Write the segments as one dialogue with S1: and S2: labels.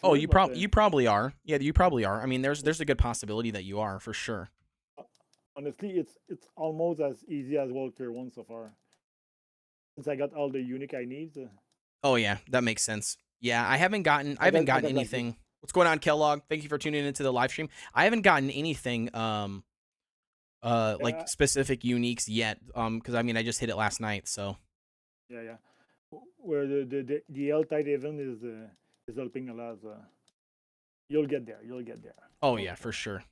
S1: Oh,
S2: sure, but
S1: you probably are. Yeah, you probably are. I mean, there's a good possibility that you are for sure.
S2: honestly, it's almost as easy as World Tier 1 so far. Since I got all the unique I need,
S1: Oh yeah, that makes sense. Yeah, I haven't
S2: I
S1: gotten
S2: got like
S1: anything. What's going on, Kellogg? Thank you for tuning into the live stream. I haven't gotten anything like
S2: yeah,
S1: specific uniques yet. Because I mean I just hit it last night, so
S2: yeah. Where the L tide even is helping a lot. So you'll get there. You'll get there.
S1: oh yeah, for sure.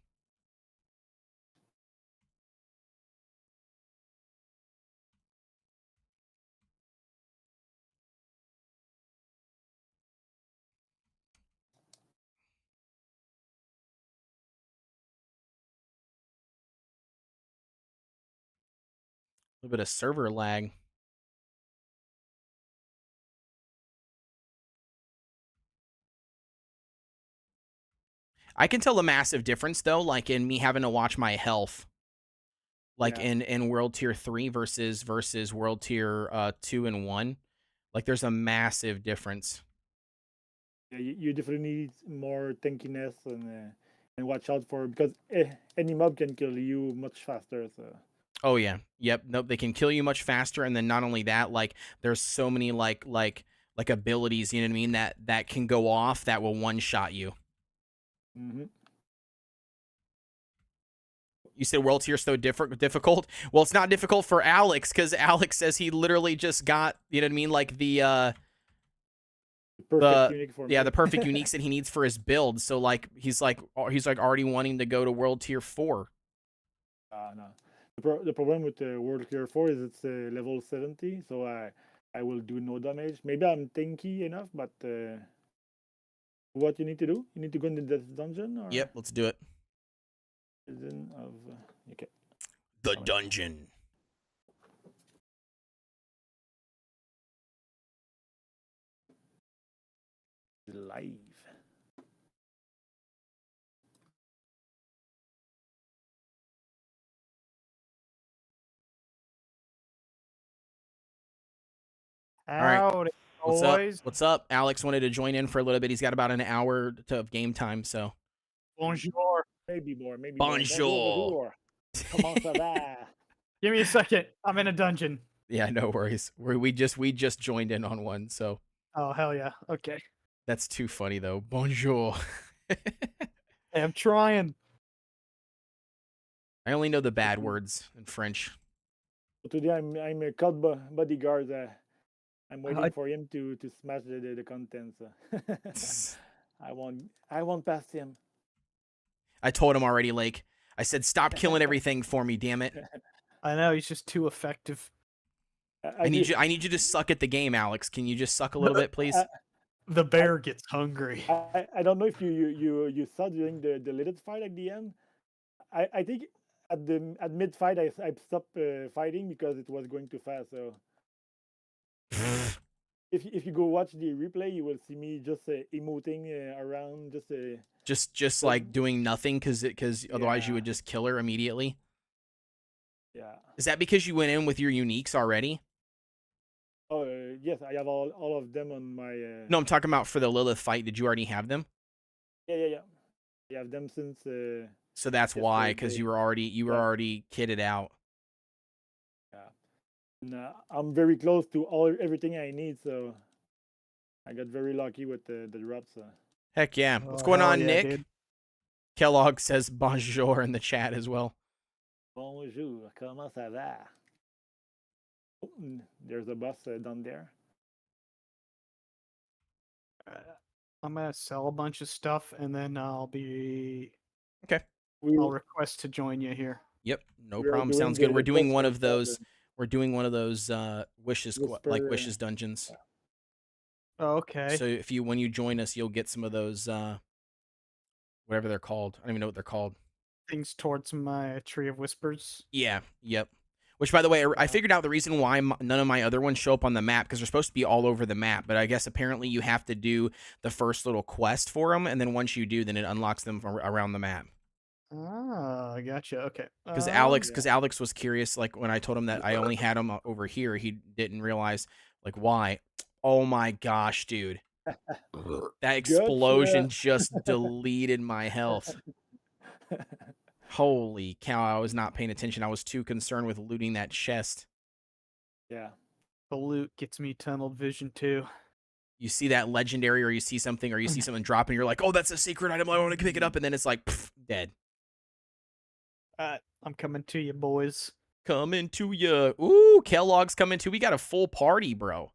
S1: A little bit of server lag. I can tell a massive difference though, like in me having to watch my health, like
S2: Yeah,
S1: in World Tier 3 versus World Tier 2 and 1. Like there's a massive difference.
S2: yeah. You definitely need more tankiness and watch out for because any mob can kill you much faster. So
S1: Oh yeah. Yep. Nope. They can kill you much faster, and then not only that, like there's so many like abilities, you know what I mean, that can go off that will one shot you.
S2: mm-hmm.
S1: You said world tier so difficult. Well, it's not difficult for Alex because Alex says he literally just got, you know what I mean, like
S2: Perfect
S1: the
S2: unique for
S1: yeah,
S2: me.
S1: the perfect uniques that he needs for his build. So like he's like already wanting to go to world tier 4.
S2: No. The problem with the World Clear 4 is it's level 70, so I will do no damage. Maybe I'm tanky enough, but what you need to do? You need to go into this dungeon or
S1: Yep, let's do it.
S2: prison of okay.
S1: The dungeon.
S2: Live.
S1: All right.
S3: Howdy,
S1: What's up?
S3: boys.
S1: What's up? Alex wanted to join in for a little bit. He's got about an hour of game time, so
S3: Bonjour.
S2: Maybe more, maybe more. Bonjour,
S1: bonjour.
S2: bonjour. Comment ça va?
S3: Give me a second. I'm in a dungeon.
S1: Yeah, no worries. We just joined in on one, so
S3: Oh, hell yeah. Okay.
S1: that's too funny though. Bonjour.
S3: Hey, I'm trying.
S1: I only know the bad words in French.
S2: Today I'm a cult bodyguard. I'm waiting
S3: I,
S2: for him to smash the contents. I won't pass him.
S1: I told him already, Lake. I said, stop killing everything for me, damn it.
S3: I know he's just too effective.
S1: I need you to suck at the game, Alex. Can you just suck a little bit, please?
S3: The bear gets hungry.
S2: I don't know if you saw during the latest fight at the end. I think at mid fight I stopped fighting because it was going too fast. So if you go watch the replay, you will see me just emoting around,
S1: just like doing nothing because otherwise you
S2: yeah,
S1: would just kill her immediately.
S2: yeah.
S1: Is that because you went in with your uniques already?
S2: Oh yes, I have all of them on my.
S1: No, I'm talking about for the Lilith fight. Did you already have them?
S2: Yeah. I have them since.
S1: So that's why, because
S2: yesterday.
S1: you were already kitted out.
S2: Yeah. No, I'm very close to everything I need, so I got very lucky with the drops.
S1: Heck yeah. What's
S3: Oh,
S1: going
S3: hell
S1: on,
S3: yeah,
S1: Nick?
S3: dude.
S1: Kellogg says bonjour in the chat as well.
S2: Bonjour, comment ça va? Oh, there's a boss down there.
S3: I'm gonna sell a bunch of stuff and then I'll
S1: Okay.
S3: I'll request to join you here.
S1: Yep. No
S2: We are
S1: problem.
S2: doing
S1: Sounds good.
S2: the
S1: We're doing
S2: quest
S1: one
S2: for
S1: of those.
S2: the
S1: We're doing one of those wishes
S2: Whisper,
S1: wishes dungeons.
S3: Oh, okay.
S1: So if you when you join us, you'll get some of those whatever they're called. I don't even know what they're called.
S3: Things towards my tree of whispers.
S1: Yeah. Yep. Which, by the way, I figured out the reason why none of my other ones show up on the map because they're supposed to be all over the map. But I guess apparently you have to do the first little quest for them, and then once you do, then it unlocks them around the map.
S3: Ah, I gotcha. Okay.
S1: Because
S2: yeah.
S1: Alex was curious, like when I told him that I only had him over here, he didn't realize like why. Oh my gosh, dude! That explosion
S2: Gotcha.
S1: just deleted my health. Holy cow, I was not paying attention. I was too concerned with looting that chest.
S2: Yeah.
S3: The loot gets me tunnel vision too.
S1: You see that legendary, or you see something, drop, and you're like, oh, that's a secret item. I want to pick it up. And then it's like, pff, dead.
S3: I'm coming to you, boys.
S1: Coming to you. Ooh, Kellogg's coming too. We got a full party, bro.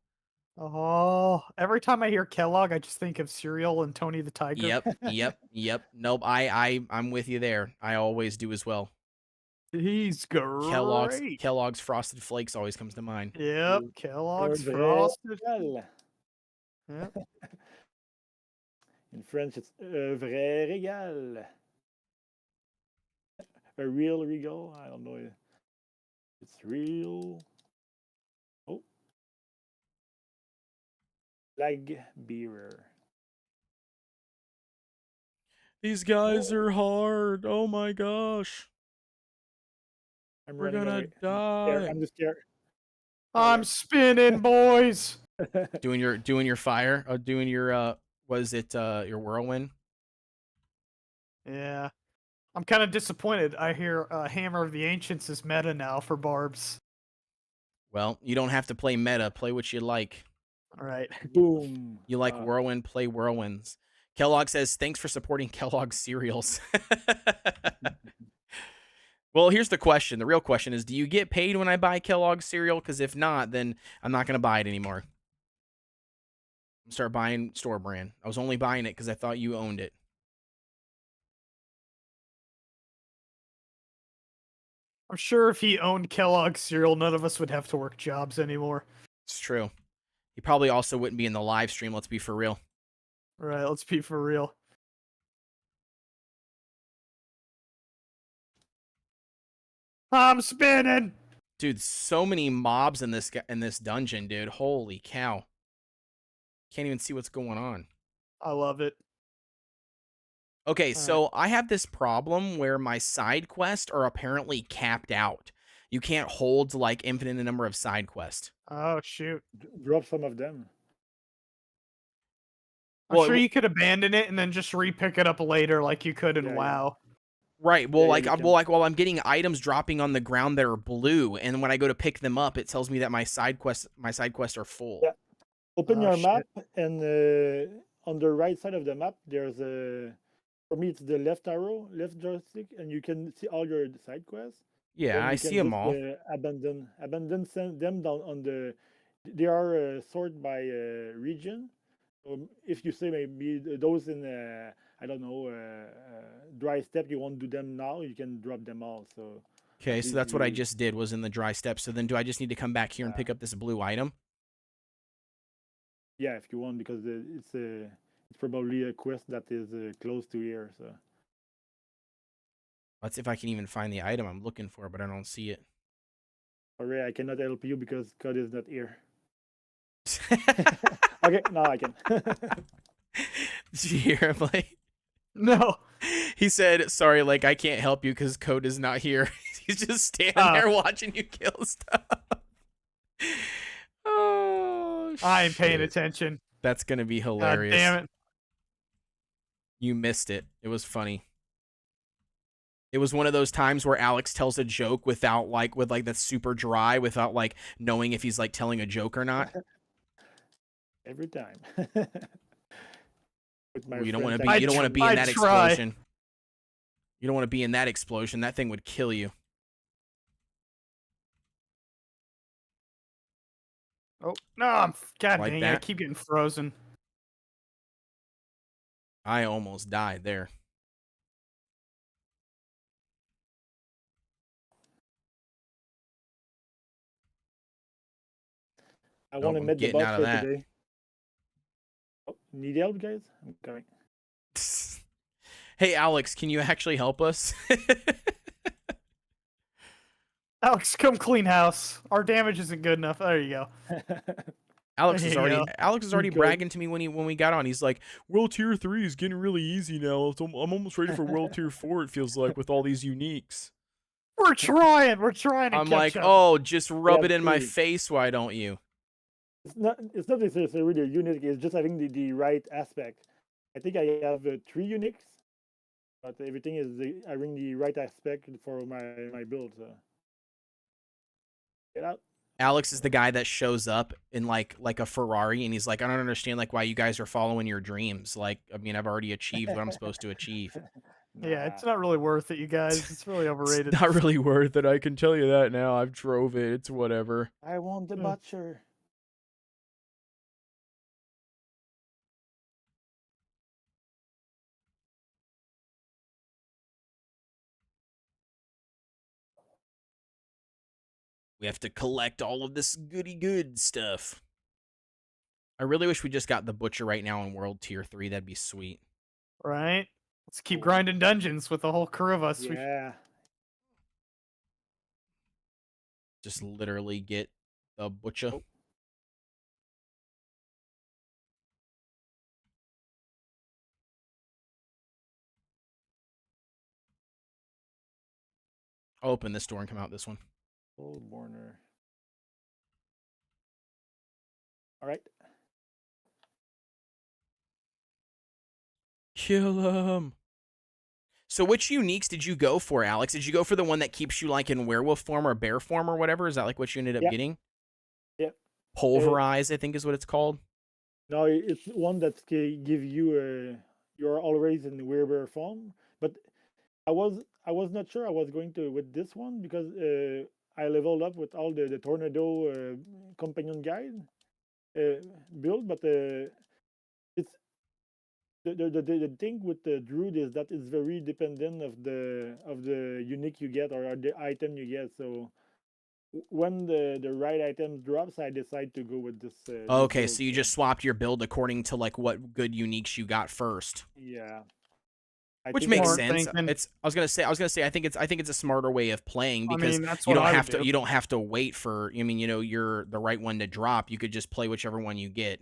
S3: Oh, every time I hear Kellogg, I just think of cereal and Tony the Tiger.
S1: Yep. Nope. I'm with you there. I always do as well.
S3: He's great.
S1: Kellogg's Frosted Flakes always comes to mind.
S3: Yep, Kellogg's
S2: Vrai
S3: Frosted.
S2: régal.
S3: Yep.
S2: In French, it's vrai régal. A real regal. I don't know. It's real. Oh. Lag bearer.
S1: These guys are hard. Oh my gosh.
S2: I'm
S1: We're
S2: running
S1: gonna
S2: away.
S1: die.
S2: I'm just scared.
S3: I'm spinning, boys.
S1: Doing your fire. Doing your was it your whirlwind?
S3: Yeah. I'm kind of disappointed. I hear Hammer of the Ancients is meta now for Barbs.
S1: Well, you don't have to play meta. Play what you like.
S3: All right.
S2: Boom.
S1: You like whirlwind? Play whirlwinds. Kellogg says, thanks for supporting Kellogg's cereals. Well, here's the question. The real question is, do you get paid when I buy Kellogg's cereal? Because if not, then I'm not going to buy it anymore. I'm start buying store brand. I was only buying it because I thought you owned it.
S3: I'm sure if he owned Kellogg's cereal, none of us would have to work jobs anymore.
S1: It's true. He probably also wouldn't be in the live stream. Let's be for real.
S3: All right, let's be for real. I'm spinning.
S1: Dude, so many mobs in this dungeon, dude. Holy cow. Can't even see what's going on.
S3: I love it.
S1: Okay, so I have this problem where my side quests are apparently capped out. You can't hold like infinite number of side quests.
S3: Oh shoot.
S2: Drop some of them.
S3: I'm sure you could abandon it and then just re-pick it up later like you could in WoW.
S1: Right. Well,
S2: Yeah,
S1: I'm getting items dropping on the ground that are blue, and when I go to pick them up, it tells me that my side quests are full.
S2: Yeah. Open
S3: Oh,
S2: your
S3: shit.
S2: map, and on the right side of the map, there's a. For me, it's the left arrow, left joystick, and you can see all your side quests.
S1: Yeah,
S2: Then
S1: I
S2: you can
S1: see them
S2: just,
S1: all.
S2: send them down on the. They are sorted by region. If you say maybe those in I don't know dry step, you won't do them now. You can drop them all. So
S1: Okay,
S2: at
S1: so
S2: least
S1: that's what I
S2: you-
S1: just did, was in the dry steps. So then do I just need to come back here and pick up this blue item?
S2: Yeah, if you want, because it's probably a quest that is close to here. So
S1: Let's see if I can even find the item I'm looking for, but I don't see it.
S2: sorry, I cannot help you because Cod is not here. Okay, now I can.
S1: Did you hear him? Like,
S3: No.
S1: he said, "Sorry, like I can't help you because Code is not here." He's just standing there watching you kill stuff. Oh,
S3: I'm paying
S1: shit.
S3: attention.
S1: That's gonna be
S3: God
S1: hilarious.
S3: damn it.
S1: You missed it. It was funny. It was one of those times where Alex tells a joke without that's super dry, without like knowing if he's like telling a joke or not.
S2: Every time.
S1: Ooh, you don't want to be. You don't want to be in that explosion. You don't want to be in that explosion. That thing would kill you.
S3: Oh no! God
S1: Like
S3: dang it!
S1: that?
S3: I keep getting frozen.
S1: I almost died there.
S2: I want to
S1: I'm
S2: meet the
S1: getting
S2: boss
S1: out
S2: for
S1: of that.
S2: today. Oh, need help, guys? I'm coming.
S1: Hey, Alex, can you actually help us?
S3: Alex, come clean house. Our damage isn't good enough. There you go.
S1: Alex
S3: There
S1: is
S3: you
S1: already
S3: go.
S1: bragging to me when we got on. He's like, World Tier 3 is getting really easy now. I'm almost ready for World Tier 4, it feels like, with all these uniques.
S3: We're trying. We're trying to
S1: I'm
S3: catch
S1: like,
S3: up.
S1: oh, just rub
S2: Yeah,
S1: it in my
S2: please.
S1: face, why don't you?
S2: It's not necessarily the unique. It's just having the right aspect. I think I have 3 uniques, but everything is having the right aspect for my build. So get out.
S1: Alex is the guy that shows up in like a Ferrari, and he's like, I don't understand like why you guys are following your dreams. Like, I mean, I've already achieved what I'm supposed to achieve.
S3: Yeah,
S2: Nah,
S3: it's not really worth it, you guys. It's really
S1: It's
S3: overrated.
S1: not really worth it. I can tell you that now. I've drove it. It's whatever.
S2: I want the
S3: Yeah.
S2: butcher.
S1: We have to collect all of this goody good stuff. I really wish we just got the butcher right now in World Tier 3. That'd be sweet.
S3: Right? Let's keep
S2: Oh.
S3: grinding dungeons with the whole crew of us.
S2: Yeah.
S1: Just literally get the butcher.
S2: Oh.
S1: I'll open this door and come out this one.
S2: Old Warner. All right.
S1: Kill him. So which uniques did you go for, Alex? Did you go for the one that keeps you like in werewolf form or bear form or whatever? Is that like what you ended up
S2: Yeah.
S1: getting?
S2: Yeah.
S1: Pulverize, I think is what it's called.
S2: No, it's one that give you you're always in the werebear form. But I was not sure I was going to with this one because I leveled up with all the tornado companion guide build, but it's the thing with the druid is that it's very dependent of the unique you get or the item you get. So when the right items drops, I decide to go with this. This
S1: Okay,
S2: build,
S1: so you just swapped your build according to like what good uniques you got first.
S2: yeah. I
S1: Which
S2: think
S1: makes
S3: Smart
S1: sense.
S3: thinking.
S1: I was gonna say I think it's a smarter way of playing
S3: I
S1: because
S3: mean, that's
S1: you
S3: what
S1: don't
S3: I
S1: have
S3: would
S1: to
S3: do.
S1: you don't have to wait for you're the right one to drop. You could just play whichever one you get.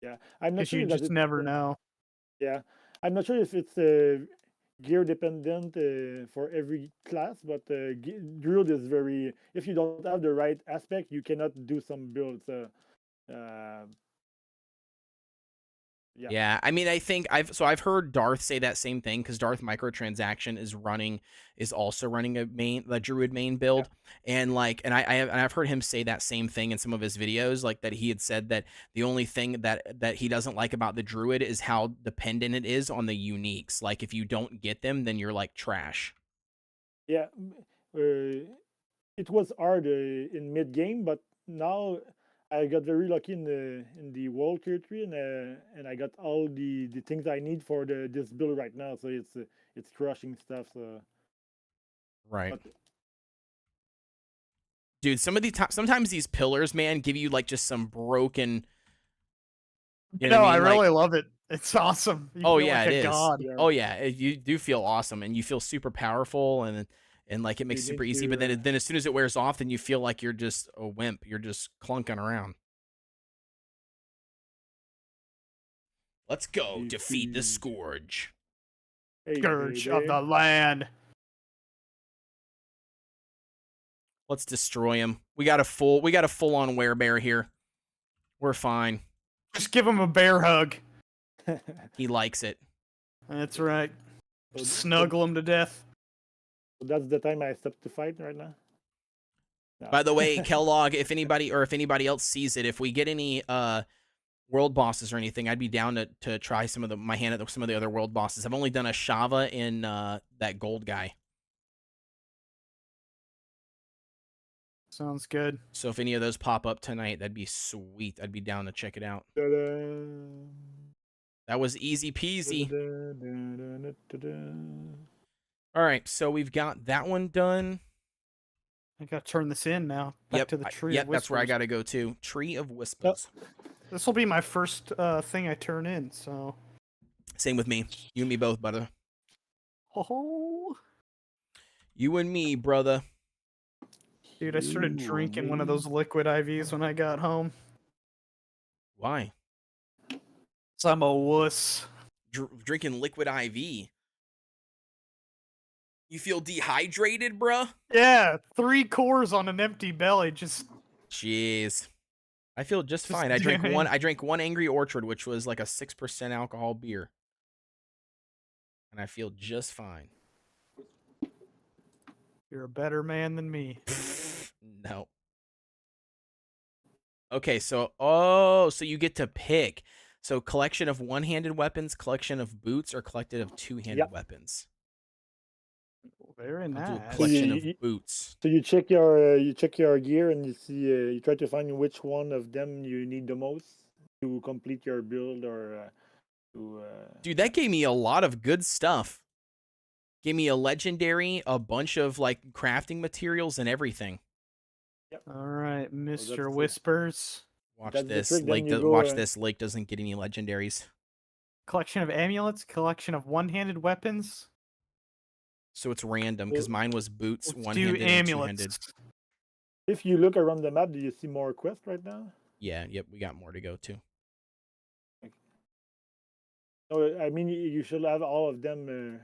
S2: yeah. I'm not
S3: Because you
S2: sure that
S3: just
S2: it's
S3: never know.
S2: yeah. I'm not sure if it's gear dependent for every class, but druid is very. If you don't have the right aspect, you cannot do some builds. Uh, yeah.
S1: Yeah, I mean, I think I've heard Darth say that same thing because Darth microtransaction is also running the Druid main build, and I've heard him say that same thing in some of his videos, like that he had said that the only thing that he doesn't like about the Druid is how dependent it is on the uniques. Like if you don't get them, then you're like trash.
S2: Yeah. It was hard in mid game, but now I got very lucky in the World Tier 3, and I got all the things I need for this build right now. So it's crushing stuff. So
S1: Right.
S2: but
S1: Dude, sometimes these pillars, man, give you like just some broken. You know
S3: No,
S1: what I
S3: I
S1: mean? Like,
S3: really love it. It's awesome. You
S1: oh
S3: feel
S1: yeah,
S3: like
S1: it
S3: a
S1: is.
S3: god.
S2: yeah,
S1: Oh yeah, you do feel awesome and you feel super powerful and like it makes
S2: you
S1: it super
S2: need
S1: easy. But
S2: to
S1: then as soon as it wears off, then you feel like you're just a wimp. You're just clunking around. Let's go defeat the
S2: defeat.
S1: scourge.
S2: Hey
S3: Scourge of
S2: baby.
S3: the land.
S1: Let's destroy him. We got a full on werebear here. We're fine.
S3: Just give him a bear hug.
S1: He likes it.
S3: That's right.
S2: So,
S3: Snuggle him to death.
S2: so that's the time I stop to fight right now. No.
S1: By the way, Kellogg, if anybody else sees it, if we get any world bosses or anything, I'd be down to try my hand at some of the other world bosses. I've only done a Shava in that gold guy.
S3: Sounds good.
S1: So if any of those pop up tonight, that'd be sweet. I'd be down to check it out.
S2: Ta-da.
S1: That was easy peasy.
S2: Da-da-da-da-da-da-da.
S1: All right, so we've got that one done.
S3: I gotta turn this in now. Back to the tree.
S1: Yep,
S3: of
S1: that's where I
S3: Whispers.
S1: got to go to. Tree of Whispers.
S3: This will be my first thing I turn in. So.
S1: Same with me. You and me both, brother.
S3: Oh.
S1: You and me, brother.
S3: Dude, I started
S2: You
S3: drinking
S2: and
S3: one of
S2: me.
S3: those liquid IVs when I got home.
S1: Why?
S3: So I'm a wuss.
S1: Drinking liquid IV. You feel dehydrated, bruh?
S3: Yeah, 3 cores on an empty belly. Just
S1: Jeez. I feel just fine. I drank one Angry Orchard, which was like a 6% alcohol beer, and I feel just fine.
S3: You're a better man than me.
S1: No. Okay, so so you get to pick. So collection of one-handed weapons, collection of boots, or collection of two-handed
S2: Yep.
S1: weapons.
S3: Very
S1: I'll do a
S3: nice.
S1: collection
S2: you-
S1: of
S2: you-
S1: boots.
S2: So you check your gear and you see you try to find which one of them you need the most to complete your build or to.
S1: Dude, that gave me a lot of good stuff. Gave me a legendary, a bunch of like crafting materials and everything.
S3: All right,
S2: that's
S3: Mr.
S2: it.
S3: Whispers.
S1: Watch
S2: That's the
S1: this.
S2: trick, then
S1: Lake
S2: you go,
S1: watch this. Lake doesn't get any legendaries.
S3: Collection of amulets, collection of one-handed weapons.
S1: So it's random because mine was boots,
S3: Let's do
S1: one-handed and two-handed.
S3: amulets.
S2: If you look around the map, do you see more quests right now?
S1: Yeah, yep, we got more to go to.
S2: No, I mean you should have all of them.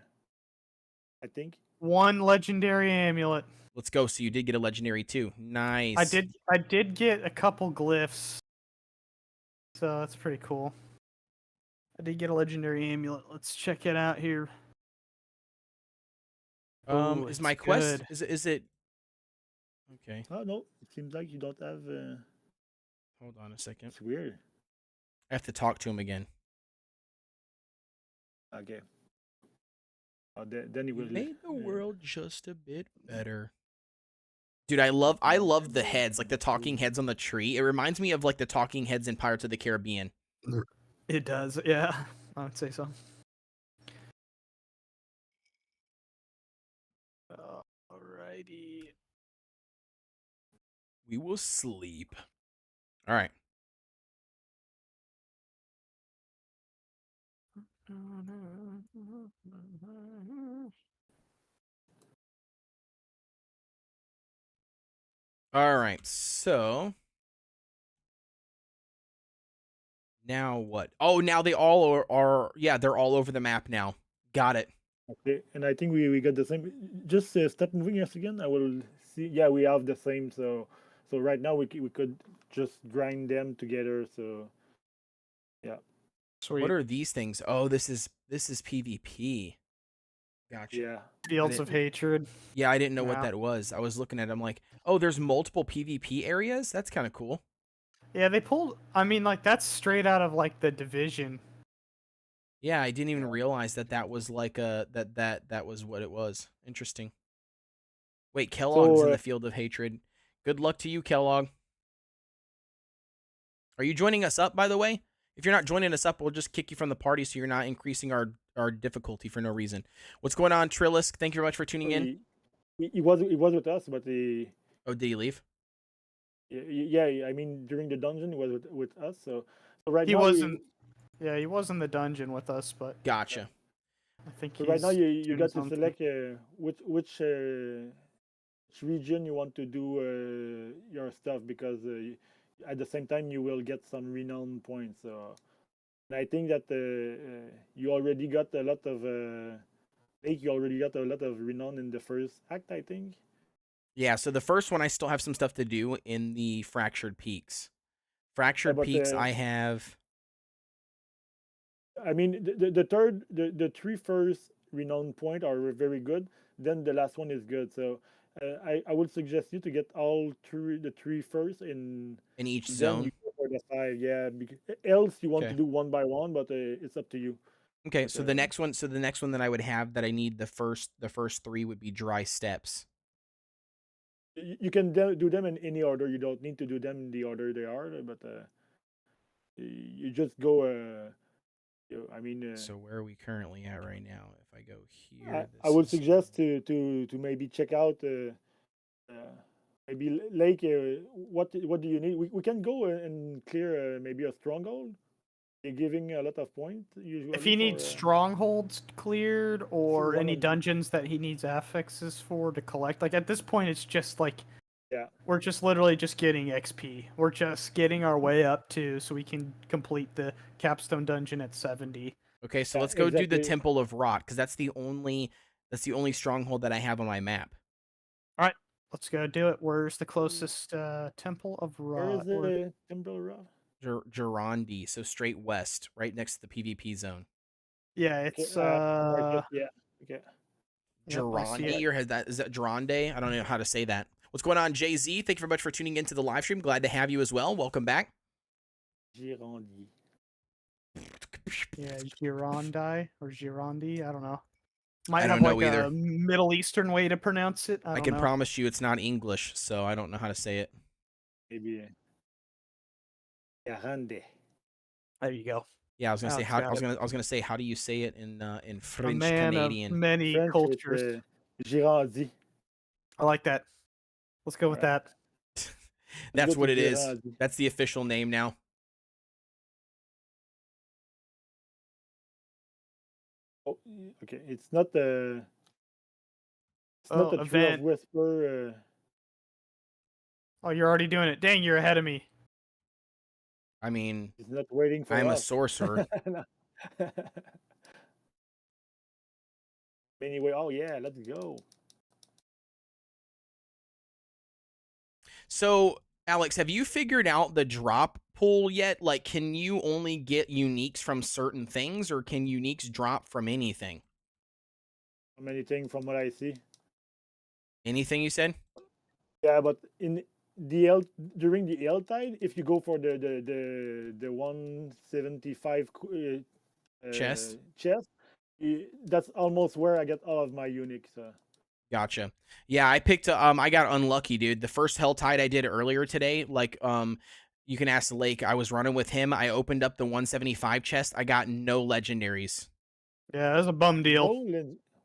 S2: I think.
S3: One legendary amulet.
S1: Let's go. So you did get a legendary too. Nice.
S3: I did get a couple glyphs. So that's pretty cool. I did get a legendary amulet. Let's check it out here. Ooh,
S1: Is
S3: it's
S1: my quest
S3: good.
S1: is it okay?
S2: Oh no, it seems like you don't have.
S1: Hold on a second.
S2: It's weird.
S1: I have to talk to him again.
S2: Okay. Then he will.
S1: Made the world just a bit better. Dude, I love the heads, like the talking heads on the tree. It reminds me of like the talking heads in Pirates of the Caribbean.
S3: It does, yeah. I would say so. Alrighty.
S1: We will sleep. All right. All right. So now what? Oh, now they all are yeah, they're all over the map now. Got it.
S2: Okay, and I think we got the same. Just stop moving us again. I will see. Yeah, we have the same. So right now we could just grind them together. So yeah.
S3: Sweet.
S1: What are these things? Oh, this is PvP. Gotcha.
S2: Yeah.
S3: Fields of Hatred?
S1: Yeah, I didn't know what
S3: Yeah.
S1: that was. I was looking at it, I'm like, oh, there's multiple PvP areas? That's kind of cool.
S3: Yeah, they pulled. I mean, like that's straight out of like the Division.
S1: Yeah, I didn't even realize that was like a that was what it was. Interesting. Wait, Kellogg's
S2: So,
S1: in the field of hatred. Good luck to you, Kellogg. Are you joining us up, by the way? If you're not joining us up, we'll just kick you from the party so you're not increasing our difficulty for no reason. What's going on, Trillisk? Thank you very much for tuning in.
S2: He was with us, but
S1: Oh, did he leave?
S2: yeah. I mean, during the dungeon, he was with us. So right
S3: He
S2: now
S3: wasn't. Yeah, he was in the dungeon with us, but
S1: Gotcha.
S3: I think
S2: So
S3: he's.
S2: right now you
S3: doing
S2: got
S3: his
S2: to
S3: own thing.
S2: select which region you want to do your stuff because at the same time you will get some renown points. So and I think that you already got a lot of you already got a lot of renown in the first act. I think.
S1: Yeah, so the first one I still have some stuff to do in the Fractured Peaks. Fractured
S2: but,
S1: Peaks I have.
S2: I mean, the three first renown point are very good. Then the last one is good. So I would suggest you to get all the three first in
S1: Each
S2: then
S1: zone.
S2: you go for the 5. Yeah, because else you want
S1: Okay.
S2: to do one by one, but it's up to you.
S1: Okay,
S2: But,
S1: so the next one that I would have that I need the first 3 would be Dry Steps.
S2: you can do them in any order. You don't need to do them in the order they are, but you just go. I mean,
S1: So where are we currently at right now? If I go here,
S2: I would suggest to maybe check out maybe Lake. What do you need? We can go and clear maybe a stronghold. You're giving a lot of points usually.
S3: If he needs strongholds cleared or
S2: one
S3: any
S2: of-
S3: dungeons that he needs affixes for to collect, like at this point, it's just like
S2: Yeah.
S3: we're just literally just getting XP. We're just getting our way up to so we can complete the capstone dungeon at 70.
S1: Okay, so
S2: Yeah,
S1: let's go do the
S2: exactly.
S1: Temple of Rot because that's the only stronghold that I have on my map.
S3: All right, Let's go do it. Where's the closest Temple of
S2: Where is
S3: Rot?
S2: the Temple Rock?
S1: Girondi, so straight west, right next to the PvP zone.
S3: Yeah,
S2: Okay,
S3: it's
S2: mark it, yeah. Okay.
S3: yep, I see it.
S1: Girondi, or is that Gironde? I don't know how to say that. What's going on, Jay Z? Thank you very much for tuning into the live stream. Glad to have you as well. Welcome back.
S2: Girondi.
S3: Yeah, Girondi or Girondi, I don't know. Might
S1: I
S3: have
S1: don't know
S3: like
S1: either.
S3: a Middle Eastern way to pronounce it. I
S1: I
S3: don't
S1: can
S3: know.
S1: promise you it's not English, so I don't know how to say it.
S2: Maybe. Garande.
S3: There you go.
S1: Yeah, I was gonna say
S3: Alex
S1: how
S3: got it.
S1: I was gonna say how do you say it in
S3: A
S1: French
S3: man of
S1: Canadian?
S3: many
S2: French,
S3: cultures.
S2: it's Girandi.
S3: I like that. Let's go with
S2: Alright.
S3: that.
S2: Let's
S1: That's
S2: go
S1: what
S2: to
S1: it is.
S2: Girandi.
S1: That's the official name now.
S2: Oh, okay. It's not the. It's not
S3: Oh,
S2: the Tree of
S3: event.
S2: Whisper.
S3: Oh, you're already doing it. Dang, you're ahead of me.
S1: I mean,
S2: It's not waiting for
S1: I'm a
S2: us.
S1: sorcerer.
S2: No. Anyway, oh yeah, let's go.
S1: So, Alex, have you figured out the drop pool yet? Like, can you only get uniques from certain things, or can uniques drop from anything?
S2: How many things from what I see?
S1: Anything you said?
S2: Yeah, but in the L during the L tide, if you go for the 175
S1: Chest?
S2: chest, that's almost where I get all of my uniques.
S1: Gotcha. Yeah, I picked I got unlucky, dude. The first Hell Tide I did earlier today, like you can ask Lake. I was running with him. I opened up the 175 chest. I got no legendaries.
S3: Yeah, that's a bum deal.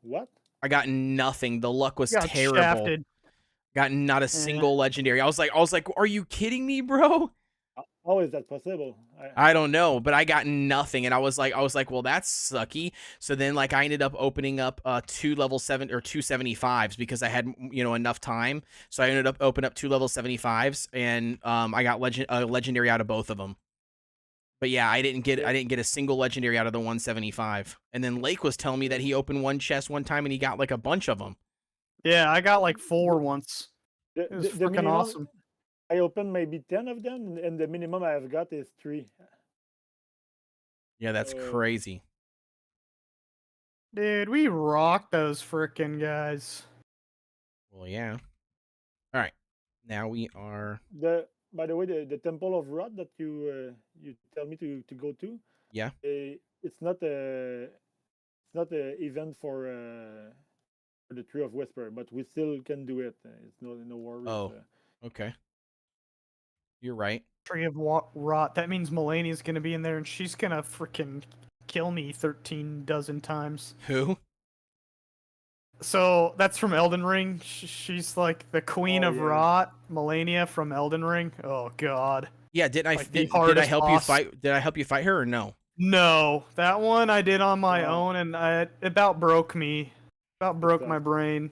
S2: What?
S1: I got nothing. The luck was
S3: You got
S1: terrible.
S3: shafted.
S1: Got not a single legendary. I was like, are you kidding me, bro?
S2: How is that possible?
S1: I don't know, but I got nothing, and I was like, well, that's sucky. So then, like, I ended up opening up two level 7 or 275s because I had enough time. So I ended up opening up two level 75s, and I got legendary out of both of them. But yeah, I didn't get a single legendary out of the 175. And then Lake was telling me that he opened one chest one time and he got like a bunch of them.
S3: Yeah, I got like 4 once.
S2: The,
S3: It was
S2: the
S3: freaking
S2: minimum,
S3: awesome.
S2: I opened maybe 10 of them, and the minimum I have got is 3.
S1: Yeah, that's crazy.
S3: Dude, we rocked those freaking guys.
S1: Well, yeah. All right. Now we are.
S2: By the way, the Temple of Rot that you tell me to go to.
S1: Yeah.
S2: It's not a event for the Tree of Whisper, but we still can do it. It's no worries.
S1: Oh, okay. You're right.
S3: Tree of Rot. That means Melania's gonna be in there, and she's gonna freaking kill me 13 dozen times.
S1: Who?
S3: So that's from Elden Ring. She's like the Queen of
S2: yeah.
S3: Rot, Melania from Elden Ring. Oh God.
S1: Yeah. Did I
S3: Like the
S1: did I
S3: hardest
S1: help you
S3: boss.
S1: fight? Did I help you fight her or no?
S3: No, that one I did on my
S2: Oh.
S3: own, and it about broke me. About broke my
S2: tough.
S3: brain.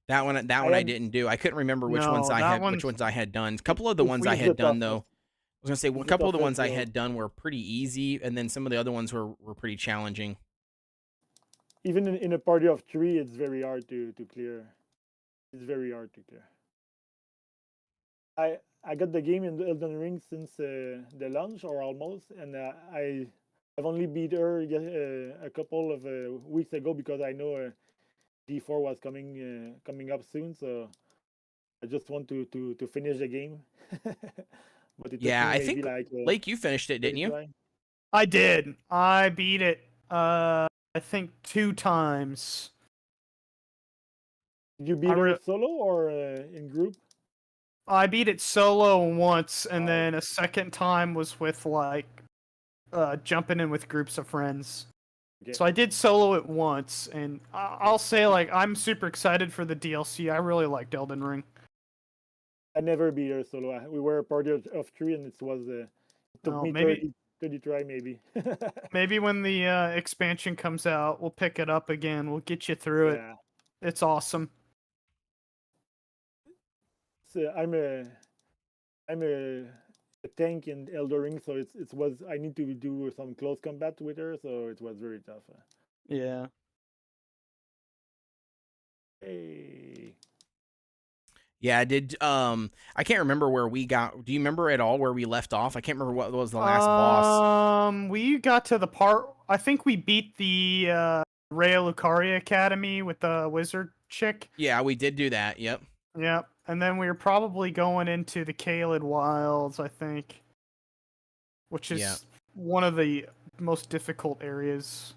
S1: That one I didn't do. I couldn't remember which ones
S3: No,
S1: I
S3: that
S1: had
S3: one-
S1: which ones I had done. A couple of the
S2: To
S1: ones I
S2: freeze
S1: had
S2: the
S1: done though.
S2: toughest.
S1: I was gonna say a
S2: Freeze the
S1: couple of the ones
S2: toughest,
S1: I had done were pretty easy, and then some of the other ones were pretty challenging.
S2: Even in a party of 3, it's very hard to clear. It's very hard to clear. I got the game in the Elden Ring since the launch or almost, and I've only beat her a couple of weeks ago because I know D4 was coming up soon, so I just want to finish the game. But it took
S1: Yeah,
S2: me
S1: I
S2: maybe
S1: think
S2: like
S1: Lake, you finished it, didn't you?
S2: try.
S3: I did. I beat it. I think 2 times.
S2: Did you beat her solo or in group?
S3: I beat it solo once, and
S2: Oh,
S3: then a second time was with like jumping in with groups of friends.
S2: okay.
S3: So I did solo it once, and I'll say like I'm super excited for the DLC. I really liked Elden Ring.
S2: I never beat her solo. We were a party of 3, and it took me
S3: maybe
S2: 30 try maybe.
S3: maybe when the expansion comes out, we'll pick it up again. We'll get you through it.
S2: Yeah.
S3: It's awesome.
S2: So I'm a tank in Elden Ring, so it was I need to do some close combat with her, so it was very tough.
S3: Yeah.
S2: Hey.
S1: Yeah, I did. I can't remember where we got. Do you remember at all where we left off? I can't remember what was the last boss.
S3: We got to the part. I think we beat the Rhea Lucaria Academy with the wizard chick.
S1: Yeah, we did do that. Yep.
S3: Yep. And then we were probably going into the Caelid Wilds, I think, which is
S1: Yeah.
S3: one of the most difficult areas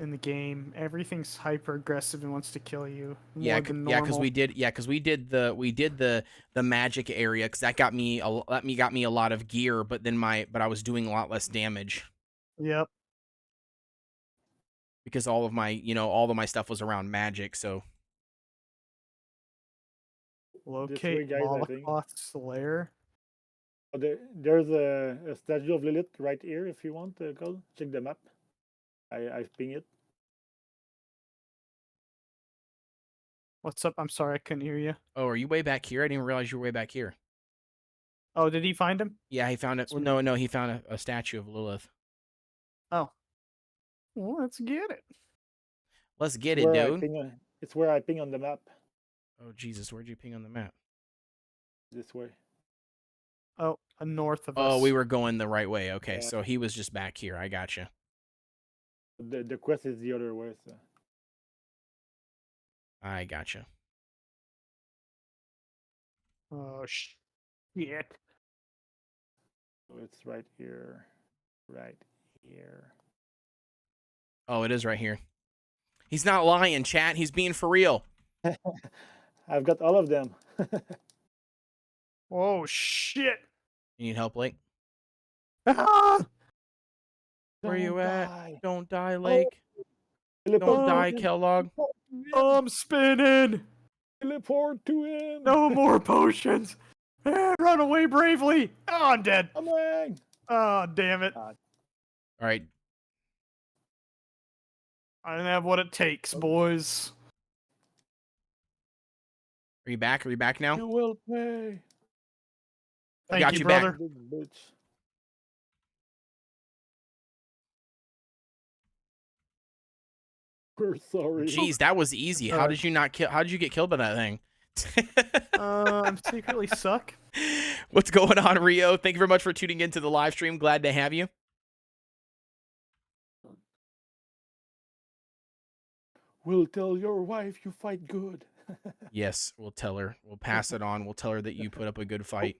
S3: in the game. Everything's hyper aggressive and wants to kill you more
S1: Yeah,
S3: than
S1: yeah,
S3: normal.
S1: because we did the magic area because that got me a lot of gear, but then I was doing a lot less damage
S3: Yep.
S1: because all of my stuff was around magic. So
S3: Locate
S2: guys, I think.
S3: Molokoth's lair.
S2: Oh, there's a statue of Lilith right here if you want, Cole. Check the map. I ping it.
S3: What's up? I'm sorry, I couldn't hear you.
S1: oh, are you way back here? I didn't realize you were way back here.
S3: Oh, did he find him?
S1: Yeah, he found it. Well, no, he found a statue of Lilith.
S3: Oh. Well, let's get it.
S1: Let's get it, dude.
S2: It's where I ping on the map.
S1: Oh Jesus, where'd you ping on the map?
S2: This way.
S3: Oh, north of us.
S1: Oh, we were going the right way. Okay,
S2: Yeah.
S1: so he was just back here. I gotcha.
S2: The quest is the other way. So.
S1: I gotcha.
S3: Oh, shit.
S2: So it's right here. Right here.
S1: Oh, it is right here. He's not lying, chat. He's being for real.
S2: I've got all of them.
S3: Oh, shit.
S1: You need help, Lake?
S3: Ah!
S1: Where you at?
S2: Die.
S1: Don't die, Lake.
S2: Teleport
S1: Don't die, Kellogg.
S3: I'm spinning.
S2: Teleport to him.
S3: No more potions. Run away bravely. Oh, I'm dead.
S2: I'm lying.
S3: Oh, damn it.
S1: All right.
S3: I didn't have what it takes, boys.
S1: Are you back? Are you back now?
S2: You will pay.
S3: Thank
S1: got
S3: you,
S1: you back.
S3: brother.
S2: Bitch. We're sorry.
S1: Jeez, that was easy. How did you not kill? How did you get killed by that thing?
S3: I'm secretly suck.
S1: What's going on, Rio? Thank you very much for tuning into the live stream. Glad to have you.
S2: We'll tell your wife you fight good.
S1: Yes, we'll tell her. We'll pass it on. We'll tell her that you put up a good fight.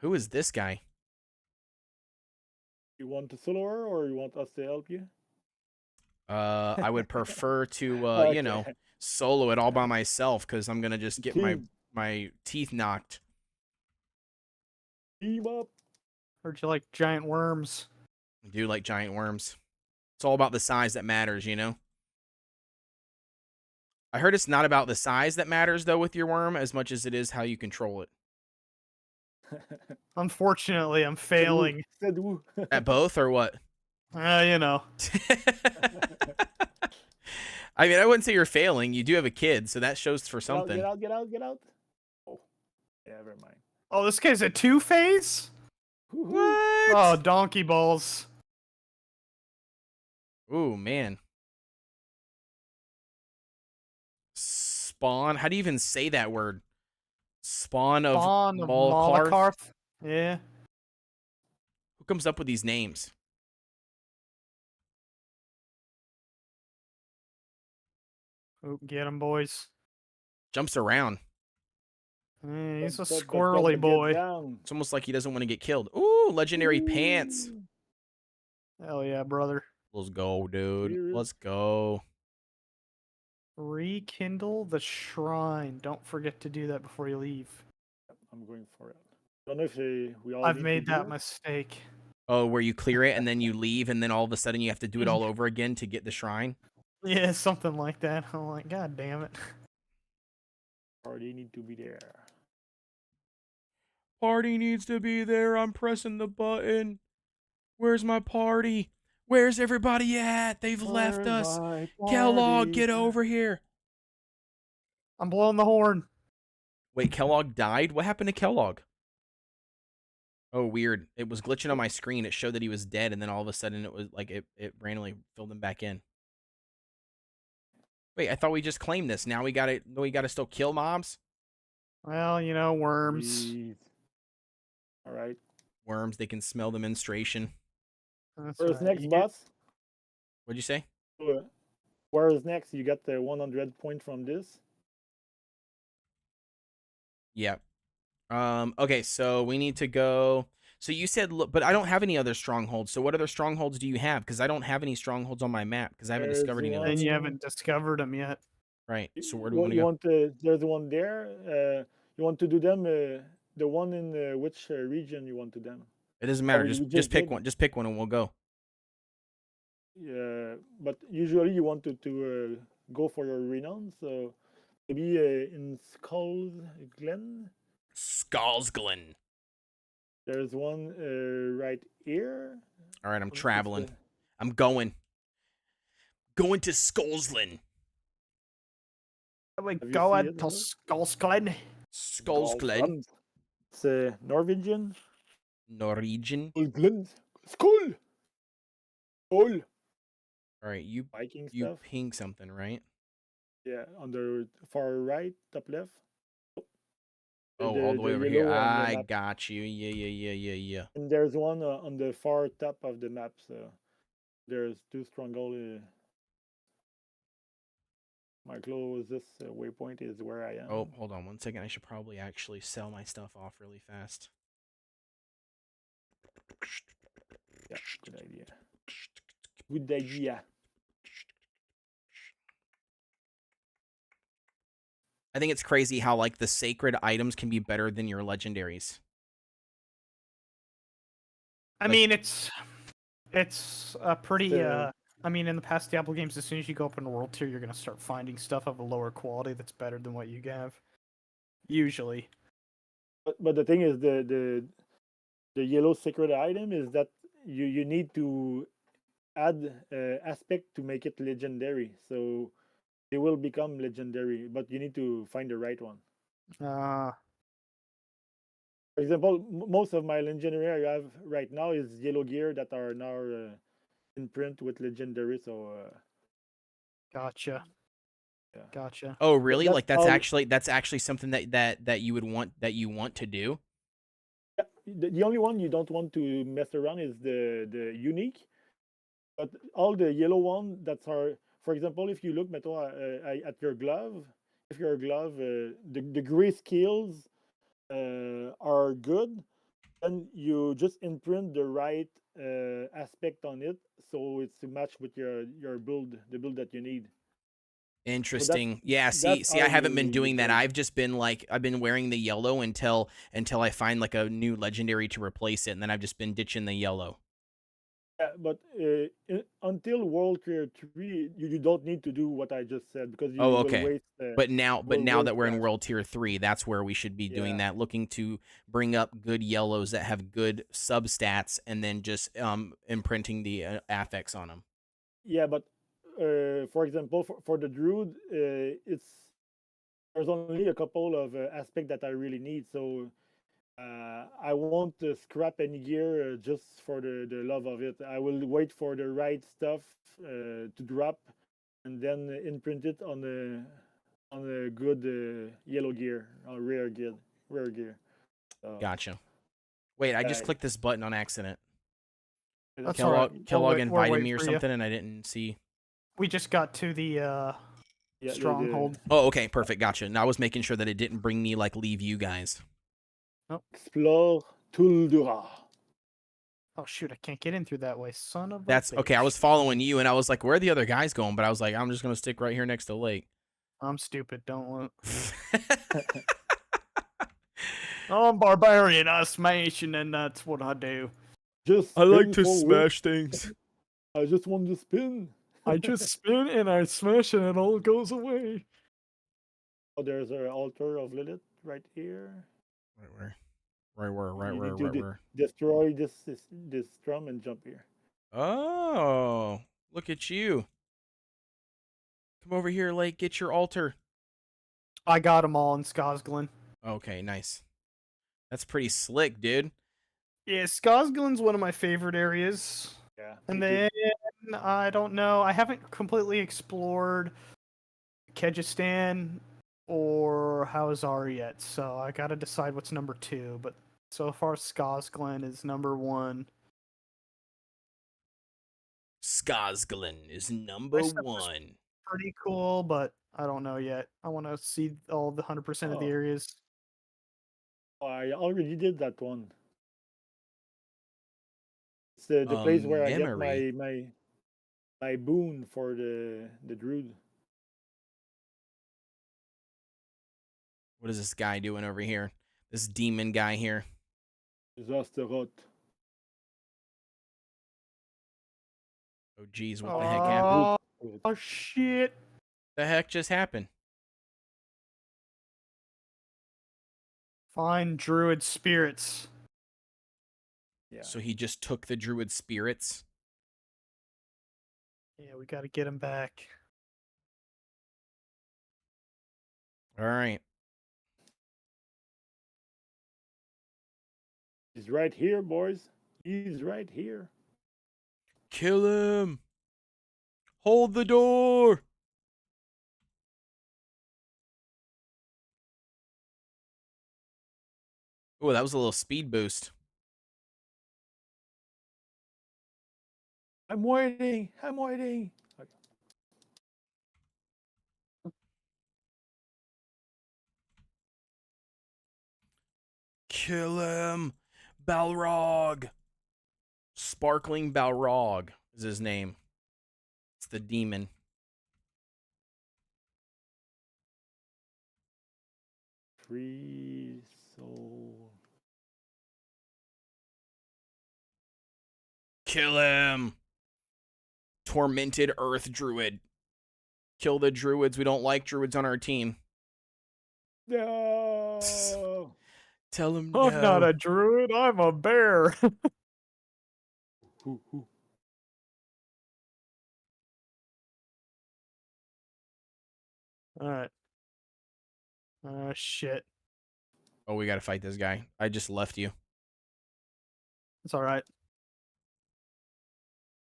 S1: Who is this guy?
S2: You want to solo her or you want us to help you?
S1: I would prefer to,
S2: Okay.
S1: solo it all by myself because I'm gonna just get
S2: Team.
S1: my teeth knocked.
S2: Team up.
S3: Heard you like giant worms.
S1: I do like giant worms. It's all about the size that matters, I heard it's not about the size that matters though with your worm as much as it is how you control it.
S3: Unfortunately, I'm failing.
S2: Said woo.
S1: At both or what?
S3: You know.
S1: I mean, I wouldn't say you're failing. You do have a kid, so that shows for something.
S2: Get out. Oh, yeah, never mind.
S3: Oh, this guy's a two-phase?
S2: Woo-hoo.
S1: What?
S3: Oh, donkey balls.
S1: Ooh, man. Spawn. How do you even say that word? Spawn of Malkarth?
S3: Malakarth. Yeah.
S1: Who comes up with these names?
S3: Oh, get him, boys.
S1: Jumps around.
S3: He's a
S2: But gotta
S3: squirrely
S2: get
S3: boy.
S2: down.
S1: It's almost like he doesn't want to get killed. Ooh, legendary pants.
S3: Hell yeah, brother.
S1: Let's go, dude.
S2: Serious?
S1: Let's go.
S3: Rekindle the shrine. Don't forget to do that before you leave.
S2: I'm going for it. Don't know if we all.
S3: I've
S2: need
S3: made
S2: to do
S3: that
S2: it.
S3: mistake.
S1: Oh, where you clear it and then you leave and then all of a sudden you have to do it all over again to get the shrine?
S3: Yeah, something like that. I'm like, God damn it.
S2: Party need to be there.
S1: Party needs to be there. I'm pressing the button. Where's my party? Where's everybody at? They've left us. Kellogg, get over here.
S3: I'm blowing the horn.
S1: Wait, Kellogg died? What happened to Kellogg? Oh, weird. It was glitching on my screen. It showed that he was dead, and then all of a sudden it was like it randomly filled him back in. Wait, I thought we just claimed this. Now we gotta still kill mobs?
S3: Well, you know, worms.
S2: Jeez. All right.
S1: Worms, they can smell the menstruation.
S3: That's
S2: Where's
S3: right.
S2: next, boss?
S1: What'd you say?
S2: Where's next? You got the 100 point from this.
S1: Yeah. Okay, so we need to go. So you said, look, but I don't have any other strongholds. So what other strongholds do you have? Because I don't have any strongholds on my map because I haven't
S2: There's
S1: discovered any of
S3: And
S1: those.
S3: you
S2: one.
S3: haven't discovered them yet.
S1: Right. So where do we
S2: What
S1: want to
S2: you
S1: go?
S2: want to? There's one there. You want to do them? The one in which region you want to them?
S1: It doesn't matter.
S2: we
S1: Just pick
S2: did.
S1: one. Just pick one and we'll go.
S2: But usually you want to go for your renown. So maybe in Skull Glen,
S1: Skullsglen.
S2: there's one right here.
S1: All right, I'm
S2: It's
S1: traveling. I'm going. Going to Skullsglen.
S3: We
S2: Have you
S3: go
S2: seen
S3: to
S2: it, Robert?
S3: Skullsglen.
S1: Skullsglen.
S2: It's Norwegian.
S1: Norwegian.
S2: Glen. Skull. Skull.
S1: All right, you
S2: Viking
S1: you
S2: stuff.
S1: ping something, right?
S2: Yeah, on the far right, top left.
S1: Oh, all the way over here.
S2: yellow on the
S1: I
S2: map.
S1: got you. Yeah.
S2: And there's one on the far top of the map. So there's two stronghold. My closest waypoint is where I am.
S1: Oh, hold on 1 second. I should probably actually sell my stuff off really fast.
S2: Yeah, good idea. Good idea.
S1: I think it's crazy how like the sacred items can be better than your legendaries.
S3: I
S1: Like-
S3: mean, it's a pretty.
S2: The-
S3: I mean, in the past Diablo games, as soon as you go up in the world tier, you're gonna start finding stuff of a lower quality that's better than what you have. Usually.
S2: But the thing is the yellow sacred item is that you need to add aspect to make it legendary. So they will become legendary, but you need to find the right one.
S3: Uh,
S2: For example, most of my legendary I have right now is yellow gear that are now in print with legendary. So
S3: gotcha.
S2: Yeah.
S3: Gotcha.
S1: Oh, really?
S2: that's
S1: Like that's
S2: all-
S1: actually something that you would want to do.
S2: the only one you don't want to mess around is the unique. But all the yellow one that are, for example, if you look at your glove, if your glove the gray skills are good, then you just imprint the right aspect on it, so it's to match with your build, the build that you need.
S1: Interesting. Yeah,
S2: that's
S1: see,
S2: how
S1: I haven't been
S2: you
S1: doing that.
S2: build.
S1: I've been wearing the yellow until I find like a new legendary to replace it, and then I've just been ditching the yellow.
S2: Yeah, but until World Tier 3, you don't need to do what I just said because you
S1: Oh,
S2: will
S1: okay.
S2: waste.
S1: But now
S2: will
S1: that
S2: waste
S1: we're in
S2: that.
S1: World Tier 3, that's where we should be doing
S2: Yeah.
S1: that, looking to bring up good yellows that have good substats, and then just imprinting the affix on them.
S2: Yeah, but for example, for the Druid, there's only a couple of aspects that I really need. So I won't scrap any gear just for the love of it. I will wait for the right stuff to drop, and then imprint it on a good yellow gear, or rare gear. So,
S1: Gotcha. Wait, I just
S2: Uh,
S1: clicked this button on accident.
S3: That's
S2: all
S3: all right.
S1: Kellogg
S3: We're
S1: invited
S3: waiting
S1: me or
S3: for you.
S1: something, and I didn't see.
S3: We just got to the
S2: Yeah,
S3: stronghold.
S1: Oh, okay, perfect, gotcha. And I was making sure that it didn't bring me like leave you guys.
S2: Explore Tuldura.
S3: Oh shoot! I can't get in through that way. Son of a
S1: That's okay. I
S3: bitch.
S1: was following you, and I was like, "Where are the other guys going?" But I was like, "I'm just gonna stick right here next to Lake."
S3: I'm stupid. Don't want. I'm barbarian. I smash, and then that's what I do.
S2: Just
S1: I like
S2: spin
S1: to
S2: forward.
S1: smash things.
S2: I just want to spin.
S3: I just spin and I smash, and it all goes away.
S2: Oh, there's an altar of Lilith right here.
S1: Right where? Right where? Right
S2: You
S1: where?
S2: need to
S1: Right where?
S2: destroy this drum and jump here.
S1: Oh, look at you! Come over here, Lake. Get your altar.
S3: I got them all in Skosglen.
S1: Okay, nice. That's pretty slick, dude.
S3: Yeah, Skosglen's one of my favorite areas.
S2: Yeah.
S3: And
S2: me too.
S3: then I don't know. I haven't completely explored Kyrgyzstan or Howzar yet, so I gotta decide what's number 2. But so far, Skosglen is number 1.
S1: Skosglen is number
S3: stuff was
S1: 1.
S3: Pretty cool, but I don't know yet. I want to see all the 100% of the
S2: Oh.
S3: areas.
S2: I already did that one. It's the place where I get
S1: Memory.
S2: my boon for the druid.
S1: What is this guy doing over here? This demon guy here.
S2: Zasterot.
S1: Oh, geez, what the heck happened?
S3: Oh shit!
S1: The heck just happened?
S3: Find druid spirits.
S2: Yeah.
S1: So he just took the druid spirits.
S3: Yeah, we gotta get him back.
S1: All right.
S2: He's right here, boys. He's right here.
S1: Kill him. Hold the door. Oh, that was a little speed boost.
S2: I'm waiting. I'm waiting. Okay.
S1: Kill him. Balrog. Sparkling Balrog is his name. It's the demon.
S2: Free soul.
S1: Kill him. Tormented Earth Druid. Kill the druids. We don't like druids on our team.
S2: No.
S1: Tell him
S3: I'm
S1: no.
S3: not a druid. I'm a bear.
S2: Who?
S3: All right. Shit.
S1: Oh, we gotta fight this guy. I just left you.
S3: It's all right.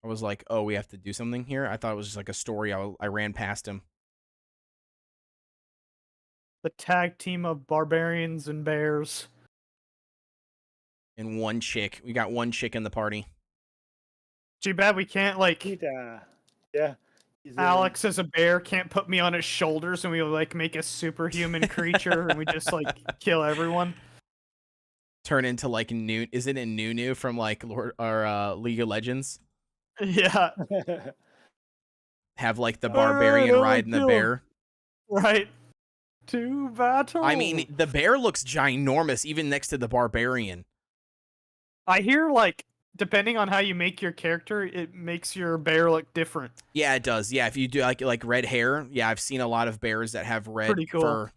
S1: I was like, oh, we have to do something here. I thought it was just like a story. I ran past him.
S3: The tag team of barbarians and bears.
S1: And one chick. We got one chick in the party.
S3: Too bad we can't like
S2: Kita. Yeah. He's,
S3: Alex as a bear can't put me on his shoulders and we like make a superhuman creature and we just like kill everyone.
S1: Turn into like New. Is it in Nunu from like Lord or League of Legends?
S3: Yeah.
S1: Have like the
S3: All right,
S1: barbarian
S3: I'll
S1: riding the
S3: kill him.
S1: bear.
S3: Right. To battle.
S1: I mean, the bear looks ginormous even next to the barbarian.
S3: I hear like depending on how you make your character, it makes your bear look different.
S1: Yeah, it does. Yeah, if you do like red hair, yeah, I've seen a lot of bears that have red
S3: Pretty cool.
S1: fur.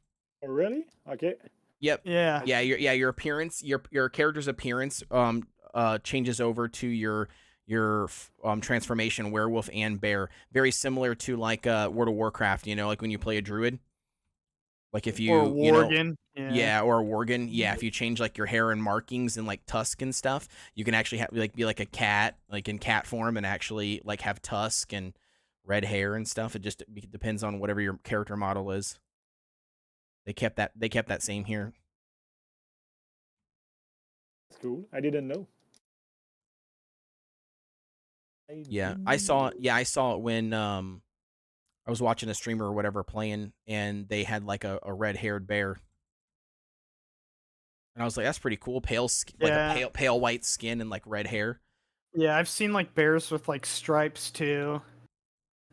S2: Oh, really? Okay.
S1: Yep.
S3: Yeah.
S1: Yeah, your appearance, your character's appearance changes over to your transformation, werewolf and bear. Very similar to like World of Warcraft, you know, like when you play a druid. Like if you
S3: Or
S1: you know,
S3: Worgen.
S1: yeah, or a worgen. Yeah, if you change like your hair and markings and like tusk and stuff, you can actually have like be like a cat, like in cat form, and actually like have tusk and red hair and stuff. It just depends on whatever your character model is. They kept that same here.
S2: That's cool. I didn't know.
S1: Yeah, I saw it when I was watching a streamer or whatever playing, and they had like a red haired bear. And I was like, that's pretty cool. Like a pale white skin and like red hair.
S3: Yeah, I've seen like bears with like stripes too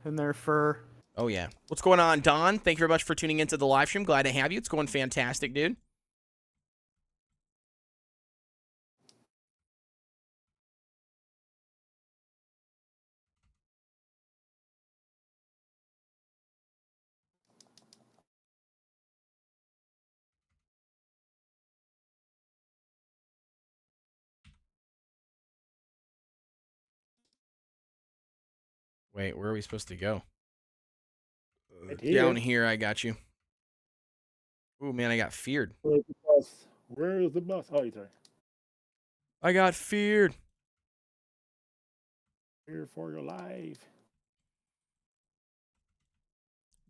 S3: in their fur.
S1: Oh yeah. What's going on, Don? Thank you very much for tuning into the live stream. Glad to have you. It's going fantastic, dude. Wait, where are we supposed to go?
S2: Right
S1: Down
S2: here.
S1: here, I got you. Ooh, man, I got feared.
S2: Where's the bus? Where's the bus? Oh, sorry.
S1: I got feared.
S2: Here for your life.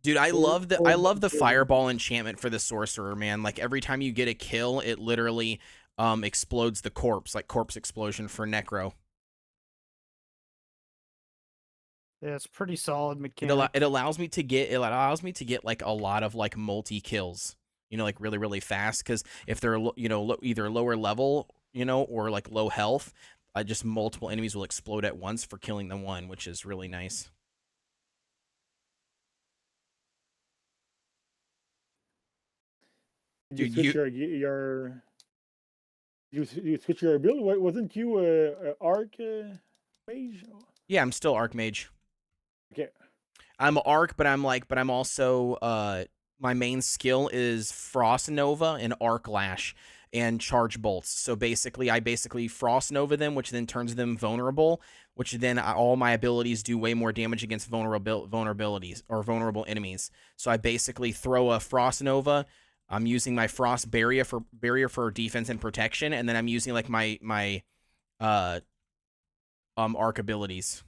S1: Dude, I
S2: Four,
S1: love the
S2: four
S1: I love the
S2: monsters.
S1: fireball enchantment for the sorcerer, man. Like every time you get a kill, it literally explodes the corpse, like corpse explosion for necro.
S3: Yeah, it's pretty solid
S1: It
S3: mechanic.
S1: allows me to get like a lot of like multi kills, you know, like really fast. Because if they're either lower level, you know, or like low health, just multiple enemies will explode at once for killing the one, which is really nice.
S2: Did you
S1: Dude,
S2: switch you switch your build? Wasn't you a arc mage?
S1: yeah, I'm still archmage.
S2: Okay.
S1: I'm arc, but I'm also my main skill is frost nova and arc lash and charge bolts. So basically, I frost nova them, which then turns them vulnerable, which then all my abilities do way more damage against vulnerabilities or vulnerable enemies. So I basically throw a frost nova. I'm using my frost barrier for defense and protection, and then I'm using like my uh arc abilities.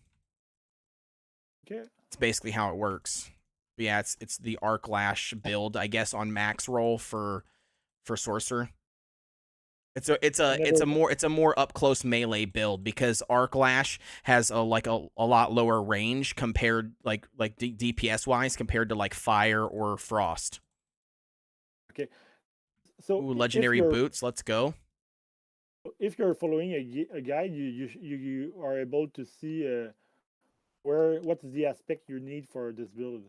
S2: Okay.
S1: It's basically how it works. But yeah, it's the arc lash build, I guess, on max roll for sorcerer.
S2: I never.
S1: It's a more up close melee build because arc lash has a lot lower range compared DPS wise compared to like fire or frost.
S2: Okay. So
S1: Ooh, legendary boots, let's go.
S2: if you're following a guide, you are able to see what's the aspect you need for this build.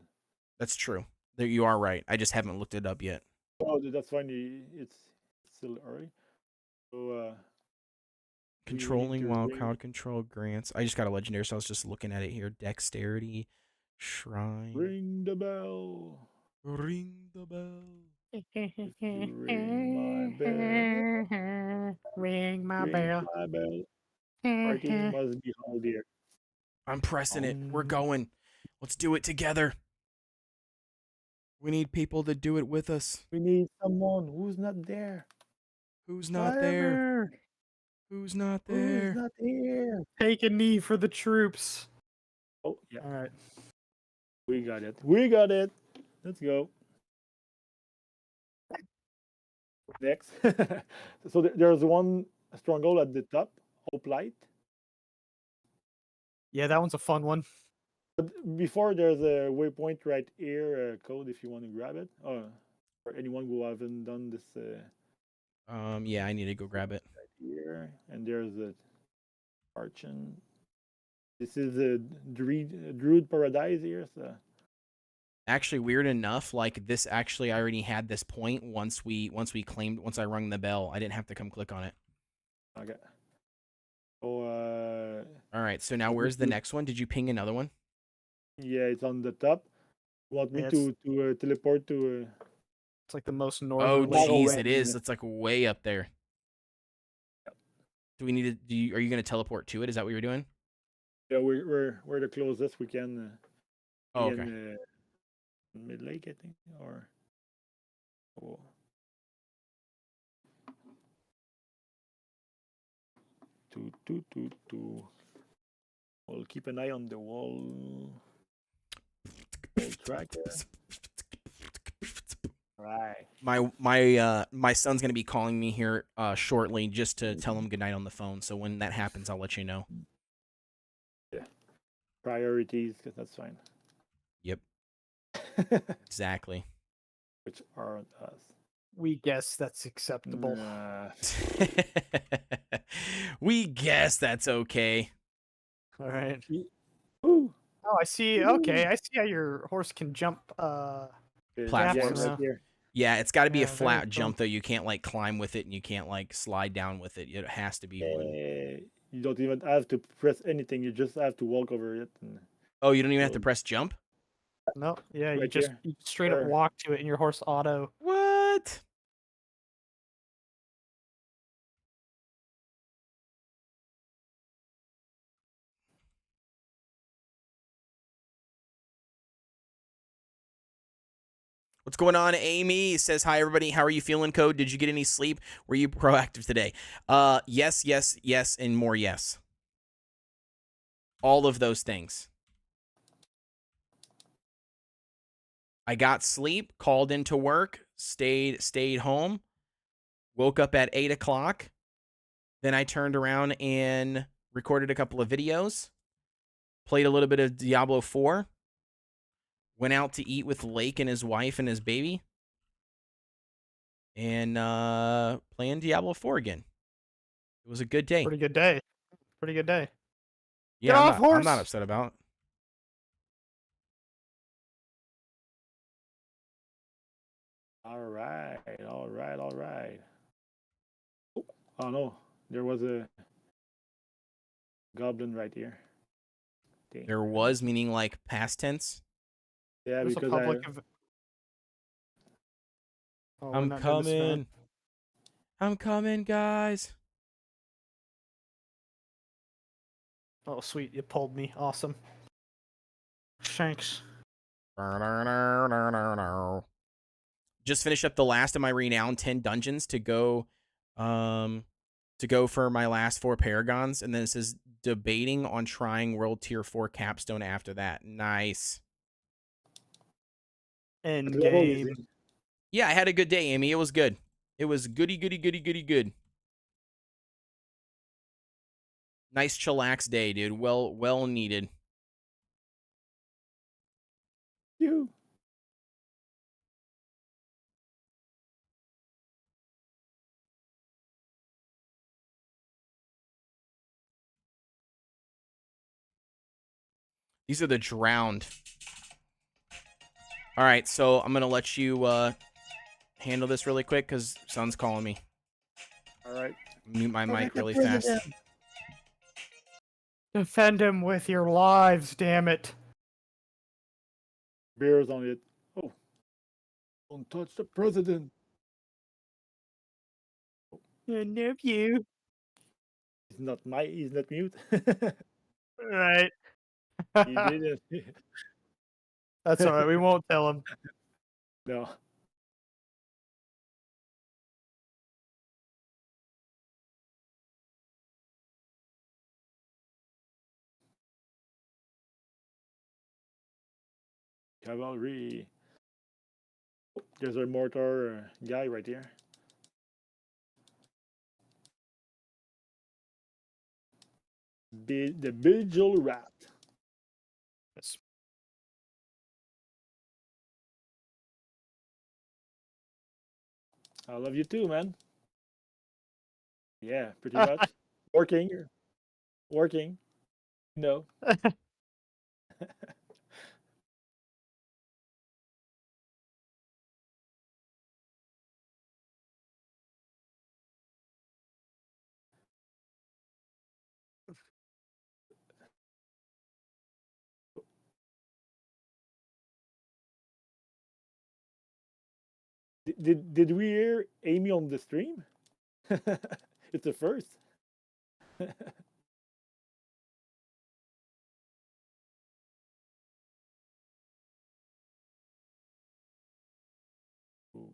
S1: That's true. There you are right. I just haven't looked it up yet.
S2: Oh, that's fine. It's still early. So we need
S1: Controlling
S2: to
S1: while
S2: ring
S1: crowd control grants. I just got a legendary, so I was just looking at it here. Dexterity, shrine.
S2: ring the bell.
S1: Ring the bell.
S2: If you ring my bell,
S3: Ring my
S2: ring
S3: bell.
S2: my bell. Party must be held here.
S1: I'm pressing it. We're going. Let's do it together. We need people to do it with us.
S2: We need someone who's not there.
S1: Who's not there?
S3: Fire!
S1: Who's not
S2: Who's
S1: there?
S2: not here?
S3: Take a knee for the troops.
S2: Oh yeah,
S3: All right.
S2: we got it. We got it. Let's go. Next. So there's one stronghold at the top, Hoplite.
S3: Yeah, that one's a fun one.
S2: But before there's a waypoint right here code if you want to grab it. For anyone who haven't done this
S1: Yeah, I need to go grab it.
S2: right here. And there's a archon. This is a druid paradise here. So
S1: Actually, weird enough, like this actually I already had this point once I rung the bell. I didn't have to come click on it.
S2: okay. So
S1: All right, so now
S2: want me
S1: where's the
S2: to-
S1: next one? Did you ping another one?
S2: yeah, it's on the top. Want me
S3: Yeah,
S2: to teleport to
S3: It's like the most
S1: Oh,
S3: northern.
S2: Like
S1: jeez,
S2: away.
S1: it is. It's like way up there. Do we need to? Are you going to teleport to it? Is that what you're doing?
S2: yeah, we're the closest we can
S1: Oh,
S2: be
S1: okay.
S2: in Mid Lake, I think, or oh. Two. We'll keep an eye on the wall tracker. Right.
S1: My son's gonna be calling me here shortly just to tell him goodnight on the phone. So when that happens, I'll let you know.
S2: Yeah. Priorities, because that's fine.
S1: Yep, exactly.
S2: Which aren't us.
S3: We guess that's acceptable.
S2: Nah.
S1: We guess that's okay.
S3: All right.
S2: Ooh.
S3: Oh, I see. Okay, I see how your horse can jump.
S1: Platforms.
S2: Yeah, right here.
S1: Yeah, it's got to be a
S3: Yeah, very
S1: flat
S3: cool.
S1: jump though. You can't like climb with it, and you can't like slide down with it. It has to be wood.
S2: You don't even have to press anything. You just have to walk over it. And
S1: Oh, you don't even have to press jump.
S3: No, yeah, you
S2: Right
S3: just
S2: here.
S3: you straight up
S2: Sure.
S3: walk to it, and your horse auto.
S1: What? What's going on? Amy says, hi, everybody. How are you feeling, Code? Did you get any sleep? Were you proactive today? Yes, and more yes. All of those things. I got sleep, called into work, stayed home, woke up at 8 o'clock. Then I turned around and recorded a couple of videos, played a little bit of Diablo 4, went out to eat with Lake and his wife and his baby, and playing Diablo 4 again. It was a good day.
S3: Pretty good day. Pretty good day.
S1: Yeah,
S3: Get
S1: I'm
S3: off,
S1: not, I'm
S3: horse!
S1: not upset about it.
S2: All right, all right, all right. Oh no, there was a goblin right here. Dang,
S1: There
S2: man.
S1: was, meaning like past tense.
S2: Yeah,
S3: There's a
S2: because
S3: public. Oh, we're
S1: I'm
S3: not near this vent.
S1: coming. I'm coming, guys.
S3: Oh, sweet. You pulled me. Awesome. Shanks.
S1: Just finished up the last of my renowned 10 dungeons to go for my last 4 paragons, and then it says debating on trying world tier 4 capstone after that. Nice.
S3: End
S2: what level is
S3: game.
S2: he?
S1: Yeah, I had a good day, Amy. It was good. It was goody good. Nice chillax day, dude. Well needed.
S2: You.
S1: These are the drowned. All right, so I'm gonna let you handle this really quick because Son's calling me.
S2: All right.
S1: Mute my mic
S2: Protect the
S1: really fast.
S2: president.
S3: Defend him with your lives, damn it.
S2: Bears on it. Oh, don't touch the president.
S3: I love you.
S2: He's not mute.
S3: Right.
S2: He didn't.
S3: That's all right. We won't tell him.
S2: No. Cavalry. There's a mortar guy right here. The Vigil Rat.
S3: Yes.
S2: I love you too, man. Yeah, pretty much. Working. Working. No. Did we hear Amy on the stream? It's the first. Ooh.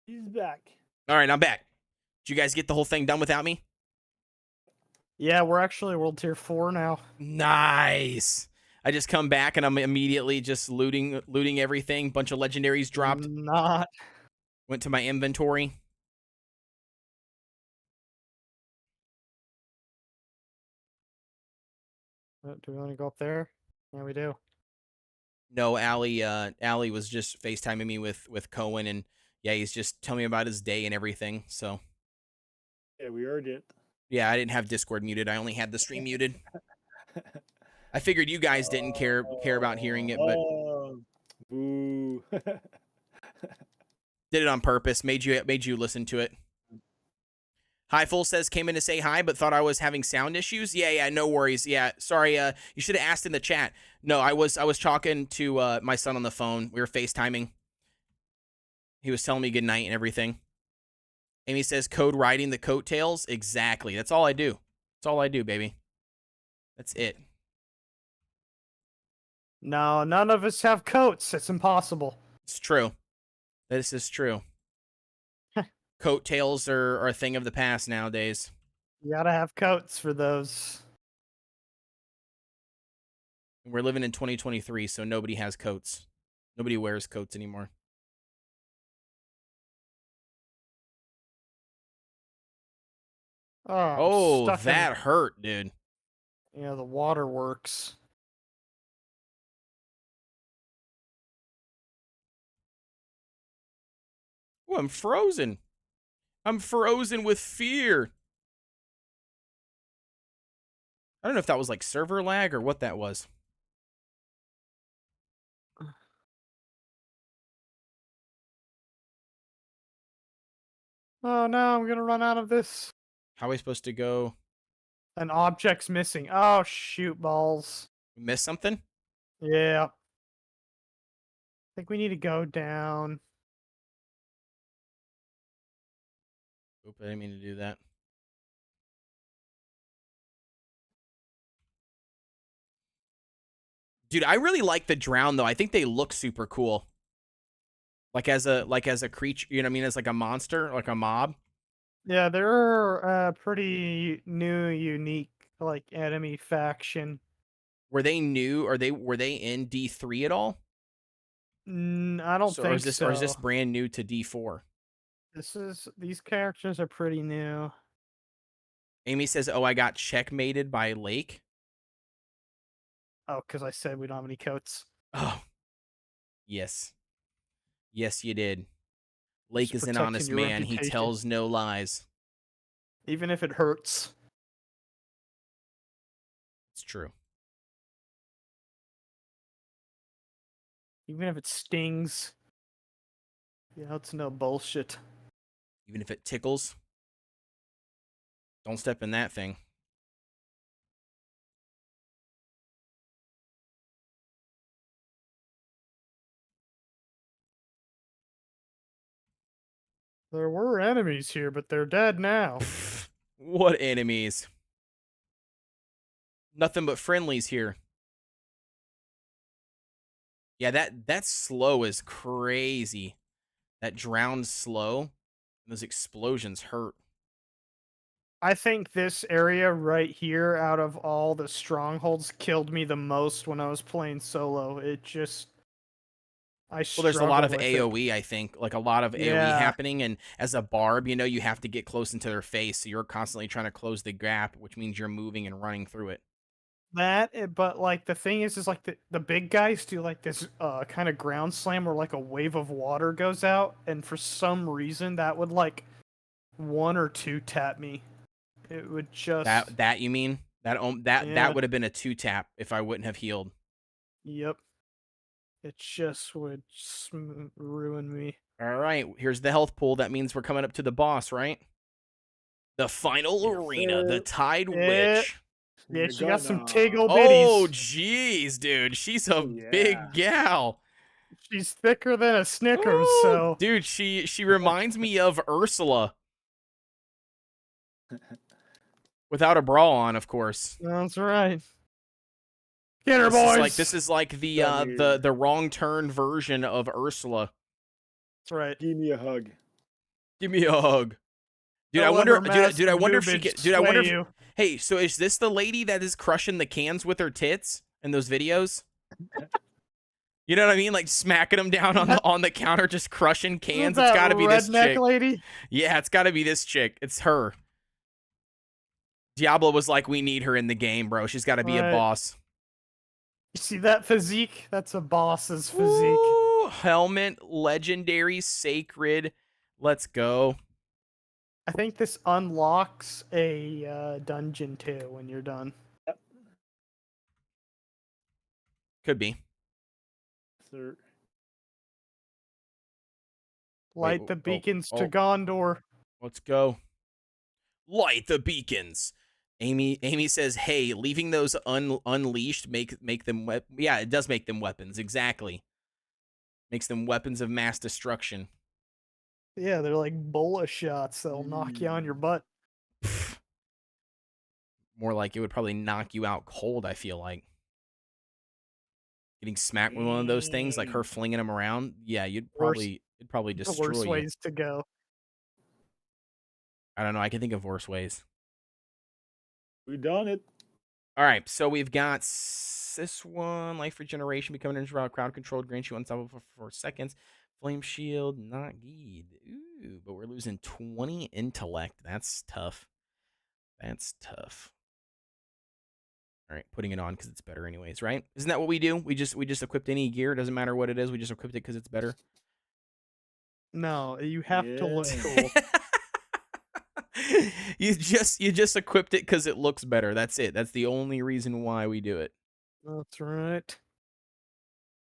S2: He's back.
S1: All right, I'm back. Did you guys get the whole thing done without me?
S3: Yeah, we're actually World Tier 4 now.
S1: Nice. I just come back and I'm immediately just looting everything. Bunch of legendaries dropped.
S3: Not.
S1: Went to my inventory.
S3: Do we want to go up there? Yeah, we do.
S1: No, Allie was just FaceTiming me with Cohen, and yeah, he's just telling me about his day and everything. So
S2: Yeah, we heard it.
S1: yeah, I didn't have Discord muted. I only had the stream muted. I figured you guys didn't care about hearing it, but
S2: Oh, boo.
S1: did it on purpose. Made you listen to it. Highful says came in to say hi, but thought I was having sound issues. Yeah, no worries. Yeah, sorry. You should have asked in the chat. No, I was talking to my son on the phone. We were FaceTiming. He was telling me good night and everything. Amy says code riding the coattails. Exactly. That's all I do. That's all I do, baby. That's it.
S3: No, none of us have coats. It's impossible.
S1: It's true. This is true. Coattails are a thing of the past nowadays.
S3: You gotta have coats for those.
S1: We're living in 2023, so nobody has coats. Nobody wears coats anymore.
S3: Oh,
S1: Oh, that hurt, dude.
S3: Yeah, the waterworks.
S1: Oh, I'm frozen. I'm frozen with fear. I don't know if that was like server lag or what that was.
S3: Oh no, I'm gonna run out of this.
S1: How are we supposed to go?
S3: An object's missing. Oh, shoot balls.
S1: Miss something?
S3: Yeah. I think we need to go down.
S1: Oop, I didn't mean to do that. Dude, I really like the drown though. I think they look super cool. Like as a creature, you know what I mean? As like a monster, like a mob.
S3: Yeah, they're a pretty new, unique, like, enemy faction.
S1: Were they new? Or were they in D3 at all?
S3: I don't
S1: Or
S3: think
S1: is this
S3: so.
S1: or is this brand new to D4?
S3: These characters are pretty new.
S1: Amy says, "Oh, I got checkmated by Lake."
S3: Oh, because I said we don't have any coats.
S1: Oh, yes, yes, you did. Lake
S3: Just
S1: is an
S3: protecting
S1: honest
S3: your
S1: man. He
S3: reputation.
S1: tells no lies.
S3: Even if it hurts.
S1: It's true.
S3: Even if it stings. Yeah, it's no bullshit.
S1: Even if it tickles, don't step in that thing.
S3: There were enemies here, but they're dead now.
S1: Pfft, what enemies? Nothing but friendlies here. Yeah, that slow is crazy. That drowned slow. Those explosions hurt.
S3: I think this area right here, out of all the strongholds, killed me the most when I was playing solo. It just...
S1: Well, there's a lot of
S3: with it.
S1: AoE, I think, like a lot of AoE
S3: Yeah.
S1: happening, and as a barb, you know, you have to get close into their face, so you're constantly trying to close the gap, which means you're moving and running through it.
S3: But like the thing is like the big guys do like this kind of ground slam where like a wave of water goes out, and for some reason that would like one or two tap me. It would just
S1: That you mean that
S3: Yeah.
S1: that would have been a 2-tap if I wouldn't have healed.
S3: Yep. It just would ruin me.
S1: All right, here's the health pool. That means we're coming up to the boss, right? The final arena, the Tide Witch.
S3: Yeah, she got
S2: Gonna-
S3: some tiggle
S1: Oh,
S3: bitties.
S1: jeez, dude. She's a
S2: Yeah.
S1: big gal.
S3: She's thicker than a Snickers,
S1: Ooh,
S3: so
S1: dude, she reminds me of Ursula. Without a bra on, of course.
S3: that's right. Get her,
S1: This is
S3: boys.
S1: this is like the
S2: Come here.
S1: the wrong turn version of Ursula.
S3: That's right.
S2: Give me a hug.
S1: Give me a hug. Dude,
S3: Don't
S1: I
S3: let
S1: wonder,
S3: her massive
S1: I wonder if she
S3: boobage
S1: dude, I wonder
S3: sway
S1: if,
S3: you.
S1: hey, so is this the lady that is crushing the cans with her tits in those videos? You know what I mean? Like smacking them down on the counter, just crushing
S3: Isn't
S1: cans. It's
S3: that
S1: got to be this
S3: redneck
S1: chick.
S3: lady?
S1: Yeah, it's got to be this chick. It's her. Diablo was like, we need her in the game, bro. She's got to be a
S3: Right.
S1: boss.
S3: You see that physique? That's a boss's physique.
S1: Ooh, helmet, legendary, sacred. Let's go.
S3: I think this unlocks a dungeon too when you're done.
S1: Could be.
S2: Sir.
S1: Wait,
S3: Light the
S1: oh,
S3: beacons to
S1: oh.
S3: Gondor.
S1: Let's go. Light the beacons. Amy says, "Hey, leaving those unleashed make them yeah, it does make them weapons. Exactly. Makes them weapons of mass destruction."
S3: Yeah, they're like bullet shots that'll knock you on your butt.
S1: Pfft. More like it would probably knock you out cold, I feel like. Getting smacked with one of those things, like her flinging them around, yeah, it'd probably
S3: The
S1: destroy
S3: worst
S1: you.
S3: ways to go.
S1: I don't know. I can think of worse ways.
S2: We done it.
S1: All right, so we've got this one, life regeneration, becoming an crowd controlled, grants you unstoppable for 4 seconds. Flame shield, not good. Ooh, but we're losing 20 intellect. That's tough. That's tough. All right, putting it on because it's better anyways, right? Isn't that what we do? We just equipped any gear. Doesn't matter what it is. We just equipped it because it's better.
S3: No, you have to look
S2: Yeah.
S3: cool.
S1: you just equipped it because it looks better. That's it. That's the only reason why we do it.
S3: That's right.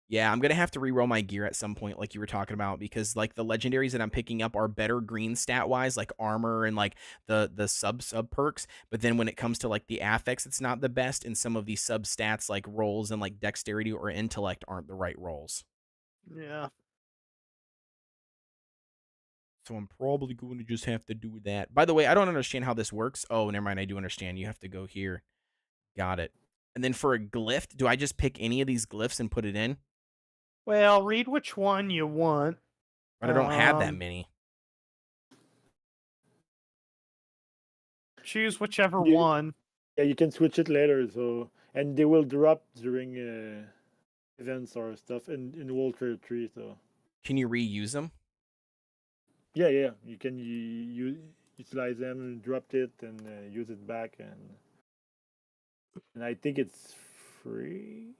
S1: Yeah, I'm gonna have to reroll my gear at some point, like you were talking about, because like the legendaries that I'm picking up are better green stat wise, like armor and like the sub perks. But then when it comes to like the affix, it's not the best, and some of these sub stats like rolls and like dexterity or intellect aren't the right rolls.
S3: Yeah.
S1: So I'm probably going to just have to do that. By the way, I don't understand how this works. Oh, never mind. I do understand. You have to go here. Got it. And then for a glyph, do I just pick any of these glyphs and put it in?
S3: Well, read which one you want.
S1: But I don't have that many.
S3: Choose whichever
S2: You-
S3: one.
S2: Yeah, you can switch it later. So and they will drop during events or stuff in World Trade 3. So
S1: Can you reuse them?
S2: yeah, you can utilize them and drop it and use it back and I think it's free.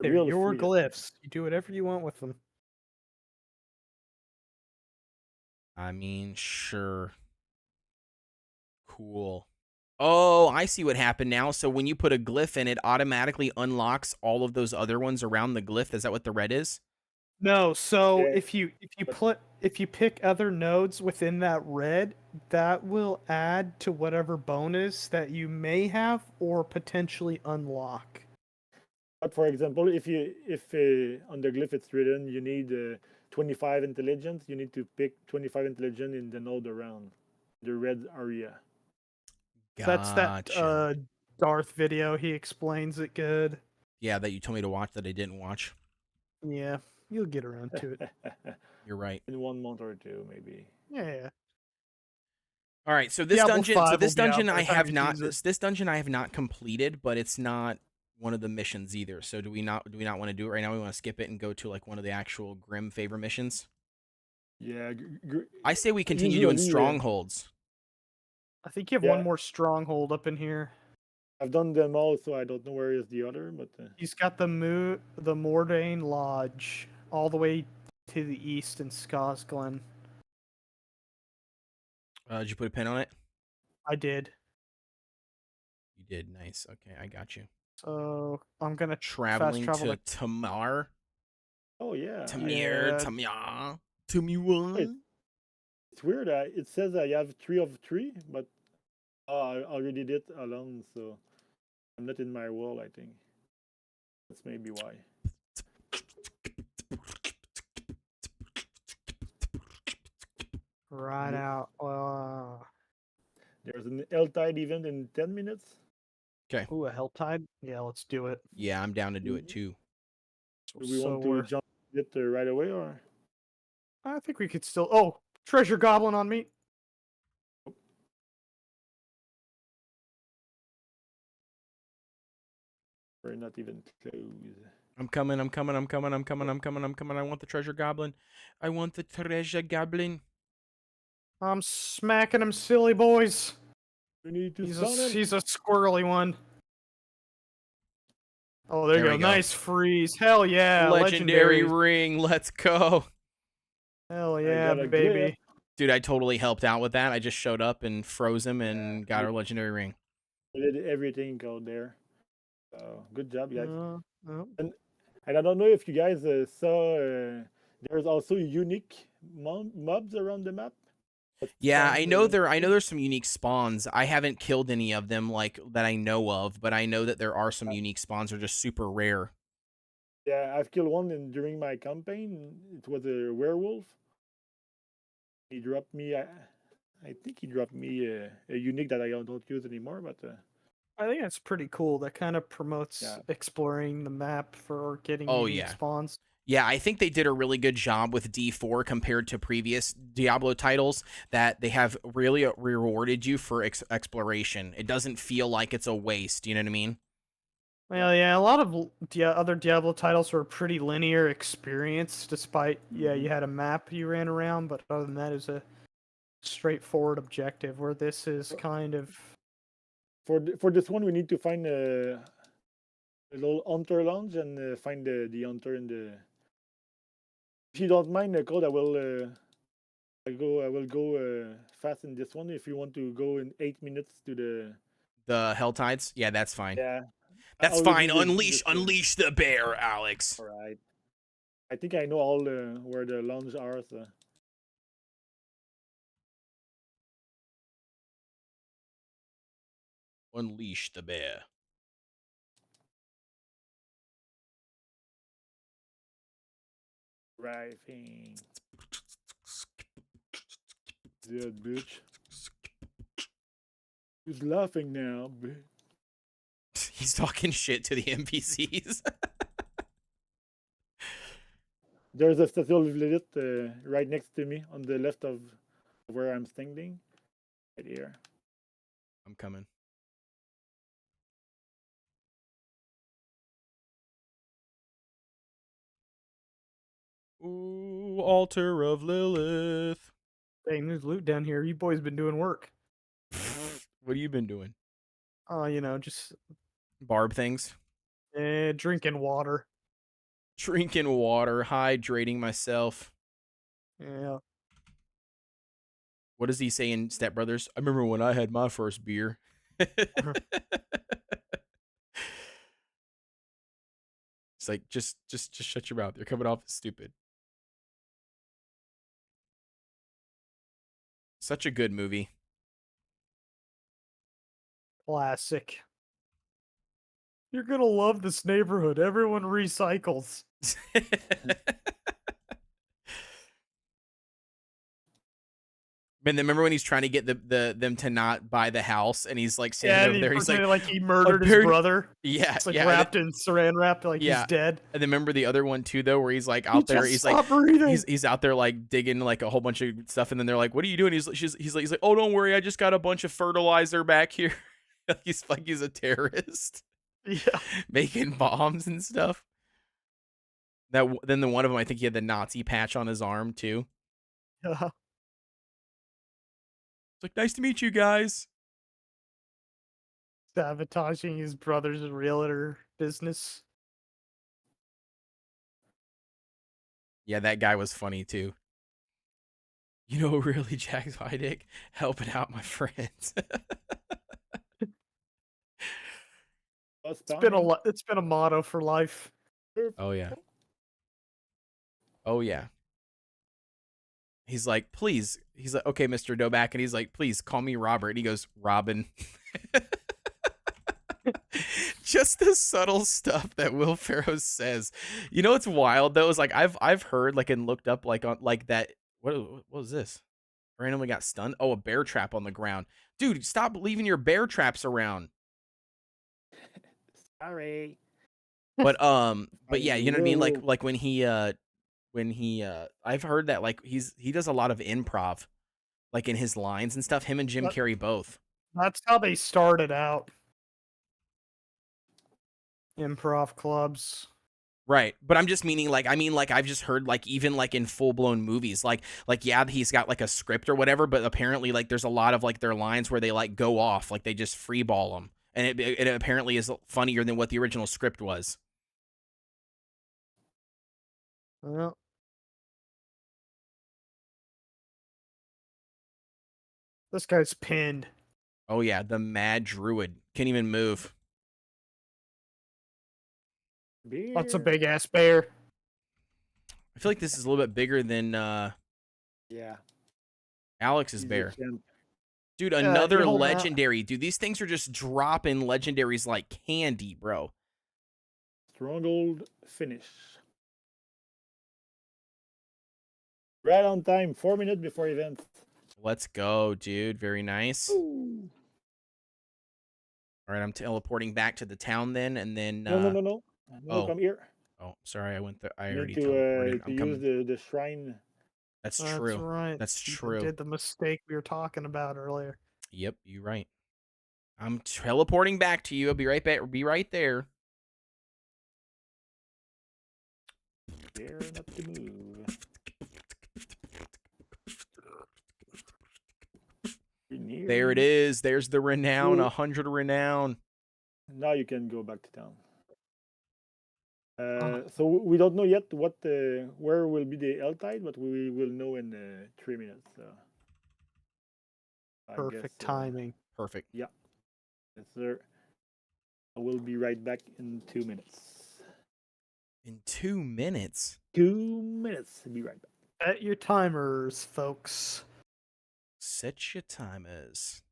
S3: They're
S2: Real
S3: your
S2: free.
S3: glyphs. You do whatever you want with them.
S1: I mean, sure. Cool. Oh, I see what happened now. So when you put a glyph in, it automatically unlocks all of those other ones around the glyph. Is that what the red is?
S3: No, so
S2: Yeah,
S3: if you pick other nodes within that red, that will add to whatever bonus that you may have or potentially unlock.
S2: But for example, if on the glyph it's written you need 25 intelligence, you need to pick 25 intelligence in the node around the red area.
S3: That's that
S1: Gotcha.
S3: Darth video. He explains it good.
S1: Yeah, that you told me to watch that I didn't watch.
S3: Yeah, you'll get around to it.
S1: You're right.
S2: In 1 month or 2, maybe.
S3: Yeah.
S1: All right, so this
S3: Diablo
S1: dungeon,
S3: 5 will be out by
S1: I
S3: the time
S1: have
S3: you
S1: not
S3: use it.
S1: this dungeon I have not completed, but it's not one of the missions either. So do we not want to do it right now? We want to skip it and go to like one of the actual Grim favor missions.
S2: Yeah,
S1: I say we continue doing strongholds.
S3: I think you have
S2: Yeah.
S3: one more stronghold up in here.
S2: I've done them all, so I don't know where is the other, but
S3: He's got the Mordain Lodge all the way to the east in Skosglen.
S1: Did you put a pin on it?
S3: I did.
S1: You did. Nice. Okay, I got you.
S3: So I'm gonna
S1: Traveling
S3: fast travel
S1: to Tamar.
S2: oh yeah,
S1: Tamir. Tamya. Tamiwa.
S2: it's weird. It says I have 3 of 3, but I already did alone, so I'm not in my world. I think that's maybe why.
S3: right out.
S2: There's an L-Tide event in 10 minutes.
S3: Ooh, a Helltide? Yeah, let's do it.
S1: Yeah, I'm down to do it too.
S2: Do we want to jump it right away or?
S3: I think we could still. Oh, treasure goblin on me.
S2: We're not even close.
S1: I'm coming. I'm coming. I'm coming. I'm coming. I'm coming. I'm coming. I want the treasure goblin. I want the treasure goblin.
S3: I'm smacking him, silly boys.
S2: We need to
S3: He's
S2: stun him.
S3: he's a squirrely one. Oh, there you
S1: There
S3: go.
S1: we go.
S3: Nice freeze. Hell yeah.
S1: Legendary
S3: Legendary.
S1: ring. Let's go.
S3: Hell yeah,
S2: got a
S3: baby.
S2: grip.
S1: Dude, I totally helped out with that. I just showed up and froze him and got
S2: you-
S1: our legendary ring.
S2: We did everything out there. So good job, guys.
S3: Oh.
S2: And I don't know if you guys saw. There's also unique mobs around the map. that
S1: Yeah,
S2: spawn
S1: I know
S2: the-
S1: there's some unique spawns. I haven't killed any of them like that I know of, but I know that there are some unique spawns that are just super rare.
S2: Yeah, I've killed one during my campaign. It was a werewolf. He dropped me. I think he dropped me a unique that I don't use anymore. But
S3: I think that's pretty cool. That kind of promotes
S2: Yeah.
S3: exploring the map for getting
S1: Oh,
S3: unique
S1: yeah.
S3: spawns.
S1: Yeah, I think they did a really good job with D4 compared to previous Diablo titles that they have really rewarded you for exploration. It doesn't feel like it's a waste, you know what I mean?
S3: Well, yeah, a lot of other Diablo titles were a pretty linear experience, despite, yeah, you had a map you ran around, but other than that, it was a straightforward objective, where this is kind of...
S2: for this one, we need to find a little hunter lounge and find the hunter in the. If you don't mind, Cole, I will. I will go fast in this one. If you want to go in 8 minutes to
S1: The Hell Tides? Yeah, that's fine.
S2: yeah.
S1: That's
S2: I'll
S1: fine.
S2: do
S1: Unleash the bear, Alex.
S2: All right. I think I know all where the lounge are. So.
S1: Unleash the bear.
S2: Driving. That bitch. Who's laughing now?
S1: He's talking shit to the NPCs.
S2: There's a statue of Lilith right next to me on the left of where I'm standing. Right here.
S1: I'm coming. Ooh, altar of Lilith.
S3: Dang, there's loot down here. You boys been doing work.
S1: What have you been doing?
S3: You know, just
S1: Barb things?
S3: drinking water.
S1: Drinking water, hydrating myself.
S3: Yeah.
S1: What does he say in Step Brothers? I remember when I had my first beer. It's like just shut your mouth. You're coming off as stupid. Such a good movie.
S3: Classic. You're gonna love this neighborhood. Everyone recycles.
S1: Man, remember when he's trying to get them to not buy the house, and he's like standing
S3: Yeah,
S1: over
S3: and
S1: there. He's like,
S3: pretended like he murdered his
S1: apparent-
S3: brother.
S1: yeah,
S3: It's like
S1: yeah.
S3: wrapped in saran wrap, like
S1: Yeah.
S3: he's dead.
S1: And then remember the other one too, though, where he's like out there.
S3: Just
S1: He's like,
S3: stop breathing.
S1: he's out there like digging like a whole bunch of stuff, and then they're like, "What are you doing?" He's like, "Oh, don't worry, I just got a bunch of fertilizer back here." He's like he's a terrorist
S3: Yeah.
S1: making bombs and stuff. Then the one of them, I think he had the Nazi patch on his arm too.
S3: Yeah.
S1: It's like, nice to meet you guys.
S3: Sabotaging his brother's realtor business.
S1: Yeah, that guy was funny too. You know, really, Jack Vidic helping out my friends.
S3: It's been a motto for life.
S1: Oh yeah. Oh yeah. He's like, please. He's like, okay, Mr. Doback, and he's like, please call me Robert. And he goes, Robin. Just the subtle stuff that Will Ferrell says. You know what's wild though? Is like I've heard like and looked up like on like that. What was this? Randomly got stunned. Oh, a bear trap on the ground. Dude, stop leaving your bear traps around.
S2: Sorry.
S1: But yeah, you know what I mean?
S2: Whoa.
S1: Like when when he I've heard that like he does a lot of improv, like in his lines and stuff. Him and Jim
S3: But-
S1: Carrey both.
S3: That's how they started out. Improv clubs.
S1: Right. But I'm just meaning like I've just heard like even like in full blown movies like yeah, he's got like a script or whatever, but apparently like there's a lot of like their lines where they like go off, like they just free ball them. And it apparently is funnier than what the original script was.
S3: Well, this guy's pinned.
S1: Oh yeah, the mad druid. Can't even move.
S3: That's a
S2: Beer.
S3: big ass bear.
S1: I feel like this is a little bit bigger than
S2: Yeah.
S1: Alex's
S2: he's a
S1: bear.
S2: champ.
S1: Dude,
S3: you
S1: another
S3: hold out.
S1: legendary. Dude, these things are just dropping legendaries like candy, bro.
S2: Stronghold finish. Right on time, 4 minutes before event.
S1: Let's go, dude. Very nice.
S2: Ooh.
S1: All right, I'm teleporting back to the town then, and then
S2: No. No,
S1: oh.
S2: come here.
S1: Oh, sorry, I went there. I
S2: You
S1: already
S2: need
S1: teleported.
S2: to
S1: I'm
S2: use
S1: coming.
S2: the shrine.
S1: That's
S3: That's
S1: true.
S3: right.
S1: That's
S3: You
S1: true.
S3: did the mistake we were talking about earlier.
S1: Yep, you're right. I'm teleporting back to you. I'll be right back. Be right there.
S2: Dare not to move. You're near
S1: There it
S2: me.
S1: is. There's the renown.
S2: Ooh.
S1: 100 renown.
S2: Now you can go back to town. So we don't know yet what where will be the L tide, but we will know in 3 minutes. So I
S3: Perfect
S2: guess,
S3: timing.
S1: Perfect.
S2: Yes, sir. I will be right back in 2 minutes.
S1: In 2 minutes.
S2: 2 minutes. Be right back.
S3: Set your timers, folks.
S1: Set your timers.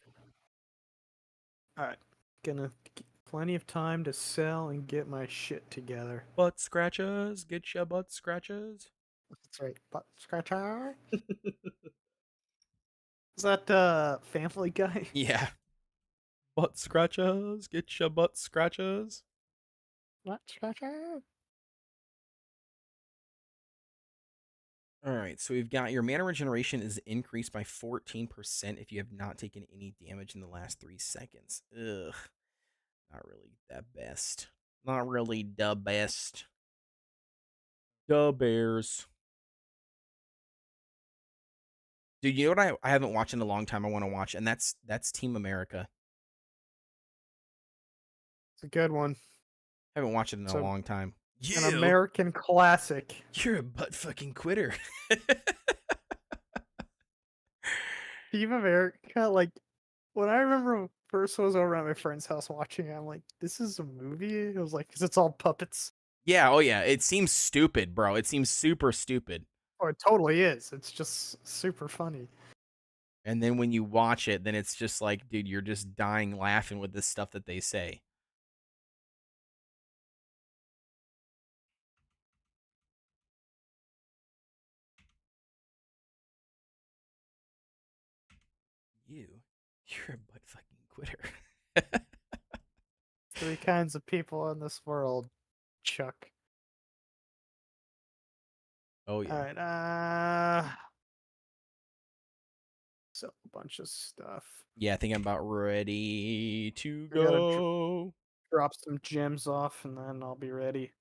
S3: All right. Gonna get plenty of time to sell and get my shit together.
S1: Butt scratchers. Get your butt scratchers.
S3: That's right. Butt scratcher. Is that Family Guy?
S1: Yeah. Butt scratchers. Get your butt scratchers.
S3: Butt scratcher.
S1: All right, so we've got your mana regeneration is increased by 14% if you have not taken any damage in the last 3 seconds. Ugh. Not really the best. Not really the best. The Bears. Dude, you know what I haven't watched in a long time I want to watch, and that's Team America.
S3: It's a good one.
S1: I haven't watched it in a
S3: So,
S1: long time.
S3: An American classic.
S1: You're a butt fucking quitter.
S3: Team America, like when I remember first I was over at my friend's house watching it, I'm like, this is a movie? It was like, 'cause it's all puppets.
S1: Yeah, oh yeah. It seems stupid, bro. It seems super stupid.
S3: Oh, it totally is. It's just super funny.
S1: And then when you watch it, then it's just like, dude, you're just dying laughing with this stuff that they say. You're a butt fucking quitter.
S3: 3 kinds of people in this world, Chuck.
S1: Oh yeah.
S3: Alright, sell a bunch of stuff.
S1: Yeah, I think I'm about ready to
S3: I gotta
S1: go.
S3: Drop some gems off and then I'll be ready.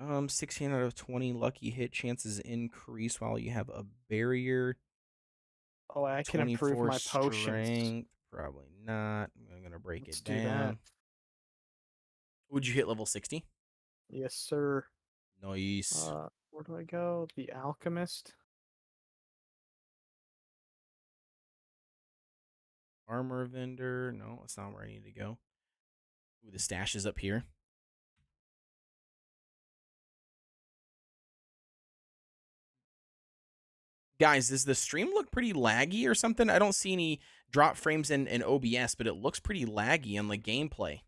S1: Um, 16 out of 20 lucky hit chances increase while you have a barrier.
S3: Oh, I can improve
S1: 24
S3: my potions.
S1: strength. Probably not. I'm gonna break
S3: Let's
S1: it
S3: do that.
S1: down. Would you hit level 60?
S3: Yes, sir.
S1: Nice.
S3: Where do I go? The Alchemist.
S1: Armor vendor. No, that's not where I need to go. Ooh, the stash is up here. Guys, does the stream look pretty laggy or something? I don't see any drop frames in OBS, but it looks pretty laggy on the gameplay.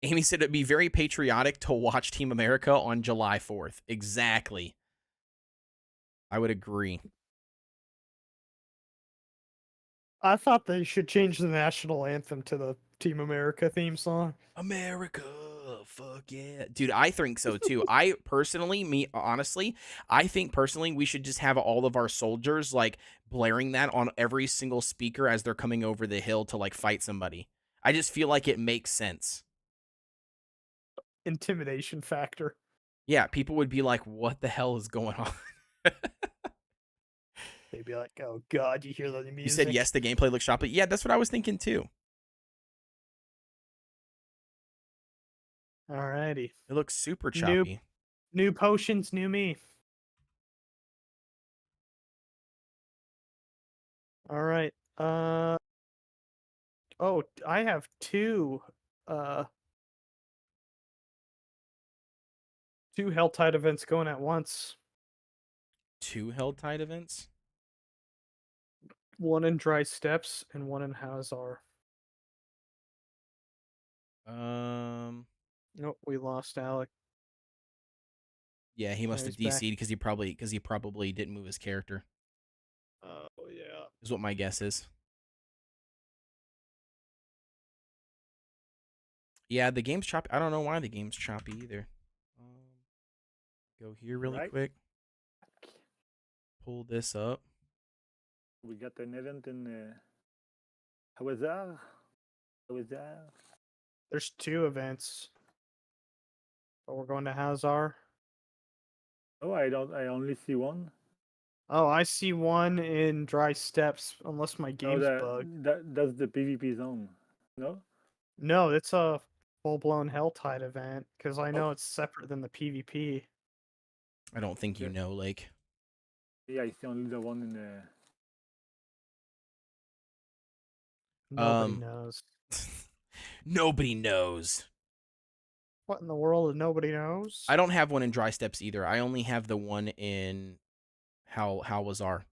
S1: Amy said it'd be very patriotic to watch Team America on July 4th. Exactly. I would agree.
S3: I thought they should change the national anthem to the Team America theme song.
S1: America, fuck yeah, dude. I think so too. I personally, honestly, I think personally we should just have all of our soldiers like blaring that on every single speaker as they're coming over the hill to like fight somebody. I just feel like it makes sense.
S3: Intimidation factor.
S1: Yeah, people would be like, "What the hell is going on?"
S3: They'd be like, "Oh God, you hear the music?"
S1: You said yes, the gameplay looks choppy. Yeah, that's what I was thinking too.
S3: Alrighty.
S1: It looks super
S3: New-
S1: choppy.
S3: New potions, new me. All right. Oh, I have two Helltide events going at once.
S1: 2 Helltide events.
S3: One in Dry Steps and one in Hazar. Nope, we lost Alec.
S1: Yeah, he must have
S3: he's back.
S1: DC'd because he probably didn't move his character.
S3: Oh yeah.
S1: Is what my guess is. Yeah, the game's choppy. I don't know why the game's choppy either. Go here really
S2: Right.
S1: quick. Pull this up.
S2: We got an event in how was that? How was that?
S3: There's two events. But we're going to Hazar.
S2: Oh, I don't. I only see one.
S3: Oh, I see one in Dry Steps, unless my
S2: No,
S3: game's bugged.
S2: that's the PvP zone. No.
S3: No, it's a full-blown Helltide event, because I
S2: Oh.
S3: know it's separate than the PvP.
S1: I don't think you
S2: Okay.
S1: know, Lake.
S2: Yeah, I see only the one in the.
S3: Nobody knows.
S1: Nobody knows.
S3: What in the world is nobody knows?
S1: I don't have one in Dry Steps either. I only have the one in How was our.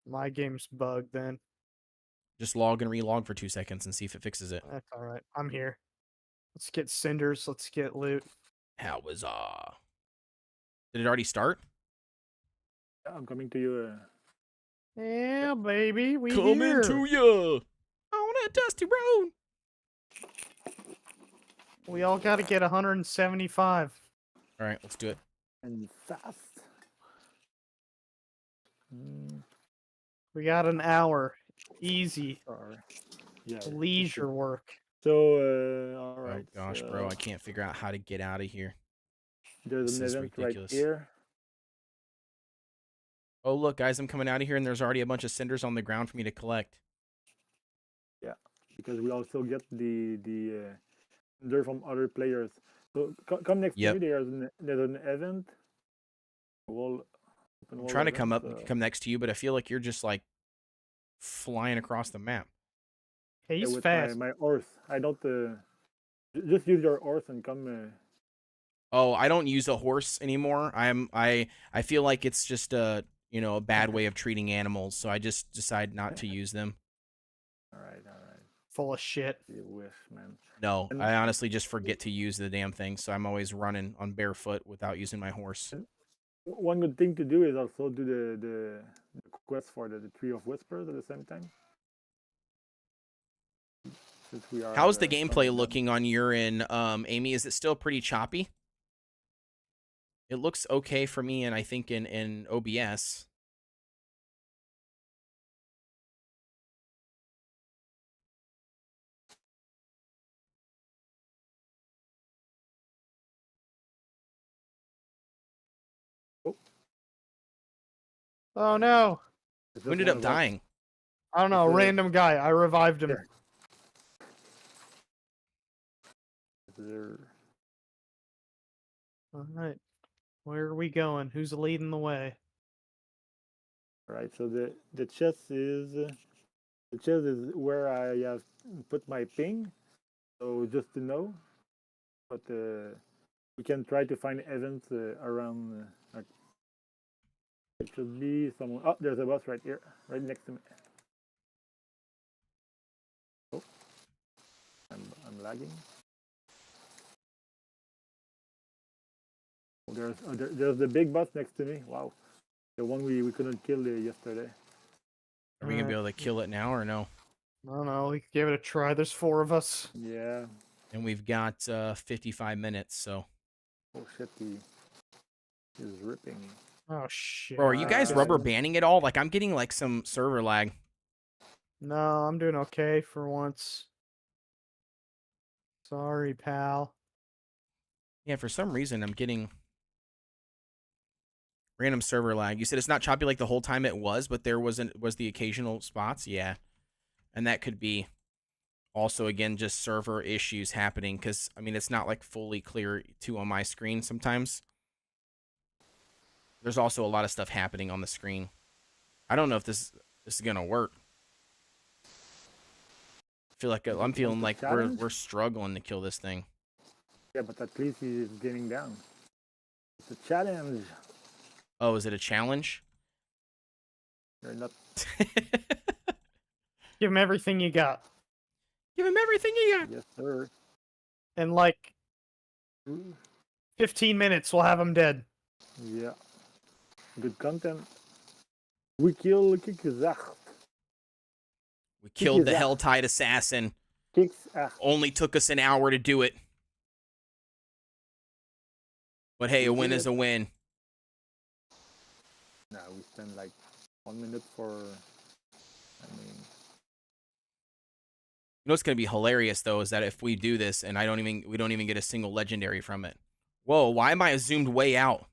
S3: My game's bugged then.
S1: Just log and relog for 2 seconds and see if it fixes it.
S3: That's alright. I'm here. Let's get cinders. Let's get loot.
S1: How was Did it already start?
S2: I'm coming to you.
S3: Yeah, baby. We
S1: Coming
S3: here.
S1: to ya on a dusty road.
S3: We all got to get 175.
S1: All right, let's do it.
S2: And fast.
S3: We got an hour. Easy.
S2: Sorry. Yeah.
S3: Leisure work.
S2: So, all right.
S1: Oh gosh, bro, I can't figure out how to get out of here.
S2: There's
S1: This
S2: an
S1: is
S2: event
S1: ridiculous.
S2: right here.
S1: Oh look, guys, I'm coming out of here, and there's already a bunch of cinders on the ground for me to collect.
S2: Yeah, because we also get the they're from other players. So come next
S1: Yep.
S2: to me. There's an event.
S1: I'm trying to come next to you, but I feel like you're just like flying across the map.
S3: Hey, he's
S2: with
S3: fast.
S2: my horse. I don't. Just use your horse and come.
S1: Oh, I don't use a horse anymore. I feel like it's just a bad way of treating animals, so I just decide not to use them.
S2: All right.
S3: Full of shit.
S2: You wish, man.
S1: No, I honestly just forget to use the damn thing, so I'm always running on barefoot without using my horse.
S2: One good thing to do is also do the quest for the Tree of Whispers at the same time. Since we are,
S1: How's the gameplay looking on your end, Amy? Is it still pretty choppy? It looks okay for me, and I think in OBS.
S3: Oh no.
S1: Who ended up dying?
S3: I don't know. A random guy. I revived him.
S2: There.
S3: All right. Where are we going? Who's leading the way?
S2: All right. So the chest is where I have put my ping. So just to know, but we can try to find events around. It should be someone. Oh, there's a bus right here, right next to me. Oh, I'm lagging. Oh, there's the big bus next to me. Wow, the one we couldn't kill yesterday.
S1: Are we gonna be able to kill it now or no?
S3: I don't know. We could give it a try. There's 4 of us.
S2: Yeah.
S1: And we've got 55 minutes, so.
S2: Oh shit, he is ripping.
S3: Oh shit.
S1: Bro, are you guys
S2: Uh,
S1: rubber banding at all? Like, I'm getting like some server lag.
S3: No, I'm doing okay for once. Sorry, pal.
S1: Yeah, for some reason I'm getting random server lag. You said it's not choppy like the whole time it was, but there was the occasional spots. Yeah, and that could be also again just server issues happening because I mean it's not like fully clear too on my screen sometimes. There's also a lot of stuff happening on the screen. I don't know if this is gonna work. I feel like I'm feeling like we're struggling to kill this thing.
S2: Yeah, but at least he's getting down. It's a challenge.
S1: Oh, is it a challenge?
S2: You're not.
S3: Give him everything you got.
S1: Give him everything you got.
S2: Yes, sir.
S3: In like
S2: Ooh,
S3: 15 minutes, we'll have him dead.
S2: yeah. Good content. We kill Kikizach.
S1: We killed the
S2: Kikizach.
S1: Helltide assassin.
S2: Kikzach.
S1: Only took us an hour to do it. But hey, a win is a win.
S2: Now we spend like 1 minute for. I mean.
S1: You know what's gonna be hilarious though is that if we do this and we don't even get a single legendary from it. Whoa, why am I zoomed way out?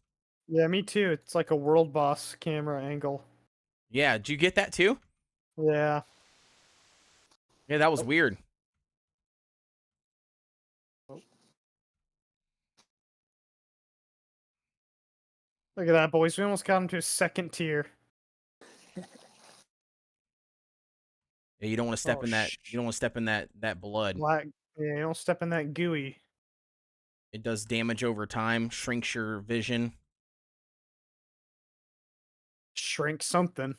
S3: Yeah, me too. It's like a world boss camera angle.
S1: Yeah, did you get that too?
S3: Yeah.
S1: Yeah, that was weird.
S3: Look at that, boys. We almost got him to a 2nd tier.
S1: Yeah, you don't want to step
S3: Oh,
S1: in that. You don't want to step in that blood.
S3: Black. Yeah, you don't step in that gooey.
S1: It does damage over time, shrinks your vision.
S3: Shrink something.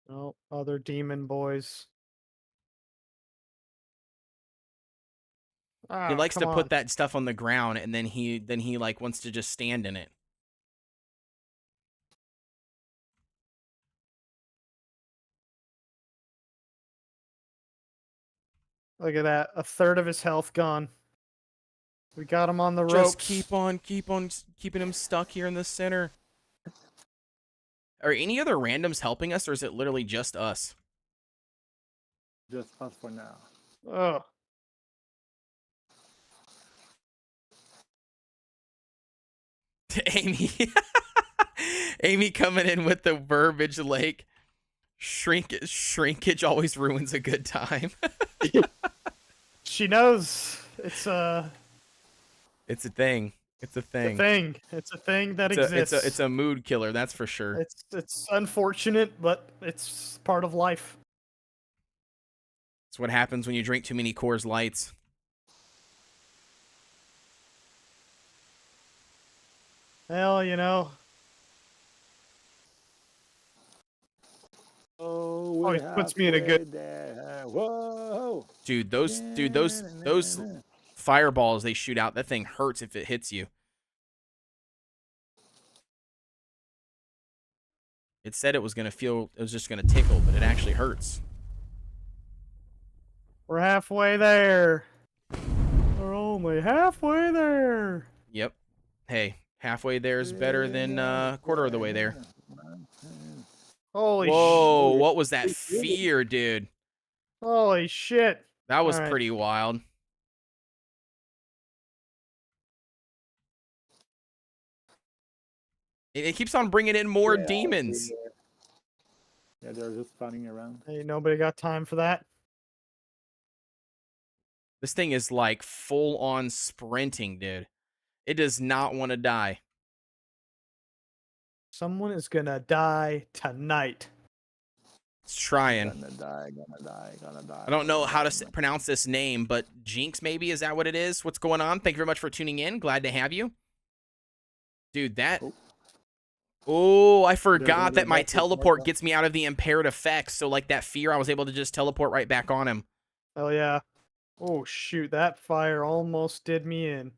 S3: Oh, other demon boys.
S1: He
S3: Oh,
S1: likes
S3: come
S1: to
S3: on.
S1: put that stuff on the ground and then he like wants to just stand in it.
S3: Look at that. 1/3 of his health gone. We got him on the ropes.
S1: Just keep on keeping him stuck here in the center. Are any other randoms helping us, or is it literally just us?
S2: Just us for now.
S3: Oh.
S1: Amy, Amy coming in with the verbiage like shrinkage always ruins a good time.
S3: She knows it's
S1: It's a thing. It's a thing.
S3: It's a thing that exists.
S1: It's a mood killer, that's for sure.
S3: It's unfortunate, but it's part of life.
S1: It's what happens when you drink too many Coors Lights.
S3: Well, you know.
S2: Oh,
S3: he puts me in a good.
S2: There. Whoa!
S1: Dude, those fireballs they shoot out, that thing hurts if it hits you. It said it was just gonna tickle, but it actually hurts.
S3: We're halfway there. We're only halfway there.
S1: Yep. Hey, halfway there is better than a quarter of the way there.
S3: Holy
S1: Whoa,
S3: shit.
S1: what was that fear, dude?
S3: Holy shit.
S1: That was
S3: All right.
S1: pretty wild. It keeps on bringing in more demons.
S2: Yeah, they're just spawning around.
S3: Hey, nobody got time for that.
S1: This thing is like full on sprinting, dude. It does not want to die.
S3: Someone is gonna die tonight.
S1: It's trying.
S2: Gonna die.
S1: I don't know how to pronounce this name, but Jinx maybe? Is that what it is? What's going on? Thank you very much for tuning in. Glad to have you. Dude, that... Oh, I forgot that my teleport gets me out of the impaired effects. So like that fear, I was able to just teleport right back on him.
S3: Oh yeah. Oh shoot, that fire almost did me in.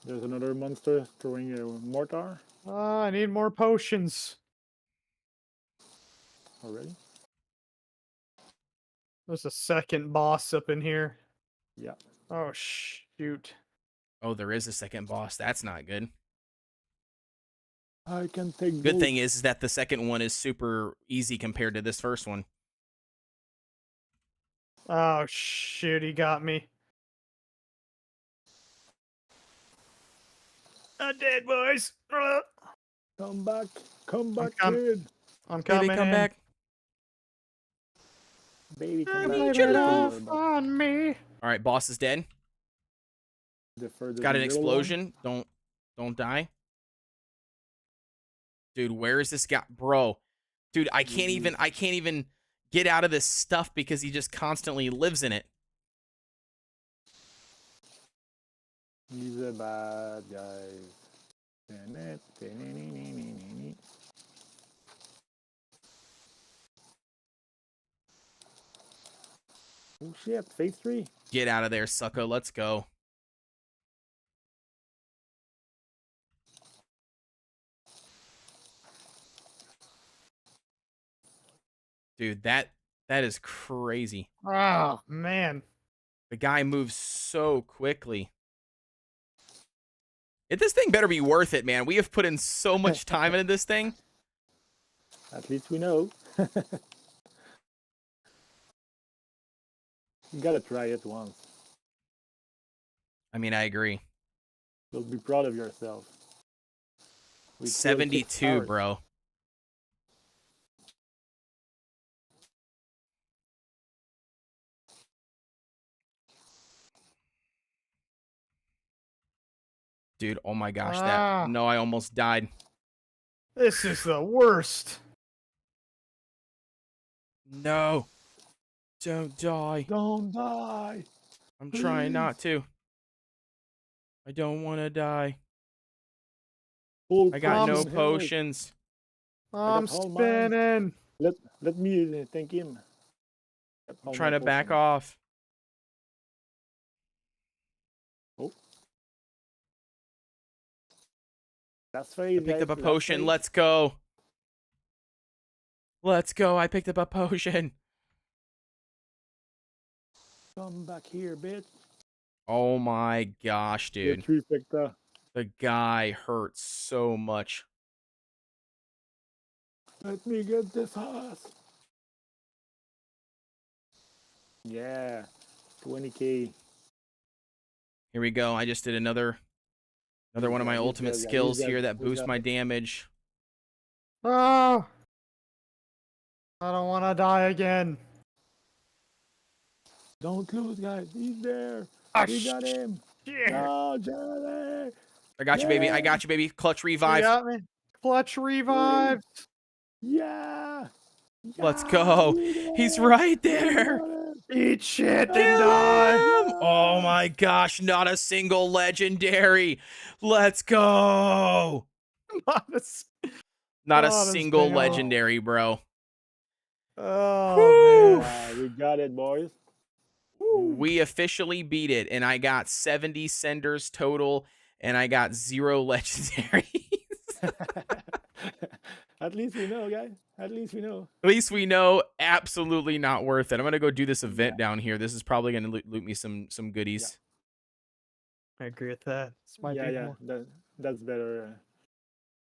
S2: There's another monster throwing a mortar
S3: I need more potions.
S2: already.
S3: There's a second boss up in here.
S2: Yeah.
S3: Oh shoot.
S1: Oh, there is a second boss. That's not good.
S2: I can take
S1: Good
S2: both.
S1: thing is that the second one is super easy compared to this first one.
S3: Oh shoot, he got me. I'm dead, boys.
S2: Come back. Come back,
S3: com-
S2: kid.
S3: I'm coming
S1: Baby, come
S3: in.
S1: back.
S2: Baby, come
S1: I
S2: back.
S1: need
S3: Blame
S1: your
S3: it
S1: love.
S3: off on me.
S1: All right, boss is dead.
S2: The further
S1: Got
S2: the
S1: an
S2: middle one.
S1: explosion. Don't die. Dude, where is this guy? Bro. Dude, I can't even get out of this stuff because he just constantly lives in it.
S2: He's a bad guy. Oh shit, phase 3.
S1: Get out of there, sucker. Let's go. Dude, that is crazy.
S3: Oh man.
S1: The guy moves so quickly. This thing better be worth it, man. We have put in so much time into this thing.
S2: At least we know. You gotta try it once.
S1: I mean, I agree.
S2: You'll be proud of yourself. We killed 6
S1: 72,
S2: hours.
S1: bro. Dude, oh my gosh,
S3: Ah.
S1: no, I almost died.
S3: This is the worst.
S1: No. Don't die.
S2: Don't die.
S1: I'm trying
S2: Please.
S1: not to. I don't want to die.
S2: Full
S1: I got no
S2: crimson health.
S1: potions.
S3: I'm
S2: all mine.
S3: spinning.
S2: Let me thank him.
S1: I'm trying to back off.
S2: Oh. That's phase,
S1: I picked up a
S2: guys.
S1: potion.
S2: Last phase.
S1: Let's go. Let's go. I picked up a potion.
S2: Come back here, bitch.
S1: Oh my gosh,
S2: The
S1: dude.
S2: trifecta.
S1: The guy hurts so much.
S2: Let me get this ass. Yeah. 20k.
S1: Here we go. I just did another one of my ultimate skills here that boost my damage.
S3: Oh. I don't want to die again.
S2: Don't lose, guys. He's there.
S3: Ah,
S2: We got him.
S3: shit.
S2: No, Johnny.
S1: I got you, baby. I got you, baby. Clutch
S3: You
S1: revive.
S3: got me. Clutch revive.
S2: Yeah.
S1: Let's
S2: Yeah,
S1: go.
S2: we did
S1: He's
S2: it.
S1: right
S2: We
S1: there.
S2: got it.
S3: Eat shit and
S1: Kill
S3: die.
S1: him! Oh my gosh, not a single legendary. Let's go.
S3: Not a s-
S1: Not a
S3: Not a
S1: single
S3: single.
S1: legendary, bro.
S3: Oh
S1: Whew.
S3: man.
S2: We got it, boys.
S1: We officially beat it, and I got 70 senders total, and I got 0 legendaries.
S2: At least we know, guys. At least we know.
S1: At least we know, absolutely not worth it. I'm gonna go do this event down here. This is probably gonna loot me some goodies.
S3: I agree with that. This might be more.
S2: That's better.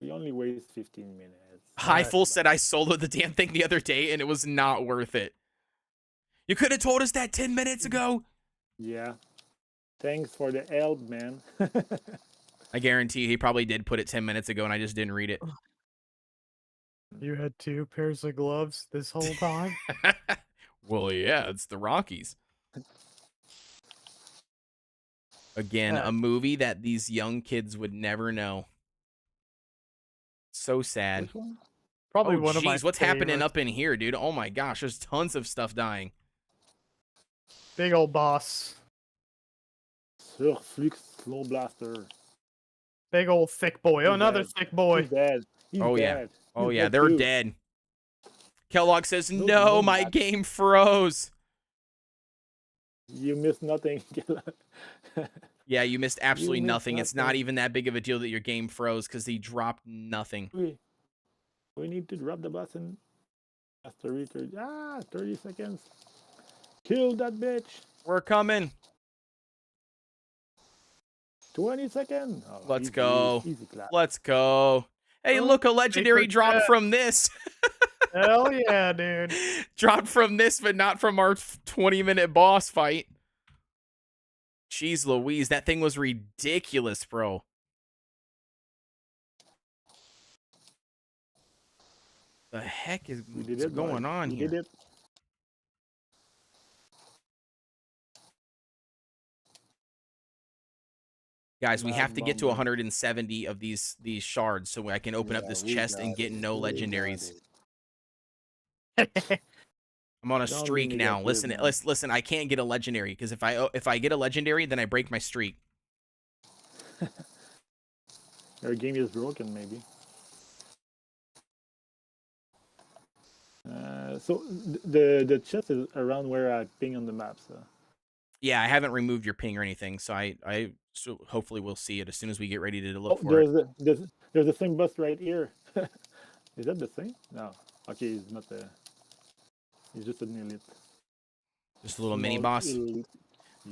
S2: We only waste 15 minutes.
S1: Highful said I soloed the damn thing the other day, and it was not worth it. You could have told us that 10 minutes ago.
S2: Yeah. Thanks for the help, man.
S1: I guarantee he probably did put it 10 minutes ago, and I just didn't read it.
S3: You had 2 pairs of gloves this whole time?
S1: Well, yeah, it's the Rockies. Again,
S3: Yeah.
S1: a movie that these young kids would never know. So sad.
S2: Which one?
S3: Probably
S1: Oh,
S3: one of my
S1: jeez, what's happening
S3: favorites.
S1: up in here, dude? Oh my gosh, there's tons of stuff dying.
S3: Big old boss.
S2: Surflux Slow Blaster.
S3: Big old thick boy. Oh,
S2: He's
S3: another
S2: dead.
S3: thick boy.
S2: He's dead. He's
S1: Oh, yeah.
S2: dead.
S1: Oh
S2: He's
S1: yeah,
S2: dead
S1: they're
S2: too.
S1: dead. Kellogg says,
S2: No,
S1: no,
S2: no,
S1: my
S2: Matt.
S1: game froze.
S2: You missed nothing.
S1: Yeah, you missed absolutely
S2: missed
S1: nothing. It's not
S2: nothing.
S1: even that big of a deal that your game froze because he dropped nothing.
S2: We need to drop the button. After 30 seconds. Kill that bitch.
S1: We're coming.
S2: 20 seconds. Oh,
S1: Let's go.
S2: Easy clap.
S1: Let's go. Hey,
S3: Oh,
S1: look, a legendary
S3: paper
S1: dropped
S3: chest.
S1: from this.
S3: Hell yeah, dude.
S1: Dropped from this, but not from our 20-minute boss fight. Jeez Louise, that thing was ridiculous, bro. The heck is going on here?
S2: Did it.
S1: Guys, we
S2: Mad
S1: have to get to
S2: bomber.
S1: 170 of these shards so I can open up this
S2: we
S1: chest and
S2: got
S1: get
S2: it,
S1: no
S2: we got
S1: legendaries.
S2: it.
S1: I'm on a
S2: Don't
S1: streak
S2: mean to
S1: now.
S2: get
S1: Listen,
S2: weird, man.
S1: listen. I can't get a legendary because if I get a legendary, then I break my streak.
S2: Your game is broken, maybe. So the chest is around where I ping on the map. So
S1: Yeah, I haven't removed your ping or anything, so so hopefully we'll see it as soon as we get ready to look for it.
S2: there's the thing bus right here. Is that the thing? No. Okay, it's not the. He's just an elite.
S1: Just a little mini
S2: Small
S1: boss.
S2: elite.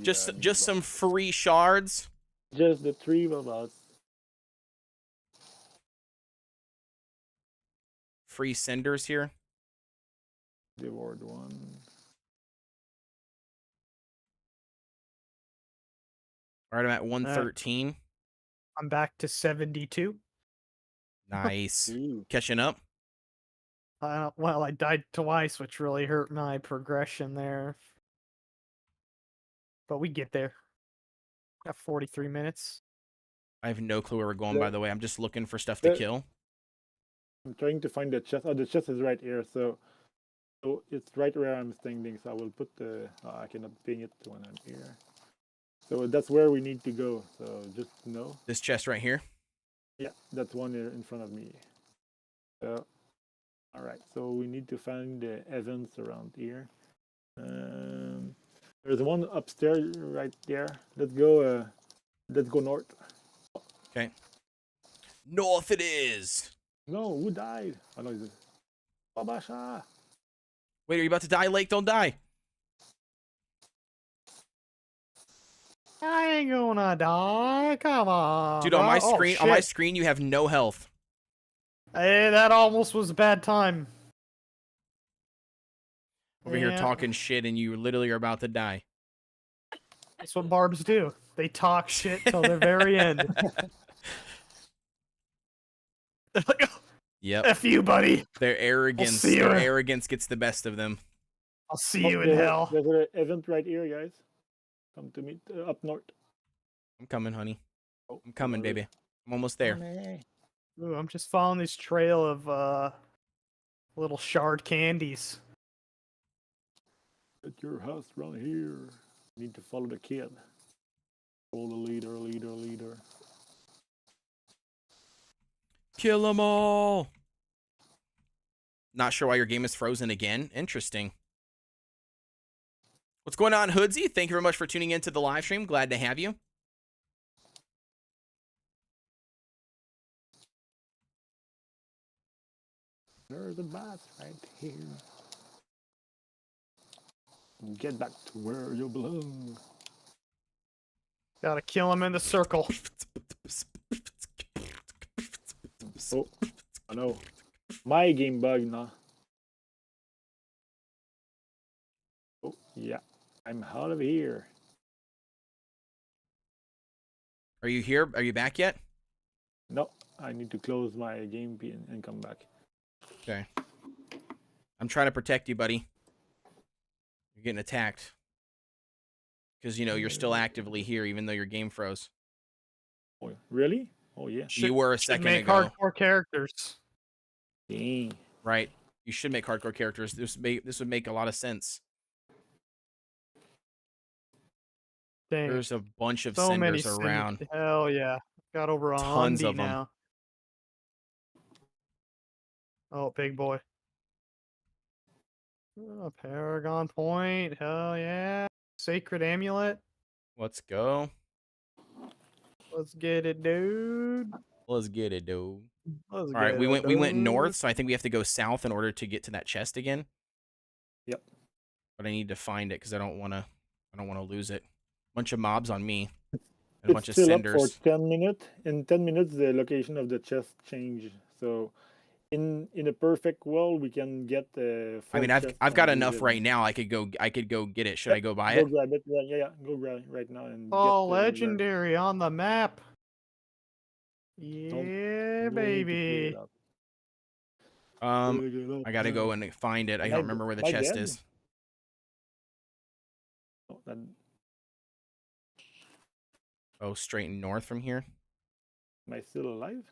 S1: Just
S2: Yeah, mini
S1: just
S2: boss.
S1: some free shards.
S2: Just the 3 of us.
S1: Free cinders here.
S2: Devoured one.
S1: All right, I'm at 113.
S3: I'm back to 72.
S1: Nice.
S2: Ooh.
S1: Catching up.
S3: Well, I died twice, which really hurt my progression there. But we get there. Got 43 minutes.
S1: I have no clue where we're going,
S2: The-
S1: by the way. I'm just looking for stuff to
S2: the-
S1: kill.
S2: I'm trying to find the chest. Oh, the chest is right here. So it's right where I'm standing. So I will put the. I cannot ping it when I'm here. So that's where we need to go. So just know.
S1: This chest right here.
S2: Yeah, that's one in front of me. So, all right. So we need to find the events around here. There's one upstairs right there. Let's go. Let's go north.
S1: Okay. North it is.
S2: No, who died? Oh no, is it? Babasha.
S1: Wait, are you about to die, Lake? Don't die.
S3: I ain't gonna die. Come on.
S1: Dude, on my
S3: bro.
S1: screen,
S3: Oh,
S1: on my
S3: shit.
S1: screen, you have no health.
S3: Hey, that almost was a bad time.
S1: Over here
S3: Yeah.
S1: talking shit, and you literally are about to die.
S3: That's what barbs do. They talk shit till the very end. They're like, "Oh,
S1: Yep.
S3: F you, buddy.
S1: Their arrogance,
S3: see
S1: their
S3: ya."
S1: arrogance gets the best of them.
S3: I'll see you in
S2: there's
S3: hell.
S2: There's an event right here, guys. Come to meet up north.
S1: I'm coming, honey.
S2: Oh,
S1: I'm coming,
S2: sorry.
S1: baby. I'm almost there.
S2: Honey.
S3: Ooh, I'm just following this trail of little shard candies.
S2: At your house around here. Need to follow the kid. Follow the leader.
S1: Kill them all. Not sure why your game is frozen again. Interesting. What's going on, Hoodsy? Thank you very much for tuning into the live stream. Glad to have you.
S2: There's a boss right here. Get back to where you belong.
S3: Gotta kill him in the circle.
S2: Oh, I know. My game bug now. Oh, yeah. I'm out of here.
S1: Are you here? Are you back yet?
S2: No, I need to close my game and come back.
S1: Okay. I'm trying to protect you, buddy. You're getting attacked. Because, you know, you're still actively here, even though your game froze.
S2: Oh, really? Oh, yeah.
S1: You were a
S3: Should
S1: second
S3: make
S1: ago.
S3: hardcore characters.
S2: Dang.
S1: Right. You should make hardcore characters. This would make a lot of sense.
S3: Dang.
S1: There's a bunch of
S3: So many
S1: cinders around.
S3: Hell yeah. Got over
S1: Tons
S3: 100
S1: of 'em.
S3: now. Oh, big boy. Oh, Paragon Point. Hell yeah. Sacred amulet.
S1: Let's go.
S3: Let's get it, dude.
S1: Let's get it, dude.
S3: Let's
S1: All right,
S3: get
S1: we
S3: it,
S1: went north,
S3: dude.
S1: so I think we have to go south in order to get to that chest again.
S2: Yep.
S1: But I need to find it because I don't want to lose it. Bunch of mobs on me. And a
S2: It's
S1: bunch of
S2: still up for
S1: cinders.
S2: 10 minutes. In 10 minutes, the location of the chest change. So in a perfect world, we can get
S1: I
S2: full
S1: mean,
S2: chest
S1: I've
S2: from
S1: got
S2: these
S1: enough right
S2: events.
S1: now. I could go get it. Should
S2: Yep,
S1: I go buy
S2: go
S1: it?
S2: grab it. Yeah, go grab it right now and get
S3: Oh,
S2: your.
S3: legendary on the map.
S2: Don't
S3: Yeah,
S2: no need to clear it
S3: baby.
S2: up.
S1: Um,
S2: Clear it up
S1: I gotta go
S2: now.
S1: and find it. I
S2: Am
S1: don't
S2: I
S1: remember where the
S2: am I
S1: chest
S2: dead?
S1: is.
S2: Oh, then
S1: Oh, straight north from here.
S2: am I still alive?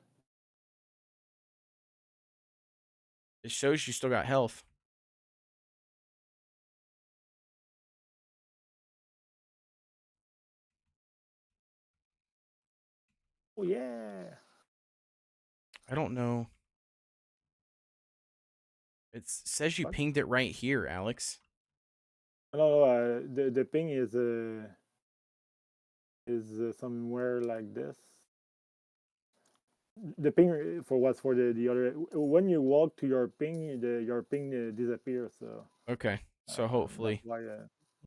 S1: It shows you still got health.
S2: Oh yeah.
S1: I don't know. It says you
S2: What?
S1: pinged it right here, Alex.
S2: No, the ping is somewhere like this. The ping for what's for the other. When you walk to your ping, your ping disappears. So
S1: Okay, so
S2: that's
S1: hopefully.
S2: why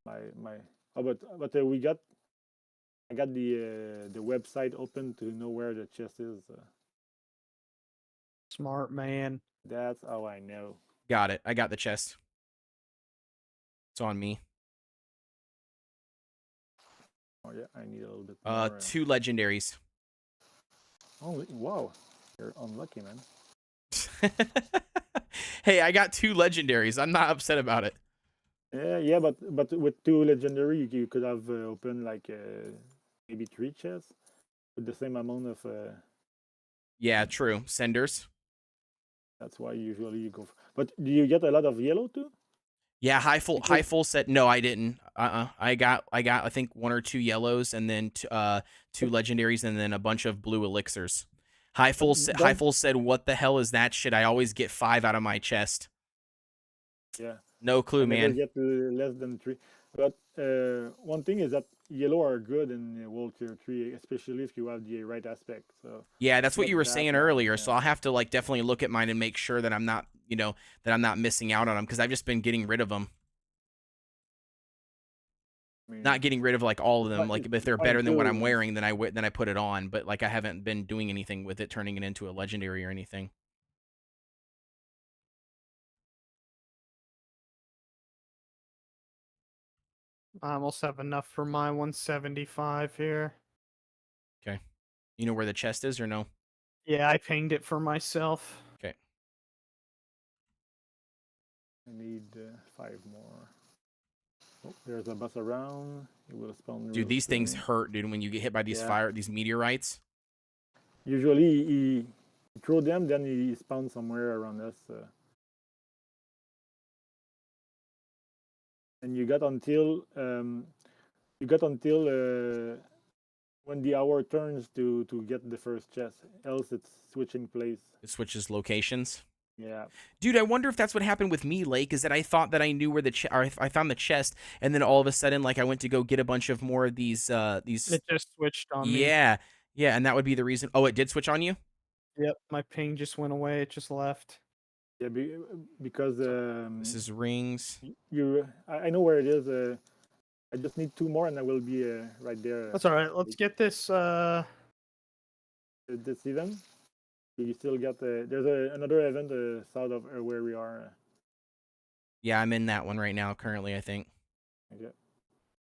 S2: my. Oh, but I got the website open to know where the chest is.
S3: Smart man.
S2: That's how I know.
S1: Got it. I got the chest. It's on me.
S2: Oh yeah, I need a little bit more.
S1: 2 legendaries.
S2: Oh wow, you're unlucky, man.
S1: Hey, I got 2 legendaries. I'm not upset about it.
S2: Yeah, but with 2 legendary, you could have opened like maybe 3 chests with the same amount of.
S1: Yeah, true. Senders.
S2: That's why usually you go. But do you get a lot of yellow too?
S1: Yeah, high
S2: Because
S1: full set. No, I didn't. I got I think 1 or 2 yellows and then 2 legendaries and then a bunch of blue elixirs. High
S2: don't.
S1: full said, "What the hell is that shit? I always get 5 out of my chest."
S2: Yeah,
S1: No
S2: I
S1: clue,
S2: never
S1: man.
S2: get less than 3. But one thing is that yellow are good in World Tier 3, especially if you have the right aspect. So
S1: Yeah,
S2: it's
S1: that's what
S2: not
S1: you were
S2: that
S1: saying
S2: bad.
S1: earlier.
S2: Yeah.
S1: So I'll have to like definitely look at mine and make sure that I'm not, that I'm not missing out on them because I've just been getting rid of them.
S2: I mean,
S1: Not getting rid of like all of
S2: it's
S1: them.
S2: fine.
S1: Like if they're
S2: It's fine
S1: better than what I'm
S2: too.
S1: wearing, then I put it on. But like I haven't been doing anything with it, turning it into a legendary or anything.
S3: I almost have enough for my 175 here.
S1: Okay, you know where the chest is or no?
S3: Yeah, I pinged it for myself.
S1: Okay.
S2: I need 5 more. Oh, there's a bus around. It will spawn
S1: Dude,
S2: real
S1: these things
S2: soon.
S1: hurt, dude. When you get hit by
S2: Yeah.
S1: these meteorites.
S2: Usually he throw them, then he spawns somewhere around us. And you got until when the hour turns to get the first chest. Else it's switching place.
S1: It switches locations.
S2: Yeah.
S1: Dude, I wonder if that's what happened with me, Lake. Is that I thought that I knew where or I found the chest, and then all of a sudden, like I went to go get a bunch of more of these.
S3: It just switched on me.
S1: Yeah, yeah, and that would be the reason. Oh, it did switch on you.
S3: Yep, my ping just went away. It just left.
S2: Yeah, because
S1: This is rings.
S2: I know where it is. I just need 2 more and I will be right there.
S3: That's all right. Let's get this.
S2: This event. You still got there's another event south of where we are.
S1: Yeah, I'm in that one right now. Currently, I think.
S2: Okay,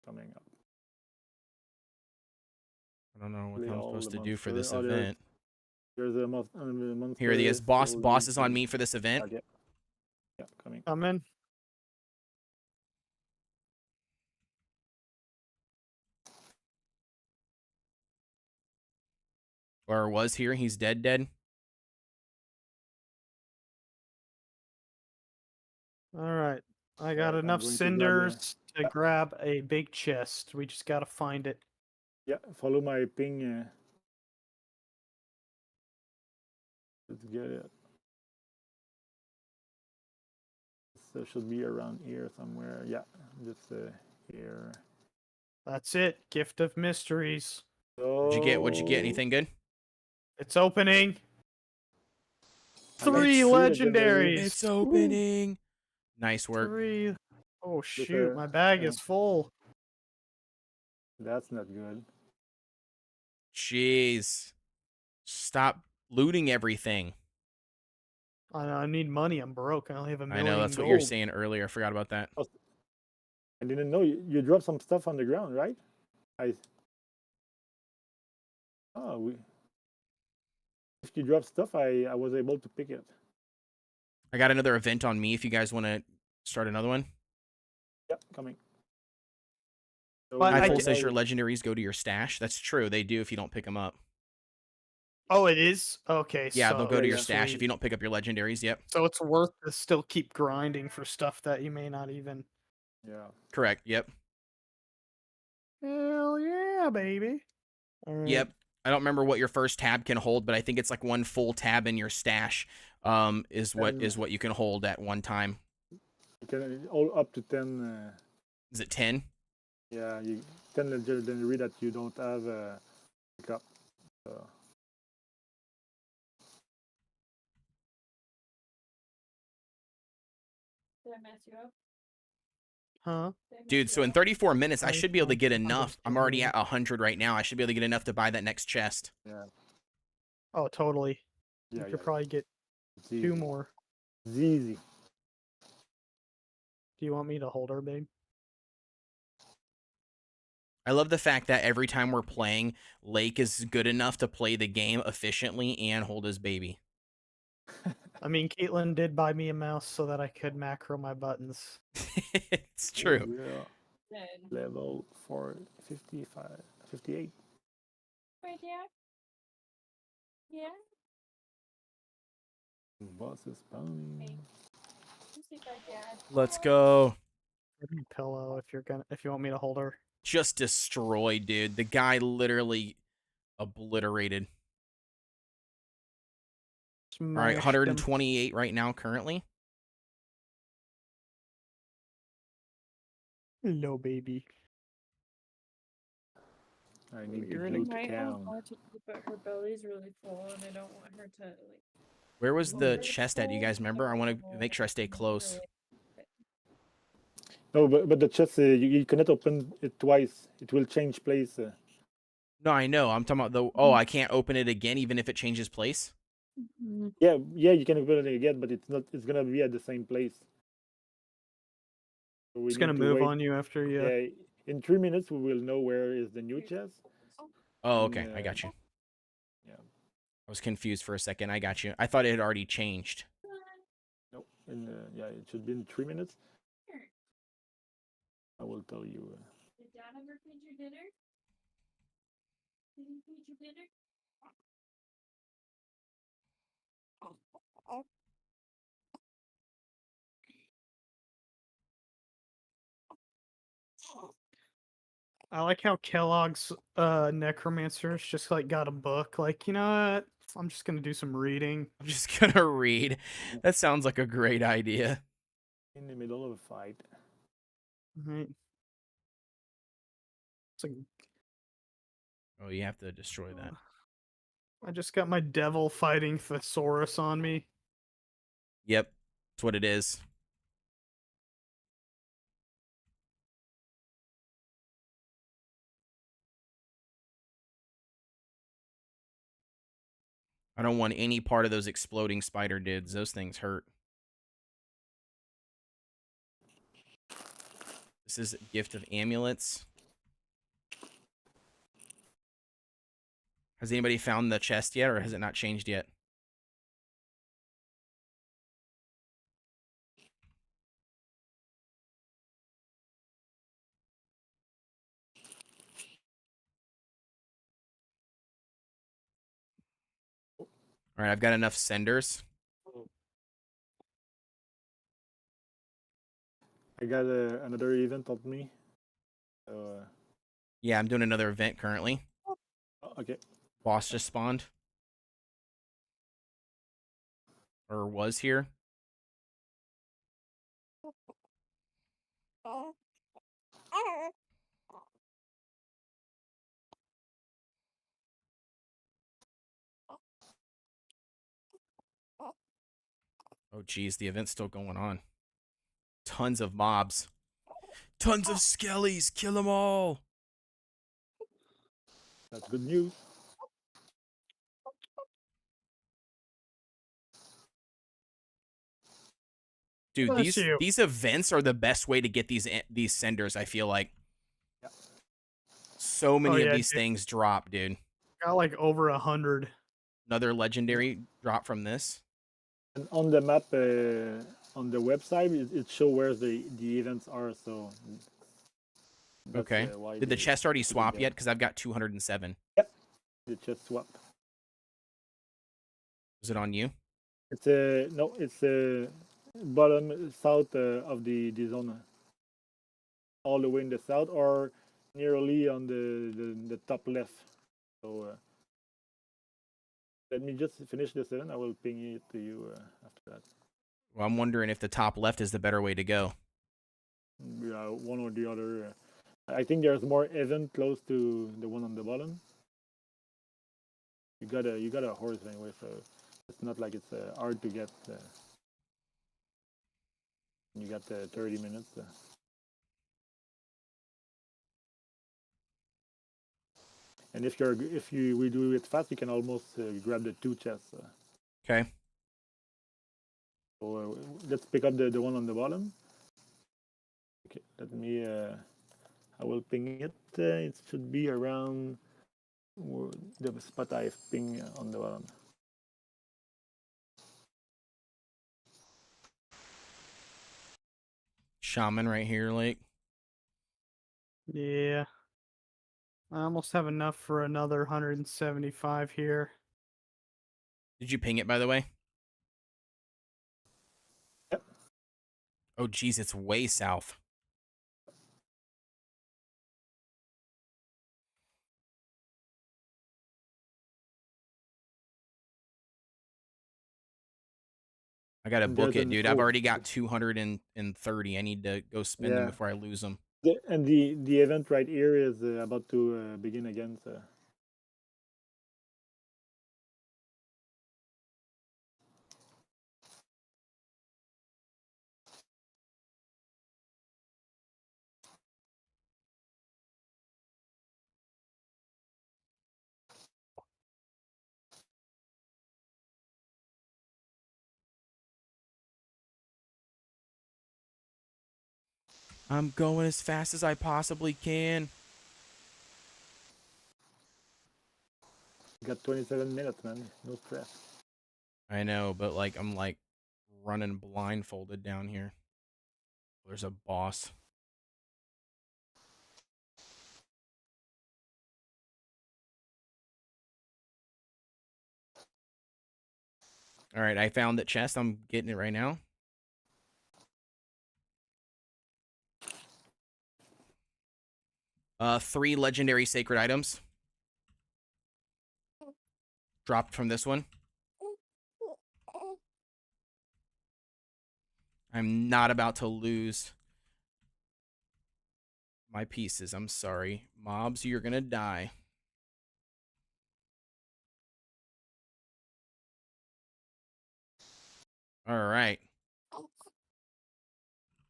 S2: coming up.
S1: I don't know what
S2: Play
S1: I'm
S2: all
S1: supposed
S2: the
S1: to do for
S2: monster.
S1: this
S2: Oh,
S1: event.
S2: there's a monster.
S1: Here he is. Boss
S2: still
S1: is on
S2: need
S1: me for this event.
S2: Okay. Yeah, coming.
S3: I'm in.
S1: Or was here. He's dead.
S3: All right. I got
S2: Alright, I'm
S3: enough
S2: going to grab the.
S3: cinders to grab a big chest. We just gotta find it.
S2: Yeah, follow my ping. Let's get it. So it should be around here somewhere. Yeah, just here.
S3: That's it. Gift of mysteries.
S1: What'd you get? What'd you get?
S2: So,
S1: Anything good?
S3: It's opening.
S2: I got
S3: 3
S2: three
S3: legendaries.
S1: It's opening. Nice work.
S3: 3. Oh
S2: With
S3: shoot,
S2: a-
S3: my bag
S2: yeah.
S3: is full.
S2: That's not good.
S1: Jeez. Stop looting everything.
S3: I need money. I'm broke. I only have a
S1: I
S3: million
S1: know, that's what
S3: gold.
S1: you were saying earlier. I forgot about that.
S2: I didn't know you dropped some stuff on the ground, right? If you drop stuff, I was able to pick it.
S1: I got another event on me if you guys want to start another one.
S2: Yep, coming. So
S3: But I
S1: Nightfall
S3: d-
S1: says your legendaries go to your stash. That's true. They do if you don't pick them up.
S3: Oh, it is? Okay,
S1: Yeah,
S3: so
S1: they'll go to your
S2: yeah.
S1: stash if
S3: sweet.
S1: you don't pick up your legendaries. Yep.
S3: So it's worth to still keep grinding for stuff that you may not even.
S2: Yeah.
S1: Correct. Yep.
S3: Hell yeah, baby. Alright.
S1: Yep. I don't remember what your first tab can hold, but I think it's like one full tab in your stash. Is what you can hold at one time.
S2: You can all up to 10.
S1: Is it 10?
S2: Yeah, 10 legendary that you don't have pick up. So.
S4: Did I mess you up?
S3: Huh?
S4: Did I mess
S1: Dude,
S4: you
S1: so in
S4: up?
S1: 34 minutes, I should be able to get
S3: I'm
S1: enough. I'm already at 100 right now. I should be able to get enough to buy that next chest.
S2: Yeah.
S3: Oh, totally.
S2: Yeah,
S3: You could probably get
S2: It's
S3: 2
S2: easy.
S3: more.
S2: It's easy.
S3: Do you want me to hold her, babe?
S1: I love the fact that every time we're playing, Lake is good enough to play the game efficiently and hold his baby.
S3: I mean, Caitlin did buy me a mouse so that I could macro my buttons.
S1: It's true.
S2: Yeah.
S4: Good.
S2: Level 55, 58.
S4: Right, yeah? Yeah?
S2: Boss is spawning.
S4: Let's see if I dad.
S1: Let's go.
S3: Give me a pillow if you want me to hold her.
S1: Just destroyed, dude. The guy literally obliterated. All right,
S3: Smashed him.
S1: 128 right now currently.
S3: Hello, baby.
S2: I need
S3: You're
S2: the
S3: in a
S2: blue to
S4: I don't
S2: count.
S4: want to keep it. Her belly's really full, and I don't want her to like.
S1: Where was the
S4: Very
S1: chest at? Do you
S4: full,
S1: guys remember? I want to
S4: full,
S1: make sure I stay
S4: and
S1: close.
S4: really-
S2: No, but the chest, you cannot open it twice. It will change place.
S1: No, I know. I'm talking about the. Oh, I can't open it again, even if it changes place.
S2: Yeah, you can open it again, but it's not. It's gonna be at the same place. So we
S3: It's
S2: need
S3: gonna
S2: to
S3: move
S2: wait.
S3: on you after you.
S2: Yeah, in 3 minutes we will know where is the new chest.
S1: Oh,
S2: And,
S1: okay. I got you.
S2: Yeah.
S1: I was confused for a second. I got you. I thought it had already changed.
S2: No, and yeah, it should be in 3 minutes. I will tell you.
S4: Did Dad ever feed you dinner? Did he feed you dinner?
S3: I like how Kellogg's necromancers just like got a book. Like, you know what? I'm just gonna do some reading.
S1: I'm just gonna read. That sounds like a great idea.
S2: In the middle of a fight.
S3: Right. It's like
S1: Oh, you have to destroy that.
S3: I just got my devil fighting thesaurus on me.
S1: Yep, that's what it is. I don't want any part of those exploding spider dudes. Those things hurt. This is gift of amulets. Has anybody found the chest yet, or has it not changed yet? All right, I've got enough senders.
S2: I got another event on me. So,
S1: Yeah, I'm doing another event currently.
S2: okay.
S1: Boss just spawned. Or was here. Oh, geez, the event's still going on. Tons of mobs. Tons of skellies. Kill them all.
S2: That's good news.
S1: Dude,
S3: Bless you.
S1: these events are the best way to get these senders, I feel like.
S2: Yeah.
S1: So many of
S3: yeah,
S1: these
S3: dude.
S1: things drop, dude.
S3: Got like over 100.
S1: Another legendary drop from this.
S2: And on the map, on the website, it shows where the events are. So that's
S1: Okay.
S2: why
S1: Did the
S2: they
S1: chest already
S2: put it
S1: swap
S2: there.
S1: yet? Because I've got 207.
S2: They just swap.
S1: Was it on you?
S2: It's no, it's bottom south of the zone, all the way in the south, or nearly on the top left. So let me just finish this and I will ping it to you after that.
S1: Well, I'm wondering if the top left is the better way to go.
S2: Yeah, one or the other. I think there's more event close to the one on the bottom. You got a horse anyway, so it's not like it's hard to get. You got 30 minutes. And if we do it fast, you can almost grab the 2 chests.
S1: Okay.
S2: So let's pick up the one on the bottom. Okay, let me. I will ping it. It should be around the spot I ping on the bottom.
S1: Shaman right here, Lake.
S3: Yeah. I almost have enough for another 175 here.
S1: Did you ping it, by the way?
S2: Yep.
S1: Oh, geez, it's way south. I gotta
S2: And
S1: book
S2: there's
S1: it,
S2: an
S1: dude. I've already got 230. I need to go spend them
S2: Yeah.
S1: before I lose them.
S2: The event right here is about to begin again. So.
S1: I'm going as fast as I possibly can.
S2: You got 27 minutes, man. No stress.
S1: I know, but like I'm like running blindfolded down here. There's a boss. All right, I found that chest. I'm getting it right now. Three legendary sacred items dropped from this one. I'm not about to lose my pieces. I'm sorry. Mobs, you're gonna die. All right.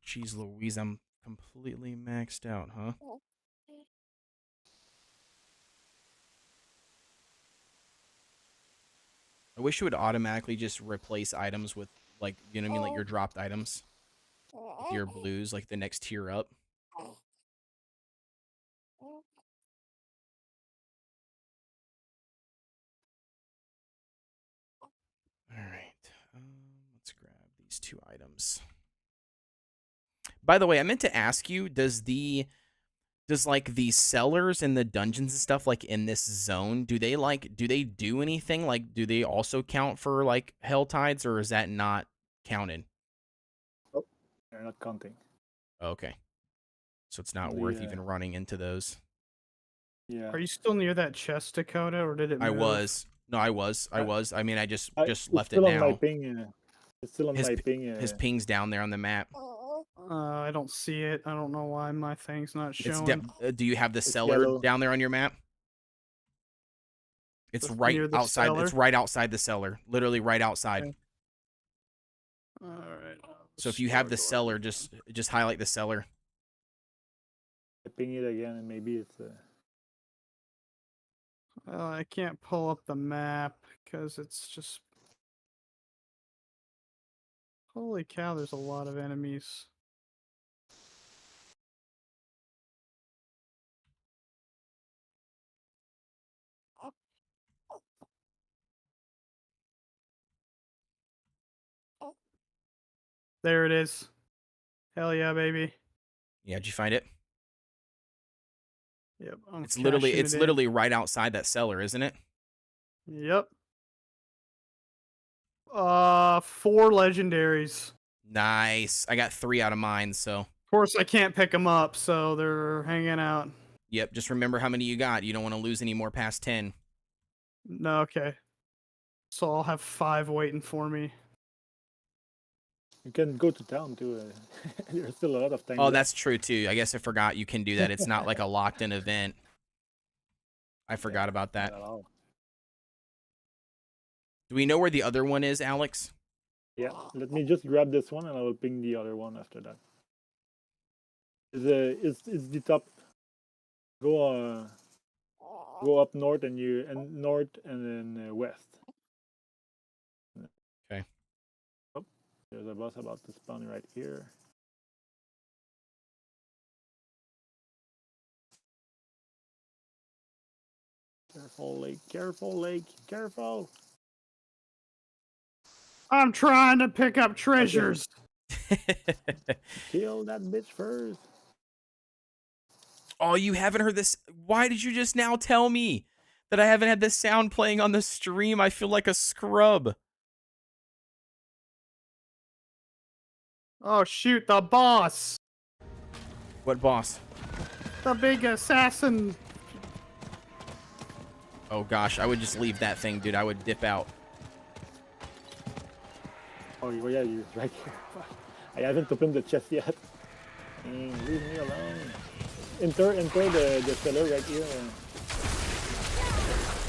S1: Jeez Louise, I'm completely maxed out, huh? I wish it would automatically just replace items with, like, you know what I mean? Like your dropped items with your blues, like the next tier up. All right. Let's grab these 2 items. By the way, I meant to ask you, does like the sellers and the dungeons and stuff like in this zone, do they do anything? Like, do they also count for like hell tides, or is that not counted?
S2: Oh, they're not counting.
S1: Okay. So it's not
S2: The,
S1: worth even running into those.
S2: Yeah.
S3: Are you still near that chest, Dakota, or did it move?
S1: I was. No, I was. I mean, I just
S2: It's
S1: left it
S2: still on my
S1: now.
S2: ping. It's still on my ping.
S1: His ping's down there on the map.
S3: I don't see it. I don't know why my thing's not
S1: It's
S3: showing.
S1: do you have the
S2: It's
S1: cellar
S2: yellow.
S1: down there on your map? It's
S3: Just
S1: right
S3: near the
S1: outside.
S3: cellar?
S1: It's right outside the cellar. Literally right outside.
S3: Okay. All right.
S1: So if you have the cellar, just highlight the cellar.
S2: I ping it again, and maybe it's.
S3: I can't pull up the map because it's just. Holy cow! There's a lot of enemies. There it is. Hell yeah, baby.
S1: Yeah, did you find it?
S3: Yep. I'm
S1: It's
S3: cashing it in.
S1: literally right outside that cellar, isn't it?
S3: Yep. 4 legendaries.
S1: Nice. I got 3 out of mine, so.
S3: Of course, I can't pick them up, so they're hanging out.
S1: Yep, just remember how many you got. You don't want to lose any more past 10.
S3: No, okay. So I'll have 5 waiting for me.
S2: You can go to town too. There's still a lot of time.
S1: Oh,
S2: left.
S1: that's true too. I guess I forgot you can do that. It's not like a locked in event. I forgot about that.
S2: Not at all.
S1: Do we know where the other one is, Alex?
S2: Yeah, let me just grab this one and I will ping the other one after that. Is the top? Go up north and north and then west.
S1: Okay.
S2: Oh, there's a boss about to spawn right here. Careful, Lake. Careful, Lake. Careful.
S3: I'm trying to pick up treasures.
S2: Kill that bitch first.
S1: Oh, you haven't heard this? Why did you just now tell me that I haven't had this sound playing on the stream? I feel like a scrub.
S3: Oh shoot, the boss.
S1: What boss?
S3: The big assassin.
S1: Oh gosh, I would just leave that thing, dude. I would dip out.
S2: Oh yeah, you're right here. I haven't opened the chest yet. Leave me alone. Enter the cellar right here.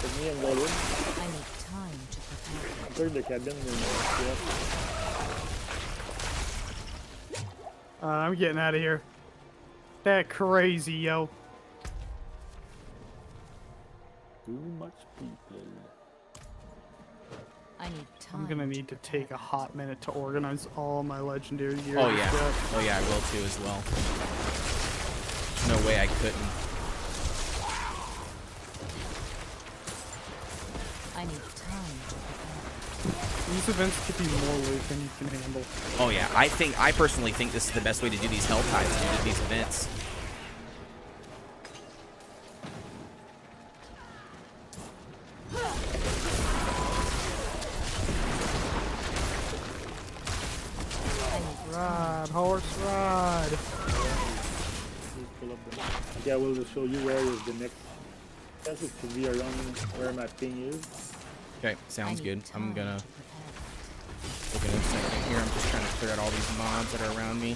S2: Let me and go in.
S5: I need time to prepare.
S2: Enter the cabin and
S3: I'm getting out of here. That crazy, yo.
S2: too much people.
S5: I need time.
S3: I'm gonna need to take a hot minute to organize all my legendary gear.
S1: Oh
S3: and
S1: yeah.
S3: stuff.
S1: Oh yeah, I will too as well. No way I couldn't.
S5: I need time to prepare.
S3: These events could be more loot than you can handle.
S1: Oh yeah, I personally think this is the best way to do these hell tides, dude, these events.
S3: Ride, horse, ride.
S2: Okay, I will just show you where is the next. That should be around where my ping is.
S1: Okay,
S5: I
S1: sounds
S5: need
S1: good. I'm
S5: time
S1: gonna
S5: to prepare.
S1: look at a second here. I'm just trying to clear out all these mobs that are around me.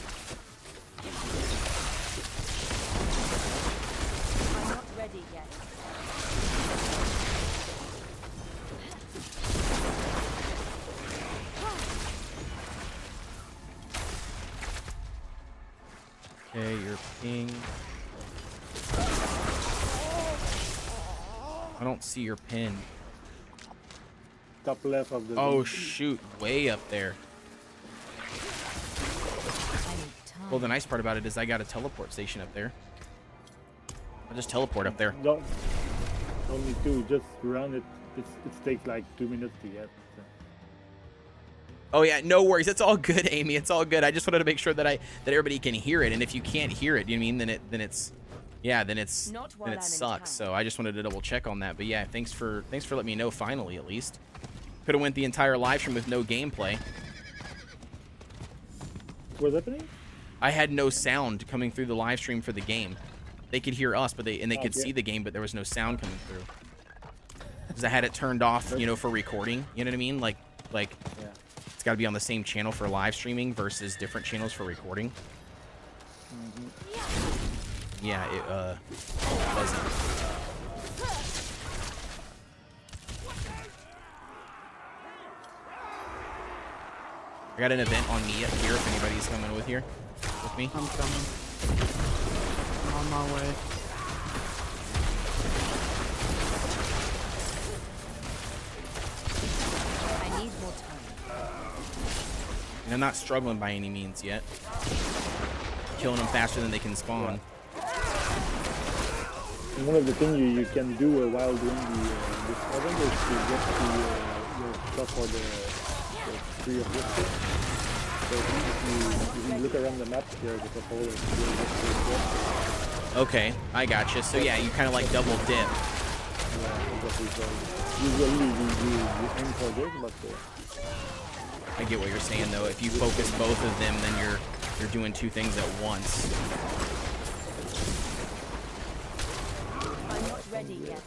S5: I'm not ready yet.
S1: Okay, your ping. I don't see your pin.
S2: Top left of the.
S1: Oh shoot, way up there.
S5: I need time.
S1: Well, the nice part about it is I got a teleport station up there. I'll just teleport up there.
S2: No, only two. Just run it. It takes like 2 minutes to get. So.
S1: Oh yeah, no worries. It's all good, Amy. It's all good. I just wanted to make sure that everybody can hear it. And if you can't hear it, you know what I mean? Then it's
S5: Not while
S1: then
S5: I'm
S1: it
S5: in
S1: sucks.
S5: town.
S1: So I just wanted to double check on that. But yeah, thanks for letting me know finally at least. Could have went the entire live stream with no gameplay.
S2: What's happening?
S1: I had no sound coming through the live stream for the game. They could hear us, but they could
S2: Okay.
S1: see the game, but there was no sound coming through. Because I had it turned off, you know, for recording. You know what I mean? Like
S2: Yeah.
S1: it's got to be on the same channel for live streaming versus different channels for recording. Yeah, it wasn't. I got an event on me up here if anybody's coming with here. With me.
S3: I'm coming. I'm on my way.
S5: I need more time.
S1: And I'm not struggling by any means yet. Killing them faster than they can spawn.
S2: And one of the things you can do while doing this event is to get your stuff for the tree of wisdom. So if you look around the map, there's a couple of
S1: Okay, I gotcha. So yeah, you kind of like double dip.
S2: yeah, exactly. So usually you aim for this, but
S1: I get what you're saying though. If you focus both of them, then you're doing two things at once.
S5: I'm not ready yet.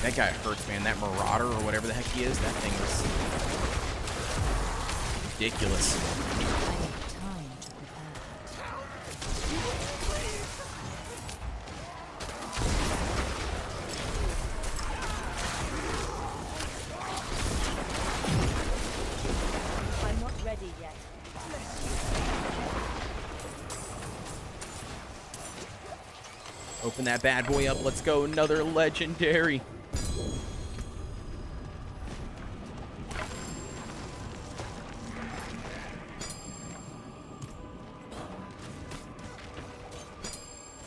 S1: That guy hurts, man. That Marauder or whatever the heck he is, that thing is ridiculous.
S5: I need time to prepare. I'm not ready yet.
S1: Open that bad boy up. Let's go. Another legendary.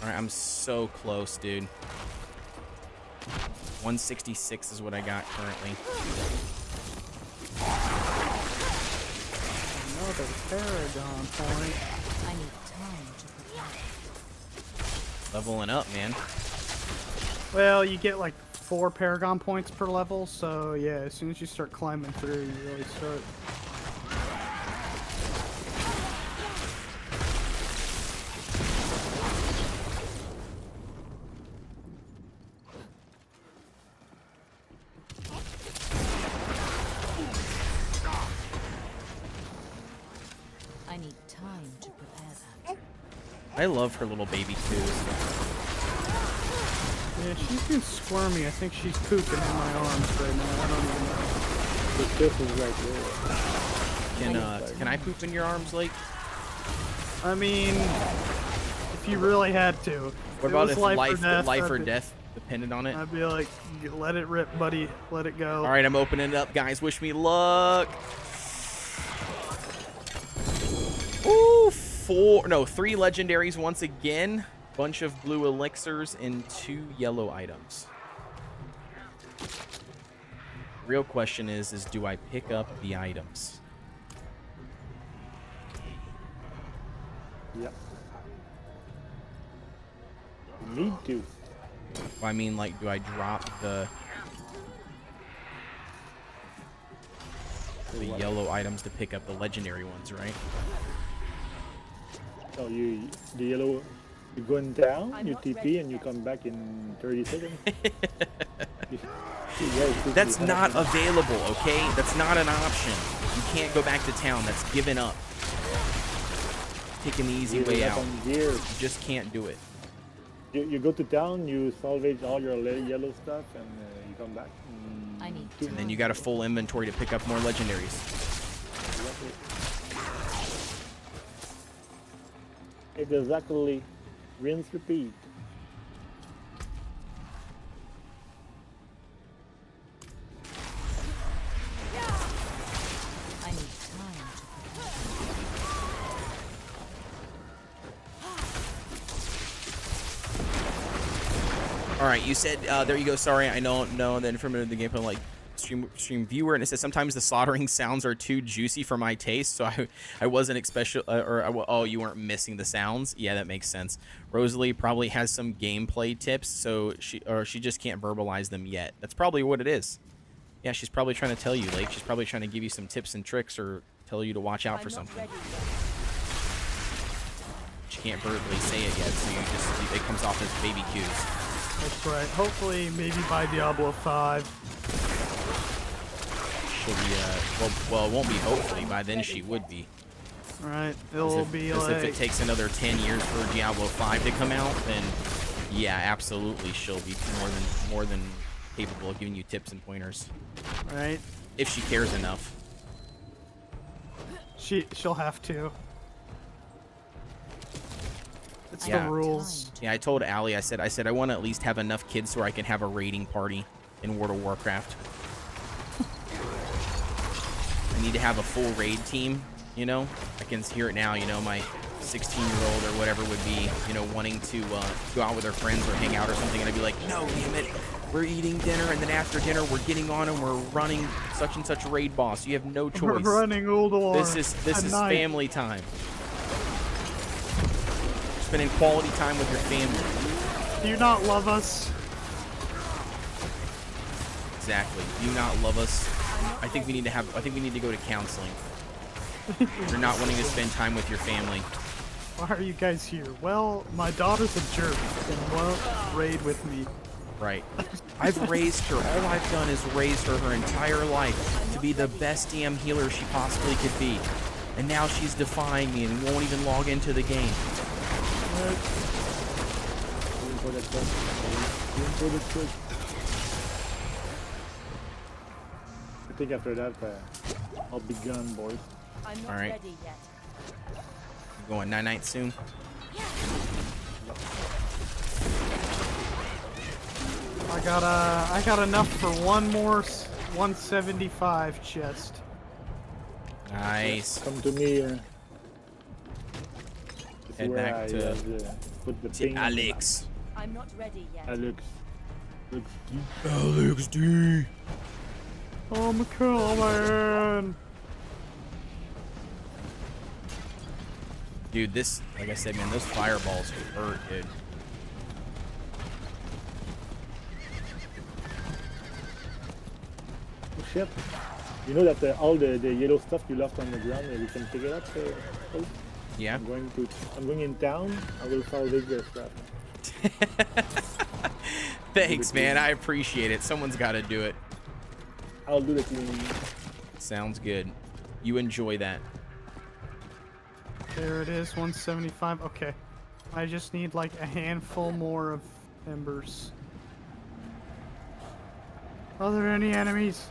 S1: Alright, I'm so close, dude. 166 is what I got currently.
S3: Another Paragon point.
S5: I need time to prepare.
S1: Leveling up, man.
S3: Well, you get like 4 Paragon points per level, so yeah, as soon as you start climbing through, you really start.
S5: I need time to prepare that.
S1: I love her little baby coos.
S3: Yeah, she's been squirmy. I think she's pooping in my arms right now. I don't even know.
S2: the cliff is right there.
S1: Can I poop in your arms, Lake?
S3: I mean, if you really had to.
S1: What
S3: It
S1: about
S3: was
S1: if life or death depended on it?
S3: I'd be like, let it rip, buddy. Let it go.
S1: All right, I'm opening it up, guys. Wish me luck. Ooh, 3 legendaries once again. Bunch of blue elixirs and 2 yellow items. Real question is do I pick up the items?
S2: Yep. You need to.
S1: I mean, like, do I drop the
S2: What?
S1: yellow items to pick up the legendary ones, right?
S2: So the yellow, you're going down, you TP, and you come back in 30 seconds.
S1: That's not available, okay? That's not an option. You can't go back to town. That's given up. Taking the easy way out. You just can't do it.
S2: You go to town, you salvage all your yellow stuff, and you come back.
S5: I need
S1: And then you got a full inventory to pick up more legendaries.
S2: Exactly. Rinse, repeat.
S5: I need time to prepare.
S1: All right, you said, there you go. Sorry, I don't know the information of the game, but like stream viewer, and it says sometimes the slaughtering sounds are too juicy for my taste, so I wasn't oh, you weren't missing the sounds. Yeah, that makes sense. Rosalie probably has some gameplay tips, so she just can't verbalize them yet. That's probably what it is. Yeah, she's probably trying to tell you, Lake. She's probably trying to give you some tips and tricks or tell you to watch out
S5: I'm
S1: for
S5: not
S1: something.
S5: ready yet.
S1: She can't verbally say it yet, so it comes off as baby cues.
S3: That's right. Hopefully, maybe by Diablo 5.
S1: She'll be, well, it won't be hopefully. By then she would be.
S3: Right? It'll be like.
S1: If it takes another 10 years for Diablo 5 to come out, then yeah, absolutely she'll be more than capable of giving you tips and pointers
S3: Right?
S1: if she cares enough.
S3: She'll have to. It's
S1: Yeah.
S3: the rules.
S1: Yeah, I told Allie, I said I want to at least have enough kids so I can have a raiding party in World of Warcraft. I need to have a full raid team, you know? I can hear it now, you know, my 16-year-old or whatever would be, you know, wanting to go out with their friends or hang out or something, and I'd be like, no, damn it, we're eating dinner, and then after dinner, we're getting on and we're running such and such raid boss. You have no choice.
S3: We're running Old War.
S1: This is family time. Spending quality time with your family.
S3: Do you not love us?
S1: Exactly. Do you not love us? I think we need to go to counseling. You're not wanting to spend time with your family.
S3: Why are you guys here? Well, my daughter's a jerk and won't raid with me.
S1: Right. I've raised her. All I've done is raised her entire life to be the best damn healer she possibly could be. And now she's defying me and won't even log into the game.
S2: I think after that, I'll be gone, boys.
S5: I'm not
S1: All right.
S5: ready yet.
S1: You going night-night soon?
S3: I got enough for one more 175 chest.
S1: Nice.
S2: Come to me. This is
S1: Head
S2: where
S1: back
S2: I,
S1: to
S2: put the
S1: To
S2: ping on the
S1: Alex.
S5: I'm not ready yet.
S2: map. Looks deep.
S1: Alex D.
S3: I'm coming.
S1: Dude, this, like I said, man, those fireballs hurt, dude.
S2: Oh shit. You know that all the yellow stuff you left on the ground, we can pick it up. Folks?
S1: Yeah.
S2: I'm going in town. I will salvage their stuff.
S1: Thanks, man. I appreciate it. Someone's got to do it.
S2: I'll do the cleaning.
S1: Sounds good. You enjoy that.
S3: There it is, 175. Okay. I just need like a handful more of embers. Are there any enemies?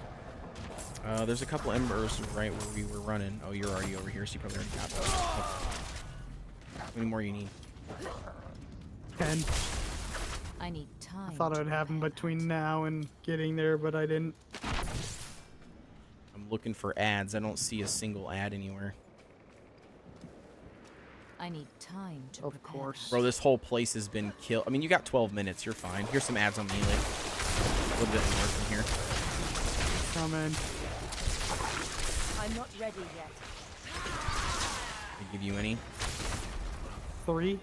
S1: There's a couple embers right where we were running. Oh, you're already over here, so you probably already got those. How many more you need?
S3: 10.
S5: I need time.
S3: I thought it would happen between now and getting there, but I didn't.
S1: I'm looking for ads. I don't see a single ad anywhere.
S5: I need time to
S3: Of
S5: prepare.
S3: course.
S1: Bro, this whole place has been killed. I mean, you got 12 minutes. You're fine. Here's some ads on Melee. A little bit more from here.
S3: Coming.
S5: I'm not ready yet.
S1: They give you any?
S3: 3.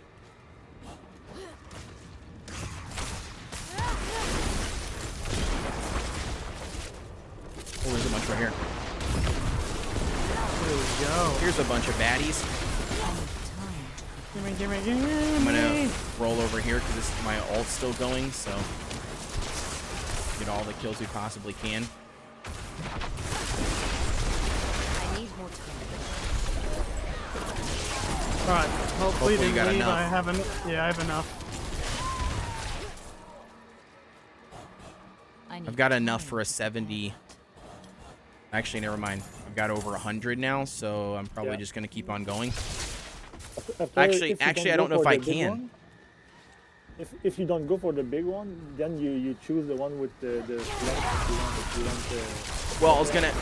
S1: Oh, there's a bunch right here.
S3: There we go.
S1: Here's a bunch of baddies.
S3: Gimme, gimme, gimme.
S1: I'm gonna roll over here because my ult's still going, so get all the kills we possibly can.
S5: I need more time.
S3: Alright, hopefully
S1: you
S3: they
S1: got
S3: leave.
S1: enough.
S3: I haven't. Yeah, I have enough.
S5: I need
S1: I've got enough
S5: time.
S1: for a 70. Actually, never mind. I've got over 100 now, so I'm probably
S2: Yeah.
S1: just gonna keep on going.
S2: After,
S1: Actually,
S2: if you
S1: I don't
S2: go
S1: know if
S2: for
S1: I
S2: the big
S1: can.
S2: one, if you don't go for the big one, then you choose the one with the flank if you want the.
S1: Well, I was gonna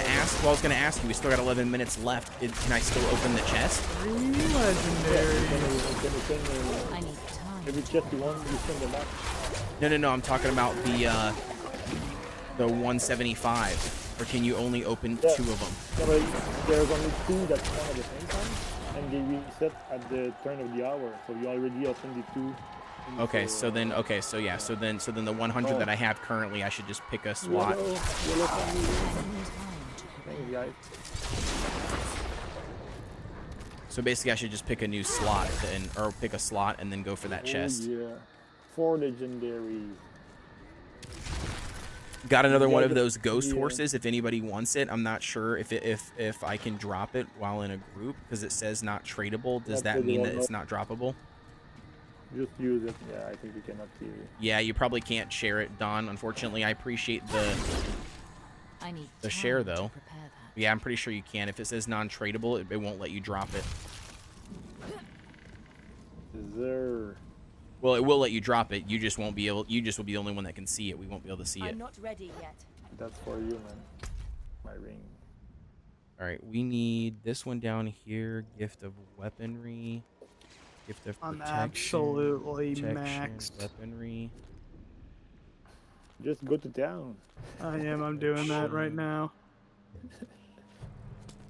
S1: ask you. We still got 11 minutes left. Can I still open the chest?
S3: 3 legendary.
S5: I need time.
S2: Every chest you want, you send them back.
S1: No. I'm talking about the 175. Or can you only open
S2: Yeah.
S1: 2 of them?
S2: Yeah, but there's only 2 that come at the same time, and they reset at the turn of the hour. So you already opened the 2.
S1: Okay, so then the 100 that I have currently, I should just pick a slot.
S2: Yellow
S5: Time to
S2: Thanks, guys.
S1: So basically, I should just pick a new slot or pick a slot and then go for that chest.
S2: Oh, yeah. 4 legendaries.
S1: Got another one
S2: Yeah,
S1: of those ghost
S2: yeah.
S1: horses. If anybody wants it, I'm not sure if I can drop it while in a group because it says not tradable. Does
S2: Not
S1: that mean that
S2: tradable,
S1: it's not droppable?
S2: Just use it. Yeah, I think you cannot see it.
S1: Yeah, you probably can't share it, Don. Unfortunately, I appreciate
S5: I need
S1: the
S5: time
S1: share
S5: to
S1: though.
S5: prepare that.
S1: Yeah, I'm pretty sure you can. If it says non-tradable, it won't let you drop it.
S2: Is there?
S1: Well, it will let you drop it. You just won't be able. You just will be the only one that can see it. We won't be able to see it.
S6: I'm not ready yet.
S2: That's for you, man. My ring.
S1: All right, we need this one down here. Gift of weaponry. Gift of
S3: I'm
S1: protection.
S3: absolutely
S1: protection,
S3: maxed.
S1: Weaponry.
S2: Just go to town.
S3: I am. I'm doing that right now.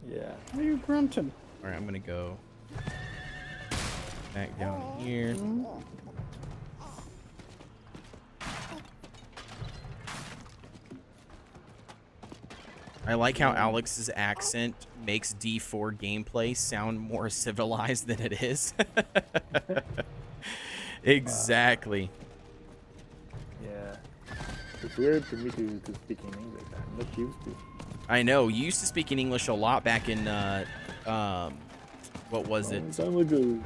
S2: Yeah.
S3: What are you grunting?
S1: All right, I'm gonna go back down here. I like how Alex's accent makes D4 gameplay sound more civilized than it is. Exactly.
S2: Yeah. It's weird for me to speak in English. I'm not used to.
S1: I know. You used to speak in English a lot back in, what was it?
S2: Long time ago.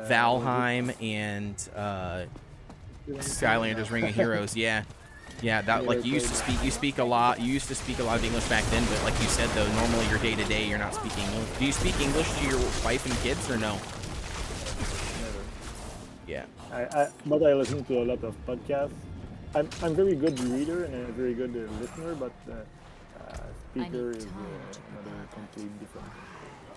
S1: Valheim and Skylanders Ring of Heroes. Yeah. Yeah, that like you used to speak. You speak a lot. You used to speak a lot of English back then, but like you said though, normally your day to day, you're not speaking English. Do you speak English to your wife and kids or no?
S2: Never.
S1: Yeah.
S2: But I listen to a lot of podcasts. I'm very good reader and a very good listener, but speaker is another completely different thing.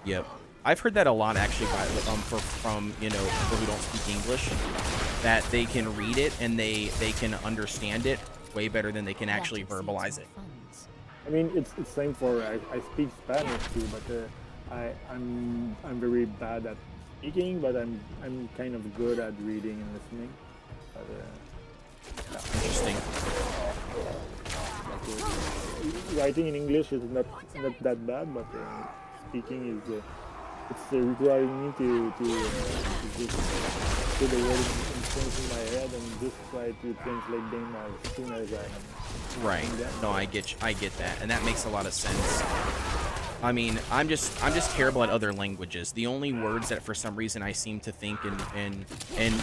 S1: Yep. I've heard that a lot actually from you know people who don't speak English, that they can read it and they can understand it way better than they can actually
S5: That exceeds
S1: verbalize
S5: my
S1: it.
S5: funds.
S2: I mean, it's same for I speak Spanish too, but I'm very bad at speaking, but I'm kind of good at reading and listening. But,
S1: Interesting.
S2: writing in English is not that bad, but speaking is it's requiring me to just put the word in front of my head and just try to translate them as soon as I can.
S1: Right. No, I get that, and that makes a lot of sense. I mean, I'm just terrible at other languages. The only words that for some reason I seem to think and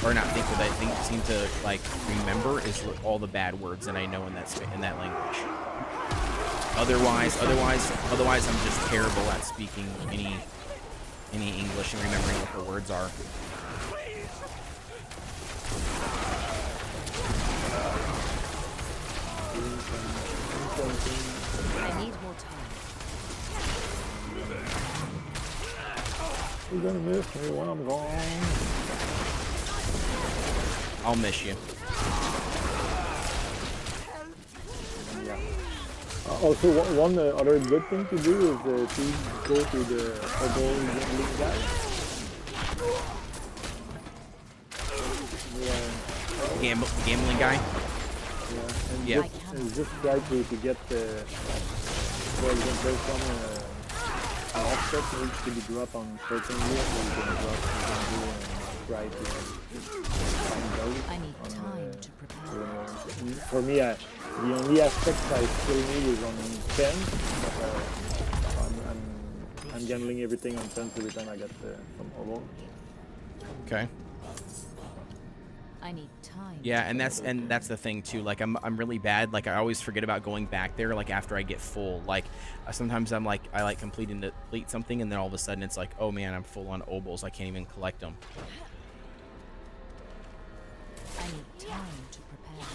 S1: or not think, but I think seem to like remember is all the bad words that I know in that language. Otherwise, I'm just terrible at speaking any English and remembering what the words are.
S5: I need more time.
S2: You're gonna miss me when I'm gone.
S1: I'll miss you.
S2: Yeah. Also, one other good thing to do is to go to the herbal gambling guy.
S1: Gambling guy.
S2: Yeah. And
S1: Yeah.
S2: just try to get for example, some offset needs to be dropped on certain years, so you can do and try to find those.
S5: I need
S2: on,
S5: time to prepare.
S2: for me, the only aspect I still need is on 10, but I'm gambling everything on 10 every time I get some overall.
S1: Okay.
S5: I need time.
S1: Yeah, and that's the thing too. Like I'm really bad. Like I always forget about going back there. Like after I get full. Like sometimes I like complete something, and then all of a sudden it's like, oh man, I'm full on obols. I can't even collect them.
S5: I need time to prepare.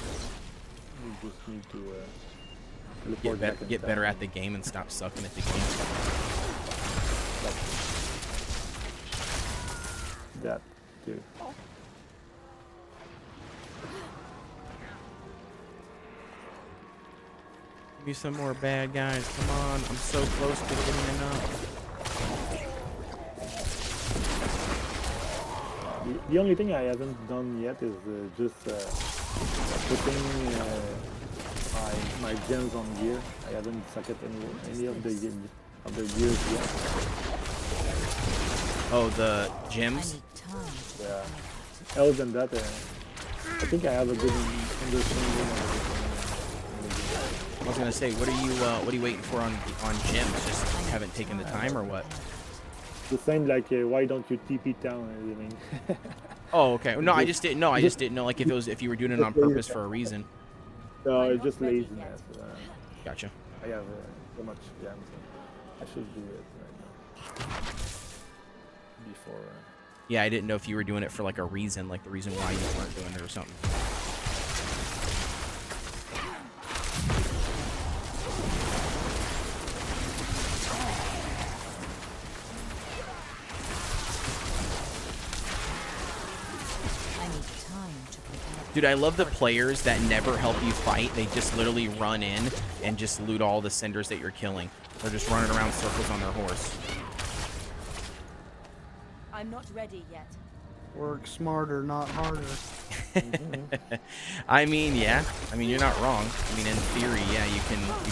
S2: You just need to
S1: Get better at the game and stop sucking at the game.
S2: That too.
S1: Give me some more bad guys. Come on, I'm so close to getting enough.
S2: The only thing I haven't done yet is just putting my gems on gear. I haven't sucked any of the gears yet.
S1: Oh, the
S5: I
S1: gems.
S5: need time.
S2: Yeah. Other than that, I think I have a good understanding of it.
S1: I was gonna say, what are you waiting for on gems? Just haven't taken the time or what?
S2: The same like why don't you TP down? I mean,
S1: Oh, okay. No, I
S2: Just-
S1: just didn't know. I just didn't know like if you were doing it on purpose for a reason.
S2: No,
S4: I'm
S2: it's
S4: not
S2: just
S4: ready
S2: laziness.
S1: Gotcha.
S2: I have so much gems. I should do it right now. Before.
S1: Yeah, I didn't know if you were doing it for like a reason, like the reason why you weren't doing it or something.
S5: I need time to prepare.
S1: Dude, I love the players that never help you fight. They just literally run in and just loot all the cinders that you're killing. They're just running around circles on their horse.
S5: I'm not ready yet.
S3: Work smarter, not harder.
S1: I mean, yeah. I mean, you're not wrong. I mean, in theory, yeah, you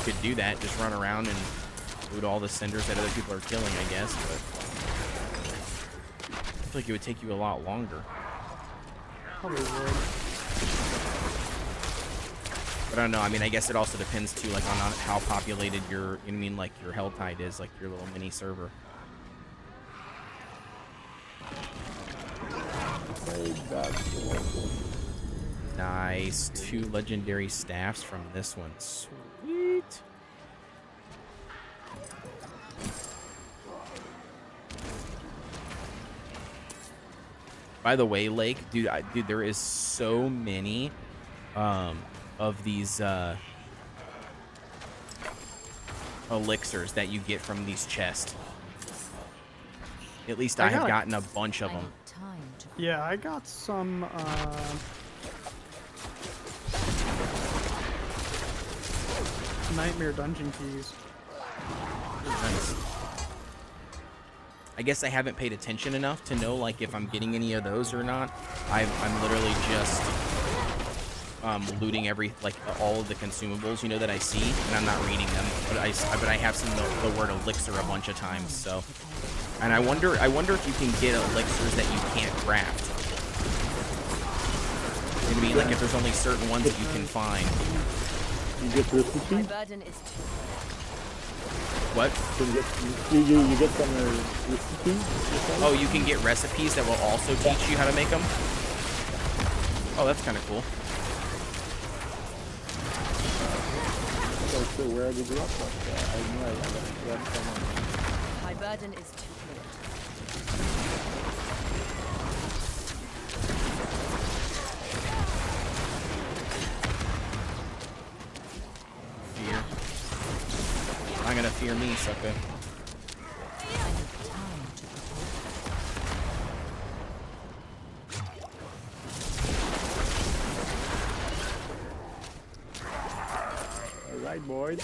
S1: could do that. Just run around and loot all the cinders that other people are killing, I guess. But I feel like it would take you a lot longer.
S3: Probably would.
S1: But I don't know. I mean, I guess it also depends too, like on how populated your, you know what I mean, like your Helltide is, like your little mini server. Nice. 2 legendary staffs from this one. Sweet. By the way, Lake, dude, dude, there is so many of these elixirs that you get from these chests. At least I have gotten a bunch of
S5: I
S1: them.
S5: need time to
S3: Yeah, I got some. Nightmare dungeon keys.
S1: Nice. I guess I haven't paid attention enough to know like if I'm getting any of those or not. I'm literally just looting all of the consumables, you know, that I see, and I'm not reading them. But I have seen the word elixir a bunch of times. So, and I wonder if you can get elixirs that you can't craft. You know what I mean? Like if there's only certain ones that you can find.
S2: You get
S5: My
S2: recipe?
S5: burden is too
S1: What?
S2: So you get some recipe?
S1: Oh, you can get recipes that will also teach you how to make them? Oh, that's kind of cool.
S2: So where did you up? I know I got some.
S5: My burden is too great.
S1: Fear. Not gonna fear me, sucker.
S5: I need time to
S2: Alright, boys.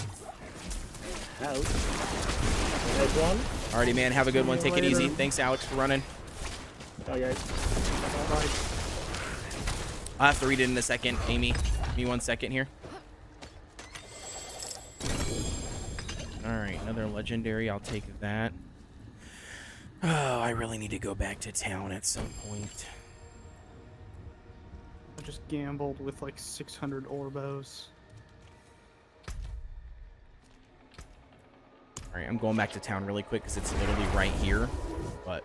S2: Out. Next one.
S1: Alrighty, man. Have a good one.
S3: See you
S1: Take it easy.
S3: later.
S1: Thanks, Alex, for running.
S2: Bye, guys.
S1: I'll have to read it in a second. Amy, give me 1 second here. Alright, another legendary. I'll take that. Oh, I really need to go back to town at some point.
S3: I just gambled with like 600 Orbos.
S1: Alright, I'm going back to town really quick because it's literally right here. But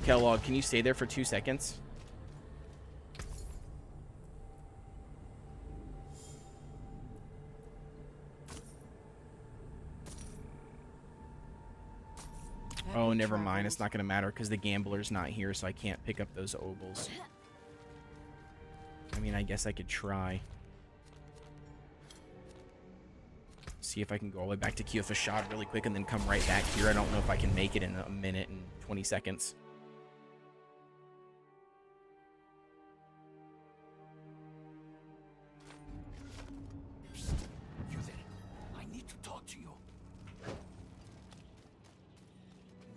S1: Kellogg, can you stay there for 2 seconds? Oh, never mind. It's not going to matter because the gambler's not here, so I can't pick up those obols. I mean, I guess I could try. See if I can go all the way back to Kiev Fashad really quick and then come right back here. I don't know if I can make it in a minute and 20 seconds.
S6: You there? I need to talk to you.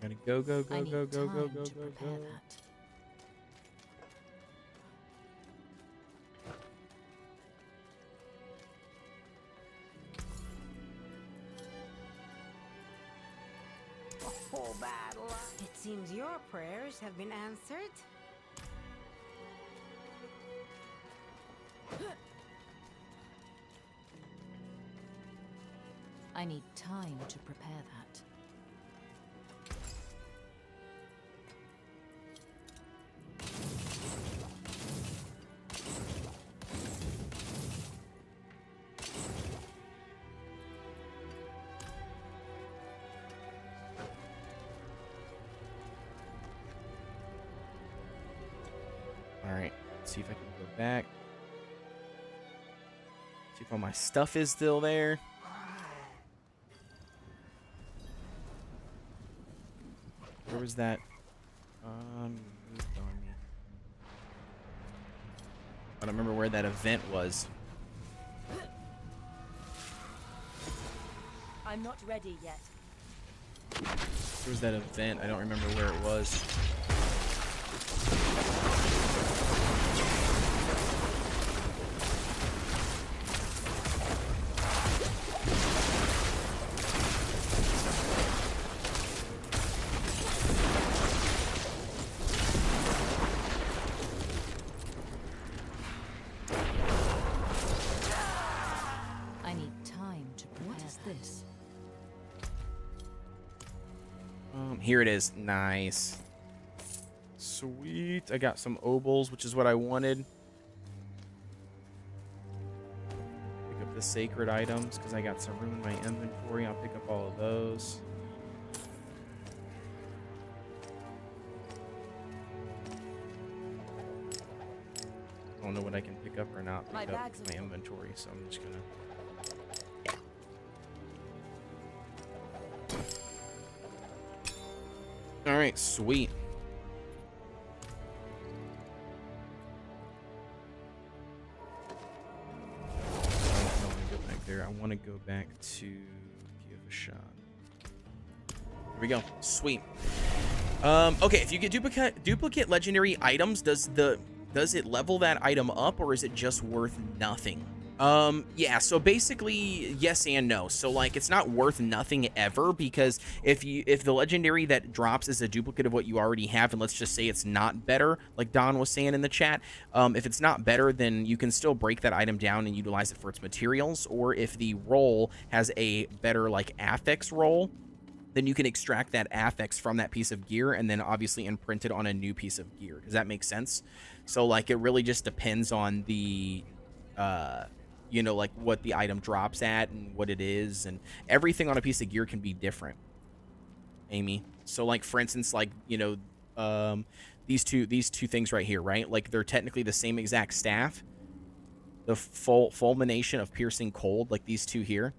S1: Gotta go, go,
S5: I
S1: go,
S5: need
S1: go, go,
S5: time
S1: go, go,
S5: to
S1: go,
S5: prepare
S1: go.
S5: that.
S7: Oh, bad luck. It seems your prayers have been answered.
S5: I need time to prepare that.
S1: right. Let's see if I can go back. See if all my stuff is still there. Where was that? Moved on me. I don't remember where that event was.
S5: I'm not ready yet.
S1: Where was that event? I don't remember where it was.
S5: I need time to prepare. What is this?
S1: Here it is. Nice. Sweet. I got some obols, which is what I wanted. Pick up the sacred items because I got some room in my inventory. I'll pick up all of those. I don't know what I can pick up or not
S5: My
S1: pick up
S5: bags
S1: in
S5: are
S1: my
S5: full.
S1: inventory, so I'm just gonna. All right, sweet. I don't want to go back there. I want to go back to give a shot. Here we go. Sweet. Okay, if you get duplicate legendary items, does it level that item up, or is it just worth nothing? Yeah, so basically yes and no. So like it's not worth nothing ever, because if the legendary that drops is a duplicate of what you already have, and let's just say it's not better, like Don was saying in the chat, if it's not better, then you can still break that item down and utilize it for its materials. Or if the roll has a better like affix roll, then you can extract that affix from that piece of gear and then obviously imprint it on a new piece of gear. Does that make sense? So like it really just depends on the you know, like what the item drops at and what it is, and everything on a piece of gear can be different, Amy. So like for instance, like, you know, these two things right here, right? Like they're technically the same exact staff. The fulmination of piercing cold, like these two here,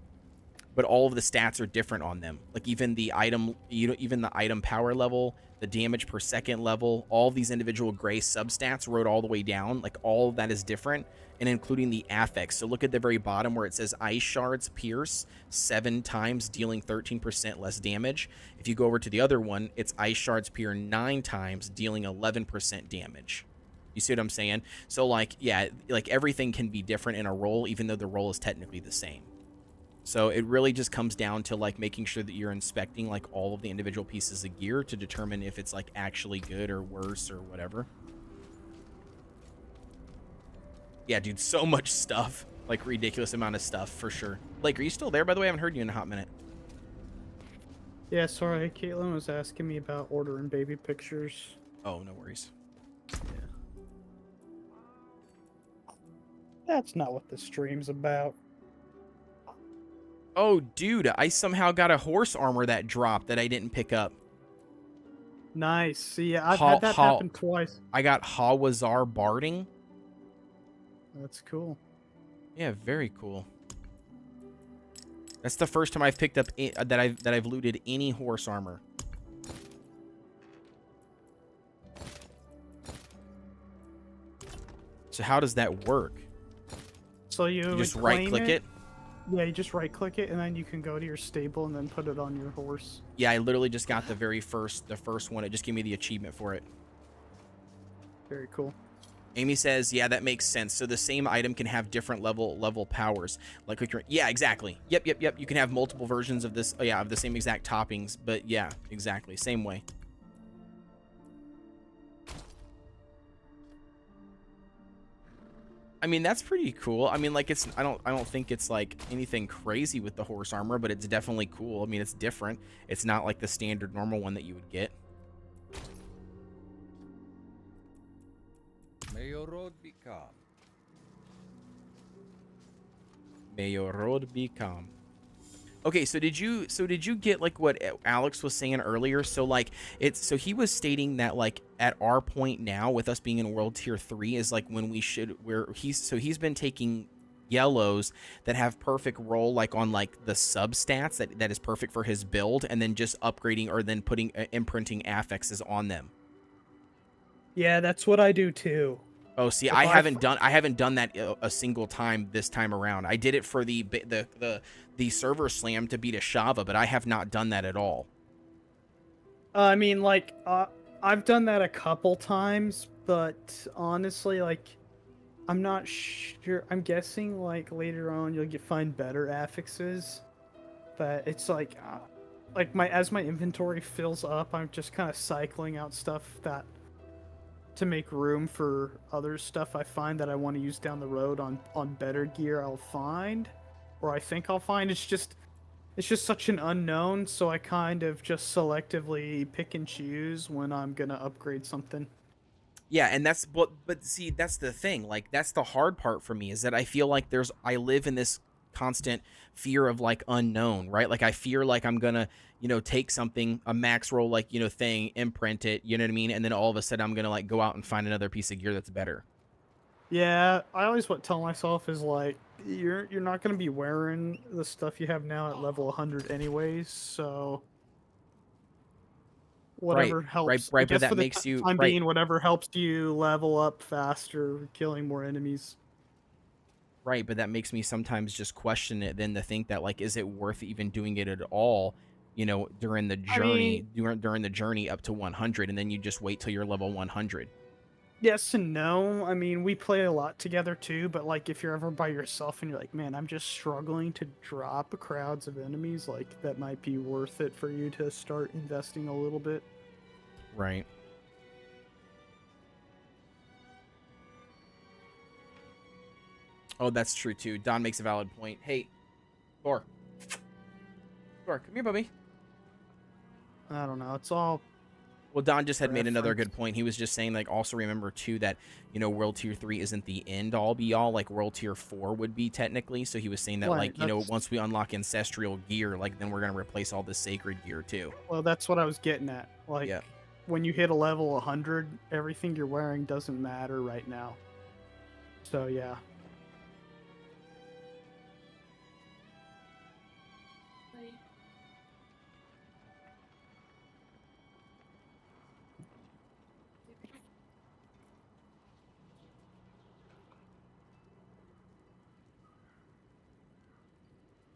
S1: but all of the stats are different on them. Like even the item, you know, even the item power level, the damage per second level, all these individual gray substats wrote all the way down. Like all of that is different, and including the affix. So look at the very bottom where it says ice shards pierce 7 times, dealing 13% less damage. If you go over to the other one, it's ice shards pierce 9 times, dealing 11% damage. You see what I'm saying? So like, yeah, like everything can be different in a roll, even though the roll is technically the same. So it really just comes down to like making sure that you're inspecting like all of the individual pieces of gear to determine if it's like actually good or worse or whatever. Yeah, dude, so much stuff. Like ridiculous amount of stuff for sure. Blake, are you still there, by the way? I haven't heard you in a hot minute.
S3: Yeah, sorry. Caitlin was asking me about ordering baby pictures.
S1: Oh, no worries.
S3: That's not what the stream's about.
S1: Oh, dude, I somehow got a horse armor that dropped that I didn't pick up.
S3: Nice. See, I've had that happen twice.
S1: I got Hawazar Barding.
S3: That's cool.
S1: Yeah, very cool. That's the first time I've picked up that I've looted any horse armor. So how does that work?
S3: So you
S1: You just
S3: would
S1: right click
S3: claim
S1: it?
S3: Yeah, you just right click it and then you can go to your stable and then put it on your horse.
S1: Yeah, I literally just got the first one. It just gave me the achievement for it.
S3: Very cool.
S1: Amy says, yeah, that makes sense. So the same item can have different level powers. Like, yeah, exactly. Yep. You can have multiple versions of this. Oh, yeah, of the same exact toppings. But yeah, exactly. Same way. I mean, that's pretty cool. I mean, like I don't think it's like anything crazy with the horse armor, but it's definitely cool. I mean, it's different. It's not like the standard normal one that you would get.
S6: May your road be calm.
S1: May your road be calm. Okay, so did you get like what Alex was saying earlier? So like he was stating that like at our point now with us being in World Tier 3 is like when we should where he's been taking yellows that have perfect roll like on like the sub stats that is perfect for his build, and then just upgrading or then putting imprinting affixes on them.
S3: Yeah, that's what I do too.
S1: Oh, see,
S3: If
S1: I
S3: I
S1: haven't done that a single time this time around. I did it for the server slam to beat a Shava, but I have not done that at all.
S3: I mean, like, I've done that a couple times, but honestly, like, I'm not sure. I'm guessing, like, later on you'll find better affixes, but it's like as my inventory fills up, I'm just kind of cycling out stuff that to make room for other stuff I find that I want to use down the road on better gear I'll find, or I think I'll find. It's just such an unknown, so I kind of just selectively pick and choose when I'm gonna upgrade something.
S1: Yeah, and but see, that's the thing. Like that's the hard part for me is that I feel like I live in this constant fear of like unknown, right? Like I fear like I'm gonna, take something, a max roll like, thing, imprint it, you know what I mean? And then all of a sudden I'm gonna like go out and find another piece of gear that's better.
S3: Yeah, I always tell myself is like you're not gonna be wearing the stuff you have now at level 100 anyways, so
S1: Right,
S3: whatever
S1: right,
S3: helps. I
S1: right, but
S3: guess
S1: that
S3: for the
S1: makes you
S3: time
S1: right.
S3: being, whatever helps you level up faster, killing more enemies.
S1: Right, but that makes me sometimes just question it then to think that like is it worth even doing it at all, during the
S3: I mean,
S1: during the journey up to 100, and then you just wait till you're level 100.
S3: yes and no. I mean, we play a lot together too, but like if you're ever by yourself and you're like, man, I'm just struggling to drop crowds of enemies, like that might be worth it for you to start investing a little bit.
S1: Right. Oh, that's true too. Don makes a valid point. Hey, Thor. Thor, come here, Bubby.
S3: I don't know. It's all
S1: Well, Don just had made another
S3: preference.
S1: good point. He was just saying, like, also remember, too, that, World Tier 3 isn't the end-all be-all, like World Tier 4 would be, technically. So he was saying that,
S3: Right,
S1: like,
S3: that's
S1: once we unlock Ancestral gear, like, then we're going to replace all the Sacred gear, too.
S3: well, that's what I was getting at. Like
S1: Yeah.
S3: when you hit a level 100, everything you're wearing doesn't matter right now. So yeah.
S4: Like,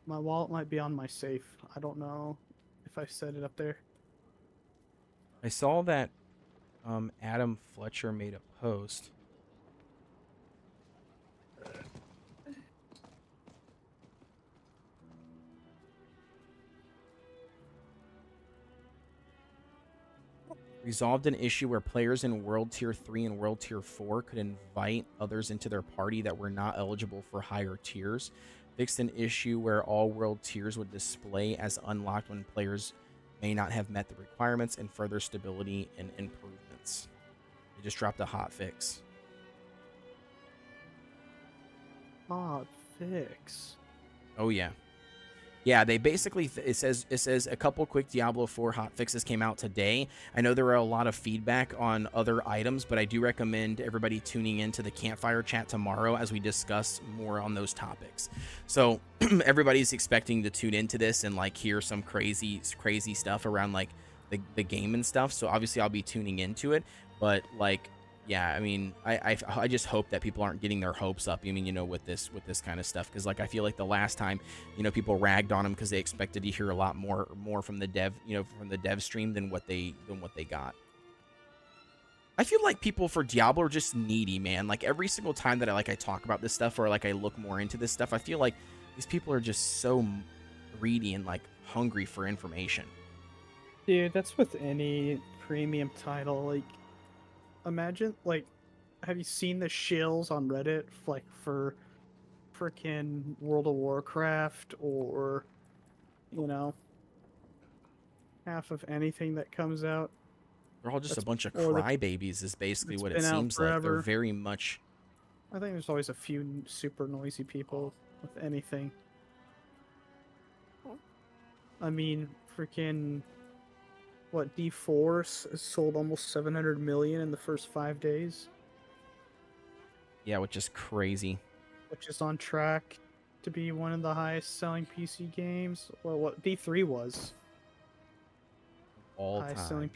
S3: My wallet might be on my safe. I don't know if I set it up there.
S1: I saw that Adam Fletcher made a post. Resolved an issue where players in World Tier 3 and World Tier 4 could invite others into their party that were not eligible for higher tiers. Fixed an issue where all world tiers would display as unlocked when players may not have met the requirements, and further stability and improvements. They just dropped a hot fix.
S3: Odd fix.
S1: Oh yeah. Yeah, they basically it says a couple quick Diablo 4 hot fixes came out today. I know there were a lot of feedback on other items, but I do recommend everybody tuning into the campfire chat tomorrow as we discuss more on those topics. So everybody's expecting to tune into this and like hear some crazy stuff around like the game and stuff. So obviously I'll be tuning into it, but like yeah, I mean, I just hope that people aren't getting their hopes up. I mean, with this kind of stuff, because like I feel like the last time, people ragged on them because they expected to hear a lot more from the dev, from the dev stream than what they got. I feel like people for Diablo are just needy, man. Like every single time that I talk about this stuff or like I look more into this stuff, I feel like these people are just so greedy and like hungry for information.
S3: Dude, that's with any premium title. Like, imagine, like, have you seen the shills on Reddit, like, for frickin' World of Warcraft or, half of anything that comes out?
S1: They're all just a bunch of
S3: or the
S1: crybabies is basically
S3: that's
S1: what it
S3: been out
S1: seems like. They're
S3: forever.
S1: very much...
S3: I think there's always a few super noisy people with anything. I mean, freaking what D4 sold almost 700 million in the first 5 days,
S1: Yeah, which is crazy.
S3: which is on track to be one of the highest selling PC games. Well, what D3 was
S1: All
S3: highest
S1: time.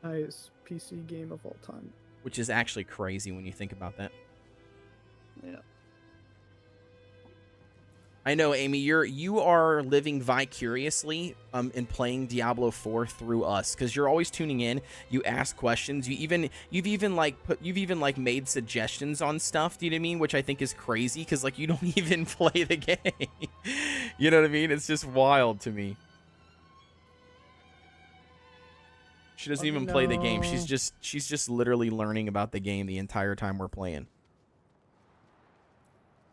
S3: highest PC game of all time.
S1: Which is actually crazy when you think about that.
S3: Yeah.
S1: I know, Amy, you are living vicariously in playing Diablo 4 through us, because you're always tuning in. You ask questions. You've even like made suggestions on stuff. Do you know what I mean? Which I think is crazy, because like you don't even play the game. You know what I mean? It's just wild to me. She doesn't
S3: Let me
S1: even play the game.
S3: know.
S1: She's just literally learning about the game the entire time we're playing.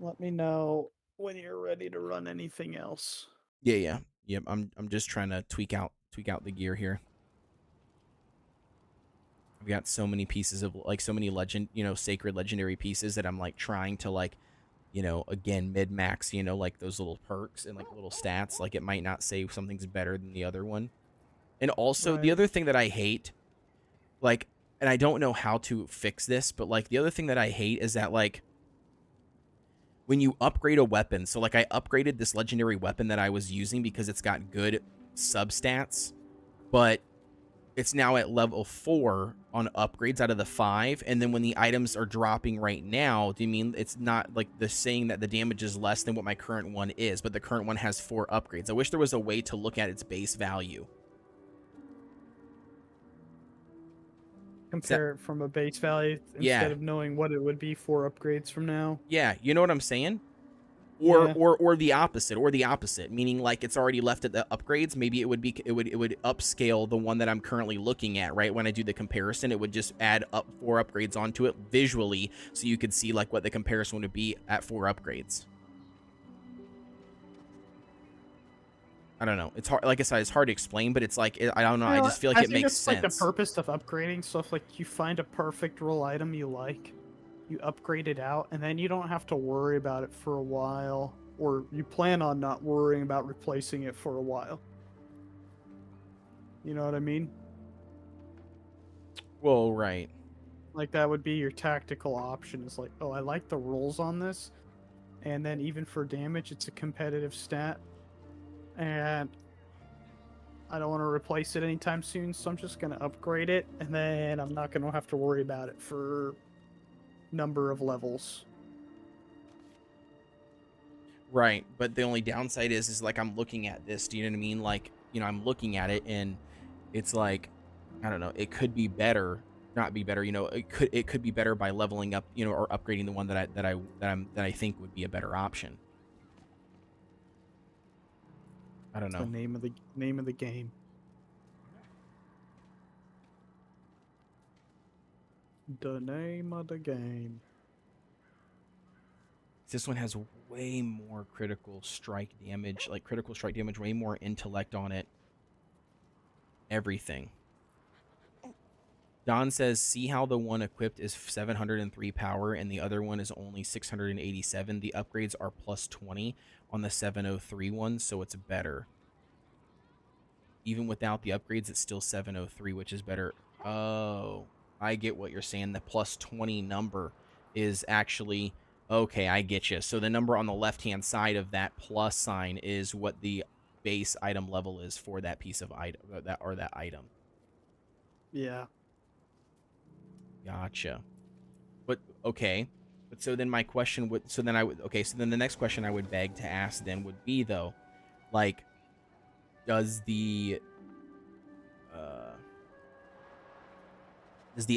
S3: Let me know when you're ready to run anything else.
S1: Yeah. Yep. I'm just trying to tweak out the gear here. I've got so many pieces of like so many sacred legendary pieces that I'm like trying to like, again, mid-max, like those little perks and like little stats. Like it might not say something's better than the other one. And also the
S3: Right.
S1: other thing that I hate, like, and I don't know how to fix this, but like the other thing that I hate is that like when you upgrade a weapon, so like I upgraded this legendary weapon that I was using because it's got good substats, but it's now at level 4 on upgrades out of the 5, and then when the items are dropping right now, do you mean it's not like the saying that the damage is less than what my current one is, but the current one has 4 upgrades? I wish there was a way to look at its base value.
S3: Compare it from a base value
S1: Yeah.
S3: instead of knowing what it would be for upgrades from now.
S1: Yeah, you know what I'm saying?
S3: Yeah.
S1: Or the opposite, meaning like it's already left at the upgrades. Maybe it would upscale the one that I'm currently looking at, right? When I do the comparison, it would just add up 4 upgrades onto it visually, so you could see like what the comparison would be at 4 upgrades. I don't know. It's hard. Like I said, it's hard to explain, but it's like I don't know. I just feel like it
S3: think
S1: makes
S3: it's
S1: sense.
S3: like the purpose of upgrading. So if like you find a perfect roll item you like, you upgrade it out, and then you don't have to worry about it for a while, or you plan on not worrying about replacing it for a while. You know what I mean?
S1: Well, right.
S3: Like that would be your tactical option. It's like, oh, I like the rolls on this, and then even for damage, it's a competitive stat, and I don't want to replace it anytime soon, so I'm just gonna upgrade it, and then I'm not gonna have to worry about it for number of levels.
S1: Right, but the only downside is like I'm looking at this. Do you know what I mean? Like, I'm looking at it and it's like, I don't know. It could be better, not be better. It could be better by leveling up, or upgrading the one that I think would be a better option. I don't
S3: The
S1: know.
S3: name of the game. The name of the game.
S1: This one has way more critical strike damage, way more intellect on it. Everything. Don says, see how the one equipped is 703 power and the other one is only 687. The upgrades are plus 20 on the 703 one, so it's better. Even without the upgrades, it's still 703, which is better. Oh, I get what you're saying. The plus 20 number is actually... Okay, I get you. So the number on the left-hand side of that plus sign is what the base item level is for that piece of item, that item.
S3: Yeah.
S1: Gotcha. But okay. But so then my question would so then the next question I would beg to ask then would be though, like, does the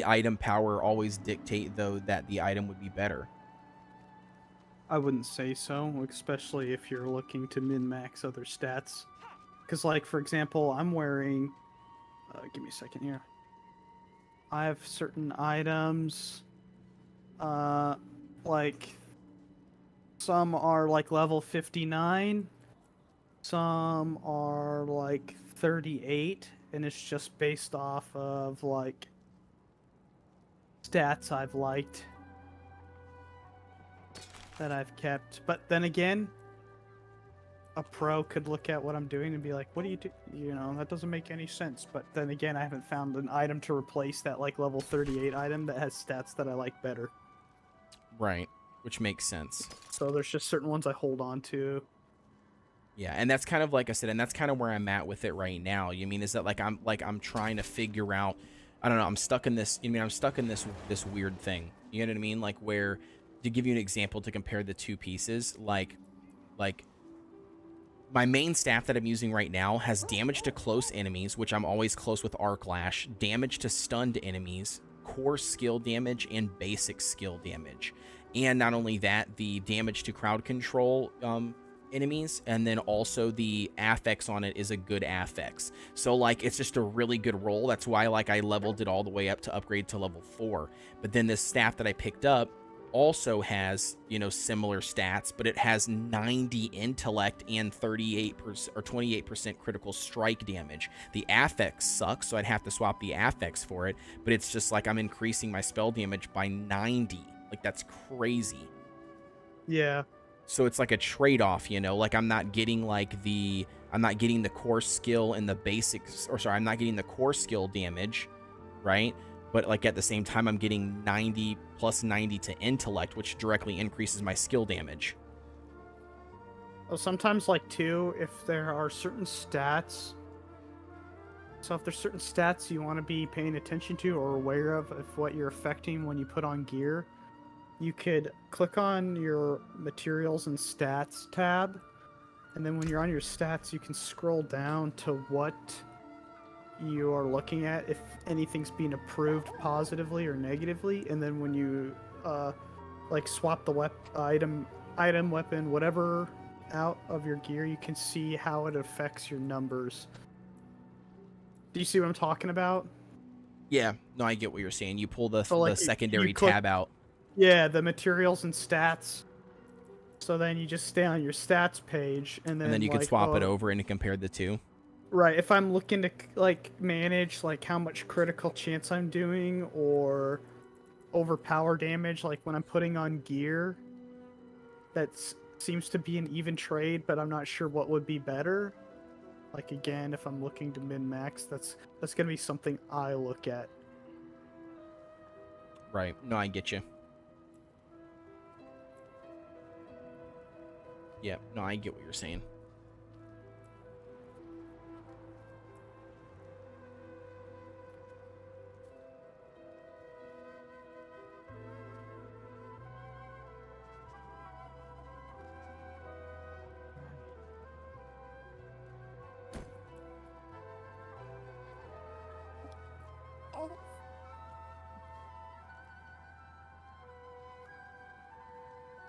S1: item power always dictate though that the item would be better?
S3: I wouldn't say so, especially if you're looking to min-max other stats. Because, like, for example, I'm wearing... give me a second here. I have certain items, like, some are, like, level 59, some are, like, 38, and it's just based off of, like, stats I've liked that I've kept. But then again, a pro could look at what I'm doing and be like, "What do you do? You know, that doesn't make any sense." But then again, I haven't found an item to replace that like level 38 item that has stats that I like better.
S1: Right, which makes sense.
S3: So there's just certain ones I hold on to.
S1: Yeah, and that's kind of like I said, and that's kind of where I'm at with it right now. You mean is that I'm trying to figure out, I don't know, I'm stuck in this. You mean I'm stuck in this weird thing. You know what I mean? Like where, to give you an example to compare the two pieces, like my main staff that I'm using right now has damage to close enemies, which I'm always close with Arc Lash, damage to stunned enemies, core skill damage, and basic skill damage. And not only that, the damage to crowd control enemies, and then also the affix on it is a good affix. So like it's just a really good roll. That's why like I leveled it all the way up to upgrade to level 4. But then this staff that I picked up also has, you know, similar stats, but it has 90 intellect and 38% or 28% critical strike damage. The affix sucks, so I'd have to swap the affix for it, but it's just like I'm increasing my spell damage by 90. Like that's crazy.
S3: Yeah.
S1: So it's like a trade-off, you know, like I'm not getting the core skill and the basics, or sorry, I'm not getting the core skill damage, right? But like at the same time, I'm getting 90 plus 90 to intellect, which directly increases my skill damage.
S3: Well, sometimes like too, if there are certain stats. So if there's certain stats you want to be paying attention to or aware of what you're affecting when you put on gear, you could click on your materials and stats tab, and then when you're on your stats, you can scroll down to what you are looking at, if anything's being approved positively or negatively, and then when you like swap the item, weapon, whatever out of your gear, you can see how it affects your numbers. Do you see what I'm talking about?
S1: Yeah, no, I get what you're saying. You pull the
S3: So, like,
S1: secondary
S3: you click-
S1: tab out.
S3: Yeah, the materials and stats. So then you just stay on your stats page, and then
S1: You
S3: like,
S1: could swap it over and compare the two.
S3: Right, if I'm looking to like manage like how much critical chance I'm doing or overpower damage, like when I'm putting on gear, that seems to be an even trade, but I'm not sure what would be better. Like again, if I'm looking to min max, that's gonna be something I look at.
S1: Right. No, I get you. Yeah, no, I get what you're saying.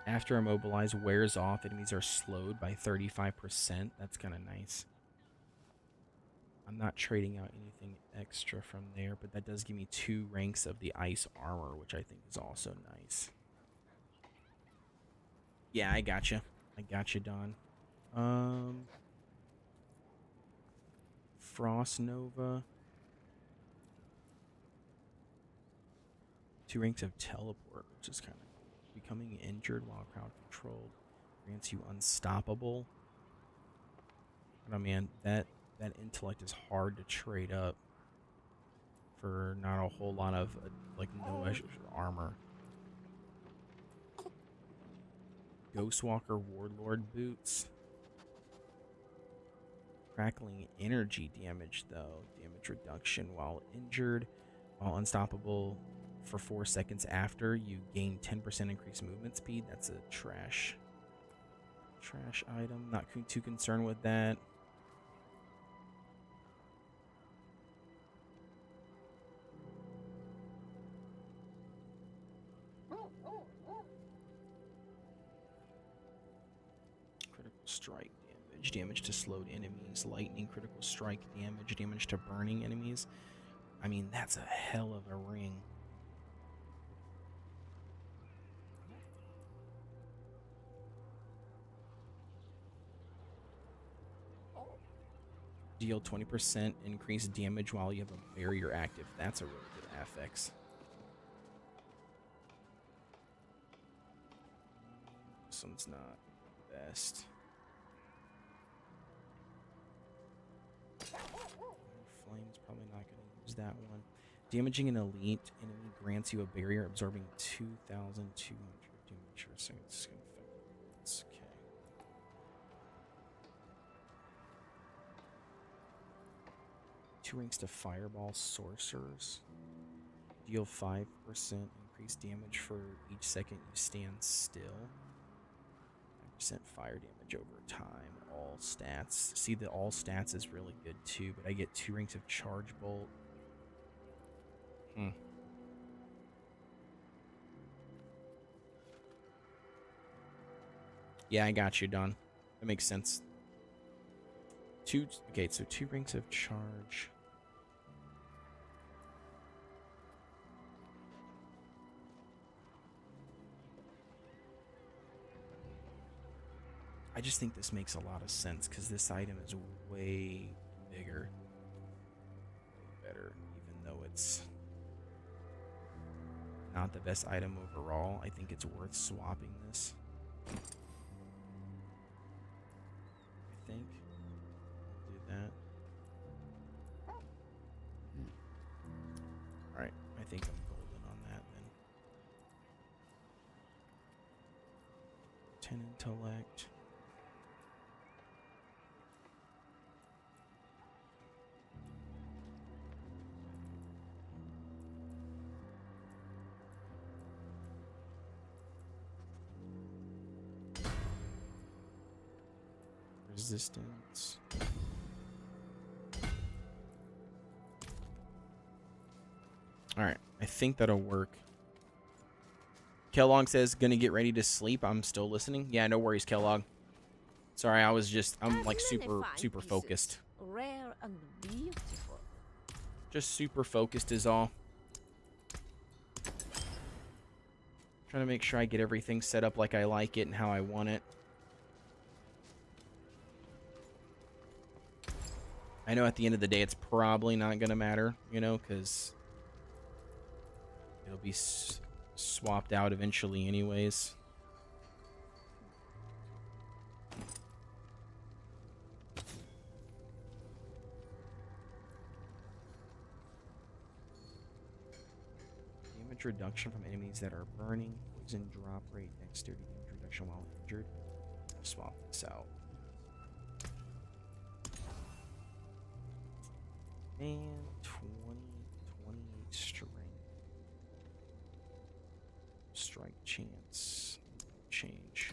S1: After immobilize wears off, enemies are slowed by 35%. That's kind of nice. I'm not trading out anything extra from there, but that does give me 2 ranks of the ice armor, which I think is also nice. Yeah, I gotcha. I gotcha, Don. Frost Nova. 2 ranks of teleport, which is kind of becoming injured while crowd controlled grants you unstoppable. I don't know, man, that intellect is hard to trade up for not a whole lot of like no extra armor. Ghostwalker Warlord boots. Crackling energy damage though. Damage reduction while injured. While unstoppable for 4 seconds after, you gain 10% increased movement speed. That's a trash item. Not too concerned with that. Critical strike damage. Damage to slowed enemies. Lightning critical strike damage. Damage to burning enemies. I mean, that's a hell of a ring. Deal 20% increased damage while you have a barrier active. That's a really good affix. This one's not the best. that one. Damaging an elite enemy grants you a barrier absorbing 2,200 damage per second. It's gonna affect this. Okay. Two ranks to Fireball Sorcerers. Deal 5% increased damage for each second you stand still. 5% fire damage over time. All stats. See, the all stats is really good too, but I get 2 ranks of Charge Bolt. Yeah, I got you, Don. That makes sense. Okay, so 2 ranks of charge. I just think this makes a lot of sense because this item is way bigger. Way better, even though it's not the best item overall. I think it's worth swapping this. I think. Do that. Alright, I think I'm golden on that then. 10 intellect. Resistance. Alright, I think that'll work. Kellogg says, gonna get ready to sleep. I'm still listening. Yeah, no worries, Kellogg. Sorry, I'm like super focused.
S7: Rare and beautiful.
S1: Just super focused is all. Trying to make sure I get everything set up like I like it and how I want it. I know at the end of the day it's probably not going to matter, you know, because it'll be swapped out eventually anyways. Damage reduction from enemies that are burning. Poison drop rate. Dexterity damage reduction while injured. I'll swap this out. And 28 strength. Strike chance. Change.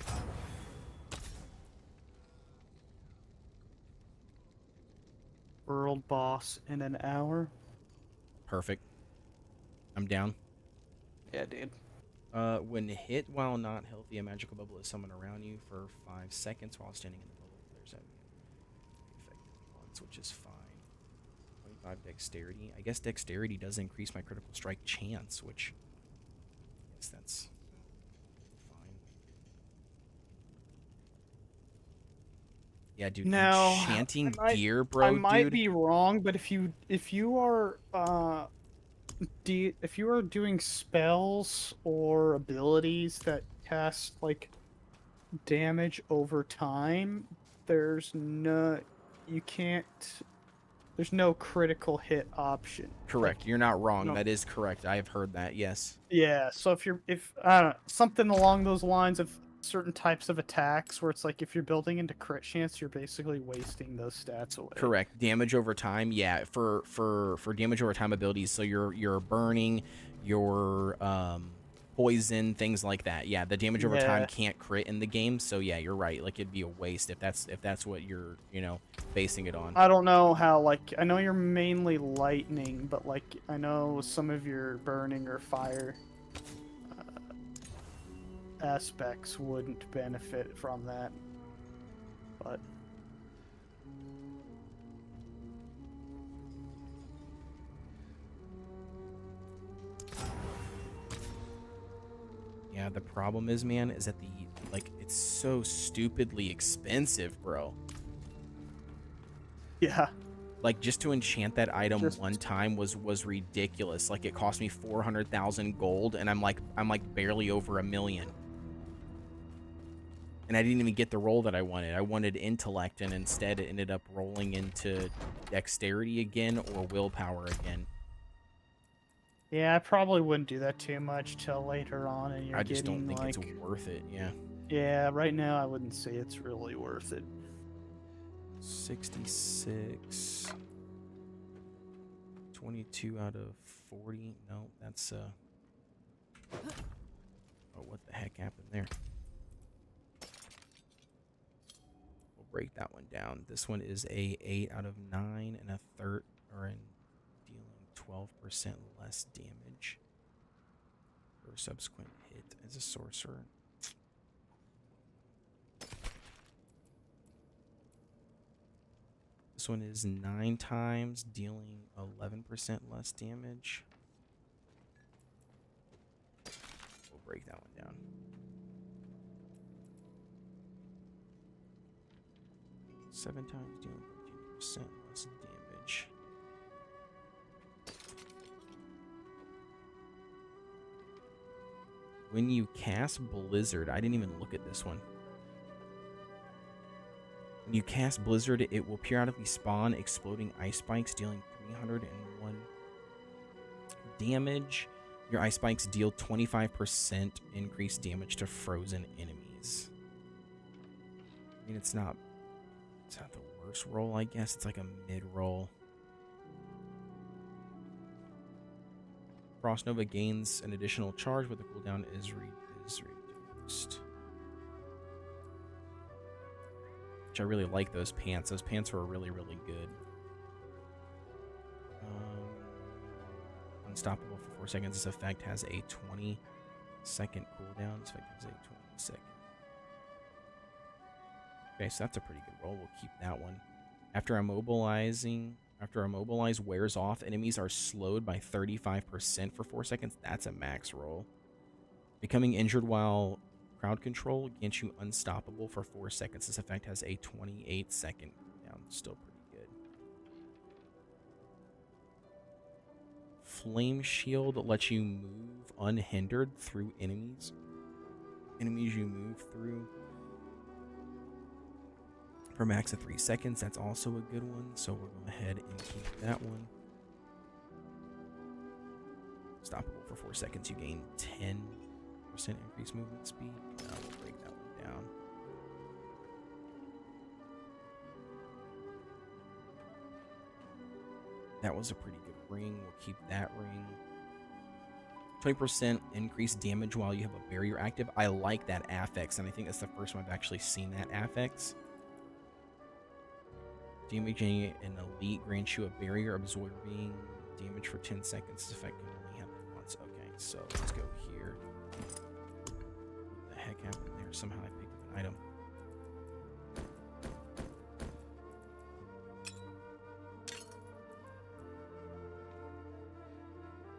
S3: World boss in an hour.
S1: Perfect. I'm down.
S3: Yeah, dude.
S1: When hit while not healthy, a magical bubble is summoned around you for 5 seconds while standing in the bubble. There's that effective once, which is fine. 25 dexterity. I guess dexterity does increase my critical strike chance, which I guess that's fine. Yeah, dude.
S3: Now,
S1: enchanting
S3: I might-
S1: gear, bro,
S3: I might
S1: dude.
S3: be wrong, but if you are if you are doing spells or abilities that cast like damage over time, there's no critical hit option.
S1: Correct. You're not wrong.
S3: no.
S1: That is correct. I have heard that. Yes.
S3: Yeah, so if I don't know, something along those lines of certain types of attacks where it's like if you're building into crit chance, you're basically wasting those stats away.
S1: Correct. Damage over time. Yeah, for damage over time abilities, so your burning, your poison, things like that. Yeah, the damage over time can't crit in the game, so yeah, you're right. Like it'd be a waste if that's what you're, basing it on.
S3: I don't know how, like, I know you're mainly lightning, but like I know some of your burning or fire aspects wouldn't benefit from that, but
S1: Yeah, the problem is, man, is that it's so stupidly expensive, bro.
S3: yeah,
S1: Like just to enchant that item one time was ridiculous. Like it cost me 400,000 gold, and I'm like barely over 1 million. And I didn't even get the roll that I wanted. I wanted intellect, and instead it ended up rolling into dexterity again or willpower again.
S3: Yeah, I probably wouldn't do that too much till later on, and you're
S1: I just don't
S3: getting
S1: think
S3: like,
S1: it's worth it. Yeah.
S3: yeah, right now I wouldn't say it's really worth it.
S1: 66. 22 out of 40. No, that's oh, what the heck happened there? We'll break that one down. This one is a 8 out of 9 and a third, or in dealing 12% less damage for a subsequent hit as a sorcerer. This one is 9 times, dealing 11% less damage. We'll break that one down. Seven times, dealing 13% less damage. When you cast Blizzard, I didn't even look at this one. When you cast Blizzard, it will periodically spawn exploding ice spikes, dealing 301 damage. Your ice spikes deal 25% increased damage to frozen enemies. I mean, it's not the worst roll, I guess. It's like a mid roll. Frost Nova gains an additional charge, but the cooldown is reduced. Which I really like those pants. Those pants were really, really good. Unstoppable for 4 seconds. This effect has a 20-second cooldown. This effect has a 20-second. Okay, so that's a pretty good roll. We'll keep that one. After immobilize wears off, enemies are slowed by 35% for 4 seconds. That's a max roll. Becoming injured while crowd control grants you unstoppable for 4 seconds. This effect has a 28-second cooldown. Still pretty good. Flame Shield lets you move unhindered through enemies. Enemies you move through for max of 3 seconds. That's also a good one, so we'll go ahead and keep that one. Stoppable for 4 seconds. You gain 10% increased movement speed. We'll break that one down. That was a pretty good ring. We'll keep that ring. 20% increased damage while you have a barrier active. I like that affix, and I think that's the first time I've actually seen that affix. Damaging an elite grants you a barrier absorbing damage for 10 seconds. This effect can only happen once. Okay, so let's go here. What the heck happened there? Somehow I picked up an item.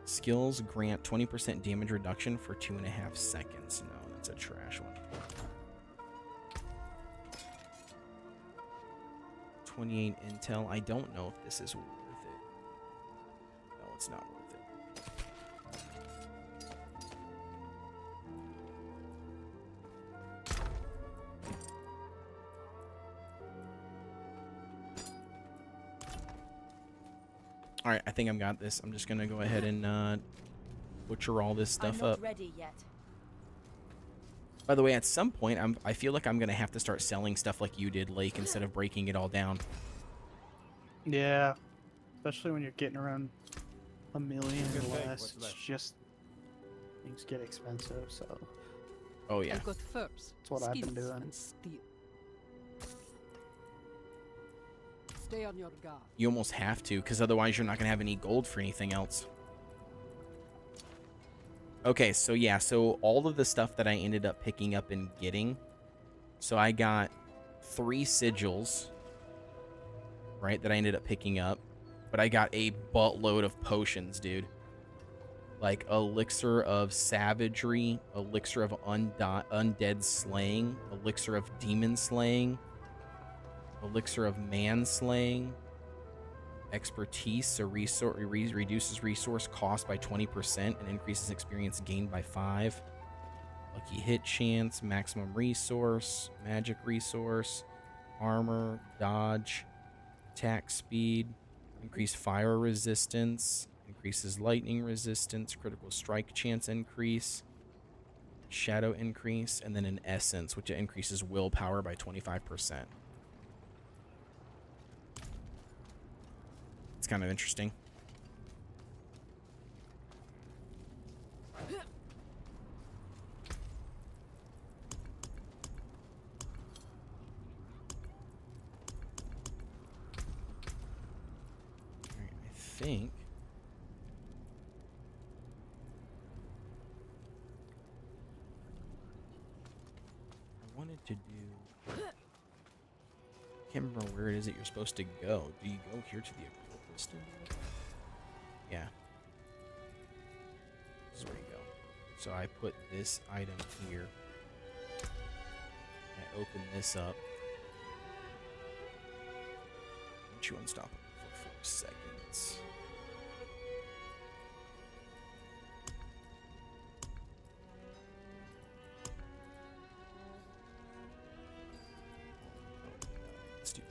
S1: Skills grant 20% damage reduction for 2.5 seconds. No, that's a trash one. 28 intel. I don't know if this is worth it. No, it's not worth it. All right, I think I've got this. I'm just gonna go ahead and butcher all this stuff up.
S5: Ready yet.
S1: By the way, at some point, I feel like I'm gonna have to start selling stuff like you did, Lake, instead of breaking it all down.
S3: Yeah, especially when you're getting around a million or less. It's just things get expensive, so
S1: Oh yeah.
S5: I've got furs,
S3: that's what I've been
S5: skins,
S3: doing.
S5: and steel. Stay on your guard.
S1: You almost have to, because otherwise you're not gonna have any gold for anything else. Okay, so yeah, so all of the stuff that I ended up picking up and getting, so I got 3 sigils, right, that I ended up picking up, but I got a buttload of potions, dude. Like elixir of savagery, elixir of undead slaying, elixir of demon slaying, elixir of man slaying, expertise, so reduces resource cost by 20% and increases experience gained by 5. Lucky hit chance, maximum resource, magic resource, armor, dodge, attack speed, increased fire resistance, increases lightning resistance, critical strike chance increase, shadow increase, and then an essence, which increases willpower by 25%. It's kind of interesting. Alright, I think I wanted to do... Can't remember where it is that you're supposed to go. Do you go here to the occultist? Yeah. This is where you go. So I put this item here. I open this up. Let you unstoppable for 4 seconds. Stupid.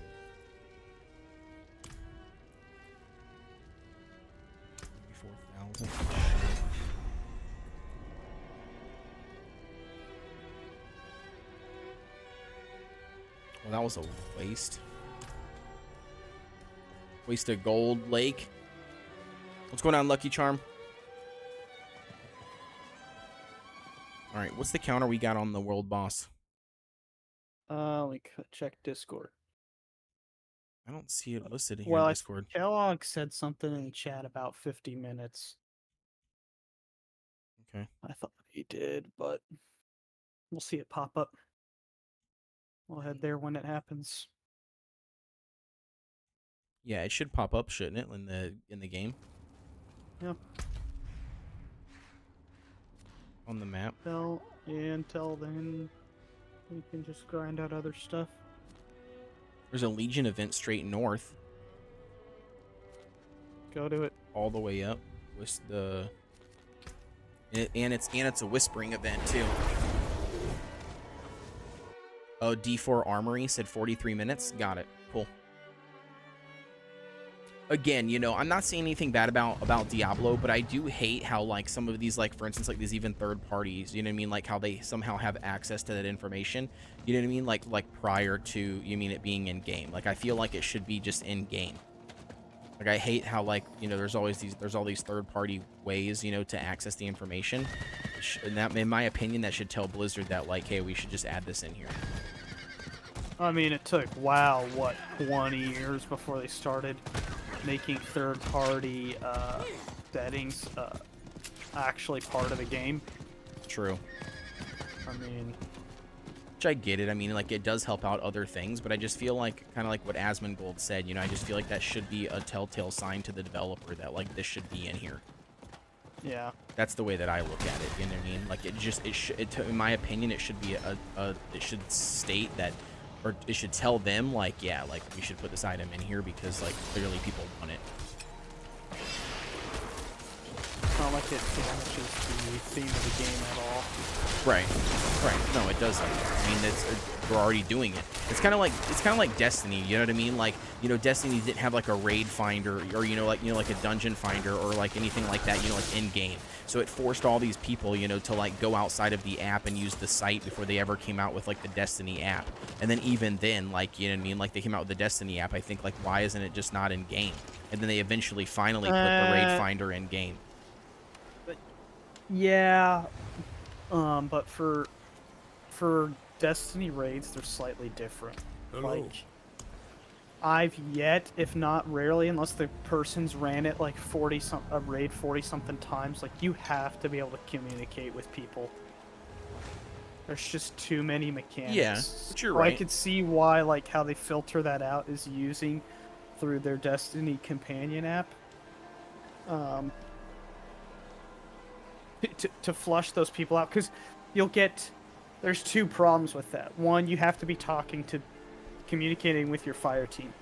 S1: 34,000. Well, that was a waste. Waste of gold lake. What's going on, Lucky Charm? All right, what's the counter we got on the world boss?
S3: Let me check Discord.
S1: I don't see it listed here
S3: Well,
S1: in Discord.
S3: Kellogg said something in the chat about 50 minutes.
S1: Okay.
S3: I thought he did, but we'll see it pop up. We'll head there when it happens.
S1: Yeah, it should pop up, shouldn't it, in the game?
S3: Yeah.
S1: On the map.
S3: Until then, we can just grind out other stuff.
S1: There's a Legion event straight north,
S3: Go to it.
S1: all the way up. With the and it's a whispering event too. Oh, D4 Armory said 43 minutes. Got it. Cool. Again, you know, I'm not saying anything bad about Diablo, but I do hate how, like, some of these, like, for instance, like, these even third parties, you know what I mean? Like, how they somehow have access to that information, you know what I mean? Like prior to, you mean, it being in-game. Like, I feel like it should be just in-game. Like, I hate how, like, you know, there's all these third-party ways, you know, to access the information. And that, in my opinion, that should tell Blizzard that, like, hey, we should just add this in here.
S3: I mean, it took, wow, what, 20 years before they started making third-party settings actually part of the game.
S1: True.
S3: I mean...
S1: Which I get it. I mean, like, it does help out other things, but I just feel like, kind of like what Asmongold said, you know, I just feel like that should be a telltale sign to the developer that, like, this should be in here.
S3: Yeah.
S1: That's the way that I look at it, you know what I mean? Like, in my opinion, it should be it should state that, or it should tell them, like, yeah, like, we should put this item in here because, like, clearly people want it.
S3: It's not like it damages the theme of the game at all.
S1: Right. No, it doesn't. I mean, we're already doing it. It's kind of like Destiny. You know what I mean? Like, you know, Destiny didn't have like a raid finder or like a dungeon finder or like anything like that. You know, like in game. So it forced all these people, you know, to like go outside of the app and use the site before they ever came out with like the Destiny app. And then even then, like, you know what I mean? Like they came out with the Destiny app. I think like, why isn't it just not in game? And then they eventually finally put the raid finder in game.
S3: Yeah. But for Destiny raids, they're slightly different.
S6: Hello.
S3: Like, I've yet, if not rarely, unless the person's ran it like a raid 40-something times, like you have to be able to communicate with people. There's just too many mechanics.
S1: Yeah, but you're
S3: So
S1: right.
S3: I could see why, like, how they filter that out is using through their Destiny companion app. To flush those people out, because there's two problems with that. One, you have to be communicating with your fire team.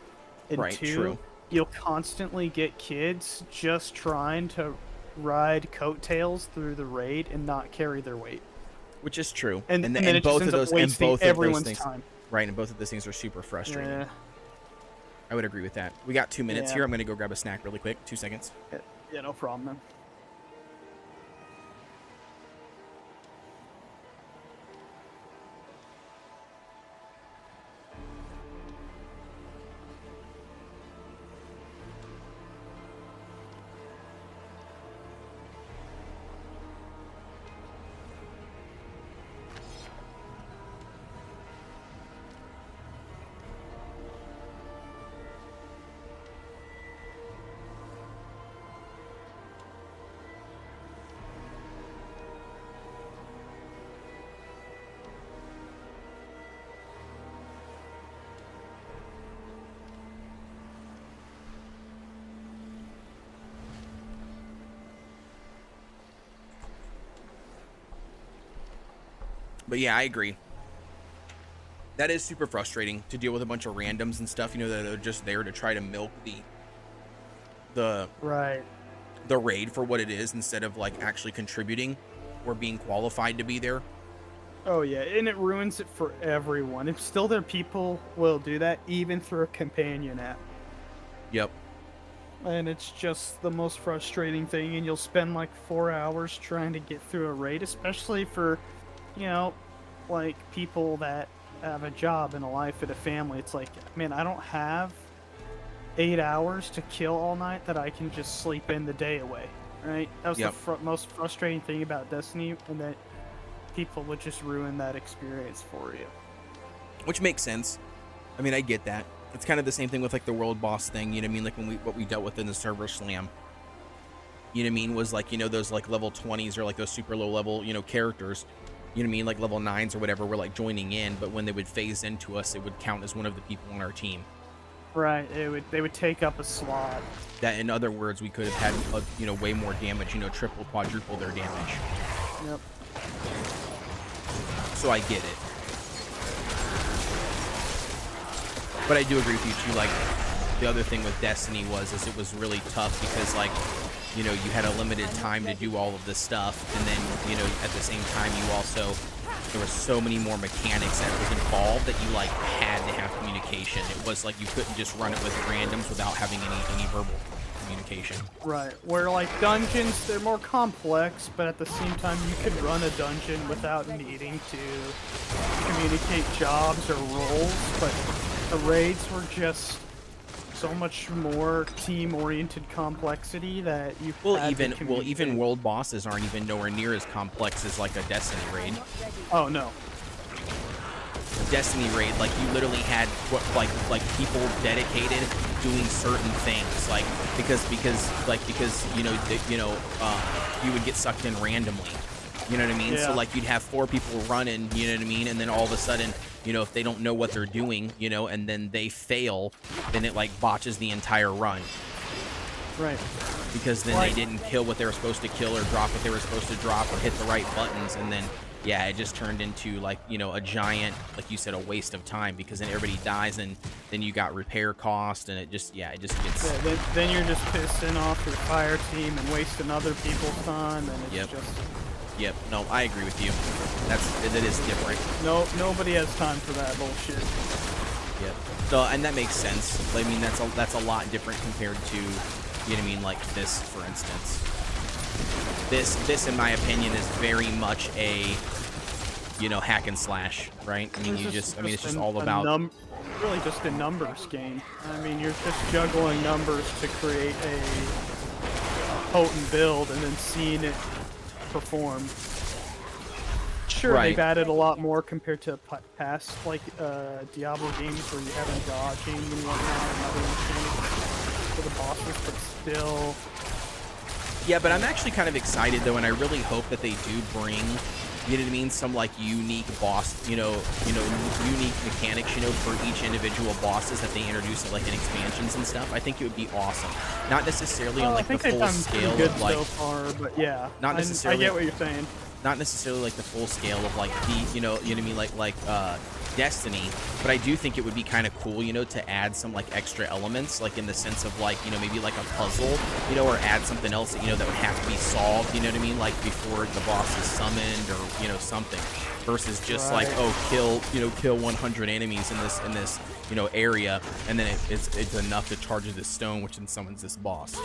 S3: And
S1: Right,
S3: two,
S1: true.
S3: you'll constantly get kids just trying to ride coattails through the raid and not carry their weight.
S1: Which is true.
S3: And then it just ends up wasting everyone's
S1: things,
S3: time.
S1: right? And both of those things are super frustrating.
S3: Yeah.
S1: I would agree with that. We got 2 minutes
S3: Yeah.
S1: here. I'm gonna go grab a snack really quick. 2 seconds.
S3: Yeah, no problem, man.
S1: But yeah, I agree. That is super frustrating to deal with a bunch of randoms and stuff, you know, that are just there to try to milk the
S3: Right.
S1: the raid for what it is instead of like actually contributing or being qualified to be there.
S3: Oh yeah, and it ruins it for everyone. If still there people will do that even through a companion app.
S1: Yep.
S3: And it's just the most frustrating thing, and you'll spend like 4 hours trying to get through a raid, especially for, you know, like people that have a job and a life and a family. It's like, man, I don't have 8 hours to kill all night that I can just sleep in the day away, right? That was
S1: Yep.
S3: the most frustrating thing about Destiny, and that people would just ruin that experience for you.
S1: Which makes sense. I mean, I get that. It's kind of the same thing with like the world boss thing, you know what I mean? Like when what we dealt with in the server slam. You know what I mean? Was like, you know, those like level 20s or like those super low level, you know, characters, you know what I mean? Like level 9s or whatever were like joining in, but when they would phase into us, it would count as one of the people on our team.
S3: Right, they would take up a slot.
S1: That, in other words, we could have had, you know, way more damage, you know, triple, quadruple their damage.
S3: Yep.
S1: So I get it. But I do agree with you too, like, the other thing with Destiny was it was really tough because, like, you know, you had a limited time to do all of this stuff, and then, you know, at the same time, you also, there were so many more mechanics that was involved that you, like, had to have communication. It was like you couldn't just run it with randoms without having any verbal communication.
S3: Right, where like dungeons, they're more complex, but at the same time, you could run a dungeon without needing to communicate jobs or roles, but the raids were just so much more team-oriented complexity that you
S1: Well,
S3: had to
S1: even
S3: communicate.
S1: world bosses aren't even nowhere near as complex as like a Destiny raid.
S3: Oh no.
S1: Destiny raid, like you literally had what like people dedicated doing certain things, like because you would get sucked in randomly. You know what I mean?
S3: Yeah.
S1: So like you'd have 4 people running, you know what I mean, and then all of a sudden, you know, if they don't know what they're doing, you know, and then they fail, then it like botches the entire run.
S3: Right.
S1: Because then they didn't kill what they were supposed to kill or drop what they were supposed to drop or hit the right buttons, and then yeah, it just turned into like, you know, a giant, like you said, a waste of time, because then everybody dies and then you got repair cost, and it just gets
S3: Yeah, then you're just pissing off your fire team and wasting other people's time, and it's just
S1: Yep. No, I agree with you. That is different.
S3: nobody has time for that bullshit.
S1: Yep. So, and that makes sense. I mean, that's a lot different compared to, you know what I mean, like this, for instance. This, in my opinion, is very much a, you know, hack and slash, right? I mean, it's just all about
S3: really just a numbers game. I mean, you're just juggling numbers to create a potent build and then seeing it perform. Sure,
S1: Right.
S3: they've added a lot more compared to past like Diablo games where you have them dodging and whatnot and other mechanics for the bosses, but still.
S1: Yeah, but I'm actually kind of excited though, and I really hope that they do bring, you know what I mean, some like unique boss, you know, unique mechanics, you know, for each individual bosses that they introduce at like in expansions and stuff. I think it would be awesome. Not necessarily on like the full scale
S3: good
S1: of like,
S3: so far, but yeah,
S1: not necessarily.
S3: I get what you're saying.
S1: Not necessarily like the full scale of like the, you know what I mean, like Destiny, but I do think it would be kind of cool, you know, to add some like extra elements, like in the sense of like, you know, maybe like a puzzle, you know, or add something else that, you know, that would have to be solved, you know what I mean, like before the boss is summoned, or, you know, something, versus just like, oh, kill 100 enemies in this you know, area, and then it's enough to charge this stone, which then summons this boss.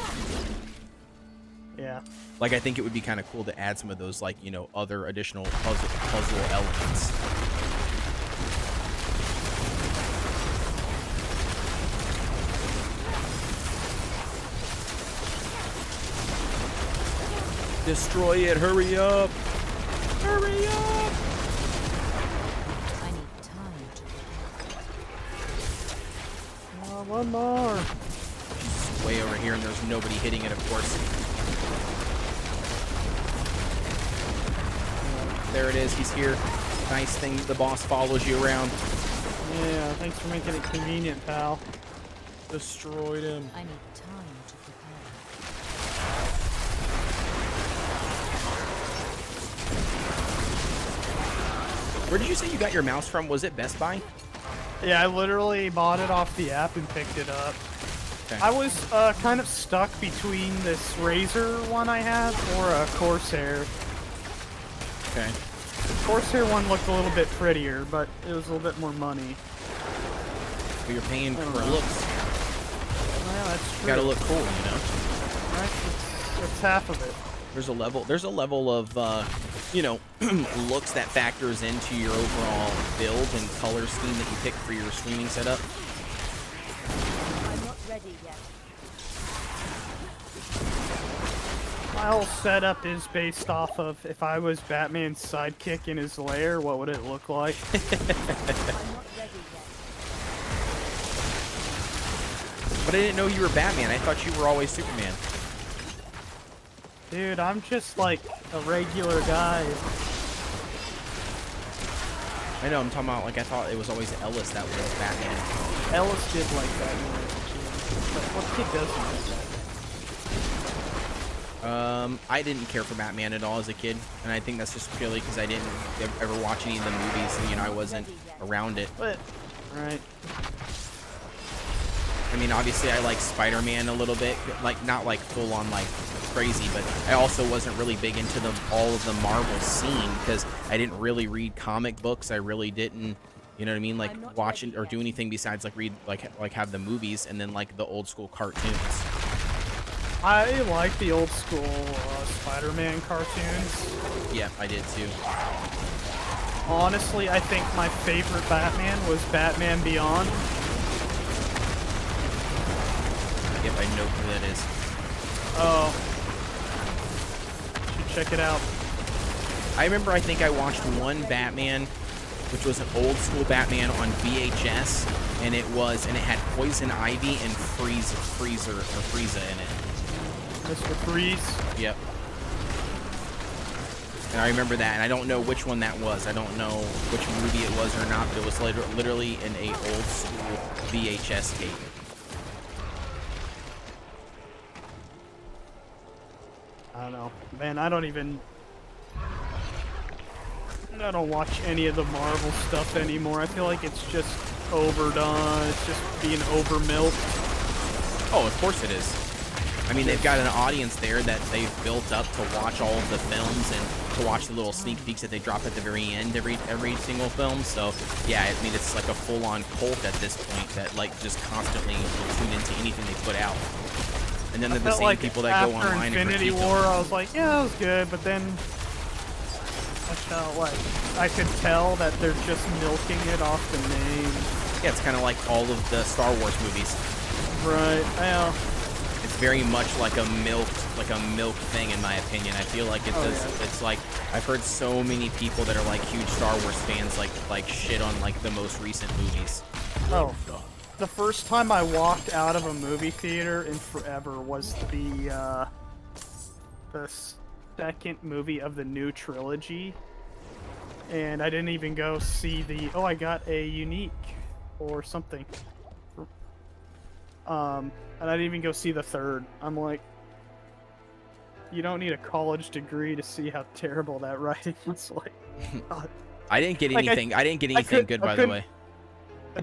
S3: Yeah.
S1: Like, I think it would be kind of cool to add some of those, like, you know, other additional puzzle elements. Destroy it, hurry up! Hurry up!
S5: I need time to prepare.
S3: Oh, one more.
S1: She's way over here and there's nobody hitting it, of course. There it is, he's here. Nice thing, the boss follows you around.
S3: Yeah, thanks for making it convenient, pal.
S1: Destroyed him.
S5: I need time to prepare.
S1: Where did you say you got your mouse from? Was it Best Buy?
S3: Yeah, I literally bought it off the app and picked it up.
S1: Okay.
S3: I was kind of stuck between this Razer one I have or a Corsair.
S1: Okay.
S3: The Corsair one looked a little bit prettier, but it was a little bit more money.
S1: But you're paying
S3: I don't
S1: for
S3: know.
S1: looks.
S3: Well, that's
S1: You
S3: true.
S1: gotta look cool, you know?
S3: Right? It's half of it.
S1: There's a level of, you know, looks that factors into your overall build and color scheme that you pick for your streaming setup.
S4: I'm not ready yet.
S3: My whole setup is based off of if I was Batman's sidekick in his lair, what would it look like?
S4: I'm not ready yet.
S1: But I didn't know you were Batman. I thought you were always Superman.
S3: Dude, I'm just like a regular guy.
S1: I know, I'm talking about, like, I thought it was always Ellis that was Batman.
S3: Ellis did like Batman as a kid. But what kid doesn't like that?
S1: I didn't care for Batman at all as a kid, and I think that's just purely because I didn't ever watch any of the movies, and, you know, I wasn't around it.
S3: But, right.
S1: I mean, obviously, I like Spider-Man a little bit, like, not like full-on, like, crazy, but I also wasn't really big into all of the Marvel scene, because I didn't really read comic books. I really didn't, you know what I mean, like, watch it or do anything besides, like, read, like have the movies, and then, like, the old-school cartoons.
S3: I like the old school Spider-Man cartoons.
S1: Yeah, I did, too.
S3: Honestly, I think my favorite Batman was Batman Beyond.
S1: Yep, I know who that is.
S3: Oh. Should check it out.
S1: I remember, I think I watched one Batman, which was an old school Batman on VHS, and it had Poison Ivy and Frieza in it.
S3: Mr. Freeze.
S1: Yep. And I remember that, and I don't know which one that was. I don't know which movie it was or not, but it was literally in a old school VHS tape.
S3: I don't know. Man, I don't watch any of the Marvel stuff anymore. I feel like it's just overdone. It's just being over-milked.
S1: Oh, of course it is. I mean, they've got an audience there that they've built up to watch all of the films and to watch the little sneak peeks that they drop at the very end every single film. So, yeah, I mean, it's like a full-on cult at this point that, like, just constantly will tune into anything they put out. And then they're the same people that go online and
S3: Infinity
S1: critique
S3: War,
S1: them.
S3: I was like, yeah, that was good, but then I felt like I could tell that they're just milking it off the name.
S1: Yeah, it's kind of like all of the Star Wars movies.
S3: Right. Well,
S1: It's very much like a milk thing, in my opinion. I feel like it's like I've heard so many people that are like huge Star Wars fans like shit on like the most recent movies.
S3: oh, the first time I walked out of a movie theater in forever was the second movie of the new trilogy, and I didn't even go see the. Oh, I got a unique or something. And I didn't even go see the third. I'm like, you don't need a college degree to see how terrible that writing was. Like,
S1: I didn't get
S3: Like,
S1: anything. I didn't get anything good, by the way.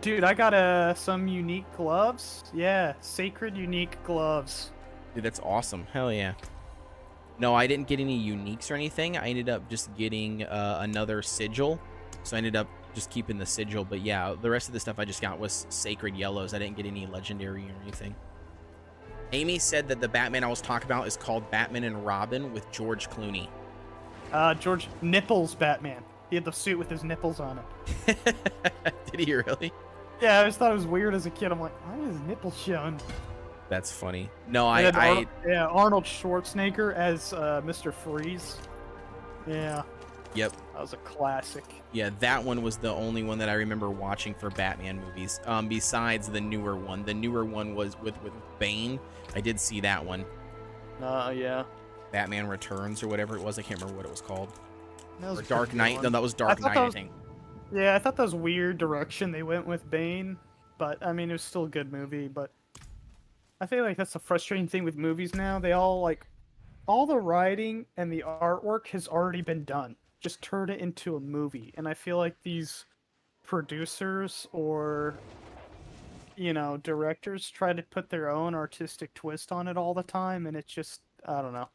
S3: dude, I got some unique gloves. Yeah, sacred unique gloves.
S1: Dude, that's awesome. Hell yeah. No, I didn't get any uniques or anything. I ended up just getting another sigil. So I ended up just keeping the sigil. But yeah, the rest of the stuff I just got was sacred yellows. I didn't get any legendary or anything. Amy said that the Batman I was talking about is called Batman and Robin with George Clooney.
S3: George Nipples Batman. He had the suit with his nipples on it.
S1: Did he really?
S3: Yeah, I just thought it was weird as a kid. I'm like, why is his nipples showing?
S1: That's funny. No,
S3: And
S1: I
S3: Arnold Schwarzenegger as Mr. Freeze. Yeah,
S1: yep.
S3: that was a classic.
S1: Yeah, that one was the only one that I remember watching for Batman movies. Besides the newer one. The newer one was with Bane. I did see that one.
S3: Yeah.
S1: Batman Returns or whatever it was. I can't remember what it was called.
S3: That was
S1: Or
S3: a
S1: Dark
S3: pretty good
S1: Knight.
S3: one.
S1: No, that was Dark
S3: thought
S1: Knight,
S3: that
S1: I
S3: was-
S1: think.
S3: Yeah, I thought that was weird direction they went with Bane, but I mean it was still a good movie. But I feel like that's the frustrating thing with movies now. They all the writing and the artwork has already been done. Just turn it into a movie, and I feel like these producers or directors try to put their own artistic twist on it all the time, and it just I don't know,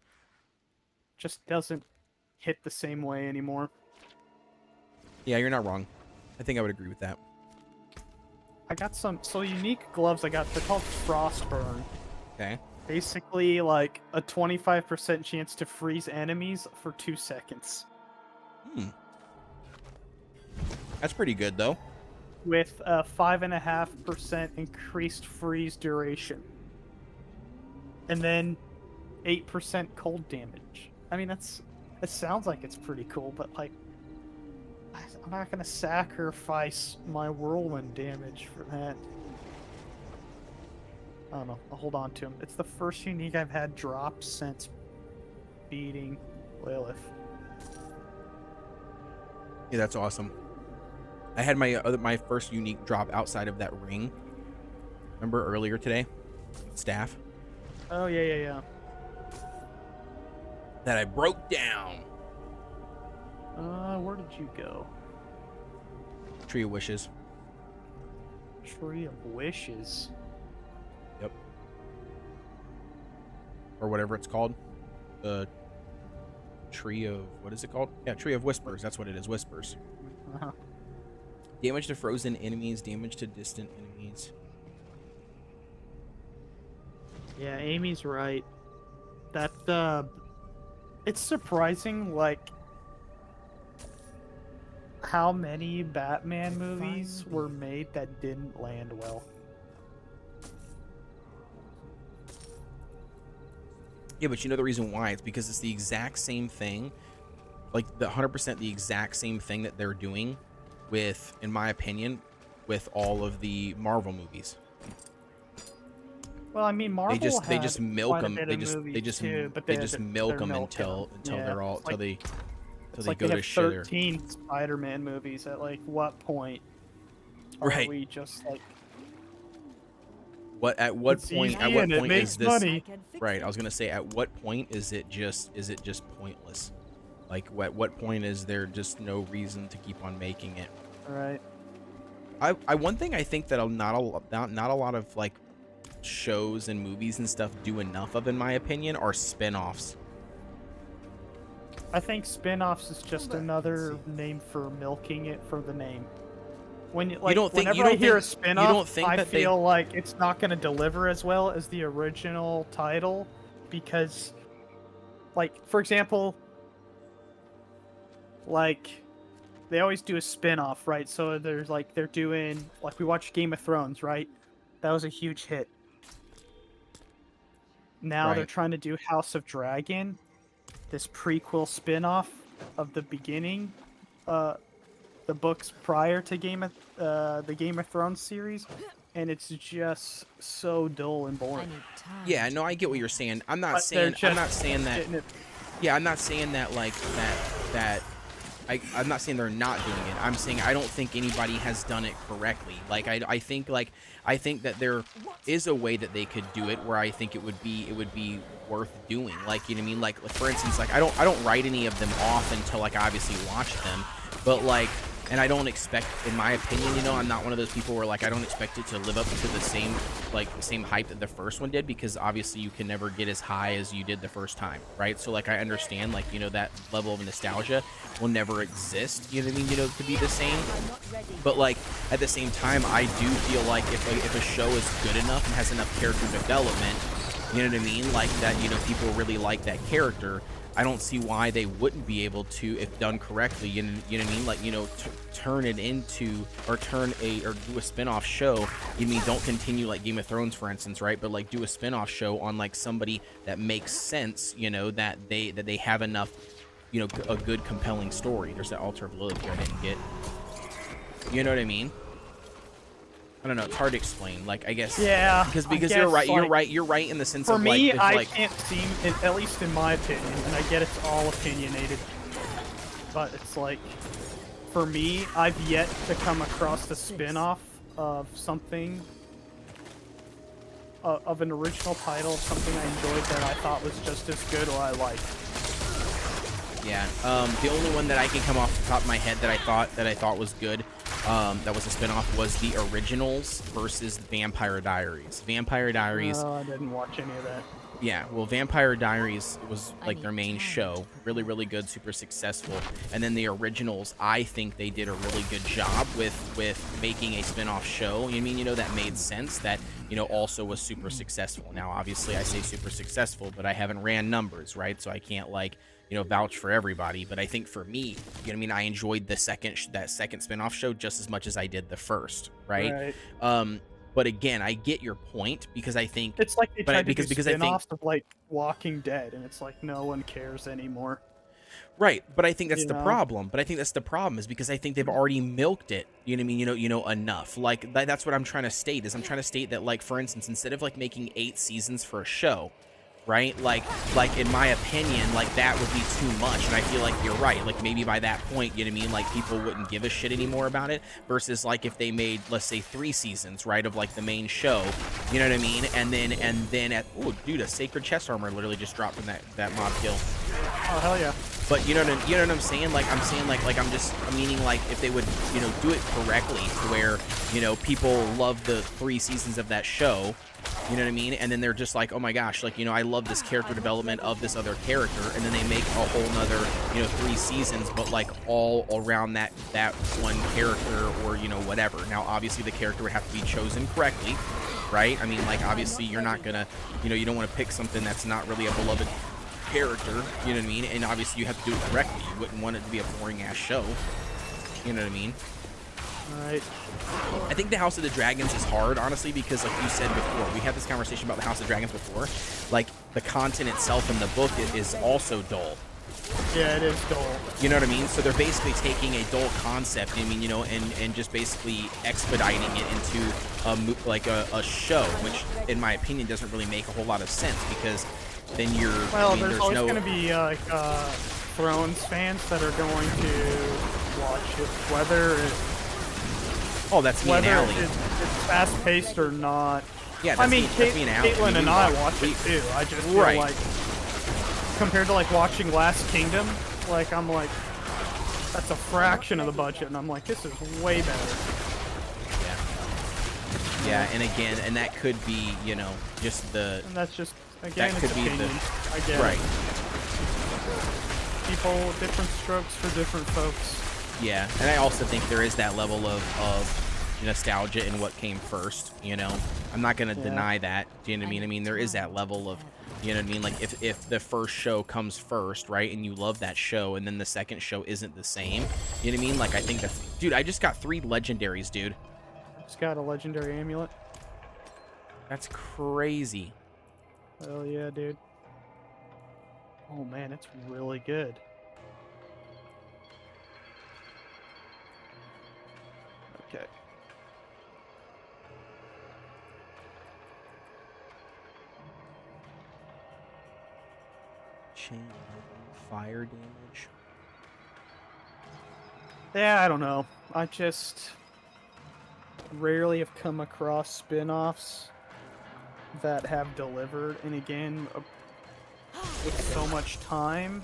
S3: just doesn't hit the same way anymore.
S1: Yeah, you're not wrong. I think I would agree with that.
S3: I got some unique gloves. They're called Frostburn.
S1: Okay.
S3: Basically, like a 25% chance to freeze enemies for 2 seconds.
S1: That's pretty good, though.
S3: With a 5.5% increased freeze duration. And then 8% cold damage. I mean, it sounds like it's pretty cool, but like, I'm not gonna sacrifice my whirlwind damage for that. I don't know. I'll hold on to him. It's the first unique I've had drop since beating Lilith.
S1: Yeah, that's awesome. I had my first unique drop outside of that ring. Remember earlier today? Staff.
S3: Oh, yeah.
S1: That I broke down.
S3: Where did you go?
S1: Tree of Wishes.
S3: Tree of Wishes.
S1: Yep. Or whatever it's called. The Tree of... What is it called? Yeah, Tree of Whispers. That's what it is. Whispers.
S3: Uh-huh.
S1: Damage to frozen enemies. Damage to distant enemies.
S3: Yeah, Amy's right. That, it's surprising, like, how many Batman movies were made that didn't land well.
S1: Yeah, but you know the reason why? It's because it's the exact same thing. Like, the 100% the exact same thing that they're doing with, in my opinion, with all of the Marvel movies.
S3: Well, I mean, Marvel
S1: They just
S3: had
S1: milk
S3: quite a
S1: them.
S3: bit
S1: They
S3: of
S1: just
S3: movies too, but
S1: they just milk
S3: they're
S1: them
S3: milking
S1: until
S3: 'em. Yeah,
S1: they're all
S3: it's like-
S1: they
S3: It's
S1: they
S3: like
S1: go
S3: they
S1: to
S3: have
S1: shit.
S3: 13 Spider-Man movies. At like what point are
S1: Right.
S3: we just like?
S1: At what
S3: It's
S1: point?
S3: easy
S1: At what
S3: and it
S1: point
S3: makes
S1: is this?
S3: money.
S1: Right. I was gonna say, at what point is it just pointless? Like, at what point is there just no reason to keep on making it?
S3: Right.
S1: I one thing I think that not a lot of like shows and movies and stuff do enough of, in my opinion, are spin-offs.
S3: I think spin-offs is just another name for milking it for the name. When you, like,
S1: don't think-
S3: whenever
S1: you don't
S3: I hear a
S1: think- you
S3: spin-off,
S1: don't think
S3: I
S1: that they-
S3: feel like it's not going to deliver as well as the original title because, like, for example, like, they always do a spin-off, right? So there's like they're doing like we watched Game of Thrones, right? That was a huge hit. Now they're
S1: Right.
S3: trying to do House of Dragon, this prequel spin-off of the beginning, the books prior to the Game of Thrones series, and it's just so dull and
S5: I
S3: boring.
S5: need time.
S1: Yeah, no, I get what you're saying. I'm not
S3: But they're
S1: saying
S3: just
S1: that.
S3: getting it-
S1: Yeah, I'm not saying that like that. I'm not saying they're not doing it. I'm saying I don't think anybody has done it correctly. Like I think that there is a way that they could do it where I think it would be worth doing. Like, you know what I mean? Like for instance, like I don't write any of them off until like I obviously watch them. But like, and I don't expect, in my opinion, you know, I'm not one of those people where like I don't expect it to live up to the same hype that the first one did, because obviously you can never get as high as you did the first time, right? So like I understand, like, you know, that level of nostalgia will never exist, you know what I mean, you know, to be the same. But like at the same time, I do feel like if a show is good enough and has enough character development, You know what I mean? Like that, you know, people really like that character. I don't see why they wouldn't be able to, if done correctly, you know what I mean? Like, you know, turn it into, or do a spin-off show. You mean, don't continue like Game of Thrones, for instance, right? But like do a spin-off show on like somebody that makes sense, you know, that they have enough, you know, a good compelling story. There's that altar of Lilith here I didn't get. You know what I mean? I don't know. It's hard to explain. Like, I guess.
S3: Yeah.
S1: Because
S3: I
S1: you're right.
S3: guess,
S1: You're right in the sense
S3: for
S1: of
S3: me,
S1: like.
S3: I
S1: Like,
S3: can't seem, at least in my opinion, and I get it's all opinionated, but it's like, for me, I've yet to come across the spin-off of something, of an original title, something I enjoyed that I thought was just as good or I liked.
S1: Yeah. The only one that I can come off the top of my head that I thought was good, that was a spinoff, was the originals versus Vampire Diaries. Vampire Diaries.
S3: No, I didn't watch any of that.
S1: Yeah, well, Vampire Diaries was like their main show. Really, really good, super successful. And then the originals, I think they did a really good job with making a spin-off show. You mean, you know, that made sense, that, you know, also was super successful. Now, obviously, I say super successful, but I haven't ran numbers, right? So I can't, like, you know, vouch for everybody. But I think for me, you know what I mean, I enjoyed the that second spin-off show just as much as I did the first, right? But again, I get your point, because I think
S3: It's like they tried to do
S1: because I think
S3: spin-offs of like Walking Dead, and it's like no one cares anymore.
S1: right, but I think that's
S3: You
S1: the
S3: know?
S1: problem. But I think that's the problem, is because I think they've already milked it. You know what I mean? You know enough. Like that's what I'm trying to state. Is I'm trying to state that, like, for instance, instead of like making 8 seasons for a show, right? Like in my opinion, like that would be too much. And I feel like you're right. Like maybe by that point, you know what I mean, like people wouldn't give a shit anymore about it, versus like if they made, let's say, 3 seasons, right, of like the main show, you know what I mean? And then at, oh dude, a sacred chest armor literally just dropped from that mob kill.
S3: Oh hell yeah.
S1: But you know what I'm saying? Like I'm saying, like I'm meaning, like, if they would, you know, do it correctly to where, you know, people love the 3 seasons of that show, you know what I mean? And then they're just like, oh my gosh, like, you know, I love this character development of this other character, and then they make a whole nother, you know, 3 seasons, but like all around that one character, or, you know, whatever. Now obviously the character would have to be chosen correctly, right? I mean, like, obviously you're not gonna, you know, you don't want to pick something that's not really a beloved character, you know what I mean? And obviously you have to do it correctly. You wouldn't want it to be a boring ass show, you know what I mean?
S3: Alright.
S1: I think the House of the Dragons is hard, honestly, because like you said before, we had this conversation about the House of Dragons before, like the content itself in the book is also dull.
S3: Yeah, it is dull.
S1: You know what I mean? So they're basically taking a dull concept, I mean, you know, and just basically expediting it into a show, which in my opinion doesn't really make a whole lot of sense, because then you're,
S3: Well,
S1: I mean,
S3: there's always
S1: no,
S3: going to be Thrones fans that are going to watch it, whether
S1: oh, that's me and Allie.
S3: it's fast-paced or not.
S1: Yeah,
S3: I mean,
S1: that's me and Allie.
S3: Caitlin and I watch it too. I just feel
S1: Right.
S3: like, compared to like watching Last Kingdom, like I'm like, that's a fraction of the budget, and I'm like, this is way better.
S1: Yeah, and again, and that could be, you know, just the,
S3: And that's just, again,
S1: that
S3: it's
S1: could be
S3: opinion.
S1: the,
S3: I get
S1: right.
S3: it. People, different strokes for different folks.
S1: Yeah, and I also think there is that level of nostalgia in what came first, you know? I'm not going to deny that, do you know what I mean? I mean, there is that level of, you know what I mean? Like, if the first show comes first, right, and you love that show, and then the second show isn't the same, you know what I mean? Like, I think that's, dude, I just got 3 legendaries, dude.
S3: Just got a legendary amulet.
S1: That's crazy.
S3: Hell yeah, dude. Oh man, it's really good. Okay.
S1: Chain fire damage.
S3: Yeah, I don't know. I just rarely have come across spin-offs that have delivered, and again, with so much time,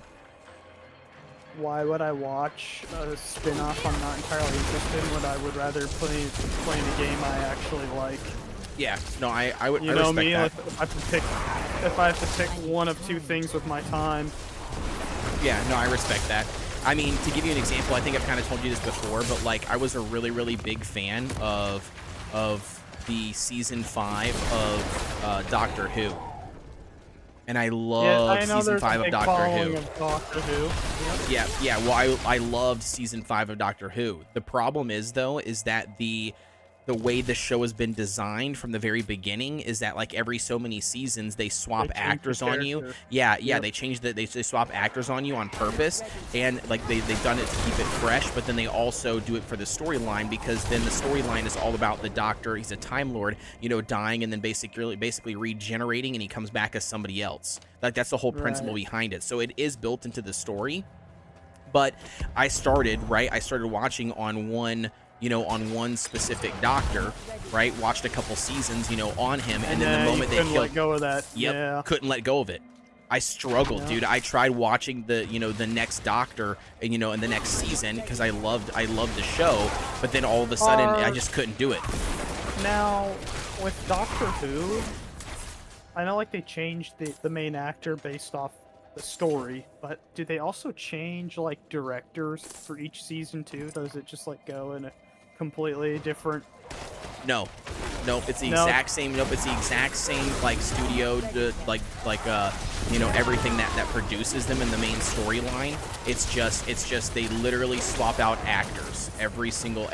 S3: why would I watch a spin-off I'm not entirely interested in when I would rather play a game I actually like?
S1: Yeah, no, I would,
S3: You
S1: I
S3: know
S1: respect
S3: me,
S1: that.
S3: if I have to pick one of 2 things with my time.
S1: Yeah, no, I respect that. I mean, to give you an example, I think I've kind of told you this before, but like I was a really, really big fan of the season 5 of Doctor Who. and I
S3: Yeah,
S1: love
S3: I know
S1: season
S3: there's
S1: 5
S3: a
S1: of
S3: big
S1: Doctor
S3: following
S1: Who.
S3: of Doctor Who. Yep.
S1: Yeah. Well, I loved season 5 of Doctor Who. The problem is though, is that the way the show has been designed from the very beginning is that like every so many seasons they swap
S3: They change the
S1: actors on you.
S3: character.
S1: Yeah,
S3: Yep.
S1: they change they swap actors on you on purpose, and like they've done it to keep it fresh, but then they also do it for the storyline, because then the storyline is all about the Doctor. He's a Time Lord, dying and then basically regenerating, and he comes back as somebody else. Like that's the whole principle
S3: Right.
S1: behind it. So it is built into the story. But I started watching on one specific Doctor, right? Watched a couple seasons, on him, and then the moment they
S3: couldn't
S1: killed,
S3: let go of that.
S1: yep,
S3: Yeah.
S1: couldn't let go of it. I struggled,
S3: Yeah.
S1: dude. I tried watching the next Doctor, and in the next season, because I loved the show, but then all of a sudden I just couldn't do it.
S3: Now, with Doctor Who, I know like they changed the main actor based off the story, but do they also change like directors for each season too? Does it just like go in a completely different?
S1: Nope, it's the
S3: No.
S1: exact same. Nope, it's the exact same like studio, everything that produces them in the main storyline. It's just they literally swap out actors every single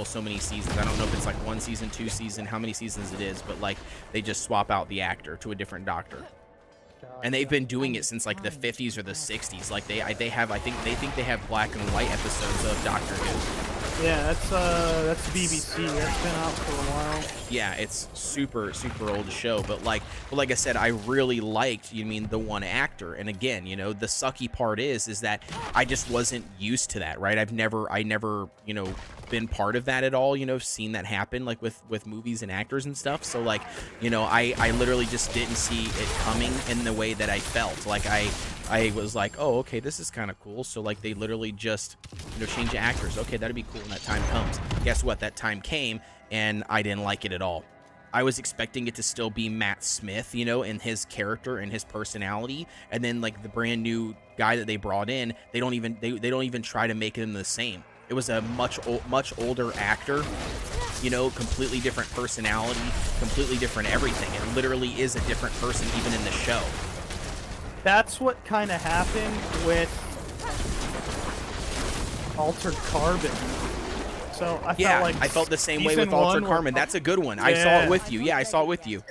S1: so many seasons. I don't know if it's like 1 season, 2 season, how many seasons it is, but like they just swap out the actor to a different Doctor. And they've been doing it since like the 50s or the 60s. Like they think they have black and white episodes of Doctor Who.
S3: Yeah, that's BBC. That's been out for a while.
S1: Yeah, it's super old show, but like I said, I really liked the one actor. And again, the sucky part is that I just wasn't used to that, right? I never been part of that at all, seen that happen like with movies and actors and stuff. So like, I literally just didn't see it coming in the way that I felt. Like I was like, oh, okay, this is kind of cool. So like they literally just change the actors. Okay, that'd be cool when that time comes. Guess what? That time came, and I didn't like it at all. I was expecting it to still be Matt Smith, and his character and his personality, and then like the brand new guy that they brought in, they don't even try to make him the same. It was a much older actor, completely different personality, completely different everything. It literally is a different person even in the show.
S3: That's what kind of happened with Altered Carbon. So I felt like
S1: I felt the same way
S3: season
S1: with Altered
S3: 1
S1: Carbon. That's a good one. I saw
S3: Yeah.
S1: it with you. Yeah, I saw it with you.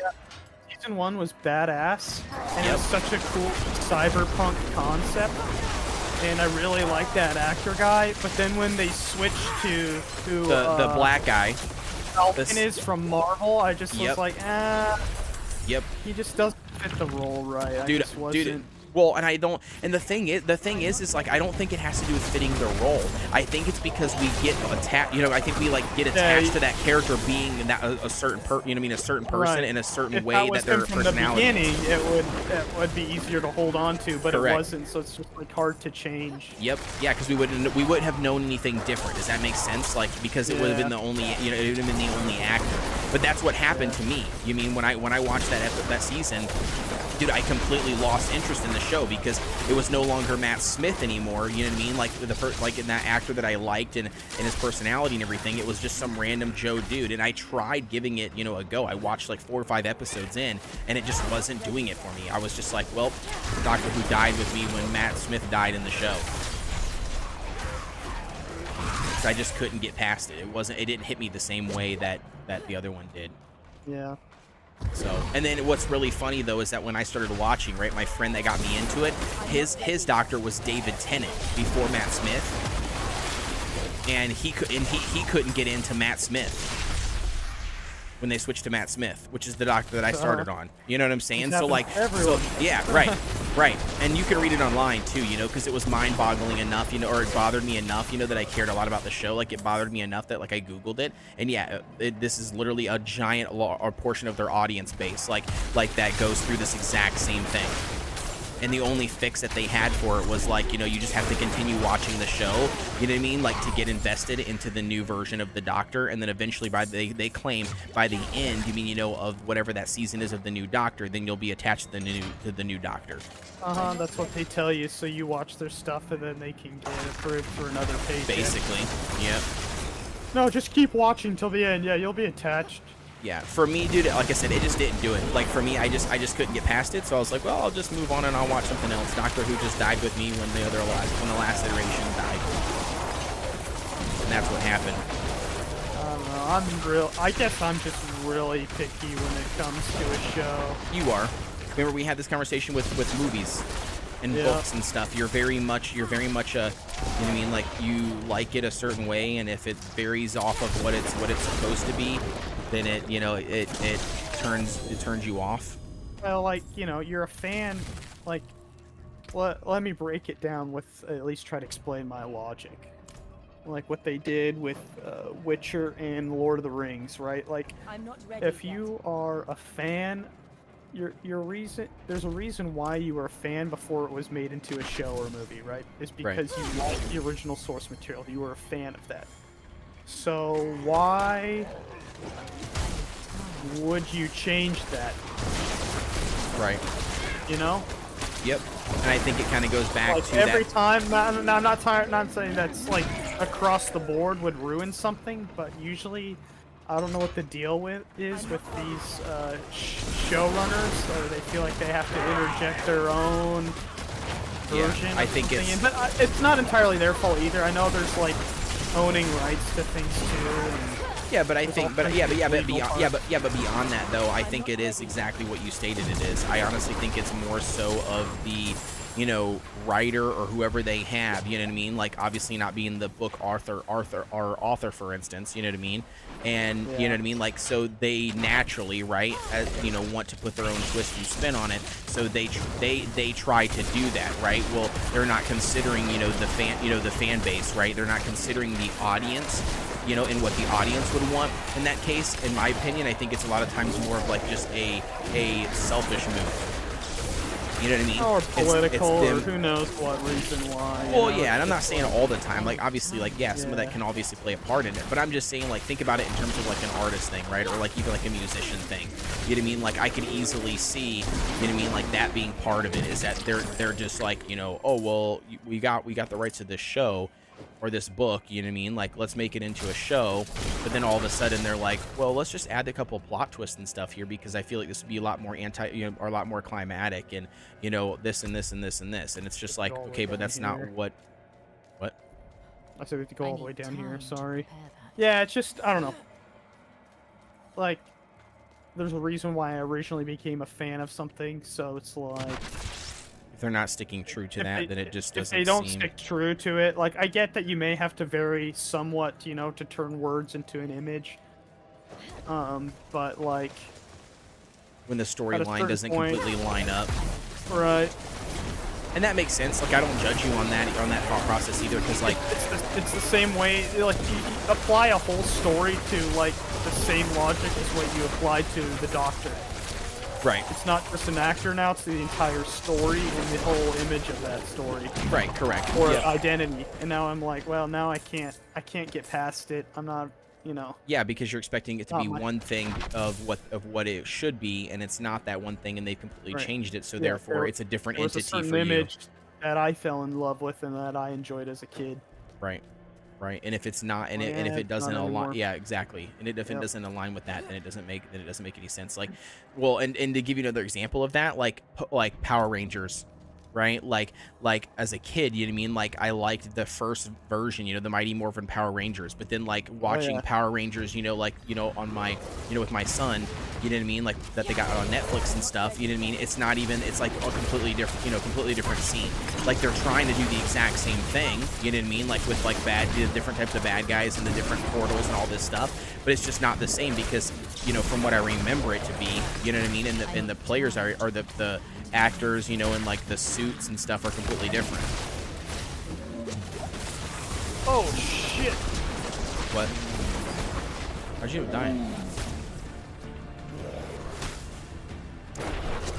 S3: Season 1 was badass, and it was such a cool cyberpunk concept, and I really liked that actor guy. But then when they switched to who
S1: The black guy.
S3: Falcon is from Marvel, I just was
S1: Yep.
S3: like,
S1: Yep.
S3: he just doesn't fit the role right. I
S1: Dude,
S3: just wasn't.
S1: well, and I don't, and the thing is like I don't think it has to do with fitting the role. I think it's because we get attached. I think we like get attached to that character being that a certain a certain person
S3: Right.
S1: in a certain
S3: If
S1: way
S3: that was
S1: that their
S3: him from
S1: personality.
S3: the beginning, it would be easier to hold on to, but
S1: Correct.
S3: it wasn't. So it's just like hard to change.
S1: Yep. Yeah, because we wouldn't have known anything different. Does that make sense? Like because it would have been the only it would have been the only actor. But that's what happened to me. You mean when I watched that season, dude, I completely lost interest in the show because it was no longer Matt Smith anymore. You know what I mean? Like like in that actor that I liked and his personality and everything, it was just some random Joe dude. And I tried giving it a go. I watched like 4 or 5 episodes in, and it just wasn't doing it for me. I was just like, well, Doctor Who died with me when Matt Smith died in the show. I just couldn't get past it. It didn't hit me the same way that the other one did.
S3: Yeah.
S1: So, and then what's really funny though is that when I started watching, right, my friend that got me into it, his doctor was David Tennant before Matt Smith, and he couldn't get into Matt Smith when they switched to Matt Smith, which is the doctor that I started on. You know what I'm saying? So like, yeah, right. And you can read it online too, because it was mind-boggling enough, or it bothered me enough, that I cared a lot about the show. Like it bothered me enough that like I Googled it, and yeah, this is literally a giant or portion of their audience base, like that goes through this exact same thing. And the only fix that they had for it was like, you just have to continue watching the show, you know what I mean? Like to get invested into the new version of the Doctor, and then eventually they claim by the end, of whatever that season is of the new Doctor, then you'll be attached to the new Doctor.
S3: That's what they tell you. So you watch their stuff, and then they can get approved for another paycheck.
S1: Basically, yep.
S3: No, just keep watching till the end. Yeah, you'll be attached.
S1: Yeah, for me, dude, like I said, it just didn't do it. Like for me, I just couldn't get past it. So I was like, well, I'll just move on and I'll watch something else. Doctor Who just died with me when the last iteration died, and that's what happened.
S3: I don't know. I guess I'm just really picky when it comes to a show.
S1: You are. Remember we had this conversation with movies and books and stuff. You're very much a, you know what I mean, like you like it a certain way, and if it varies off of what it's supposed to be, then it turns you off.
S3: Well, like, you're a fan, like, let me break it down with, at least try to explain my logic. Like what they did with Witcher and Lord of the Rings, right? Like,
S5: I'm not ready
S3: if
S5: yet.
S3: you are a fan, there's a reason why you were a fan before it was made into a show or a movie, right? It's because you liked the original source material. You were a fan of that. So why would you change that?
S1: Right.
S3: You know?
S1: Yep. And I think it kind of goes back
S3: Like
S1: to
S3: every
S1: that.
S3: time. No, I'm not saying that's like across the board would ruin something, but usually, I don't know what the deal is with these showrunners, or they feel like they have to interject their own version.
S1: Yeah, I think it's.
S3: But it's not entirely their fault either. I know there's like owning rights to things too. And
S1: Yeah, but I think, but beyond that though, I
S5: I'm
S1: think
S5: not
S1: it is
S5: ready.
S1: exactly what you stated it is. I honestly think it's more so of the, writer or whoever they have, you know what I mean? Like obviously not being the book author, for instance, you know what I mean? And you know what I mean? Like, so they naturally, right, want to put their own twist and spin on it. So they try to do that, right? Well, they're not considering, the fan base, right? They're not considering the audience, and what the audience would want in that case. In my opinion, I think it's a lot of times more of like just a selfish move. You know what I mean?
S3: or political,
S1: them-
S3: or who knows what reason why.
S1: Well, yeah, and I'm not saying all the time. Like, obviously, like, yeah, some of that
S3: Yeah.
S1: can obviously play a part in it. But I'm just saying, like, think about it in terms of like an artist thing, right? Or like even like a musician thing. You know what I mean? Like, I could easily see, you know what I mean, like that being part of it is that they're just like, oh well, we got the rights to this show or this book, you know what I mean? Like, let's make it into a show. But then all of a sudden they're like, well, let's just add a couple of plot twists and stuff here because I feel like this would be a lot more or a lot more climatic and, this and this and this and this. And it's just like,
S3: Go all the
S1: okay,
S3: way
S1: but
S3: down
S1: that's not
S3: here.
S1: what.
S3: I said we have to go
S5: I
S3: all the way
S5: need
S3: down here.
S5: time to
S3: Sorry.
S5: prepare that.
S3: Yeah, it's just I don't know. Like, there's a reason why I originally became a fan of something, so it's like
S1: If they're not sticking true to that, then it just
S3: if
S1: doesn't
S3: they don't
S1: seem.
S3: stick true to it, like I get that you may have to vary somewhat, to turn words into an image. But like,
S1: When the storyline
S3: certain
S1: doesn't
S3: point-
S1: completely line up.
S3: right?
S1: And that makes sense. Like, I don't judge you on that thought process either, because like,
S3: It's the same way. Like you apply a whole story to like the same logic as what you applied to the Doctor.
S1: right,
S3: It's not just an actor now; it's the entire story and the whole image of that story
S1: right, correct.
S3: or
S1: Yeah.
S3: identity. And now I'm like, well, now I can't get past it. I'm not,
S1: Yeah, because you're expecting it to
S3: Not
S1: be
S3: my-
S1: one thing of what it should be, and it's not that one thing, and they've completely
S3: Right.
S1: changed it. So
S3: Yeah,
S1: therefore, it's a different
S3: there was a
S1: entity
S3: certain
S1: for you.
S3: image that I fell in love with and that I enjoyed as a kid.
S1: Right. Right. And if it's not, and,
S3: Oh,
S1: and if
S3: yeah,
S1: it doesn't
S3: not
S1: align,
S3: anymore.
S1: yeah, exactly. And if it
S3: Yep.
S1: doesn't align with that, then it doesn't make any sense. Like, well, and to give you another example of that, like Power Rangers, right? Like as a kid, you know what I mean? Like I liked the first version, the Mighty Morphin Power Rangers, but then like watching
S3: yeah.
S1: Power Rangers, on my, with my son, you know what I mean? Like that they got on Netflix and stuff, you know what I mean? It's not even, it's like a completely different scene. Like they're trying to do the exact same thing, you know what I mean? Like with like different types of bad guys and the different portals and all this stuff, but it's just not the same because, from what I remember it to be, you know what I mean? And the players are the actors, and like the suits and stuff are completely different.
S3: Oh shit!
S1: What? How'd you die?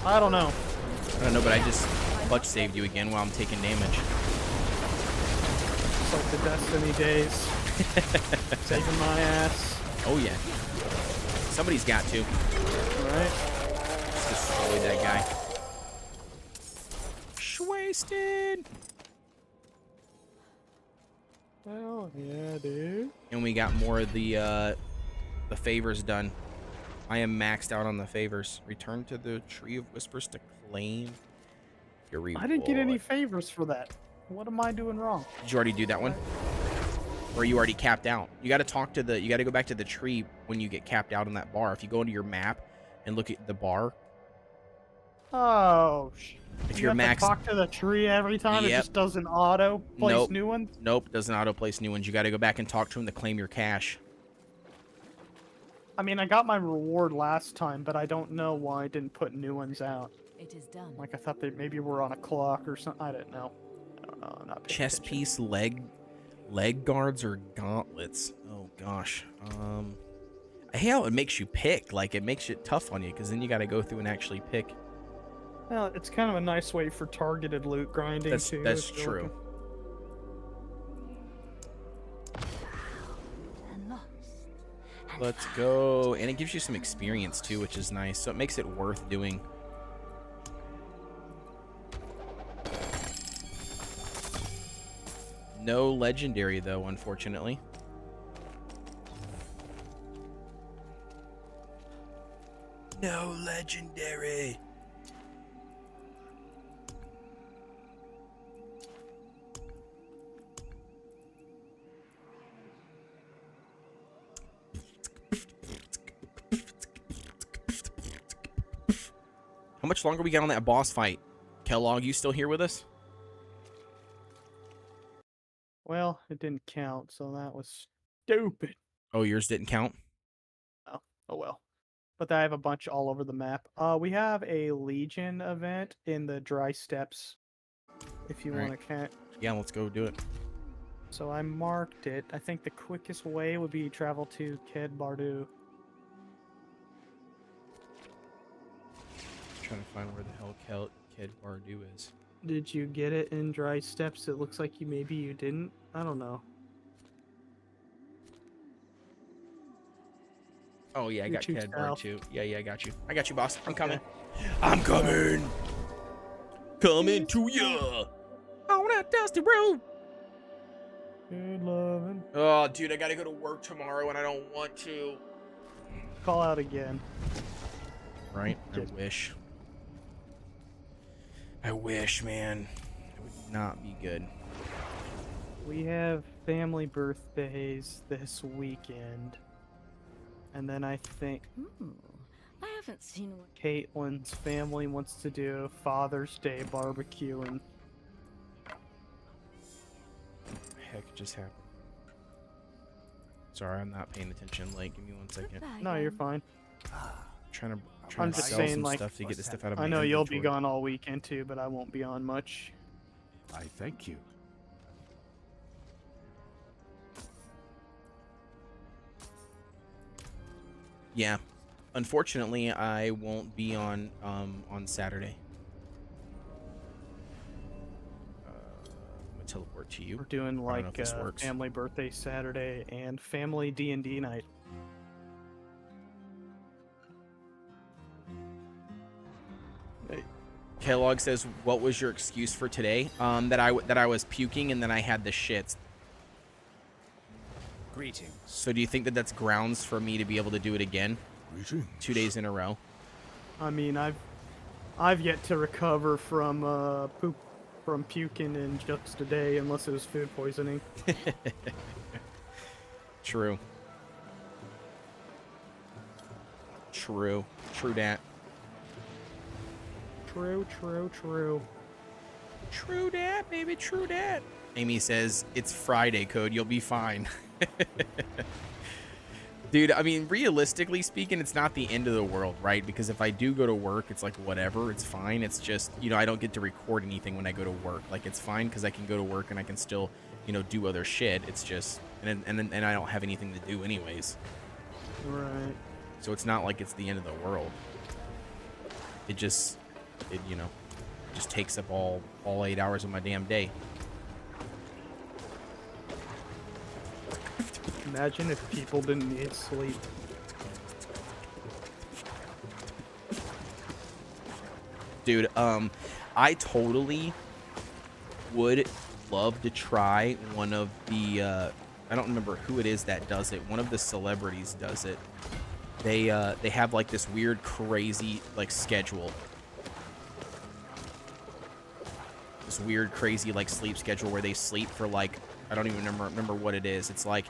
S3: I don't know.
S1: I don't know, but I just clutch saved you again while I'm taking damage.
S3: It's like the Destiny days. Saving my ass.
S1: Oh yeah. Somebody's got to.
S3: Right?
S1: Let's destroy that guy. Wasted.
S3: Hell yeah, dude.
S1: And we got more of the favors done. I am maxed out on the favors. Return to the Tree of Whispers to claim your reward.
S3: I didn't get any favors for that. What am I doing wrong?
S1: Did you already do that one? Or are you already capped out? You got to talk to you got to go back to the tree when you get capped out on that bar. If you go into your map and look at the bar,
S3: Oh,
S1: if
S3: you
S1: you're
S3: have
S1: max,
S3: to talk to the tree every time. It
S1: Yep.
S3: just doesn't auto place
S1: Nope.
S3: new ones.
S1: Nope, doesn't auto place new ones. You got to go back and talk to him to claim your cash.
S3: I mean, I got my reward last time, but I don't know why I didn't put new ones out.
S5: It is done.
S3: Like I thought they maybe were on a clock or something. I didn't know. I don't know. I'm not paying
S1: Chest
S3: attention.
S1: piece, leg guards, or gauntlets. Oh gosh. I hate how it makes you pick. Like it makes it tough on you because then you got to go through and actually pick.
S3: Well, it's kind of a nice way for targeted loot grinding too.
S1: That's
S3: if you're
S1: true.
S3: looking.
S5: And lost. And
S1: Let's go. And it gives you some experience too, which is nice. So it makes it worth doing. No legendary though, unfortunately. No legendary. How much longer we got on that boss fight? Kellogg, you still here with us?
S3: Well, it didn't count, so that was stupid.
S1: Oh, yours didn't count?
S3: Oh well. But I have a bunch all over the map. We have a Legion event in the Dry Steppes. If you
S1: Alright.
S3: want to count.
S1: Yeah, let's go do it.
S3: So I marked it. I think the quickest way would be travel to Ked Bardu.
S1: Trying to find where the hell Ked Bardu is.
S3: Did you get it in Dry Steppes? It looks like maybe you didn't. I don't know.
S1: Oh yeah, I
S3: You're
S1: got
S3: too
S1: Ked Bardu
S3: south.
S1: too. Yeah, I got you. I got you, boss. I'm
S3: Okay.
S1: coming. I'm coming. Coming to ya on that dusty road.
S3: Good loving.
S1: Oh, dude, I gotta go to work tomorrow, and I don't want to.
S3: Call out again.
S1: Right? I
S3: Just-
S1: wish. I wish, man. It would not be good.
S3: We have family birthdays this weekend. And then I think
S5: Ooh, I haven't seen one.
S3: Caitlin's family wants to do Father's Day barbecuing.
S1: Heck just happened. Sorry, I'm not paying attention. Like, give me 1 second.
S5: Goodbye,
S3: No, you're
S5: then.
S3: fine.
S1: Trying to
S3: I'm just
S1: sell
S3: saying,
S1: some
S3: like,
S1: stuff to get this stuff out of my
S3: I know you'll be
S1: inventory.
S3: gone all weekend too, but I won't be on much.
S6: I thank you.
S1: Yeah. Unfortunately, I won't be on Saturday. I'm gonna teleport to you.
S3: We're doing
S1: I don't know if
S3: like
S1: this works.
S3: family birthday Saturday and family D&D night.
S1: Kellogg says, "What was your excuse for today? That I was puking and then I had the shits.
S6: Greetings.
S1: So do you think that that's grounds for me to be able to do it again,
S6: Greetings.
S1: 2 days in a row?"
S3: I mean, I've yet to recover from poop from puking in just a day, unless it was food poisoning.
S1: True. True dat.
S3: True.
S1: True dat, baby, true dat. Amy says, "It's Friday, Code. You'll be fine." Dude, I mean, realistically speaking, it's not the end of the world, right? Because if I do go to work, it's like whatever, it's fine. It's just, I don't get to record anything when I go to work. Like, it's fine because I can go to work and I can still, do other shit. It's just, and I don't have anything to do anyways.
S3: Right.
S1: So it's not like it's the end of the world. It just takes up all 8 hours of my damn day.
S3: Imagine if people didn't need sleep.
S1: Dude, I totally would love to try one of the, I don't remember who it is that does it. One of the celebrities does it. they have like this weird, crazy like schedule. This weird, crazy like sleep schedule where they sleep for like, I don't even remember what it is. It's like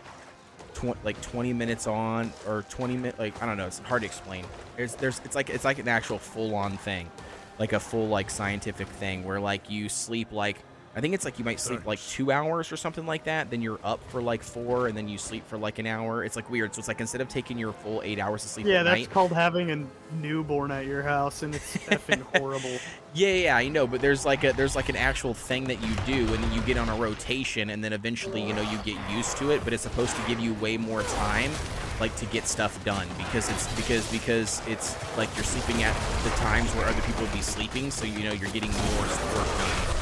S1: 20 minutes on or 20 minutes, like I don't know. It's hard to explain. It's like an actual full-on thing, like a full like scientific thing where like you sleep like, I think it's like you might sleep like 2 hours or something like that. Then you're up for like 4, and then you sleep for like an hour. It's like weird. So it's like instead of taking your full 8 hours of sleep
S3: Yeah,
S1: at
S3: that's
S1: night.
S3: called having a newborn at your house, and it's effing horrible.
S1: Yeah, I know, but there's like an actual thing that you do, and then you get on a rotation, and then eventually, you know, you get used to it. But it's supposed to give you way more time, like to get stuff done, because it's like you're sleeping at the times where other people would be sleeping, so you know you're getting more work done.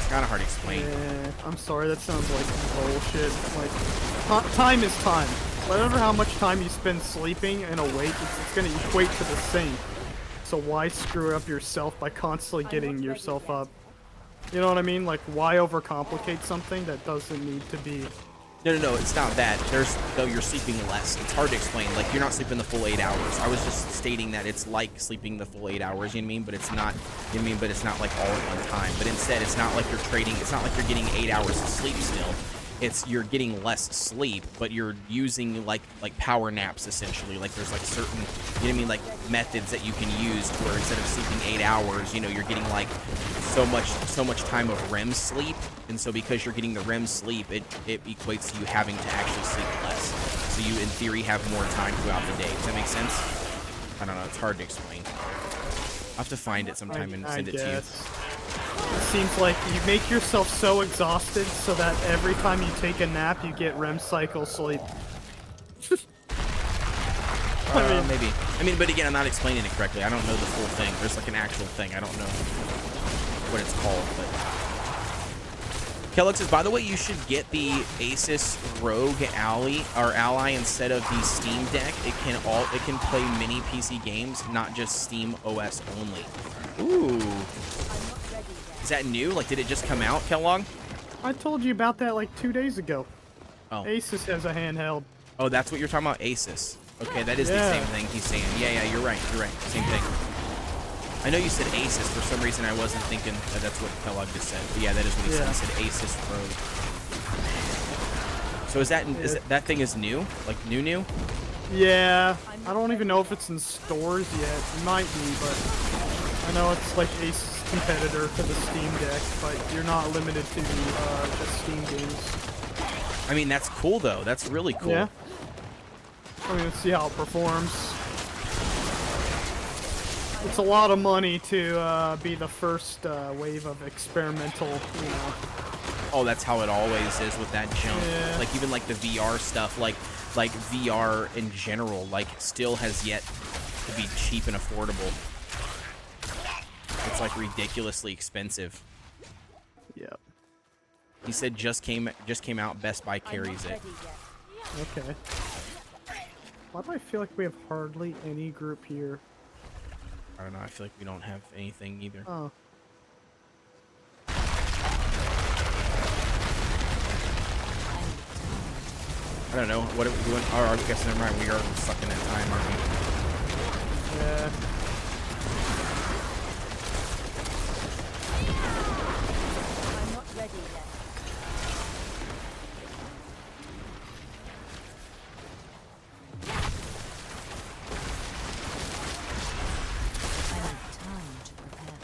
S1: It's kind of hard to explain.
S3: Yeah, I'm sorry, that sounds like bullshit. Like, time is time. Whatever how much time you spend sleeping and awake, it's gonna equate to the same. So why screw up yourself by constantly getting yourself up? You know what I mean? Like, why overcomplicate something that doesn't need to be?
S1: No, it's not that. Though you're sleeping less. It's hard to explain. Like, you're not sleeping the full 8 hours. I was just stating that it's like sleeping the full 8 hours, you know what I mean? But it's not, you know what I mean? But it's not like all at one time. But instead, it's not like you're trading, it's not like you're getting 8 hours of sleep still. It's you're getting less sleep, but you're using like power naps essentially. Like there's like certain, you know what I mean, like methods that you can use where instead of sleeping 8 hours, you know, you're getting like so much time of REM sleep. And so because you're getting the REM sleep, it equates to you having to actually sleep less. So you in theory have more time throughout the day. Does that make sense? I don't know, it's hard to explain. I'll have to find it sometime and send it to you.
S3: It seems like you make yourself so exhausted so that every time you take a nap, you get REM cycle sleep.
S1: Maybe. I mean, but again, I'm not explaining it correctly. I don't know the full thing. There's like an actual thing. I don't know what it's called. But Kellogg says, by the way, you should get the Asus Rogue Ally instead of the Steam Deck. It can play mini PC games, not just Steam OS only. Ooh. Is that new? Like, did it just come out, Kellogg?
S3: I told you about that like 2 days ago.
S1: Oh.
S3: Asus has a handheld.
S1: Oh, that's what you're talking about, Asus. Okay, that is the same thing he's saying. Yeah, you're right. Same thing. I know you said Asus. For some reason, I wasn't thinking that's what Kellogg just said. But yeah, that is what he said. He said Asus Rogue. So is that thing is new? Like new?
S3: Yeah. I don't even know if it's in stores yet. It might be, but I know it's like Asus competitor to the Steam Deck, but you're not limited to just Steam games.
S1: I mean, that's cool though. That's really cool.
S3: Yeah. I mean, let's see how it performs. It's a lot of money to be the first wave of experimental, you know.
S1: Oh, that's how it always is with that jump.
S3: Yeah.
S1: Like even like the VR stuff, like VR in general, like still has yet to be cheap and affordable. It's like ridiculously expensive.
S3: Yep.
S1: He said just came out. Best Buy carries it.
S3: Okay. Why do I feel like we have hardly any group here?
S1: I don't know. I feel like we don't have anything either.
S3: Oh.
S1: I don't know. What are we doing? Oh, I guess never mind. We are stuck in that time, aren't we?
S3: Yeah.
S5: I'm not ready yet. I need time to prepare.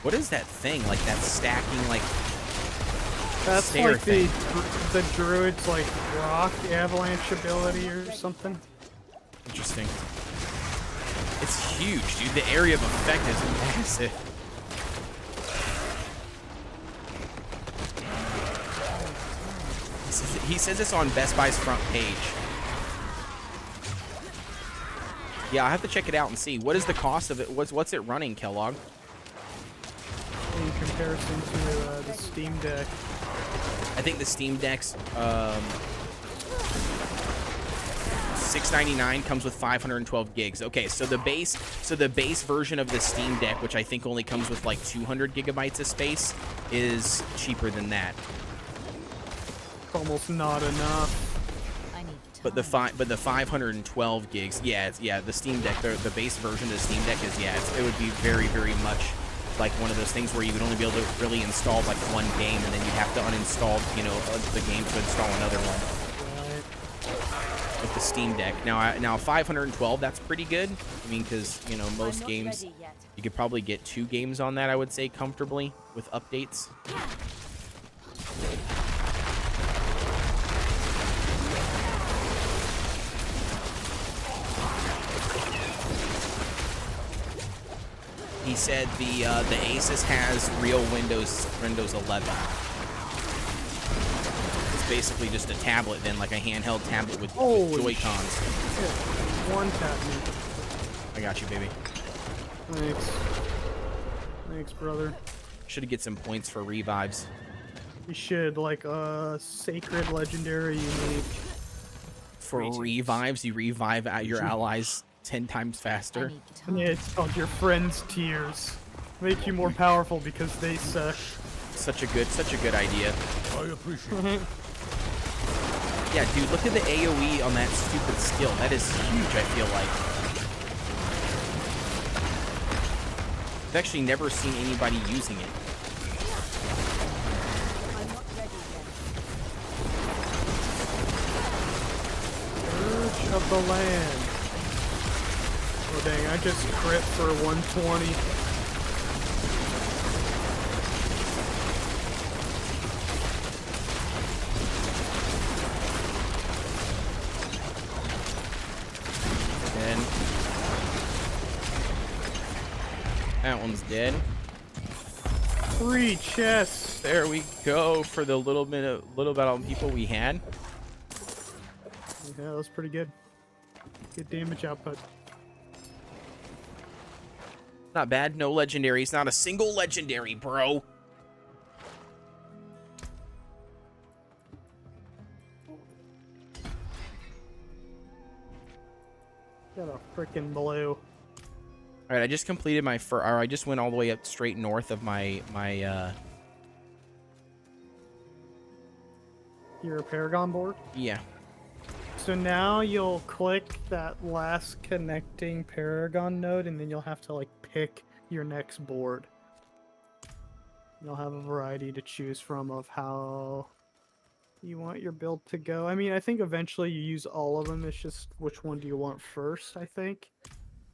S1: What is that thing? Like that stacking, like
S3: That's
S1: stair
S3: like
S1: thing.
S3: the druid's like rock avalanche ability or something.
S1: Interesting. It's huge, dude. The area of effect is massive. He says it's on Best Buy's front page. Yeah, I'll have to check it out and see. What is the cost of it? What's it running, Kellogg?
S3: In comparison to the Steam Deck.
S1: I think the Steam Deck's $699 comes with 512 gigs. Okay, so the base version of the Steam Deck, which I think only comes with like 200 gigabytes of space, is cheaper than that.
S3: It's almost not enough.
S5: I need
S1: But the 512 gigs, yeah, the Steam Deck, the base version of the Steam Deck is it would be very, very much like one of those things where you would only be able to really install like one game, and then you have to uninstall, the game to install another one. With the Steam Deck. Now 512, that's pretty good. I mean, because most games, you could probably get 2 games on that, I would say, comfortably with updates. He said the Asus has real Windows 11. It's basically just a tablet, then, like a handheld tablet with Joy-Cons.
S3: One tap me.
S1: I got you, baby.
S3: Thanks, brother.
S1: Should get some points for revives.
S3: You should, like, sacred, legendary, unique.
S1: For revives, you revive your allies 10 times
S5: I
S1: faster.
S5: need time.
S3: Yeah, it's called your friend's tears. Make you more powerful because they suck.
S1: Such a good idea.
S6: I appreciate it.
S1: Yeah, dude, look at the AoE on that stupid skill. That is huge, I feel like. I've actually never seen anybody using it.
S7: I'm not ready yet.
S3: Urge of the land. Oh dang, I just crit for 120.
S1: That one's dead.
S3: 3 chests.
S1: There we go for the little bit of people we had.
S3: Yeah, that was pretty good. Good damage output.
S1: Not bad. No legendaries. Not a single legendary, bro.
S3: Got a freaking blue.
S1: All right, I just completed my I just went all the way up straight north of my
S3: Your Paragon board.
S1: yeah.
S3: So now you'll click that last connecting Paragon node, and then you'll have to like pick your next board. You'll have a variety to choose from of how you want your build to go. I mean, I think eventually you use all of them. It's just which one do you want first, I think.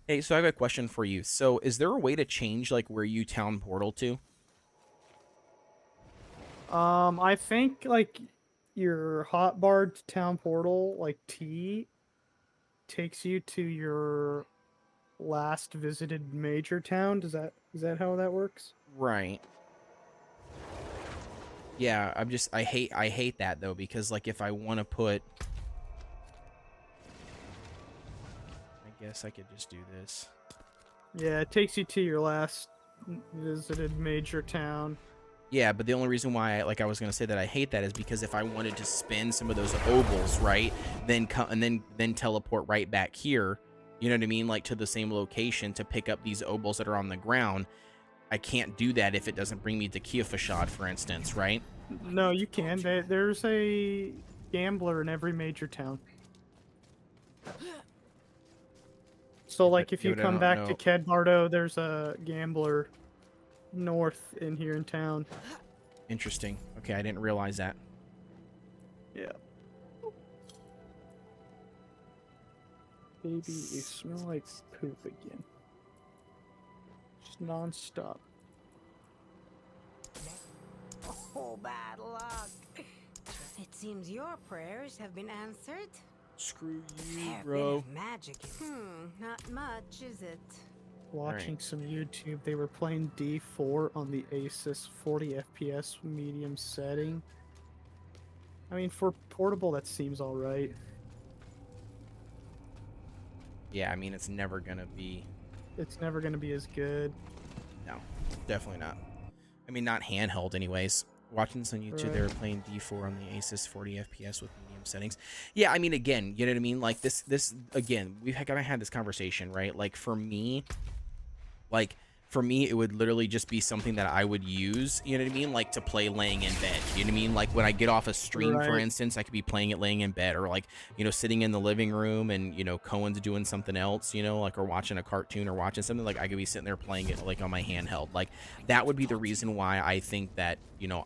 S1: Hey, so I have a question for you. So, is there a way to change like where you town portal to?
S3: I think like your hotbar town portal, like T, takes you to your last visited major town. Is that how that works?
S1: Right. Yeah, I hate that though, because like if I want to put, I guess I could just do this.
S3: Yeah, it takes you to your last visited major town.
S1: Yeah, but the only reason why I was gonna say that I hate that is because if I wanted to spend some of those obols, right, then then teleport right back here, you know what I mean, like to the same location to pick up these obols that are on the ground, I can't do that if it doesn't bring me to Kiafashad, for instance, right?
S3: No, you can. There's a gambler in every major town. So, like, if you
S1: but I
S3: come
S1: don't
S3: back
S1: know.
S3: to Kedbardo, there's a gambler north in here in town.
S1: Interesting. Okay, I didn't realize that.
S3: Yeah. Baby, you smell like poop again. Just non-stop.
S7: Oh, bad luck. It seems your prayers have been answered.
S1: Screw you,
S7: Fair bit
S1: bro.
S7: of magic. Not much, is it?
S3: Watching some YouTube, they were playing D4 on the Asus 40 FPS medium setting. I mean, for portable, that seems alright.
S1: Yeah, I mean, it's never gonna be.
S3: It's never going to be as good.
S1: No, definitely not. I mean, not handheld, anyways. Watching some YouTube, they were playing D4 on the Asus 40 FPS with medium settings. Yeah, I mean, again, you know what I mean? Like, this again, we've kind of had this conversation, right? Like, for me, like, for me, it would literally just be something that I would use, you know what I mean? Like to play laying in bed, you know what I mean? Like when I get off a stream, for
S3: Right.
S1: instance, I could be playing it laying in bed, or like, sitting in the living room and, Cohen's doing something else, like, or watching a cartoon or watching something, like I could be sitting there playing it like on my handheld. Like that would be the reason why I think that,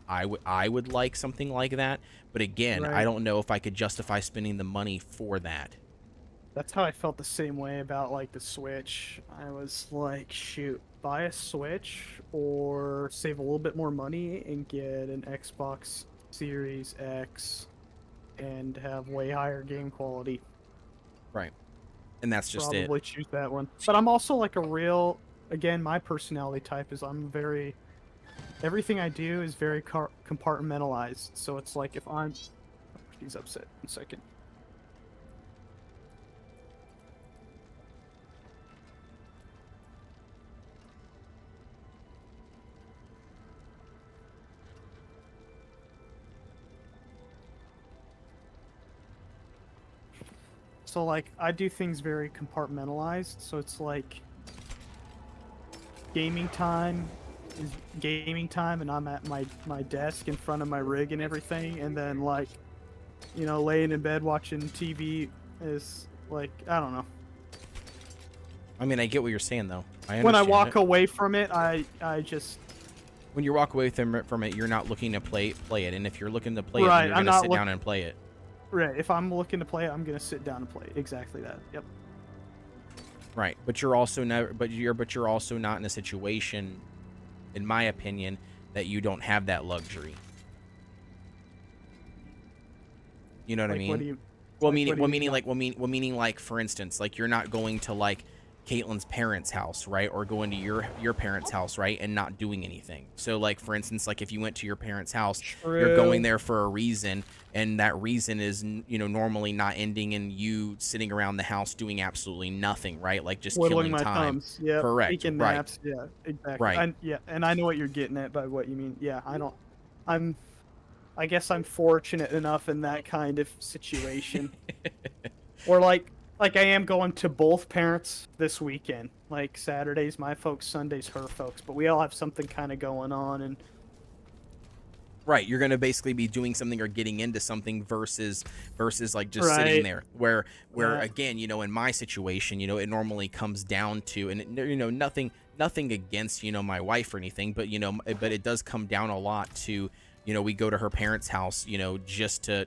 S1: I would like something like that. But again, I
S3: Right.
S1: don't know if I could justify spending the money for that.
S3: That's how I felt the same way about like the Switch. I was like, shoot, buy a Switch or save a little bit more money and get an Xbox Series X and have way higher game quality.
S1: Right. And that's just it.
S3: Probably choose that one. But I'm also like a real, again, my personality type is I'm very, everything I do is very compartmentalized. So it's like if I'm, he's upset. 1 second. So like I do things very compartmentalized. So it's like gaming time is gaming time, and I'm at my desk in front of my rig and everything, and then like, laying in bed watching TV is like, I don't know.
S1: I mean, I get what you're saying though.
S3: When I
S1: understand
S3: walk
S1: it.
S3: away from it, I just
S1: When you walk away from it, you're not looking to play it, and if you're looking to play it,
S3: Right,
S1: then you're
S3: I'm
S1: gonna
S3: not
S1: sit down and play it.
S3: right. If I'm looking to play it, I'm gonna sit down and play it. Exactly that. Yep.
S1: Right, but you're also never, but you're also not in a situation, in my opinion, that you don't have that luxury. You know what I
S3: Like,
S1: mean?
S3: what do you?
S1: Well,
S3: like,
S1: meaning,
S3: what do
S1: well,
S3: you
S1: meaning,
S3: mean?
S1: like, meaning, like, for instance, like, you're not going to like Caitlin's parents' house, right, or going to your parents' house, right, and not doing anything. So, like, for instance, like, if you went to your parents' house, you're going
S3: True.
S1: there for a reason, and that reason is, normally not ending in you sitting around the house doing absolutely nothing, right, like just
S3: Twiddling
S1: killing
S3: my
S1: time.
S3: thumbs. Yep.
S1: Correct.
S3: Taking
S1: Right.
S3: naps. Yeah. Exactly.
S1: Right.
S3: Yeah, and I know what you're getting at by what you mean. Yeah. I'm. I guess I'm fortunate enough in that kind of situation. Or like I am going to both parents this weekend. Like Saturday's my folks, Sunday's her folks, but we all have something kind of going on, and
S1: Right, you're gonna basically be doing something or getting into something versus like just sitting
S3: right.
S1: there. Where
S3: Yeah.
S1: again, in my situation, it normally comes down to, and nothing against my wife or anything, but but it does come down a lot to we go to her parents' house, just to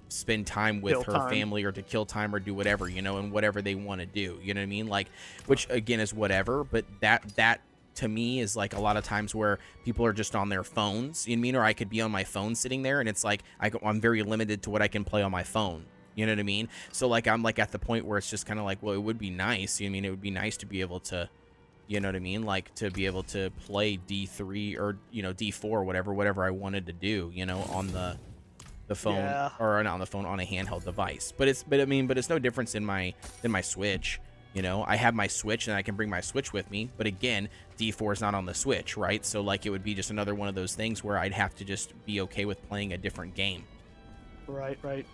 S1: spend time with
S3: Kill
S1: her
S3: time.
S1: family or to kill time or do whatever, and whatever they want to do, you know what I mean? Like, which again is whatever, but that to me is like a lot of times where people are just on their phones, you know what I mean? Or I could be on my phone sitting there, and it's like I'm very limited to what I can play on my phone. You know what I mean? So like I'm like at the point where it's just kind of like, well, it would be nice. You know what I mean? It would be nice to be able to, you know what I mean? Like to be able to play D3 or D4 or whatever I wanted to do, on the phone,
S3: Yeah.
S1: or not on the phone, on a handheld device. But it's no difference in my Switch. I have my Switch and I can bring my Switch with me, but again, D4 is not on the Switch, right? So like it would be just another one of those things where I'd have to just be okay with playing a different game,
S3: Right.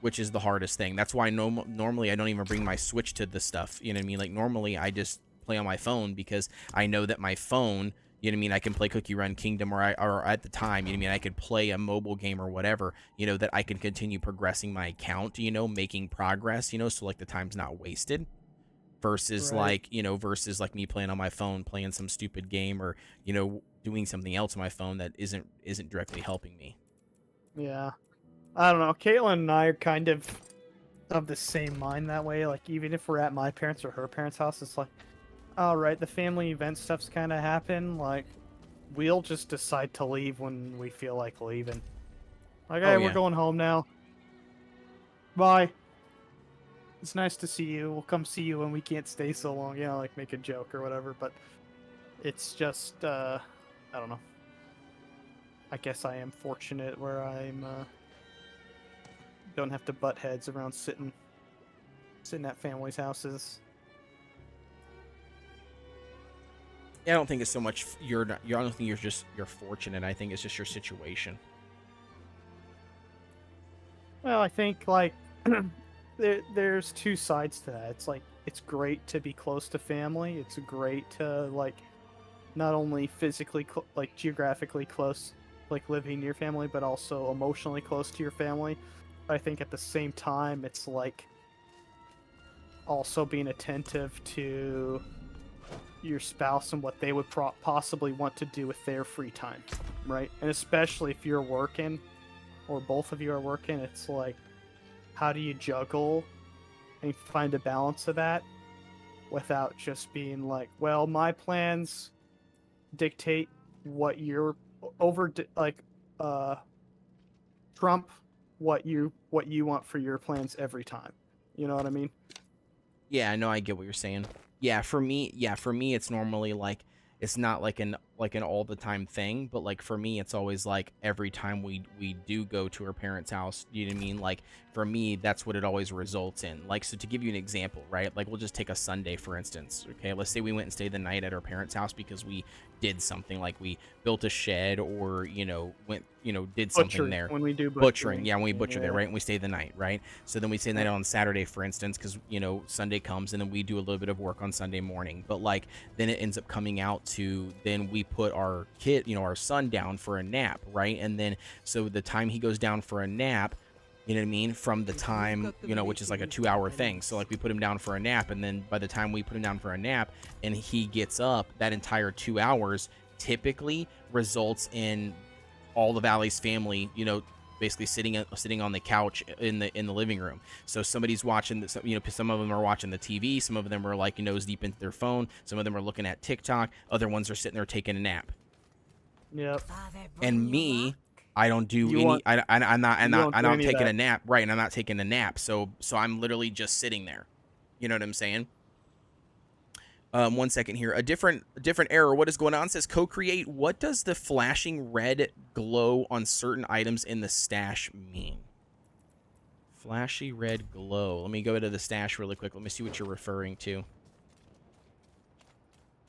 S1: which is the hardest thing. That's why normally I don't even bring my Switch to the stuff, you know what I mean? Like normally I just play on my phone because I know that my phone, you know what I mean, I can play Cookie Run Kingdom, or at the time, you know what I mean, I could play a mobile game or whatever, that I can continue progressing my account, making progress, so like the time's not wasted. Versus
S3: Right.
S1: versus like me playing on my phone, playing some stupid game, or doing something else on my phone that isn't directly helping me.
S3: Yeah. I don't know. Caitlin and I are kind of the same mind that way. Like even if we're at my parents' or her parents' house, it's like, all right, the family event stuff's kind of happen. Like we'll just decide to leave when we feel like leaving. Like, hey,
S1: Oh,
S3: we're
S1: yeah.
S3: going home now. Bye. It's nice to see you. We'll come see you when we can't stay so long. Like make a joke or whatever. But it's just, I don't know. I guess I am fortunate where I'm don't have to butt heads around sitting at families' houses.
S1: Yeah, I don't think it's so much I don't think you're fortunate. I think it's just your situation.
S3: Well, I think like there's two sides to that. It's like it's great to be close to family. It's great to like not only physically like geographically close, like living near family, but also emotionally close to your family. I think at the same time, it's like also being attentive to your spouse and what they would possibly want to do with their free time, right? And especially if you're working or both of you are working, it's like, how do you juggle and find a balance of that without just being like, well, my plans dictate what you're trump what you want for your plans every time. You know what I mean?
S1: Yeah, I know, I get what you're saying. Yeah, for me, it's normally like it's not like an all the time thing, but like for me, it's always like every time we do go to her parents' house. You know what I mean? Like for me, that's what it always results in. Like, so to give you an example, right? Like we'll just take a Sunday for instance. Okay, let's say we went and stayed the night at her parents' house because we did something, like we built a shed, or did something there.
S3: When we do
S1: Butchering, yeah, when we butcher there, right? And we stay the night, right? So then we stay the night on Saturday, for instance, because Sunday comes, and then we do a little bit of work on Sunday morning. But like then it ends up coming out to, then we put our kid, our son down for a nap, right? And then so the time he goes down for a nap, you know what I mean, from the time, which is like a 2-hour thing. So like we put him down for a nap, and then by the time we put him down for a nap and he gets up, that entire 2 hours typically results in all the Valley's family, basically sitting on the couch in the living room. So somebody's watching this, some of them are watching the TV, some of them are like nose deep into their phone, some of them are looking at TikTok, other ones are sitting there taking a nap.
S3: Yep.
S1: And me, I don't do any. I'm not taking a nap, right? And I'm not taking a nap, so I'm literally just sitting there. You know what I'm saying? 1 second here. A different error. What is going on? Says co-create. What does the flashing red glow on certain items in the stash mean? Flashy red glow. Let me go to the stash really quick. Let me see what you're referring to.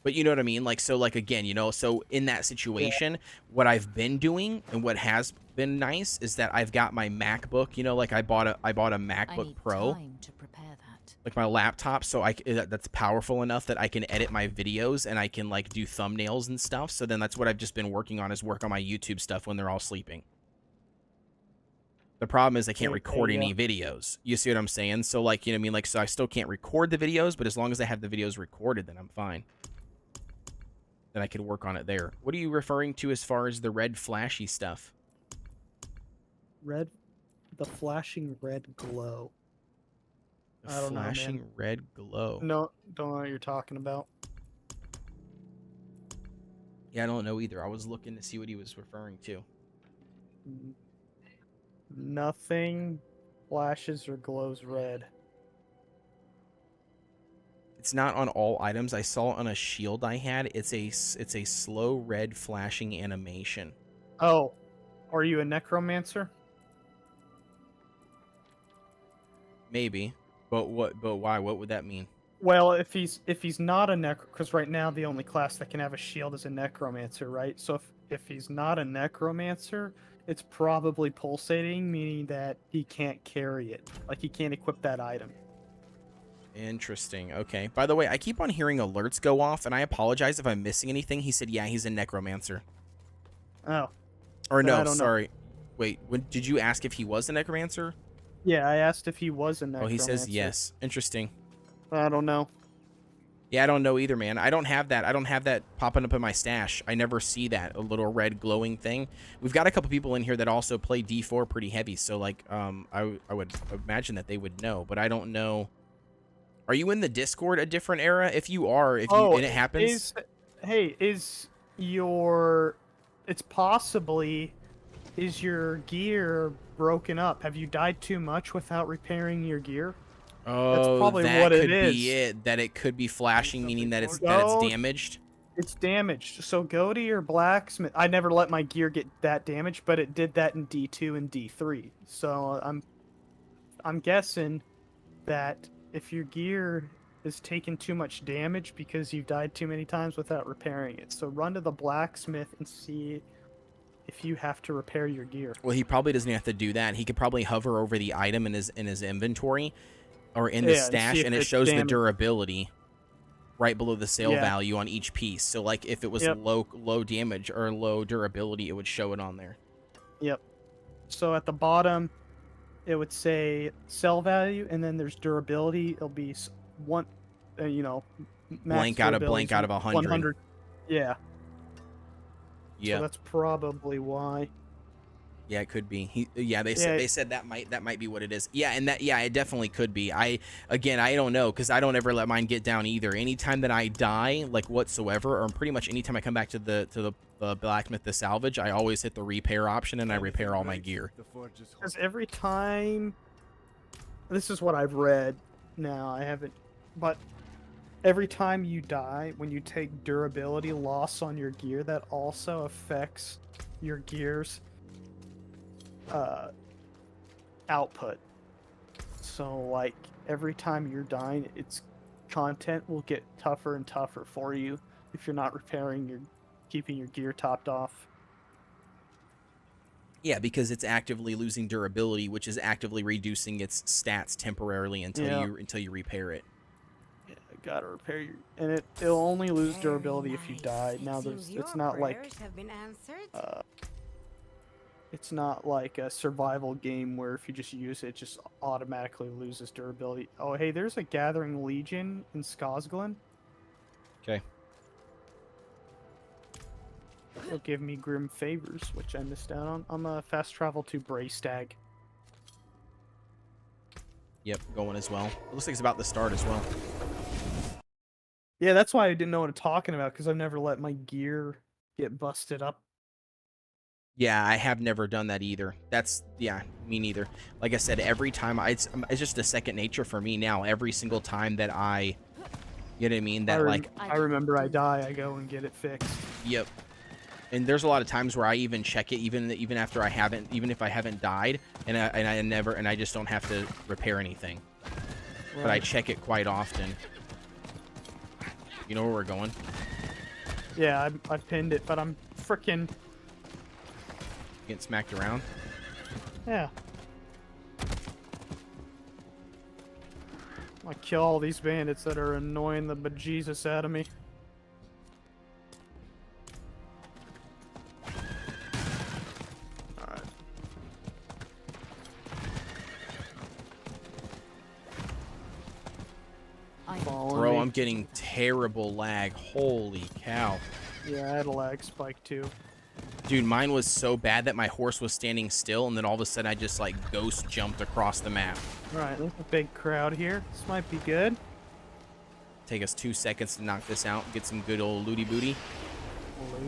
S1: But you know what I mean? Like, so like, again, so in that situation, what I've been doing and what has been nice is that I've got my MacBook, like I bought a MacBook Pro,
S5: time to prepare that.
S1: like my laptop. So that's powerful enough that I can edit my videos and I can like do thumbnails and stuff. So then that's what I've just been working on, is work on my YouTube stuff when they're all sleeping. The problem is I can't record any videos. You see what I'm saying? So like, you know what I mean? Like, so I still can't record the videos, but as long as I have the videos recorded, then I'm fine. Then I could work on it there. What are you referring to as far as the red flashy stuff?
S3: The flashing red glow.
S1: The
S3: I don't know,
S1: flashing
S3: man.
S1: red glow.
S3: No, don't know what you're talking about.
S1: Yeah, I don't know either. I was looking to see what he was referring to.
S3: Nothing flashes or glows red.
S1: It's not on all items. I saw it on a shield I had. It's a slow red flashing animation.
S3: Oh, are you a necromancer?
S1: Maybe, but what? But why? What would that mean?
S3: Well, if he's not a because right now the only class that can have a shield is a necromancer, right? So if he's not a necromancer, it's probably pulsating, meaning that he can't carry it. Like he can't equip that item.
S1: Interesting. Okay. By the way, I keep on hearing alerts go off, and I apologize if I'm missing anything. He said, yeah, he's a necromancer.
S3: Oh.
S1: Or no,
S3: I don't know.
S1: sorry. Wait, did you ask if he was a necromancer?
S3: Yeah, I asked if he was a necromancer.
S1: Oh, he says yes. Interesting.
S3: I don't know.
S1: Yeah, I don't know either, man. I don't have that. I don't have that popping up in my stash. I never see that, a little red glowing thing. We've got a couple people in here that also play D4 pretty heavy, so like I would imagine that they would know, but I don't know. Are you in the Discord a different era? If you are, and it happens.
S3: Is your gear broken up? Have you died too much without repairing your gear?
S1: Oh,
S3: that's probably
S1: that
S3: what it
S1: could
S3: is.
S1: be it. That it could be flashing, meaning that it's damaged.
S3: It's damaged. So go to your blacksmith. I never let my gear get that damaged, but it did that in D2 and D3. So I'm guessing that if your gear is taking too much damage because you've died too many times without repairing it. So run to the blacksmith and see if you have to repair your gear.
S1: Well, he probably doesn't have to do that. He could probably hover over the item in his inventory or in the
S3: Yeah, and see
S1: stash,
S3: if
S1: and it
S3: it's
S1: shows the
S3: damaged.
S1: durability right below the sale
S3: Yeah.
S1: value on each piece. So like if it was
S3: Yep.
S1: low damage or low durability, it would show it on there.
S3: Yep. So at the bottom, it would say sell value, and then there's durability. It'll be one, you know, max
S1: Blank out of
S3: durability is
S1: 100.
S3: 100. Yeah.
S1: Yeah.
S3: So that's probably why.
S1: Yeah, it could be. They said that might be what it is. Yeah, and that it definitely could be. I don't know, because I don't ever let mine get down either. Anytime that I die, like whatsoever, or pretty much anytime I come back to the blacksmith to salvage, I always hit the repair option and I repair all my gear.
S3: Because every time, this is what I've read. Now I haven't, but every time you die, when you take durability loss on your gear, that also affects your gear's output. So like every time you're dying, its content will get tougher and tougher for you if you're not keeping your gear topped off.
S1: Yeah, because it's actively losing durability, which is actively reducing its stats temporarily until you repair it.
S3: Yeah, gotta repair your, and it'll only lose durability if you die. Now it's not like
S7: have been answered.
S3: it's not like a survival game where if you just use it, it just automatically loses durability. Oh, hey, there's a Gathering Legion in Skosglen.
S1: Okay.
S3: It'll give me Grim Favors, which I missed out on. I'm a fast travel to Braystag.
S1: Yep, going as well. It looks like it's about to start as well.
S3: Yeah, that's why I didn't know what I'm talking about, because I've never let my gear get busted up.
S1: Yeah, I have never done that either. Me neither. Like I said, every time it's just a second nature for me now. Every single time that I, you know what I mean? That
S3: I remember I die, I go and get it fixed.
S1: Yep. And there's a lot of times where I even check it, even if I haven't died, and I just don't have to repair anything. Right. But I check it quite often. You know where we're going?
S3: Yeah, I pinned it, but I'm freaking
S1: getting smacked around.
S3: Yeah. I kill all these bandits that are annoying the bejesus out of me. Alright.
S1: Bro, I'm getting terrible lag. Holy cow.
S3: Yeah, I had a lag spike too.
S1: Dude, mine was so bad that my horse was standing still, and then all of a sudden I just like ghost jumped across the map.
S3: Alright, there's a big crowd here. This might be good.
S1: Take us 2 seconds to knock this out. Get some good old looty booty.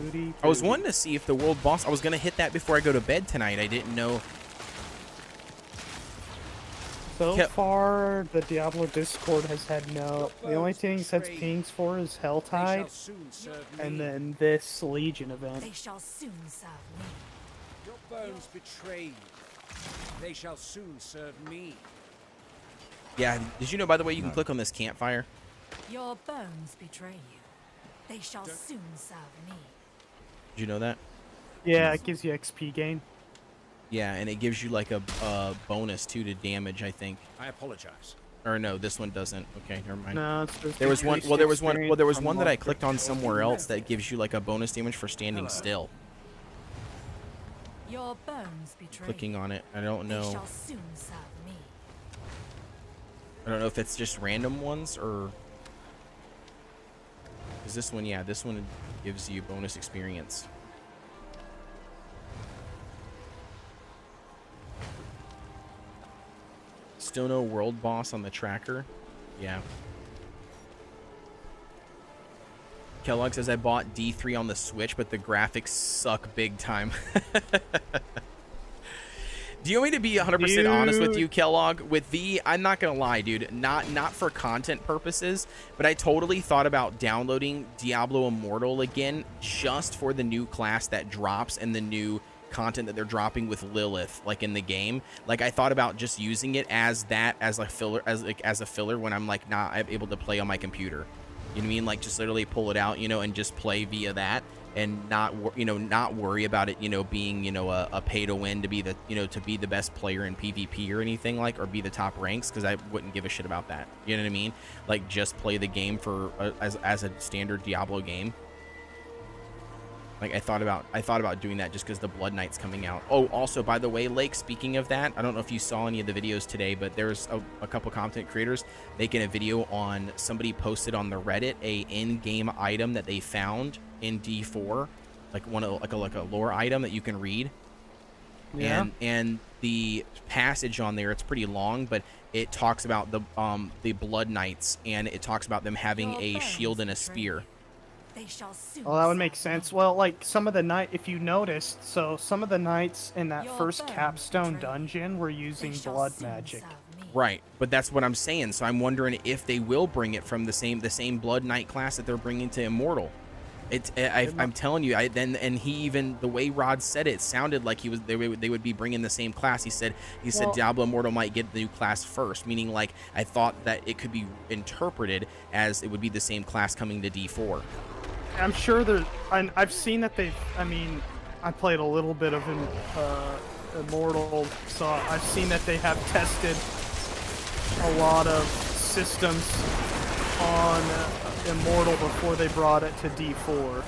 S3: Looty.
S1: I was wanting to see if the world boss... I was going to hit that before I go to bed tonight. I didn't know...
S3: So far, the Diablo Discord has had no... The only thing it sets pings for is Helltide, and then this Legion event.
S7: They shall soon serve me.
S8: Your bones betray you. They shall soon serve me.
S1: Yeah, did you know, by the way, you can click on this campfire?
S7: Your bones betray you. They shall soon serve me.
S1: Did you know that?
S3: Yeah, it gives you XP gain.
S1: Yeah, and it gives you like a bonus too to damage, I think.
S8: I apologize.
S1: Or no, this one doesn't. Okay, never mind.
S3: No, it's just
S1: there was one. Well, there was one. Well, there was one that I
S3: like
S1: clicked on somewhere else that gives you like a bonus damage for standing still.
S7: Your bones betray.
S1: Clicking on it, I don't know.
S7: They shall soon serve me.
S1: I don't know if it's just random ones or. Is this one? Yeah, this one gives you bonus experience. Still no world boss on the tracker. Yeah. Kellogg says I bought D3 on the Switch, but the graphics suck big time. Do you want me to be 100% honest with you, Kellogg? With I'm not gonna lie, dude. Not for content purposes, but I totally thought about downloading Diablo Immortal again just for the new class that drops and the new content that they're dropping with Lilith, like in the game. Like I thought about just using it as a filler when I'm like not able to play on my computer. You know what I mean? Like just literally pull it out, you know, and just play via that. not not worry about it, being a pay to win to be the to be the best player in PvP or anything or be the top ranks, because I wouldn't give a shit about that. You know what I mean? Like, just play the game for as a standard Diablo game. Like, I thought about doing that just because the Blood Knight's coming out. Oh, also, by the way, Lake, speaking of that, I don't know if you saw any of the videos today, but there's a couple content creators making a video on, somebody posted on the Reddit a in-game item that they found in D4, like a lore item that you can read.
S3: Yeah.
S1: And the passage on there, it's pretty long, but it talks about the Blood Knights, and it talks about them having a shield and a spear.
S5: They shall soon
S3: Well, that would make
S5: serve
S3: sense.
S5: me.
S3: Well, like some of the if you noticed, so some of the knights in that
S5: Your
S3: first
S5: bones
S3: capstone
S5: betray.
S3: dungeon were
S5: They
S3: using
S5: shall
S3: blood
S5: soon
S3: magic.
S5: serve me.
S1: Right, but that's what I'm saying. So I'm wondering if they will bring it from the same Blood Knight class that they're bringing to Immortal. I'm telling you, and he even, the way Rod said it sounded like they would be bringing the same class. He said
S3: Well,
S1: Diablo Immortal might get the new class first, meaning like I thought that it could be interpreted as it would be the same class coming to D4.
S3: I'm sure I've seen that I mean, I played a little bit of Immortal, so I've seen that they have tested a lot of systems on Immortal before they brought it to D4,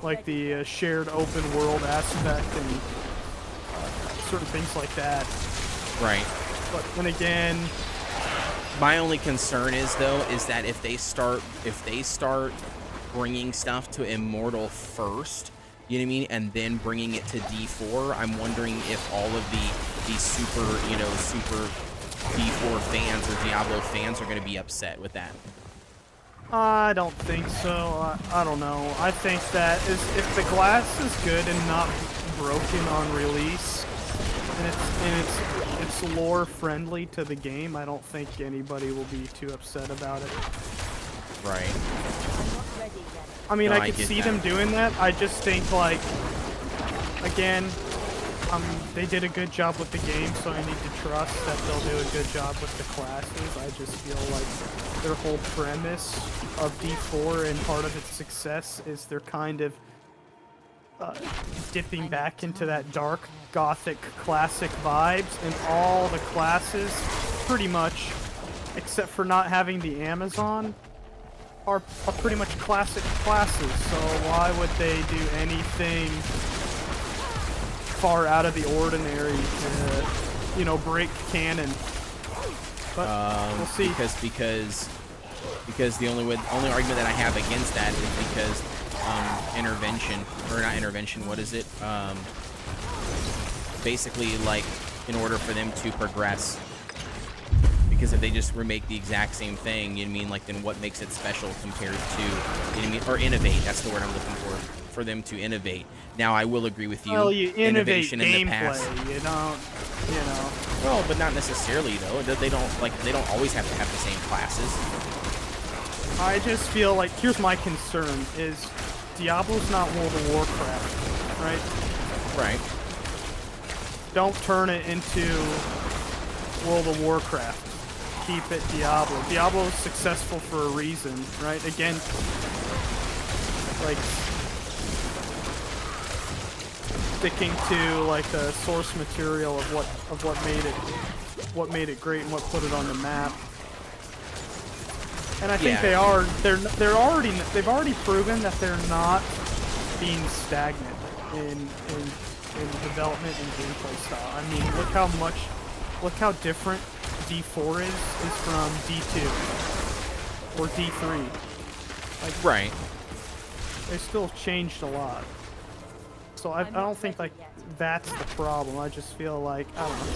S3: like the shared open world aspect and certain things like that.
S1: Right.
S3: But then again,
S1: My only concern is that if they start bringing stuff to Immortal first, you know what I mean, and then bringing it to D4, I'm wondering if all of the super D4 fans or Diablo fans are going to be upset with that.
S3: I don't think so. I don't know. I think that if the glass is good and not broken on release, and it's lore friendly to the game, I don't think anybody will be too upset about it.
S1: Right.
S3: I mean,
S1: No,
S3: I
S1: I
S3: could
S1: get
S3: see
S1: that.
S3: them doing that. I just think, like, again, they did a good job with the game, so I need to trust that they'll do a good job with the classes. I just feel like their whole premise of D4 and part of its success is they're kind of dipping back into that dark, gothic, classic vibes, and all the classes, pretty much, except for not having the Amazon, are pretty much classic classes, so why would they do anything far out of the ordinary to, break canon? But we'll see.
S1: Because the only argument that I have against that is because what is it? Basically, like, in order for them to progress. Because if they just remake the exact same thing, you know what I mean? Like, then what makes it special compared to, you know what I mean? Or innovate, that's the word I'm looking for them to innovate. Now, I will agree with you.
S3: Well, you innovate
S1: innovation in the
S3: gameplay,
S1: past.
S3: you don't,
S1: Well, but not necessarily, though. They don't always have to have the same classes.
S3: I just feel like, here's my concern, is Diablo's not World of Warcraft, right?
S1: Right.
S3: Don't turn it into World of Warcraft. Keep it Diablo. Diablo is successful for a reason, right? Again, like, sticking to like the source material of what made it great and what put it on the map. And I think they've already proven that they're not being stagnant in development and gameplay style. I mean, look how different D4 is from D2 or D3. Like,
S1: Right.
S3: they still changed a lot. So I don't think like that's the problem. I just feel like, I don't know.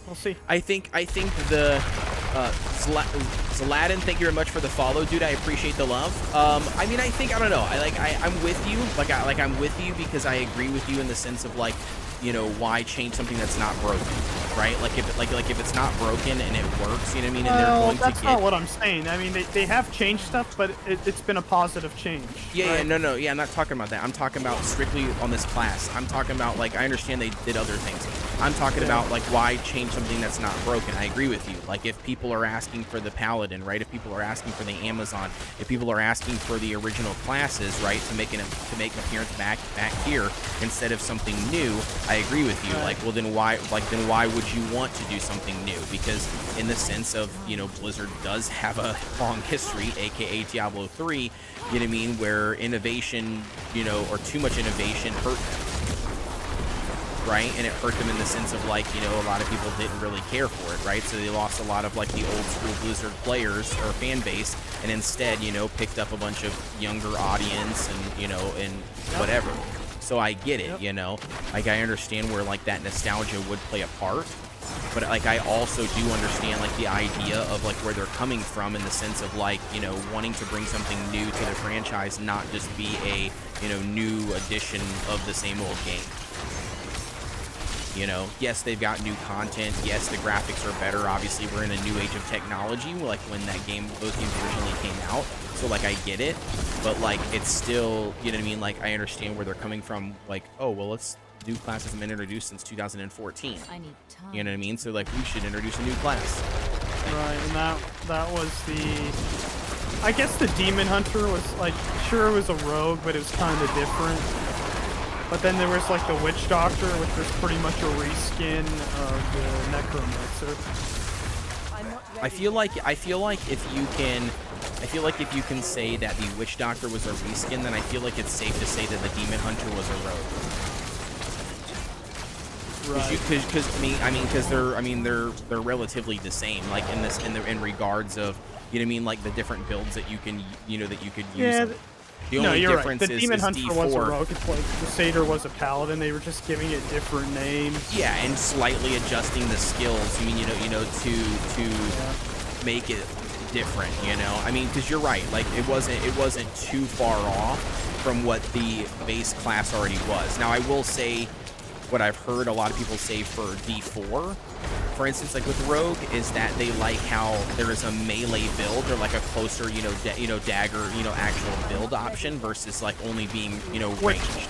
S3: We'll see.
S1: I think the Zlatin, thank you very much for the follow, dude. I appreciate the love. I mean, I don't know. I'm with you. I'm with you because I agree with you in the sense of, like, why change something that's not broken? right? Like if it's not broken and it works, you know what I mean? And they're
S3: Well,
S1: going
S3: that's
S1: to
S3: not
S1: get.
S3: what I'm saying. I mean, they have changed stuff, but it's been a positive change.
S1: Yeah,
S3: right?
S1: no, yeah, I'm not talking about that. I'm talking about strictly on this class. I'm talking about, like, I understand they did other things. I'm talking about, like, why change something that's not broken. I agree with you. Like, if people are asking for the Paladin, right? If people are asking for the Amazon, if people are asking for the original classes, right, to make an appearance back here instead of something new, I agree with you. Like, well, then why would you want to do something new? Because in the sense of, you know, Blizzard does have a long history, aka Diablo 3, you know what I mean, where innovation, you know, or too much innovation hurt them, right? And it hurt them in the sense of, like, you know, a lot of people didn't really care for it, right? So they lost a lot of, like, the old school Blizzard players or fan base, and instead, you know, picked up a bunch of younger audience and, you know, and whatever. So I get it, you know, like, I understand where, like, that nostalgia would play a part. But, like, I also do understand, like, the idea of, like, where they're coming from in the sense of, like, you know, wanting to bring something new to the franchise, not just be a, you know, new edition of the same old game. You know, yes, they've got new content. Yes, the graphics are better. Obviously, we're in a new age of technology, like when those games originally came out. So, like, I get it. But, like, it's still, you know what I mean? Like, I understand where they're coming from. Like, oh, well, new classes have been introduced since 2014.
S5: I need time.
S1: You know what I mean? So, like, we should introduce a new class.
S3: Right, and that was the. I guess the Demon Hunter was, like, sure it was a rogue, but it was kind of different. But then there was, like, the Witch Doctor, which was pretty much a reskin of the Necromancer.
S1: I feel like if you can say that the Witch Doctor was a reskin, then I feel like it's safe to say that the Demon Hunter was a rogue.
S3: Right.
S1: Because they're relatively the same, like in regards of, you know what I mean, like the different builds that you can, you know, that you could use.
S3: Yeah.
S1: The only
S3: you're
S1: difference
S3: right. The Demon
S1: is
S3: Hunter
S1: D4.
S3: was a rogue. It's like the Satyr was a paladin. They were just giving it different names.
S1: Yeah, and slightly adjusting the skills. I mean, you know, to make it different. You know, I mean, because you're right. Like, it wasn't too far off from what the base class already was. Now, I will say, what I've heard a lot of people say for D4, for instance, like with Rogue, is that they like how there is a melee build or like a closer, you know, dagger, you know, actual build option versus like only being, you know, ranged.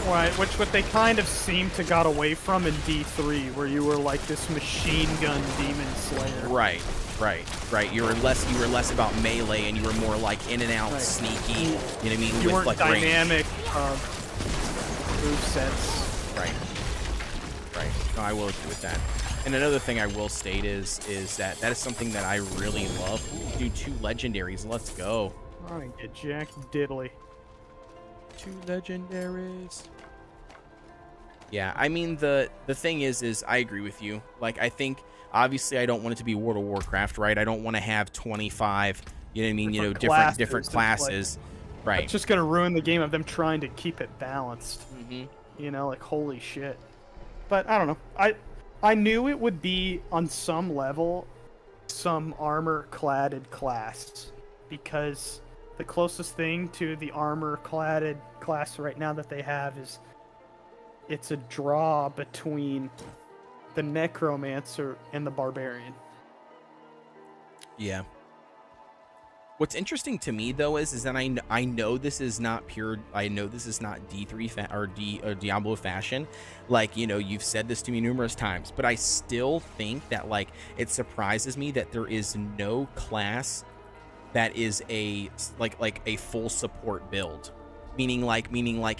S3: Right, which what they kind of seemed to got away from in D3, where you were like this machine gun demon slayer.
S1: Right. You were less about melee, and you were more like in and out, sneaky. You know what I mean?
S3: You
S1: with
S3: weren't
S1: like
S3: dynamic move sets.
S1: Right. No, I will agree with that. And another thing I will state is that is something that I really love. Do 2 legendaries. Let's go.
S3: Alright, get Jack Diddley.
S1: 2 legendaries. Yeah, I mean the thing is I agree with you. Like, I think obviously I don't want it to be World of Warcraft, right? I don't want to have 25, you know what I mean, different classes. Right.
S3: It's just gonna ruin the game of them trying to keep it balanced.
S1: Mm-hmm.
S3: You know, like, holy shit. But I don't know. I knew it would be on some level some armor-cladded class, because the closest thing to the armor-cladded class right now that they have is it's a draw between the Necromancer and the Barbarian.
S1: Yeah. What's interesting to me though is that I know this is not pure. I know this is not D3 or Diablo fashion. Like, you know, you've said this to me numerous times, but I still think that, like, it surprises me that there is no class that is a full support build, meaning like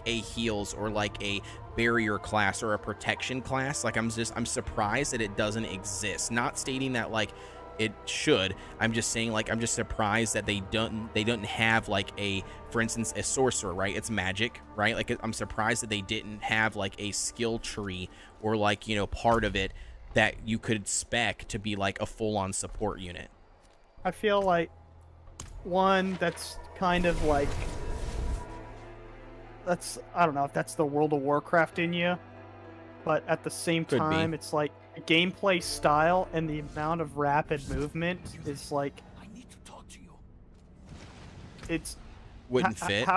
S1: a heals or like a barrier class or a protection class. Like, I'm surprised that it doesn't exist. Not stating that like it should. I'm just saying, like, I'm just surprised that they don't have like a, for instance, a sorcerer, right? It's magic, right? Like, I'm surprised that they didn't have like a skill tree or, like, you know, part of it that you could spec to be like a full-on support unit.
S3: I feel like one that's kind of like, I don't know if that's the World of Warcraft in you, but at the same time, it's like the gameplay style and the amount of rapid movement is like,
S8: I need to talk to you.
S3: it's
S1: Wouldn't fit.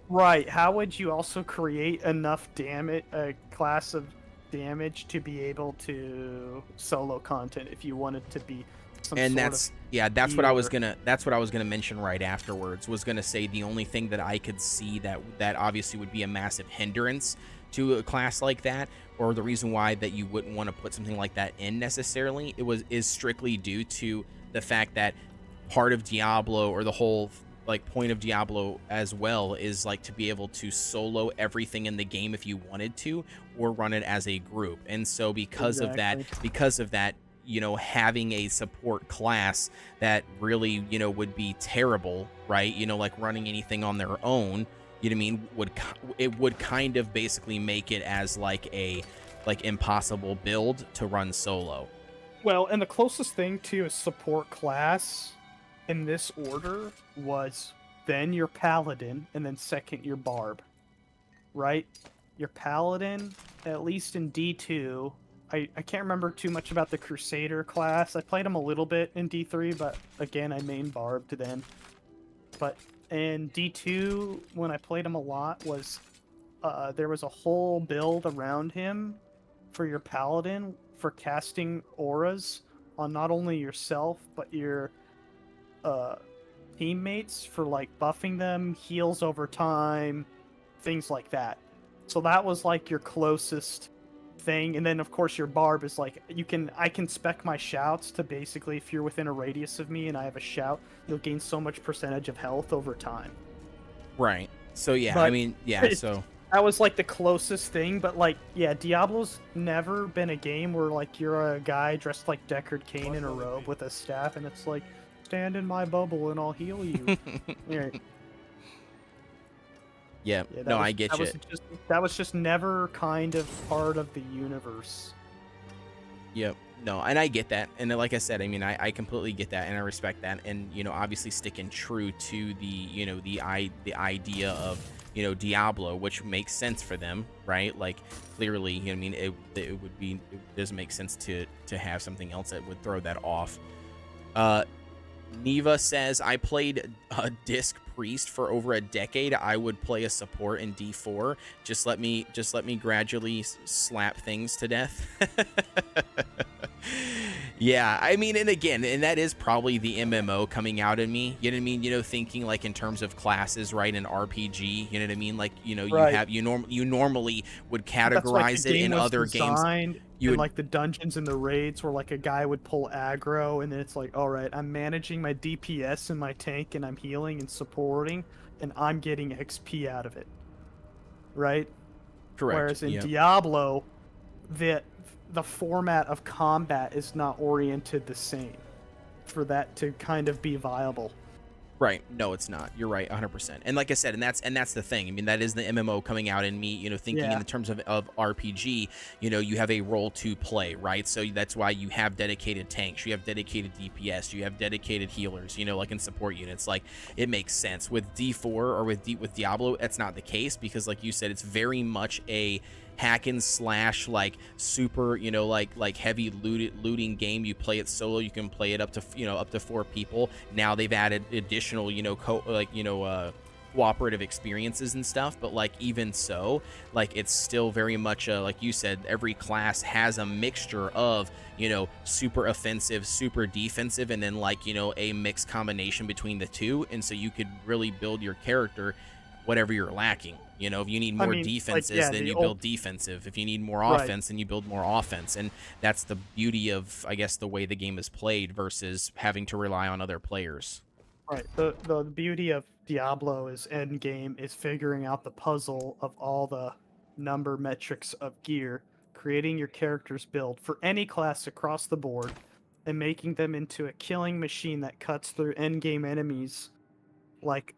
S3: Right? How would you also create enough damage, a class of damage to be able to solo content if you wanted to be some
S1: And
S3: sort
S1: that's
S3: of
S1: that's what I was
S3: healer.
S1: gonna mention right afterwards. Was gonna say the only thing that I could see that obviously would be a massive hindrance to a class like that, or the reason why that you wouldn't want to put something like that in necessarily, is strictly due to the fact that part of Diablo, or the whole like point of Diablo as well, is like to be able to solo everything in the game if you wanted to, or run it as a group. And so because of that, having a support class that really, would be terrible, right? Like running anything on their own, you know what I mean, would kind of basically make it as like a impossible build to run solo.
S3: Well, and the closest thing to a support class in this order was then your paladin, and then second your barb, right? Your paladin, at least in D2, I can't remember too much about the crusader class. I played him a little bit in D3, but again, I main barbed then. But in D2, when I played him a lot, was there was a whole build around him for your paladin for casting auras on not only yourself but your teammates, for like buffing them, heals over time, things like that. So that was like your closest thing. And then of course your barb is like, I can spec my shouts to basically, if you're within a radius of me and I have a shout, you'll gain so much percentage of health over time.
S1: Right. So yeah,
S3: But
S1: I mean, yeah, so
S3: that was like the closest thing. But like, yeah, Diablo's never been a game where like you're a guy dressed like Deckard Cain in a robe with a staff and it's like, stand in my bubble and I'll heal you. Right.
S1: yeah,
S3: Yeah,
S1: no, I get you.
S3: That was just never kind of part of the universe.
S1: Yep. No, and I get that. And like I said, I mean, I completely get that and I respect that. And, obviously sticking true to the idea of, Diablo, which makes sense for them, right? Like clearly, I mean, it doesn't make sense to have something else that would throw that off. Neva says, I played a disc priest for over a decade. I would play a support in D4. Just let me gradually slap things to death. Yeah, I mean, and again, and that is probably the MMO coming out in me. You know what I mean? Thinking like in terms of classes, right? An RPG. You know what I mean? Like,
S3: Right.
S1: you normally would
S3: That's why
S1: categorize
S3: the
S1: it
S3: game
S1: in
S3: was
S1: other games.
S3: designed,
S1: You
S3: and
S1: would,
S3: like the dungeons and the raids where like a guy would pull aggro and then it's like, all right, I'm managing my DPS and my tank and I'm healing and supporting and I'm getting XP out of it. Right?
S1: correct.
S3: Whereas in
S1: Yep.
S3: Diablo, the format of combat is not oriented the same for that to kind of be viable.
S1: Right. No, it's not. You're right, 100%. And like I said, and that's the thing. I mean, that is the MMO coming out in me, thinking
S3: Yeah.
S1: in the terms of RPG, you have a role to play, right? So that's why you have dedicated tanks, you have dedicated DPS, you have dedicated healers, like in support units. Like, it makes sense. With D4 or with Diablo, that's not the case because like you said, it's very much a hack and slash, like super, like heavy looting game. You play it solo, you can play it up to 4 people. Now they've added additional cooperative experiences and stuff, but like even so, like it's still very much like you said, every class has a mixture of super offensive, super defensive, and then like a mixed combination between the two. And so you could really build your character whatever you're lacking. If you need more defenses, then you build defensive. If you need more offense, then you build more offense. And that's the beauty of, I guess, the way the game is played versus having to rely on other players.
S3: Right. The beauty of Diablo is end game is figuring out the puzzle of all the number metrics of gear, creating your character's build for any class across the board, and making them into a killing machine that cuts through end game enemies like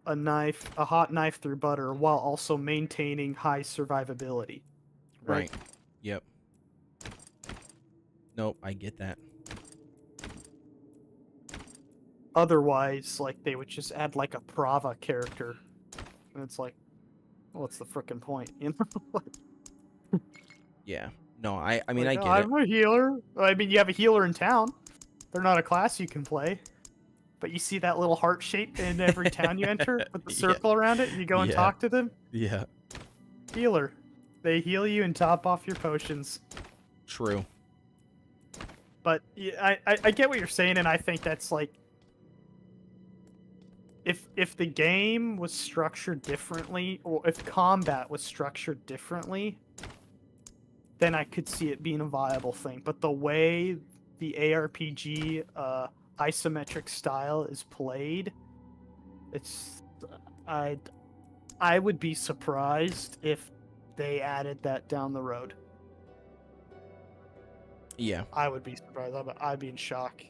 S3: a hot knife through butter, while also maintaining high survivability.
S1: Right. Yep. Nope, I get that.
S3: Otherwise, like, they would just add like a Prava character, and it's like, what's the frickin' point?
S1: Yeah. No, I mean,
S3: like,
S1: I get it.
S3: I'm a healer. I mean, you have a healer in town. They're not a class you can play. But you see that little heart shape in every town you enter with the circle around it, and you go and talk to them?
S1: Yeah.
S3: Healer. They heal you and top off your potions.
S1: True.
S3: But yeah, I get what you're saying, and I think that's like, if the game was structured differently, or if combat was structured differently, then I could see it being a viable thing. But the way the ARPG isometric style is played, it's I would be surprised if they added that down the road.
S1: Yeah.
S3: I would be surprised. I'd be in shock.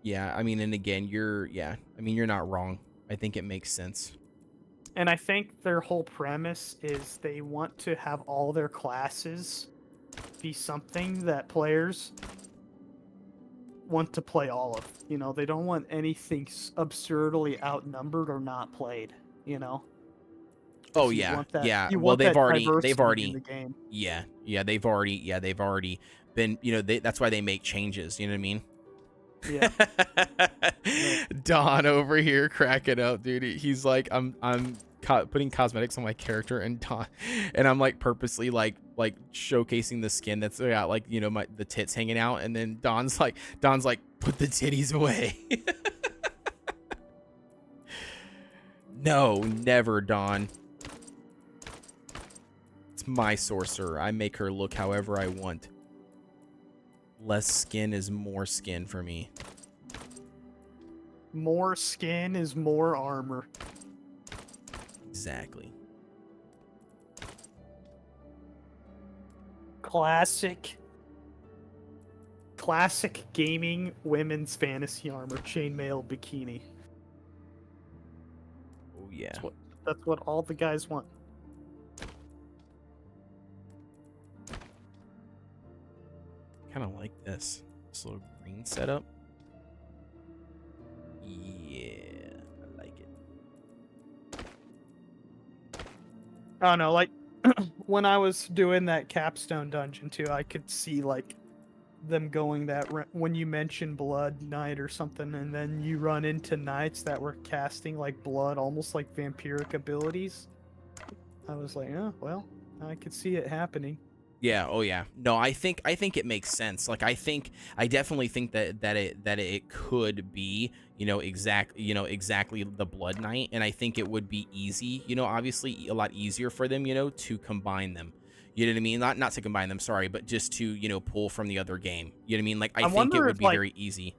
S1: Yeah. I mean, and again, you're not wrong. I think it makes sense.
S3: And I think their whole premise is they want to have all their classes be something that players want to play all of. You know, they don't want anything absurdly outnumbered or not played, you know?
S1: Oh
S3: You
S1: yeah.
S3: want that-
S1: Yeah.
S3: you
S1: Well,
S3: want
S1: they've
S3: that
S1: already
S3: diversity in the game.
S1: yeah. Yeah, they've already been, that's why they make changes, you know what I mean?
S3: Yeah.
S1: Don over here cracking up, dude. He's like, I'm putting cosmetics on my character, and I'm like purposely like showcasing the skin that's got like, the tits hanging out, and then Don's like put the titties away. No, never, Don. It's my sorcerer. I make her look however I want. Less skin is more skin for me.
S3: More skin is more armor.
S1: Exactly.
S3: Classic gaming women's fantasy armor, chainmail bikini.
S1: Oh yeah.
S3: That's what all the guys want.
S1: Kind of like this little green setup. Yeah, I like it.
S3: I don't know, like when I was doing that capstone dungeon too, I could see like them going that when you mention blood knight or something, and then you run into knights that were casting like blood, almost like vampiric abilities. I was like, oh well, I could see it happening.
S1: Yeah. Oh yeah. No, I think it makes sense. Like I definitely think that it could be, exactly the Blood Knight, and I think it would be easy, obviously a lot easier for them, to combine them. You know what I mean? Not to combine them, sorry, but just to, pull from the other game. You know what I mean? Like I think it would be very easy.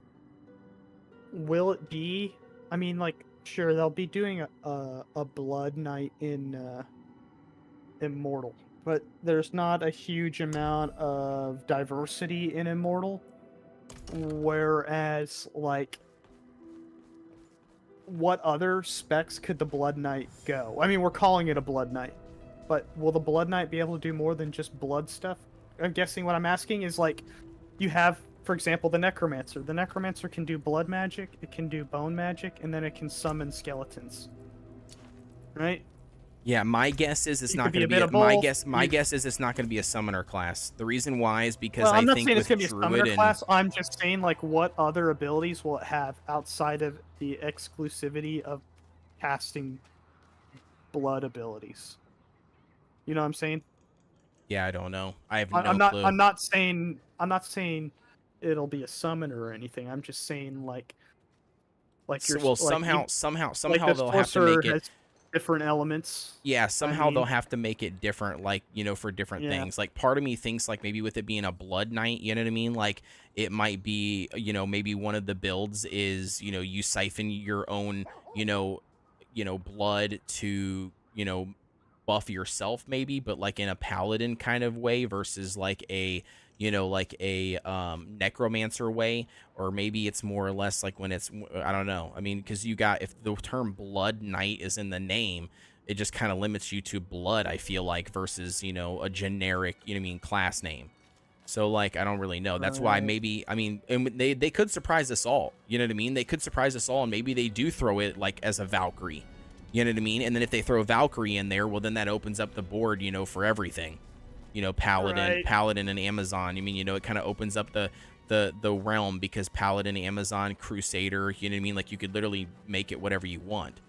S3: Will it be? I mean, like, sure, they'll be doing a Blood Knight in Immortal, but there's not a huge amount of diversity in Immortal. Whereas, like, what other specs could the Blood Knight go? I mean, we're calling it a Blood Knight, but will the Blood Knight be able to do more than just blood stuff? I'm guessing what I'm asking is, like, you have, for example, the Necromancer. The Necromancer can do blood magic, it can do bone magic, and then it can summon skeletons. Right?
S1: Yeah, my guess is it's not going to be my guess is it's not going to be a summoner class. The reason why is because
S3: I'm not
S1: think
S3: saying
S1: with
S3: it's going to be a summoner
S1: Druid
S3: class. I'm just saying, like, what other abilities will it have outside of the exclusivity of casting blood abilities? You know what I'm saying?
S1: Yeah, I don't know. I have
S3: I'm
S1: no clue.
S3: I'm not saying it'll be a summoner or anything. I'm just saying like you're
S1: somehow
S3: like
S1: they'll have to make it
S3: has different elements.
S1: Yeah, somehow they'll have to make it different, like, for different things. Like, part of me thinks, like, maybe with it being a Blood Knight, you know what I mean? Like, it might be, maybe one of the builds is, you siphon your own, blood to, buff yourself, maybe, but, like, in a paladin kind of way versus, like, a necromancer way, or maybe it's more or less like when it's, I don't know. I mean, because if the term Blood Knight is in the name, it just kind of limits you to blood, I feel like, versus, a generic, class name. So, like, I don't really know. That's why maybe, I mean, and they could surprise us all. You know what I mean? They could surprise us all, and maybe they do throw it, like, as a Valkyrie. You know what I mean? And then if they throw Valkyrie in there, well, then that opens up the board, for everything. Paladin and Amazon. I mean, it kind of opens up the realm, because Paladin, Amazon, Crusader, you know what I mean? Like, you could literally make it whatever you want,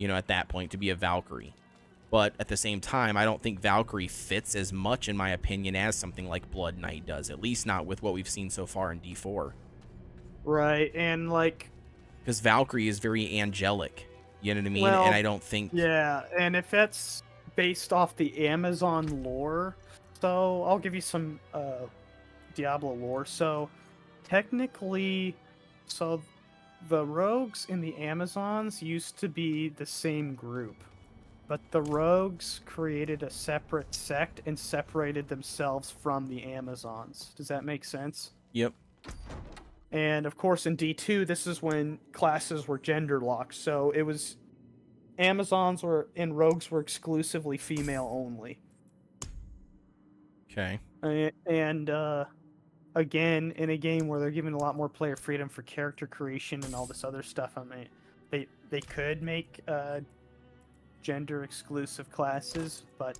S1: at that point, to be a Valkyrie. But at the same time, I don't think Valkyrie fits as much, in my opinion, as something like Blood Knight does. At least not with what we've seen so far in D4.
S3: Right, and like,
S1: Because Valkyrie is very angelic. You know what I mean?
S3: well,
S1: And I don't think...
S3: yeah, and if that's based off the Amazon lore, so I'll give you some Diablo lore. So technically, so the rogues and the Amazons used to be the same group, but the rogues created a separate sect and separated themselves from the Amazons. Does that make sense?
S1: Yep.
S3: And of course, in D2, this is when classes were gender locked. So it was Amazons were and rogues were exclusively female only.
S1: Okay.
S3: And again, in a game where they're giving a lot more player freedom for character creation and all this other stuff, I mean, they could make gender exclusive classes, but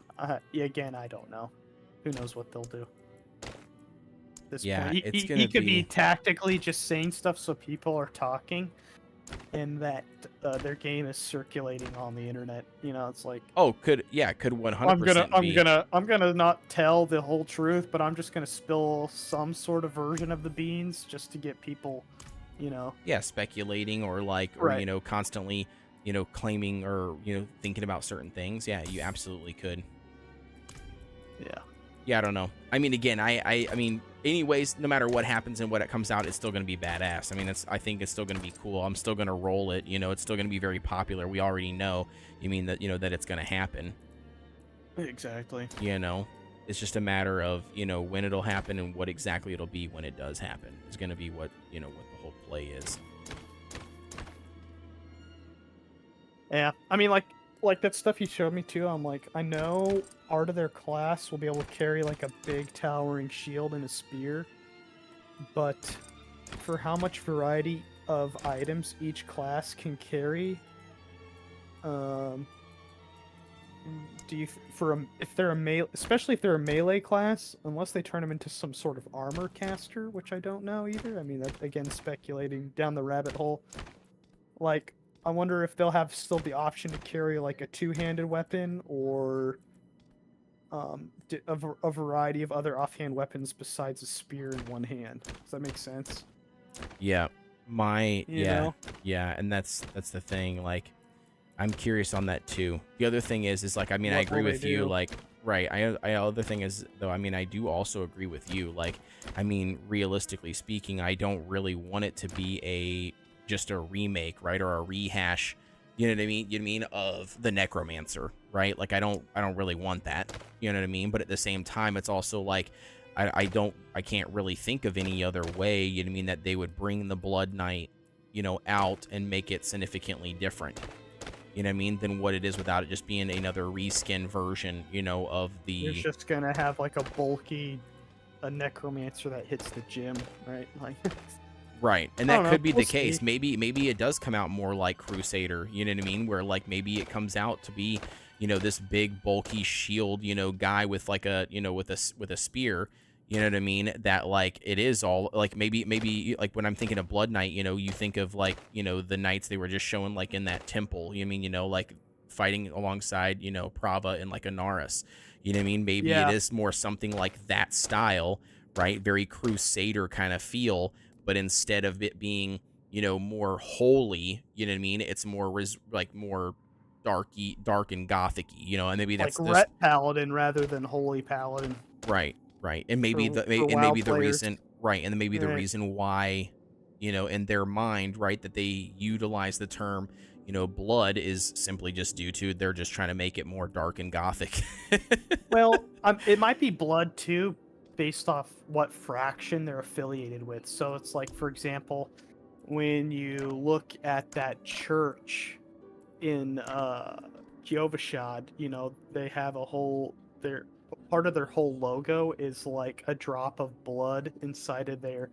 S3: again, I don't know. Who knows what they'll do? This
S1: Yeah,
S3: point.
S1: it's
S3: He
S1: gonna
S3: could be
S1: be...
S3: tactically just saying stuff so people are talking, and that their game is circulating on the internet. You know, it's like,
S1: Oh, could 100% be...
S3: I'm gonna not tell the whole truth, but I'm just gonna spill some sort of version of the beans just to get people, you know.
S1: Yeah, speculating or like, or,
S3: Right.
S1: you know, constantly, you know, claiming or, you know, thinking about certain things. Yeah, you absolutely could.
S3: Yeah.
S1: Yeah, I don't know. I mean, again, I mean, anyways, no matter what happens and what it comes out, it's still going to be badass. I mean, I think it's still going to be cool. I'm still going to roll it. You know, it's still going to be very popular. We already know. You mean that, you know, that it's going to happen.
S3: Exactly.
S1: You know, it's just a matter of, you know, when it'll happen and what exactly it'll be when it does happen. It's going to be what, you know, what the whole play is.
S3: Yeah. I mean, like that stuff you showed me too. I'm like, I know part of their class will be able to carry like a big towering shield and a spear, but for how much variety of items each class can carry, do you if they're a melee, especially if they're a melee class, unless they turn them into some sort of armor caster, which I don't know either. I mean, that again, speculating down the rabbit hole. Like, I wonder if they'll have still the option to carry like a two-handed weapon or a variety of other offhand weapons besides a spear in one hand. Does that make sense?
S1: Yeah,
S3: You know?
S1: yeah, and that's the thing. Like, I'm curious on that too. The other thing is like, I mean, I
S3: What
S1: agree
S3: will
S1: with
S3: they
S1: you.
S3: do?
S1: Like, right. Other thing is though, I mean, I do also agree with you. Like, I mean, realistically speaking, I don't really want it to be just a remake, right, or a rehash. You know what I mean? You know what I mean, of the Necromancer, right? Like, I don't really want that. You know what I mean? But at the same time, it's also like, I can't really think of any other way, you know what I mean, that they would bring the Blood Knight, you know, out and make it significantly different, you know what I mean, than what it is without it just being another reskin version, you know, of
S3: You're
S1: the...
S3: just gonna have like a bulky necromancer that hits the gym, right? Like,
S1: Right, and
S3: I
S1: that
S3: don't know,
S1: could be
S3: we'll
S1: the case.
S3: see.
S1: Maybe it does come out more like Crusader, you know what I mean, where like maybe it comes out to be, you know, this big bulky shield, you know, guy with like a, you know, with a spear, you know what I mean, that like it is all like maybe like when I'm thinking of Blood Knight, you know, you think of like, you know, the knights they were just showing like in that temple, you mean, you know, like fighting alongside, you know, Prava and like Anaris, you know what I mean, maybe
S3: Yeah.
S1: it is more something like that style, right, very Crusader kind of feel, but instead of it being, you know, more holy, you know what I mean, it's more like more dark and gothic-y, you know, and maybe that's
S3: like
S1: this...
S3: Ret Paladin rather than Holy Paladin.
S1: Right, and maybe
S3: For WoW
S1: maybe the
S3: players.
S1: reason, right, and then maybe the
S3: Right.
S1: reason why, you know, in their mind, right, that they utilize the term, you know, blood is simply just due to they're just trying to make it more dark and gothic.
S3: Well, it might be blood too, based off what fraction they're affiliated with. So it's like, for example, when you look at that church in Kyovashad, you know, they have a whole their part of their whole logo is like a drop of blood inside of their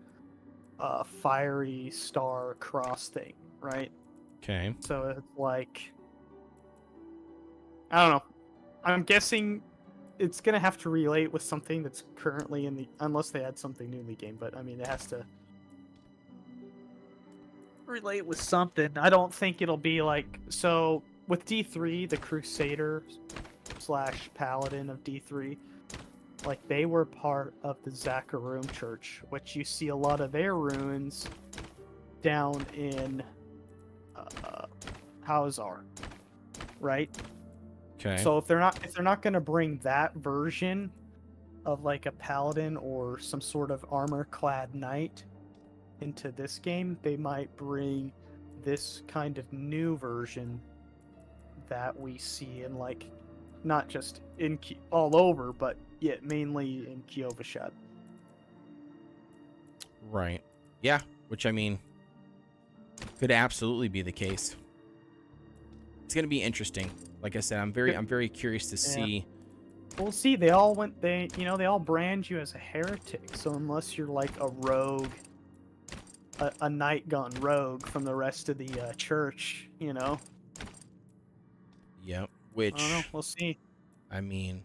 S3: fiery star cross thing, right?
S1: Okay.
S3: So it's like, I don't know. I'm guessing it's gonna have to relate with something that's currently in the, unless they add something new in the game. But I mean, it has to relate with something. I don't think it'll be like, so with D3, the Crusader slash Paladin of D3, like they were part of the Zakarum Church, which you see a lot of their ruins down in Hauzar, right?
S1: Okay.
S3: So if they're not going to bring that version of like a paladin or some sort of armor-clad knight into this game, they might bring this kind of new version that we see in like not just in all over, but yet mainly in Kyovashad.
S1: Right. Yeah. Which I mean, could absolutely be the case. It's gonna be interesting. Like I said, I'm very curious to see.
S3: We'll see. They all brand you as a heretic. So unless you're like a rogue, a knight gone rogue from the rest of the church,
S1: Yep. Which
S3: I don't know. We'll see.
S1: I mean,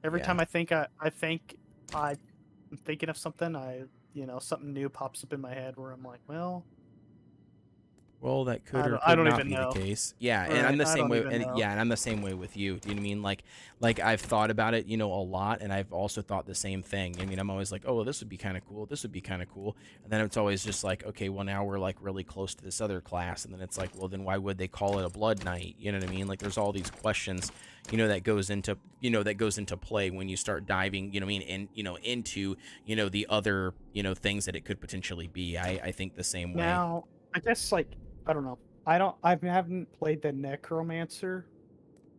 S3: Every
S1: yeah.
S3: time I'm thinking of something, something new pops up in my head where I'm like, well,
S1: That could or
S3: I
S1: could
S3: don't
S1: not
S3: even
S1: be the
S3: know.
S1: case. Yeah, and
S3: Right,
S1: I'm the
S3: I
S1: same
S3: don't
S1: way.
S3: even know.
S1: And I'm the same way with you. Do you know what I mean? Like I've thought about it, a lot, and I've also thought the same thing. I mean, I'm always like, oh, this would be kind of cool. This would be kind of cool. And then it's always just like, okay, well now we're like really close to this other class, and then it's like, well, then why would they call it a blood knight? You know what I mean? Like there's all these questions, that goes into play when you start diving, into the other things that it could potentially be. I think the same way.
S3: Now, I guess I don't know. I haven't played the Necromancer.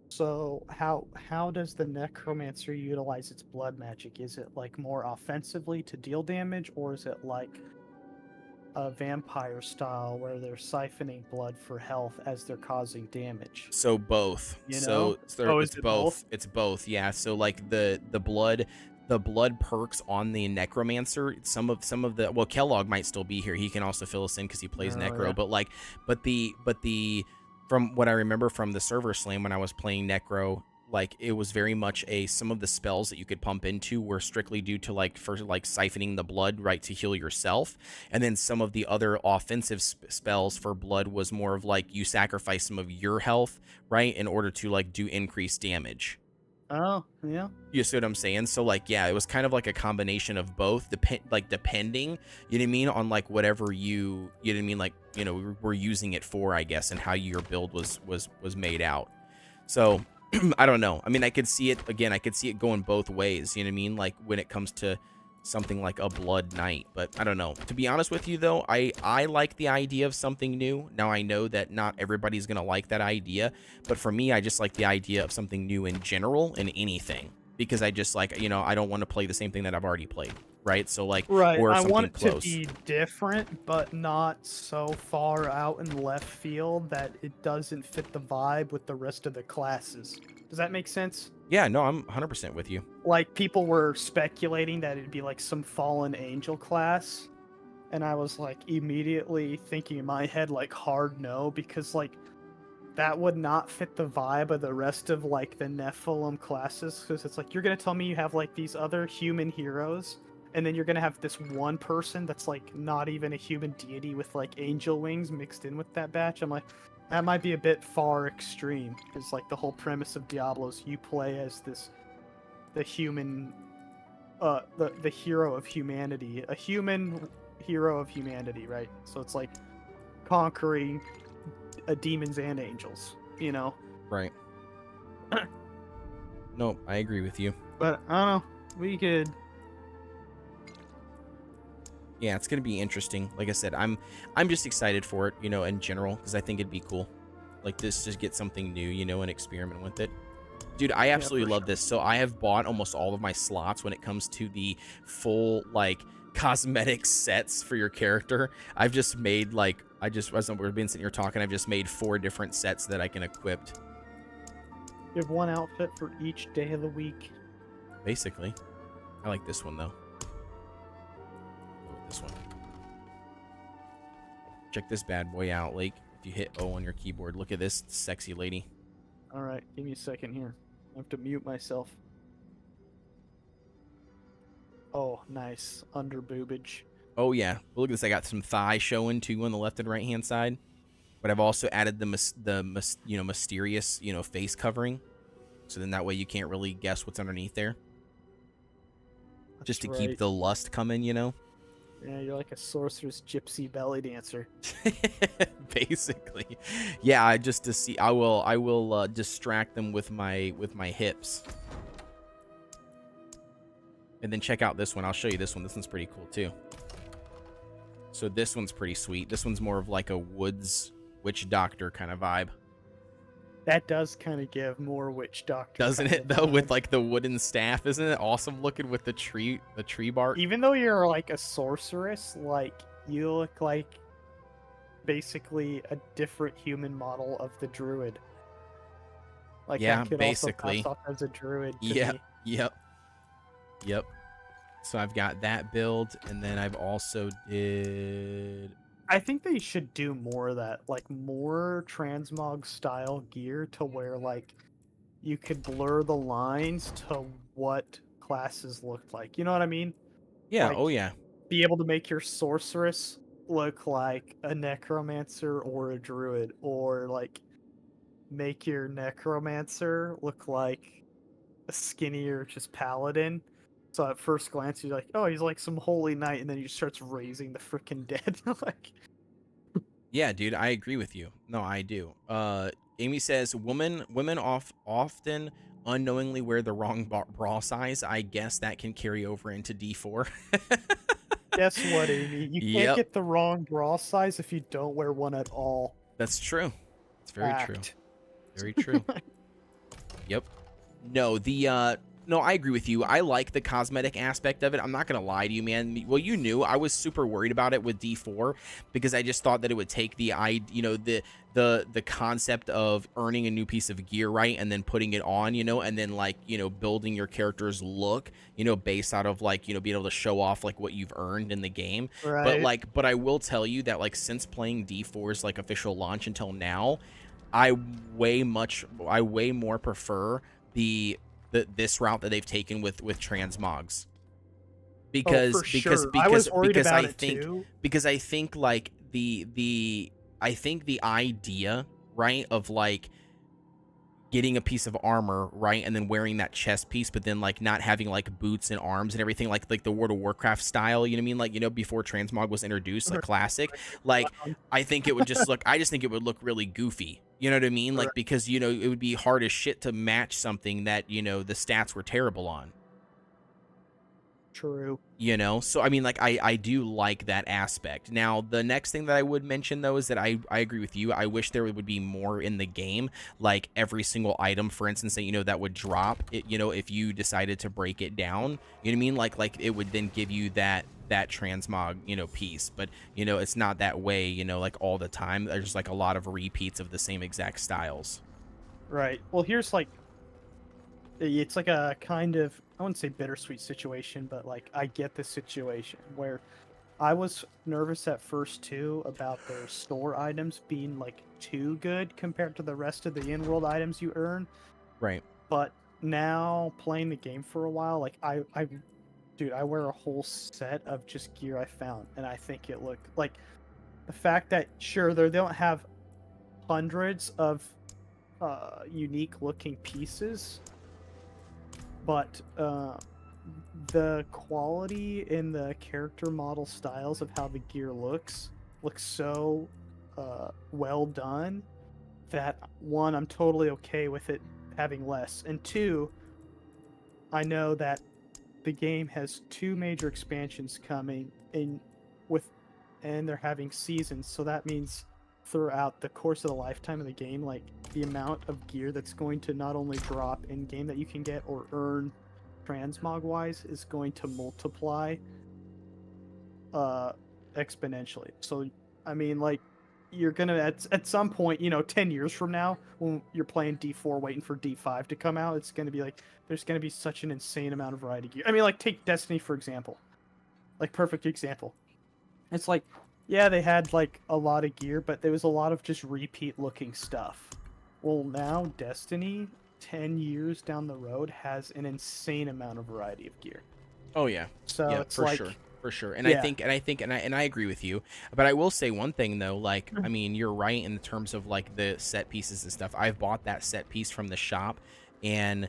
S3: So how does the Necromancer utilize its blood magic? Is it like more offensively to deal damage, or is it like a vampire style where they're siphoning blood for health as they're causing damage?
S1: So both.
S3: You
S1: So
S3: know?
S1: it's
S3: Is it
S1: both.
S3: both?
S1: It's both. Yeah. So like the blood perks on the necromancer. Some of the Kellogg might still be here. He can also fill us in because he plays
S3: Oh,
S1: necro.
S3: yeah.
S1: But the from what I remember from the server slam when I was playing necro, like it was very much some of the spells that you could pump into were strictly due to like siphoning the blood, right, to heal yourself. And then some of the other offensive spells for blood was more of like you sacrifice some of your health, right, in order to like do increased damage.
S3: Oh, yeah.
S1: You see what I'm saying? So like, yeah, it was kind of like a combination of both, depending, you know what I mean, on like whatever you know what I mean, like, we're using it for, I guess, and how your build was made out. So I don't know. I mean, I could see it again. I could see it going both ways. You know what I mean? Like when it comes to something like a blood knight, but I don't know. To be honest with you, though, I like the idea of something new. Now I know that not everybody's gonna like that idea, but for me, I just like the idea of something new in general in anything because I just like I don't want to play the same thing that I've already played, right? So like,
S3: Right.
S1: or
S3: I
S1: something
S3: want it
S1: close.
S3: to be different, but not so far out in left field that it doesn't fit the vibe with the rest of the classes. Does that make sense?
S1: Yeah, no, I'm 100% with you.
S3: Like people were speculating that it'd be like some fallen angel class, and I was like immediately thinking in my head like hard no, because like that would not fit the vibe of the rest of like the Nephilim classes, because it's like you're gonna tell me you have like these other human heroes, and then you're gonna have this one person that's like not even a human deity with like angel wings mixed in with that batch. I'm like, that might be a bit far extreme, because like the whole premise of Diablo is you play as the human, the hero of humanity, a human hero of humanity, right? So it's like conquering demons and angels,
S1: Right. No, I agree with you.
S3: But I don't know. We could.
S1: Yeah, it's gonna be interesting. Like I said, I'm just excited for it, in general, because I think it'd be cool. Like this, just get something new, and experiment with it. Dude, I absolutely love this. So I have bought almost all of my slots when it comes to the full like cosmetic sets for your character. I've just made as we've been sitting here talking, I've just made 4 different sets that I can equip.
S3: You have one outfit for each day of the week.
S1: Basically, I like this one though. This one. Check this bad boy out, Lake. If you hit O on your keyboard, look at this sexy lady.
S3: All right, give me a second here. I have to mute myself. Oh, nice under boobage.
S1: Oh yeah, but look at this. I got some thigh showing too on the left and right hand side. But I've also added mysterious face covering, so then that way you can't really guess what's underneath there, just to
S3: That's
S1: keep
S3: right.
S1: the lust coming.
S3: Yeah, you're like a sorcerer's gypsy belly dancer.
S1: Basically, yeah. I will distract them with my hips. And then check out this one. I'll show you this one. This one's pretty cool too. So this one's pretty sweet. This one's more of like a woods witch doctor kind of vibe.
S3: That does kind of give more witch doctor.
S1: Doesn't
S3: kind
S1: it
S3: of
S1: though,
S3: vibe.
S1: with like the wooden staff? Isn't it awesome looking with the tree bark?
S3: Even though you're like a sorceress, like you look like basically a different human model of the druid. Like
S1: Yeah,
S3: that could
S1: basically.
S3: also pass off as a druid. To
S1: Yep,
S3: me.
S1: yep. So I've got that build, and then I've also did.
S3: I think they should do more of that, like more transmog style gear to where like you could blur the lines to what classes looked like. You know what I mean?
S1: Yeah.
S3: Like,
S1: Oh yeah.
S3: be able to make your sorceress look like a necromancer or a druid, or like make your necromancer look like a skinnier just paladin. So at first glance you're like, oh, he's like some holy knight, and then he starts raising the freaking dead. Like,
S1: Yeah, dude, I agree with you. No, I do. Amy says women often unknowingly wear the wrong bra size. I guess that can carry over into D4.
S3: guess what, Amy? You can't
S1: Yep.
S3: get the wrong bra size if you don't wear one at all.
S1: That's true. It's very true.
S3: Fact.
S1: Very true. Yep. No, I agree with you. I like the cosmetic aspect of it. I'm not gonna lie to you, man. Well, you knew I was super worried about it with D4 because I just thought that it would take the concept of earning a new piece of gear, right, and then putting it on, and then like, building your character's look, based out of like, being able to show off like what you've earned in the game.
S3: Right.
S1: But I will tell you that like since playing D4's like official launch until now, I way more prefer this route that they've taken with transmogs, because
S3: for sure. I was worried about it too.
S1: because I think like the idea, right, of like getting a piece of armor, right, and then wearing that chest piece, but then like not having like boots and arms and everything like the World of Warcraft style, you know what I mean, like, before transmog was introduced, like classic, like I think it would just look I just think it would look really goofy, you know what I mean, like, because it would be hard as shit to match something that the stats were terrible on.
S3: True.
S1: So I mean, like, I do like that aspect. Now the next thing that I would mention though is that I agree with you. I wish there would be more in the game, like every single item, for instance, that that would drop it, if you decided to break it down, you know what I mean, like it would then give you that transmog piece, but it's not that way, like all the time. There's like a lot of repeats of the same exact styles.
S3: Right. Well, here's like, it's like a kind of, I wouldn't say bittersweet situation, but like I get the situation where I was nervous at first too about their store items being like too good compared to the rest of the in-world items you earn.
S1: Right.
S3: But now playing the game for a while, like dude, I wear a whole set of just gear I found, and I think it looked like the fact that sure they don't have hundreds of unique looking pieces, but the quality in the character model styles of how the gear looks so well done that, one, I'm totally okay with it having less, and two, I know that the game has 2 major expansions coming in and they're having seasons, so that means throughout the course of the lifetime of the game, like the amount of gear that's going to not only drop in game that you can get or earn transmog wise is going to multiply exponentially. So I mean, like, you're gonna at some point, 10 years from now, when you're playing D4 waiting for D5 to come out, it's gonna be like there's gonna be such an insane amount of variety of gear. I mean, like, take Destiny for example, like, perfect example. It's like, yeah, they had like a lot of gear, but there was a lot of just repeat looking stuff. Well, now Destiny, 10 years down the road, has an insane amount of variety of gear.
S1: Oh yeah.
S3: So
S1: Yeah,
S3: it's
S1: for
S3: like,
S1: sure. For sure. And
S3: Yeah.
S1: I agree with you. But I will say one thing though, like, I mean, you're right in terms of like the set pieces and stuff. I've bought that set piece from the shop, and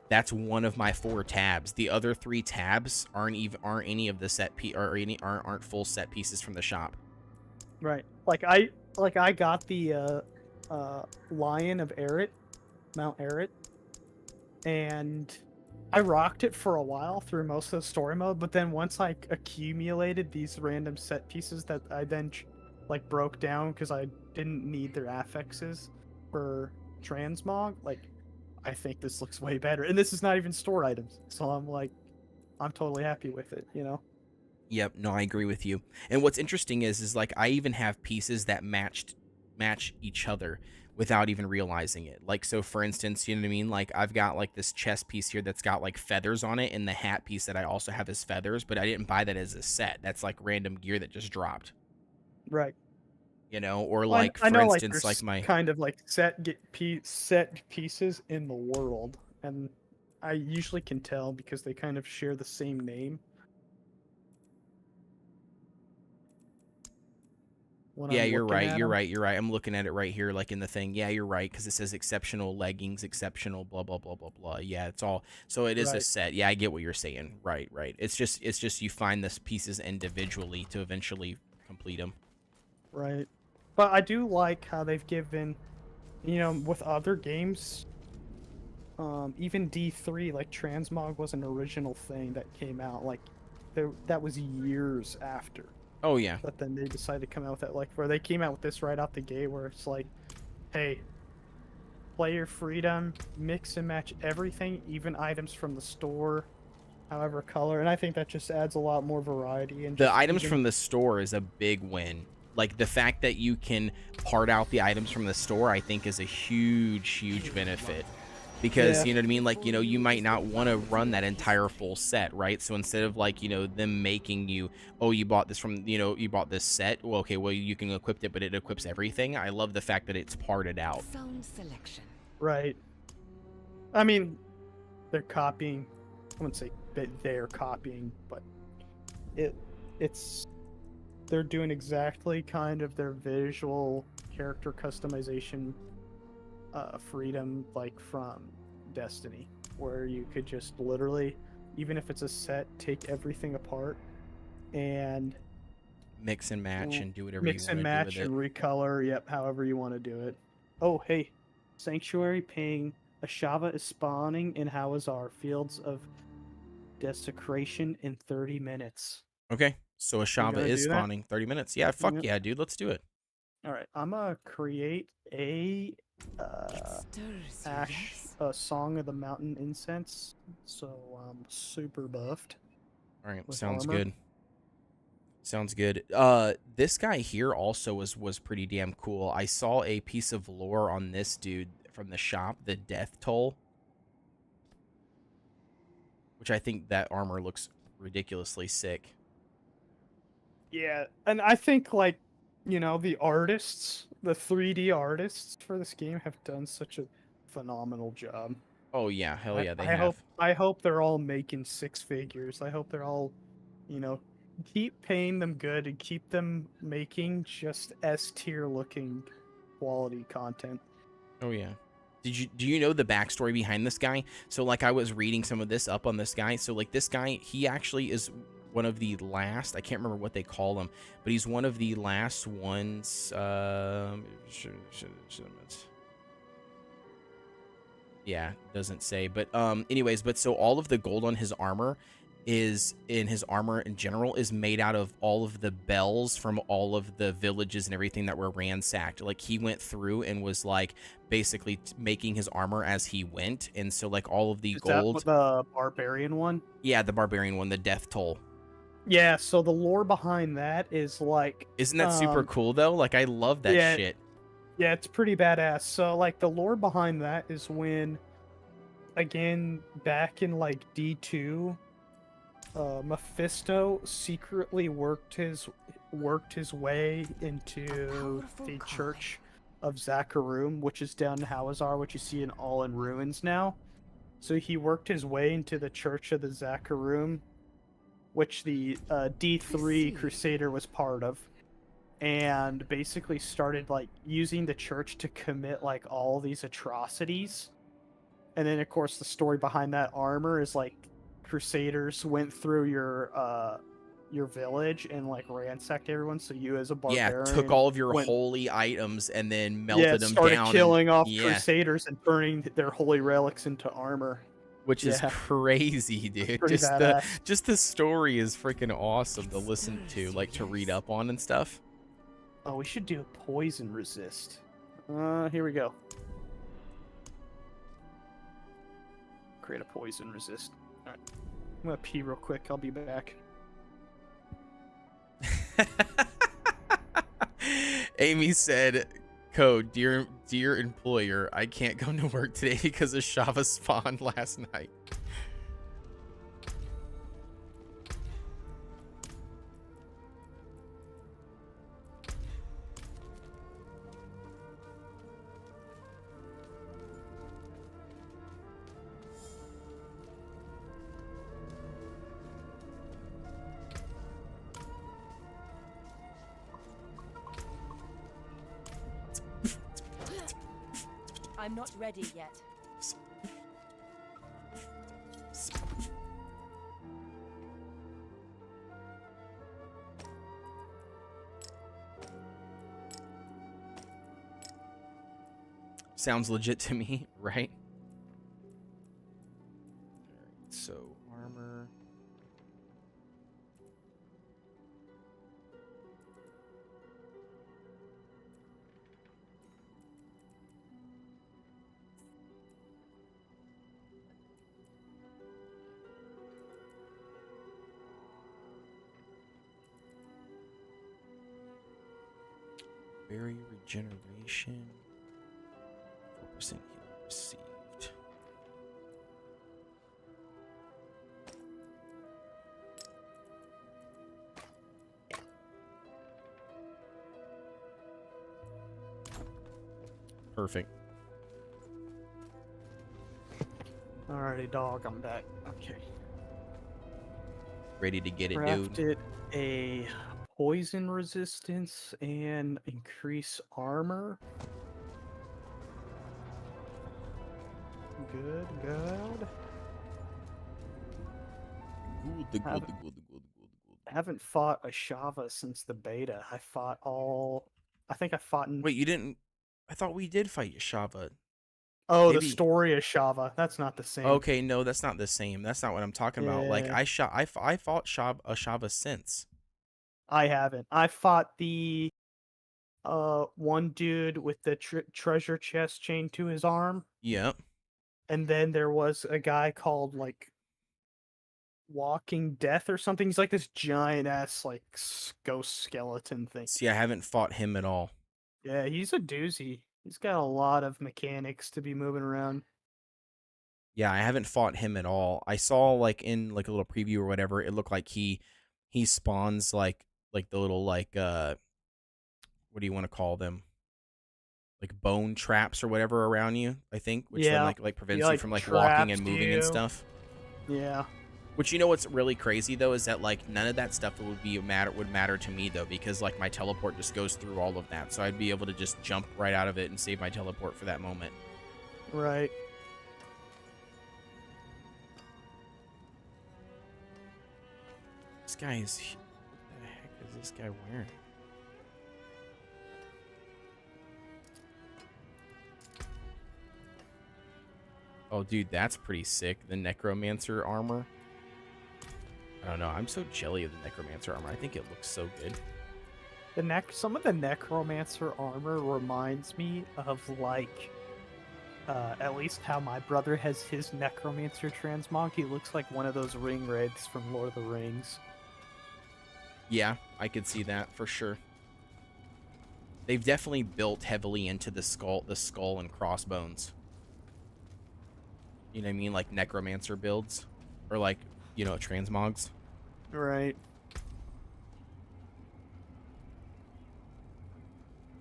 S1: that's one of my 4 tabs. The other 3 tabs aren't any of the aren't full set pieces from the shop.
S3: Right. I got the Lion of Eret, Mount Eret, and I rocked it for a while through most of the story mode, but then once I accumulated these random set pieces that I then like broke down because I didn't need their affixes for transmog, like I think this looks way better. And this is not even stored items. So I'm totally happy with it, you know?
S1: Yep, no, I agree with you. And what's interesting is like I even have pieces that match each other without even realizing it. Like, so for instance, you know what I mean? Like I've got like this chest piece here that's got like feathers on it, and the hat piece that I also have is feathers, but I didn't buy that as a set. That's like random gear that just dropped.
S3: Right.
S1: You know, or
S3: Well,
S1: like
S3: I
S1: for
S3: know like
S1: instance,
S3: there's
S1: like my
S3: kind of like set pieces in the world, and I usually can tell because they kind of share the same name. When
S1: Yeah,
S3: I'm
S1: you're
S3: looking
S1: right.
S3: at
S1: You're
S3: 'em.
S1: right. You're right. I'm looking at it right here, like in the thing. Yeah, you're right, because it says exceptional leggings, exceptional blah blah blah blah blah. Yeah, it's all. So it is a
S3: Right.
S1: set. Yeah, I get what you're saying. Right, right. It's just you find this pieces individually to eventually complete them.
S3: Right. But I do like how they've given, with other games, even D3, like transmog was an original thing that came out, like, that was years after.
S1: Oh yeah.
S3: But then they decided to come out with that, like, where they came out with this right out the gate, where it's like, hey, player freedom, mix and match everything, even items from the store, however color, and I think that just adds a lot more variety and
S1: The
S3: just
S1: items
S3: even...
S1: from the store is a big win. Like the fact that you can part out the items from the store, I think is a huge benefit. Because,
S3: Yeah.
S1: you know what I mean? Like, you might not want to run that entire full set, right? So instead of like, them making you, oh, you bought this from, you bought this set. Well, okay, well, you can equip it, but it equips everything. I love the fact that it's parted out.
S5: Zone selection.
S3: Right. I mean, they're copying. I wouldn't say that they're copying, but it's they're doing exactly kind of their visual character customization freedom like from Destiny, where you could just literally, even if it's a set, take everything apart and
S1: Mix and match and do whatever
S3: mix
S1: you
S3: and
S1: want to do
S3: match
S1: with it.
S3: and recolor. Yep, however you want to do it. Oh, hey, Sanctuary paying. Ashava is spawning in Hawazar Fields of Desecration in 30 minutes.
S1: Okay, so a Shava
S3: gonna
S1: is
S3: do that?
S1: spawning 30 minutes. Yeah, fuck
S3: Yep.
S1: yeah, dude. Let's do it.
S3: All right, I'm gonna create a
S5: Stirs
S3: Ash,
S5: your
S3: Song of the Mountain Incense. So I'm super buffed.
S1: All right,
S3: With
S1: sounds
S3: armor.
S1: good. Sounds good. This guy here also was pretty damn cool. I saw a piece of lore on this dude from the shop, the Death Toll, which I think that armor looks ridiculously sick.
S3: Yeah, and I think the artists, the 3D artists for this game have done such a phenomenal job.
S1: Oh yeah, hell yeah, they
S3: I
S1: have.
S3: hope they're all making 6 figures. I hope they're all, keep paying them good and keep them making just S tier looking quality content.
S1: Oh yeah. Do you know the backstory behind this guy? So like I was reading some of this up on this guy. So like this guy, he actually is one of the last, I can't remember what they call him, but he's one of the last ones. Yeah, doesn't say. But anyways, but so all of the gold on his armor in general is made out of all of the bells from all of the villages and everything that were ransacked. Like he went through and was like basically making his armor as he went, and so like all of the
S3: Is
S1: gold.
S3: that the barbarian one?
S1: Yeah, the barbarian one, the Death Toll.
S3: Yeah, so the lore behind that is like...
S1: Isn't that super cool though? Like I love that
S3: yeah,
S1: shit.
S3: Yeah, it's pretty badass. So like the lore behind that is when, again, back in like D2, Mephisto secretly worked his way into the Church of Zakarum, which is down in Hawazar, which you see in all in ruins now. So he worked his way into the Church of the Zakarum, which the D3 Crusader was part of, and basically started like using the church to commit like all these atrocities. And then of course the story behind that armor is like Crusaders went through your village and like ransacked everyone, so you as a
S1: Yeah,
S3: barbarian
S1: took all of your
S3: went,
S1: holy items and then
S3: yeah,
S1: melted them
S3: started
S1: down.
S3: killing off
S1: yeah,
S3: Crusaders and turning their holy relics into armor.
S1: which is
S3: Yeah.
S1: crazy, dude.
S3: Pretty badass.
S1: Just the story is freaking awesome to listen to, like to read up on and stuff.
S3: Oh, we should do a poison resist. Here we go. Create a poison resist. Alright. I'm gonna pee real quick. I'll be back.
S1: Amy said, "Code, dear employer, I can't come to work today because of Shava spawned last night."
S5: I'm not ready yet.
S1: Sounds legit to me, right? Alright, so armor. Berry regeneration. 4% healing received. Perfect.
S3: Alrighty, dog. I'm back. Okay.
S1: Ready to get it, dude.
S3: Crafted a poison resistance and increase armor. Good, good. I haven't fought a Shava since the beta. I think I fought in.
S1: Wait, you didn't? I thought we did fight Shava.
S3: Oh,
S1: maybe-
S3: the story of Shava. That's not the same.
S1: Okay, no, that's not the same. That's not what I'm talking about. Like
S3: Yeah.
S1: I fought Shava since.
S3: I haven't. I fought the one dude with the treasure chest chained to his arm,
S1: Yep.
S3: and then there was a guy called like Walking Death or something. He's like this giant ass like ghost skeleton thing.
S1: See, I haven't fought him at all.
S3: Yeah, he's a doozy. He's got a lot of mechanics to be moving around.
S1: Yeah, I haven't fought him at all. I saw like in like a little preview or whatever, it looked like he spawns like the little like what do you want to call them? Like bone traps or whatever around you, I think, which
S3: Yeah,
S1: then like prevents you
S3: like,
S1: from like walking and
S3: traps
S1: moving and
S3: you.
S1: stuff.
S3: Yeah.
S1: Which, you know what's really crazy though is that like none of that stuff would matter to me though, because like my teleport just goes through all of that, so I'd be able to just jump right out of it and save my teleport for that moment.
S3: Right.
S1: This guy is. What the heck is this guy wearing? Oh, dude, that's pretty sick. The Necromancer armor. I don't know. I'm so jelly of the Necromancer armor. I think it looks so good.
S3: Some of the Necromancer armor reminds me of like at least how my brother has his Necromancer transmog. He looks like one of those ring wraiths from Lord of the Rings.
S1: Yeah, I could see that for sure. They've definitely built heavily into the skull and crossbones. You know what I mean? Like Necromancer builds. Or like, you know, transmogs.
S3: Right.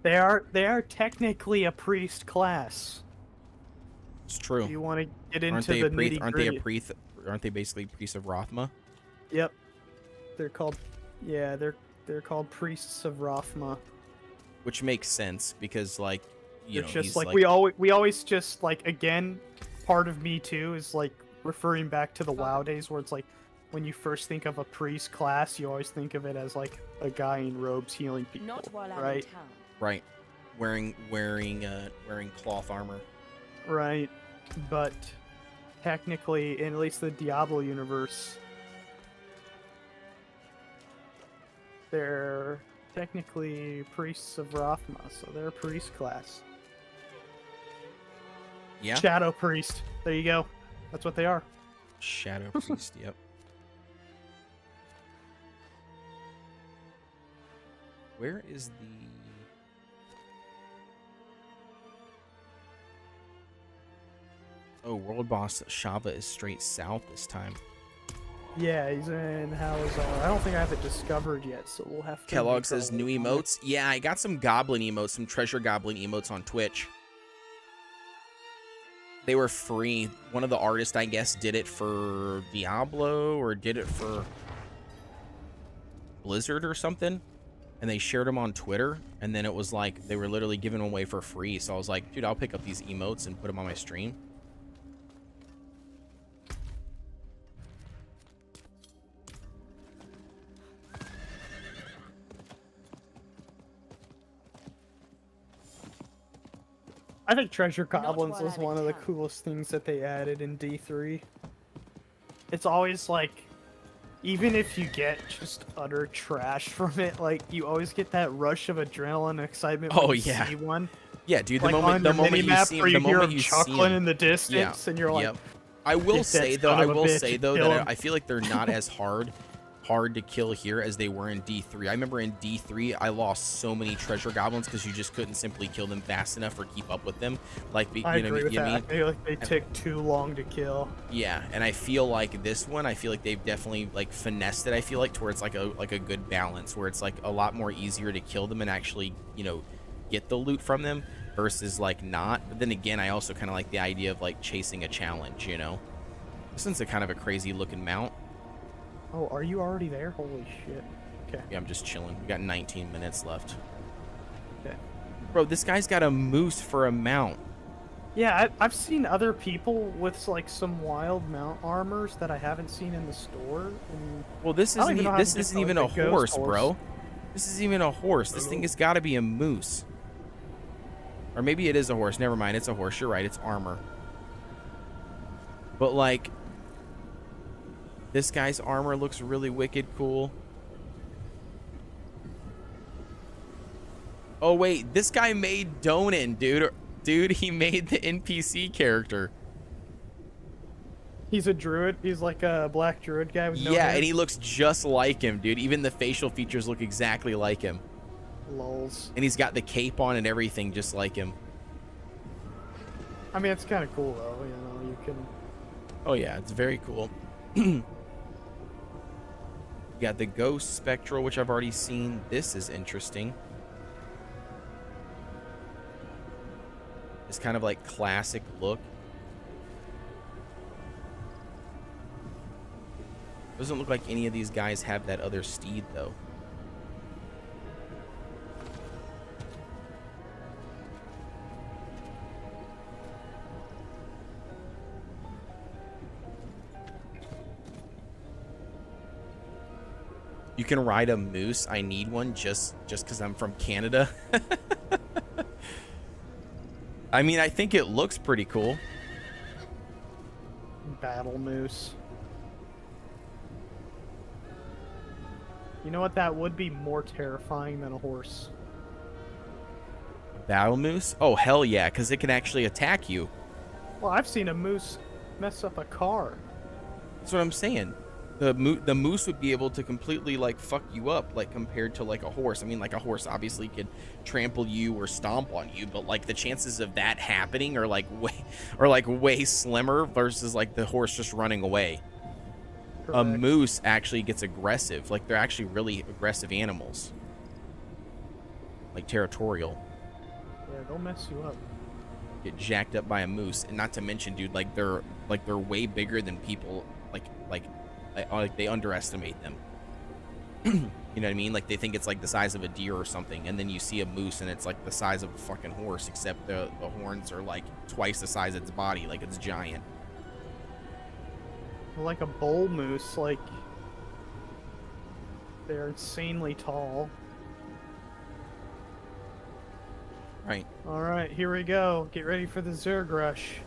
S3: They are technically a priest class.
S1: It's true.
S3: If you want to get into
S1: Aren't they
S3: the
S1: a priest?
S3: nitty
S1: Aren't they a
S3: gritty.
S1: priest? Aren't they basically priests of Rothma?
S3: Yep. They're called, yeah, they're called priests of Rathma.
S1: Which makes sense because, like, you
S3: They're
S1: know,
S3: just
S1: he's
S3: like,
S1: like
S3: we always just like, again, part of me too is like referring back to the WoW days where it's like when you first think of a priest class, you always think of it as like a guy in robes healing people,
S5: Not while I'm in
S3: right?
S5: town.
S1: right, wearing cloth armor.
S3: Right, but technically, in at least the Diablo universe, they're technically priests of Rathma, so they're a priest class.
S1: Yeah,
S3: Shadow priest. There you go. That's what they are.
S1: Shadow Priest. Yep. Where is the? Oh, world boss Shava is straight south this time.
S3: Yeah, he's in Halazar. I don't think I have it discovered yet, so we'll have to.
S1: Kellogg says new
S3: neutralize it.
S1: emotes. Yeah, I got some goblin emotes, some treasure goblin emotes on Twitch. They were free. One of the artists, I guess, did it for Diablo or did it for Blizzard or something. And they shared them on Twitter. And then it was like they were literally giving them away for free. So I was like, dude, I'll pick up these emotes and put them on my stream.
S3: I think Treasure
S5: Not
S3: Goblins
S5: while
S3: was
S5: I'm in
S3: one of the
S5: town.
S3: coolest things that they added in D3. It's always like, even if you get just utter trash from it, like you always get that rush of adrenaline and excitement when
S1: Oh,
S3: you
S1: yeah.
S3: see one.
S1: Yeah, dude, the
S3: Like on
S1: moment
S3: your
S1: you
S3: minimap
S1: see
S3: where
S1: him, the
S3: you hear
S1: moment
S3: him
S1: you see
S3: chuckling
S1: him.
S3: in the distance, and you're like,
S1: Yep. I will
S3: "Get that
S1: say though,
S3: son
S1: I
S3: of a
S1: will
S3: bitch
S1: say
S3: and
S1: though
S3: kill
S1: that
S3: him."
S1: I feel like they're not as hard to kill here as they were in D3. I remember in D3 I lost so many treasure goblins because you just couldn't simply kill them fast enough or keep up with them. Like,
S3: I
S1: you know,
S3: agree with
S1: you know
S3: that.
S1: what
S3: I feel like they take too long to kill.
S1: Yeah, and I feel like this one, I feel like they've definitely like finessed it. I feel like to where it's like a good balance, where it's like a lot more easier to kill them and actually, you know, get the loot from them versus like not. But then again, I also kind of like the idea of like chasing a challenge. You know, this one's a kind of a crazy looking mount.
S3: Oh, are you already there? Holy shit. Okay.
S1: Yeah, I'm just chilling. We got 19 minutes left.
S3: Okay.
S1: Bro, this guy's got a moose for a mount.
S3: Yeah, I've seen other people with like some wild mount armors that I haven't seen in the store. And
S1: Well, this
S3: I don't
S1: isn't
S3: even know how
S1: this
S3: to get
S1: isn't
S3: the,
S1: even
S3: like,
S1: a
S3: the ghost
S1: horse,
S3: horse.
S1: bro. This isn't even a horse. This thing has got to be a moose. Or maybe it is a horse. Never mind. It's a horse. You're right. It's armor. But like, this guy's armor looks really wicked cool. Oh wait, this guy made Donan, dude. Dude, he made the NPC character.
S3: He's a druid. He's like a black druid guy with no
S1: Yeah,
S3: hair.
S1: and he looks just like him, dude. Even the facial features look exactly like him.
S3: Lols.
S1: And he's got the cape on and everything just like him.
S3: I mean, it's kind of cool though. You know, you can.
S1: Oh yeah, it's very cool. You got the Ghost Spectral, which I've already seen. This is interesting. It's kind of like classic look. Doesn't look like any of these guys have that other steed though. You can ride a moose. I need one just because I'm from Canada. I mean, I think it looks pretty cool.
S3: Battle moose. You know what? That would be more terrifying than a horse.
S1: Battle moose? Oh, hell yeah, because it can actually attack you.
S3: Well, I've seen a moose mess up a car.
S1: That's what I'm saying. The moose would be able to completely like fuck you up, like compared to like a horse. I mean, like a horse obviously could trample you or stomp on you, but like the chances of that happening are like way slimmer versus like the horse just running away. A
S3: Correct.
S1: moose actually gets aggressive. Like they're actually really aggressive animals. Like territorial.
S3: Yeah, they'll mess you up.
S1: Get jacked up by a moose, and not to mention, dude, like they're way bigger than people. Like they underestimate them. You know what I mean? Like they think it's like the size of a deer or something, and then you see a moose and it's like the size of a fucking horse, except the horns are like twice the size of its body, like it's giant.
S3: Like a bull moose, like they're insanely tall.
S1: Right.
S3: All right, here we go. Get ready for the Zerg rush.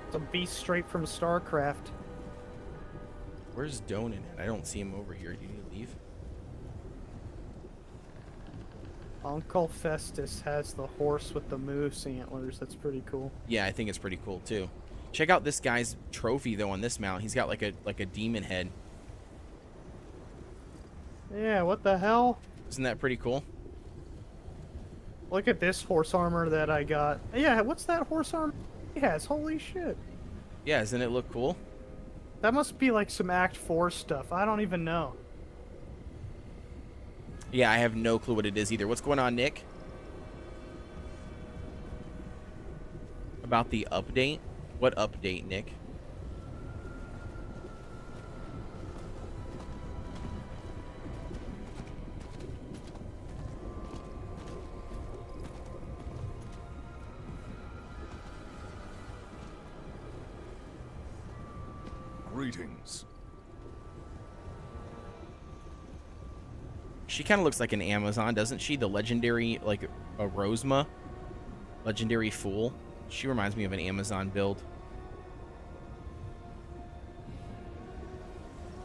S3: It's a beast straight from StarCraft.
S1: Where's Donan at? I don't see him over here. Did he leave?
S3: Uncle Festus has the horse with the moose antlers. That's pretty cool.
S1: Yeah, I think it's pretty cool too. Check out this guy's trophy though on this mount. He's got like a demon head.
S3: Yeah, what the hell?
S1: Isn't that pretty cool?
S3: Look at this horse armor that I got. Yeah, what's that horse armor he has? Holy shit.
S1: Yeah, doesn't it look cool?
S3: That must be like some Act 4 stuff. I don't even know.
S1: Yeah, I have no clue what it is either. What's going on, Nick? About the update? What update, Nick?
S6: Greetings.
S1: She kind of looks like an Amazon, doesn't she? The legendary, like, a Rosma. Legendary Fool. She reminds me of an Amazon build.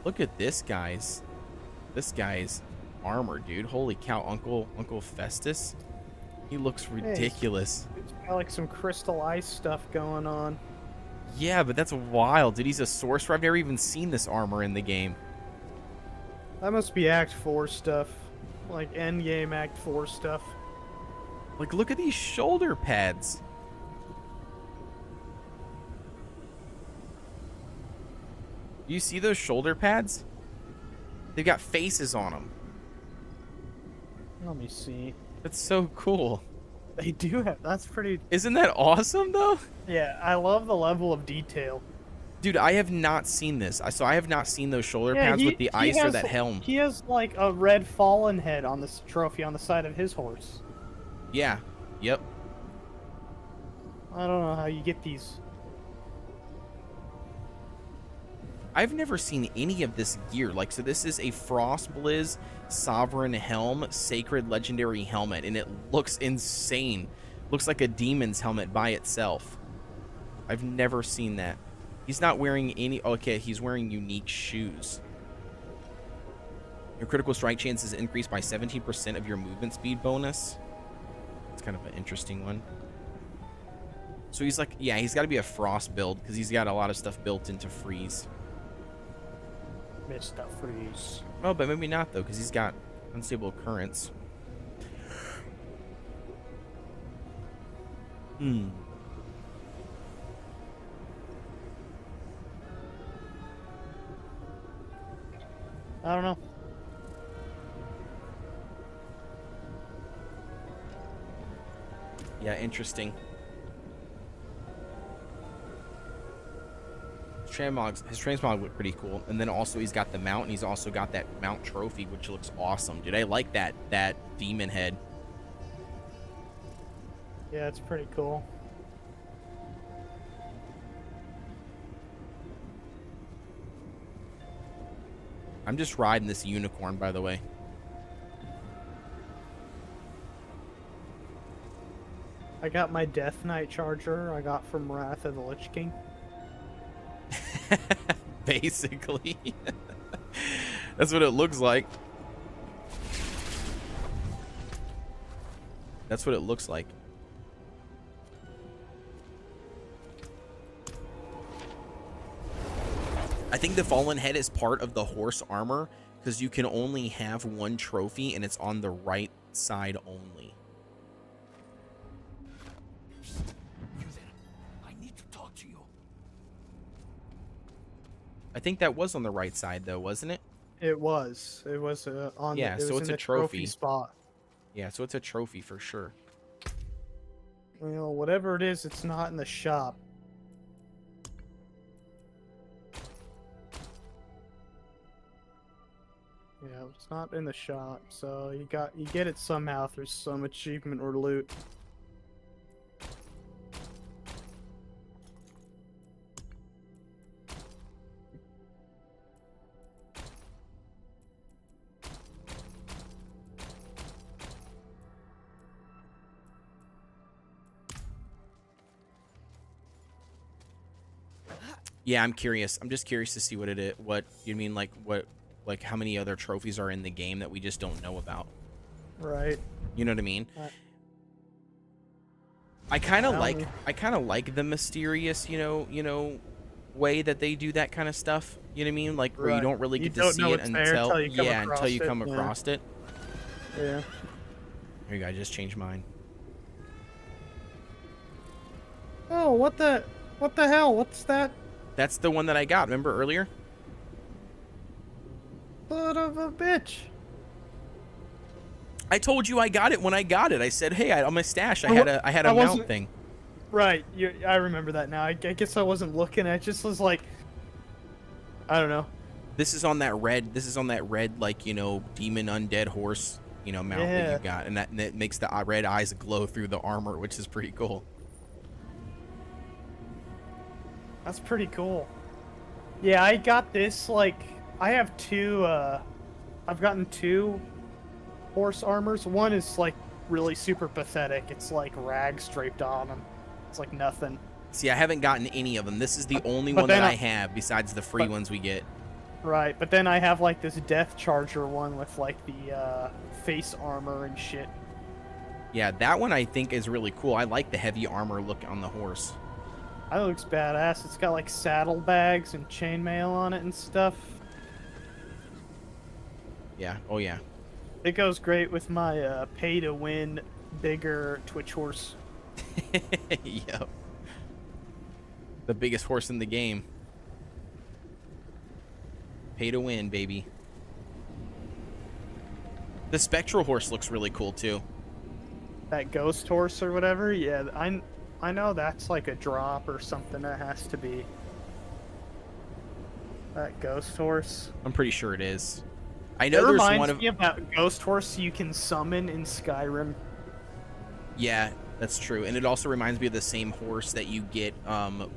S1: Look at this guy's armor, dude. Holy cow, Uncle Festus. He looks ridiculous.
S3: It's got like some crystal ice stuff going on.
S1: Yeah, but that's wild, dude. He's a sorcerer. I've never even seen this armor in the game.
S3: That must be Act 4 stuff. Like endgame Act 4 stuff.
S1: Like, look at these shoulder pads. You see those shoulder pads? They've got faces on them.
S3: Let me see.
S1: That's so cool.
S3: They do have. That's pretty.
S1: Isn't that awesome, though?
S3: Yeah, I love the level of detail.
S1: Dude, I have not seen this. So I have not seen those shoulder pads with the ice or that helm.
S3: He has like a red fallen head on this trophy on the side of his horse.
S1: Yeah. Yep.
S3: I don't know how you get these.
S1: I've never seen any of this gear. Like, so this is a Frost Blizz Sovereign Helm Sacred Legendary Helmet, and it looks insane. Looks like a demon's helmet by itself. I've never seen that. He's not wearing any... Okay, he's wearing unique shoes. Your critical strike chance is increased by 17% of your movement speed bonus. It's kind of an interesting one. So he's like... Yeah, he's got to be a Frost build, because he's got a lot of stuff built into Freeze.
S3: Mr. Freeze.
S1: Oh, but maybe not, though, because he's got unstable currents.
S3: I don't know.
S1: Yeah, interesting. His transmog look pretty cool, and then also he's got the mount, and he's also got that mount trophy, which looks awesome, dude. I like that demon head.
S3: Yeah, it's pretty cool.
S1: I'm just riding this unicorn, by the way.
S3: I got my Death Knight charger I got from Wrath of the Lich King.
S1: Basically. That's what it looks like. That's what it looks like. I think the fallen head is part of the horse armor because you can only have one trophy and it's on the right side only.
S8: You there? I need to talk to you.
S1: I think that was on the right side though, wasn't it?
S3: It was. It was on.
S1: Yeah,
S3: the, it
S1: so
S3: was
S1: it's
S3: in
S1: a
S3: the
S1: trophy.
S3: spot.
S1: Yeah, so it's a trophy for sure.
S3: You know, whatever it is, it's not in the shop. Yeah, it's not in the shop, so you get it somehow through some achievement or loot.
S1: Yeah, I'm curious. I'm just curious to see what it is. What you mean, like how many other trophies are in the game that we just don't know about?
S3: Right.
S1: You know what I mean?
S3: Uh,
S1: I kind of
S3: Tell
S1: like
S3: me.
S1: the mysterious, way that they do that kind of stuff. You know what I mean? Like where you
S3: Right.
S1: don't really
S3: You
S1: get to
S3: don't
S1: see
S3: know
S1: it
S3: it's there
S1: until
S3: until you come
S1: until you
S3: across
S1: come
S3: it, yeah.
S1: across it.
S3: Yeah.
S1: Here you go. I just changed mine.
S3: Oh, what the hell? What's that?
S1: That's the one that I got. Remember earlier?
S3: Son of a bitch.
S1: I told you I got it when I got it. I said, "Hey, on my stash, I
S3: I
S1: had
S3: wa-
S1: a
S3: I
S1: mount
S3: wasn't-
S1: thing."
S3: Right. I remember that now. I guess I wasn't looking. I just was like, I don't know.
S1: This is on that red. This is on that red, like demon undead horse, mount that
S3: Yeah.
S1: you got, and that makes the red eyes glow through the armor, which is pretty cool.
S3: That's pretty cool. Yeah, I got this, like, I have two, I've gotten two horse armors. One is, like, really super pathetic. It's, like, rags draped on them. It's, like, nothing.
S1: See, I haven't gotten any of them. This is the only
S3: but
S1: one that
S3: then
S1: I
S3: I-
S1: have, besides the free
S3: but-
S1: ones we get.
S3: Right, but then I have, like, this Death Charger one with, like, the, face armor and shit.
S1: Yeah, that one I think is really cool. I like the heavy armor look on the horse.
S3: That looks badass. It's got, like, saddlebags and chainmail on it and stuff.
S1: Yeah. Oh yeah.
S3: It goes great with my, pay-to-win, bigger Twitch horse.
S1: Yep. The biggest horse in the game. Pay to win, baby. The spectral horse looks really cool too.
S3: That ghost horse or whatever, yeah, I know that's like a drop or something that has to be. That ghost horse.
S1: I'm pretty sure it is. I
S3: It
S1: know there's
S3: reminds
S1: one of
S3: me of that ghost horse you can summon in Skyrim.
S1: Yeah, that's true. And it also reminds me of the same horse that you get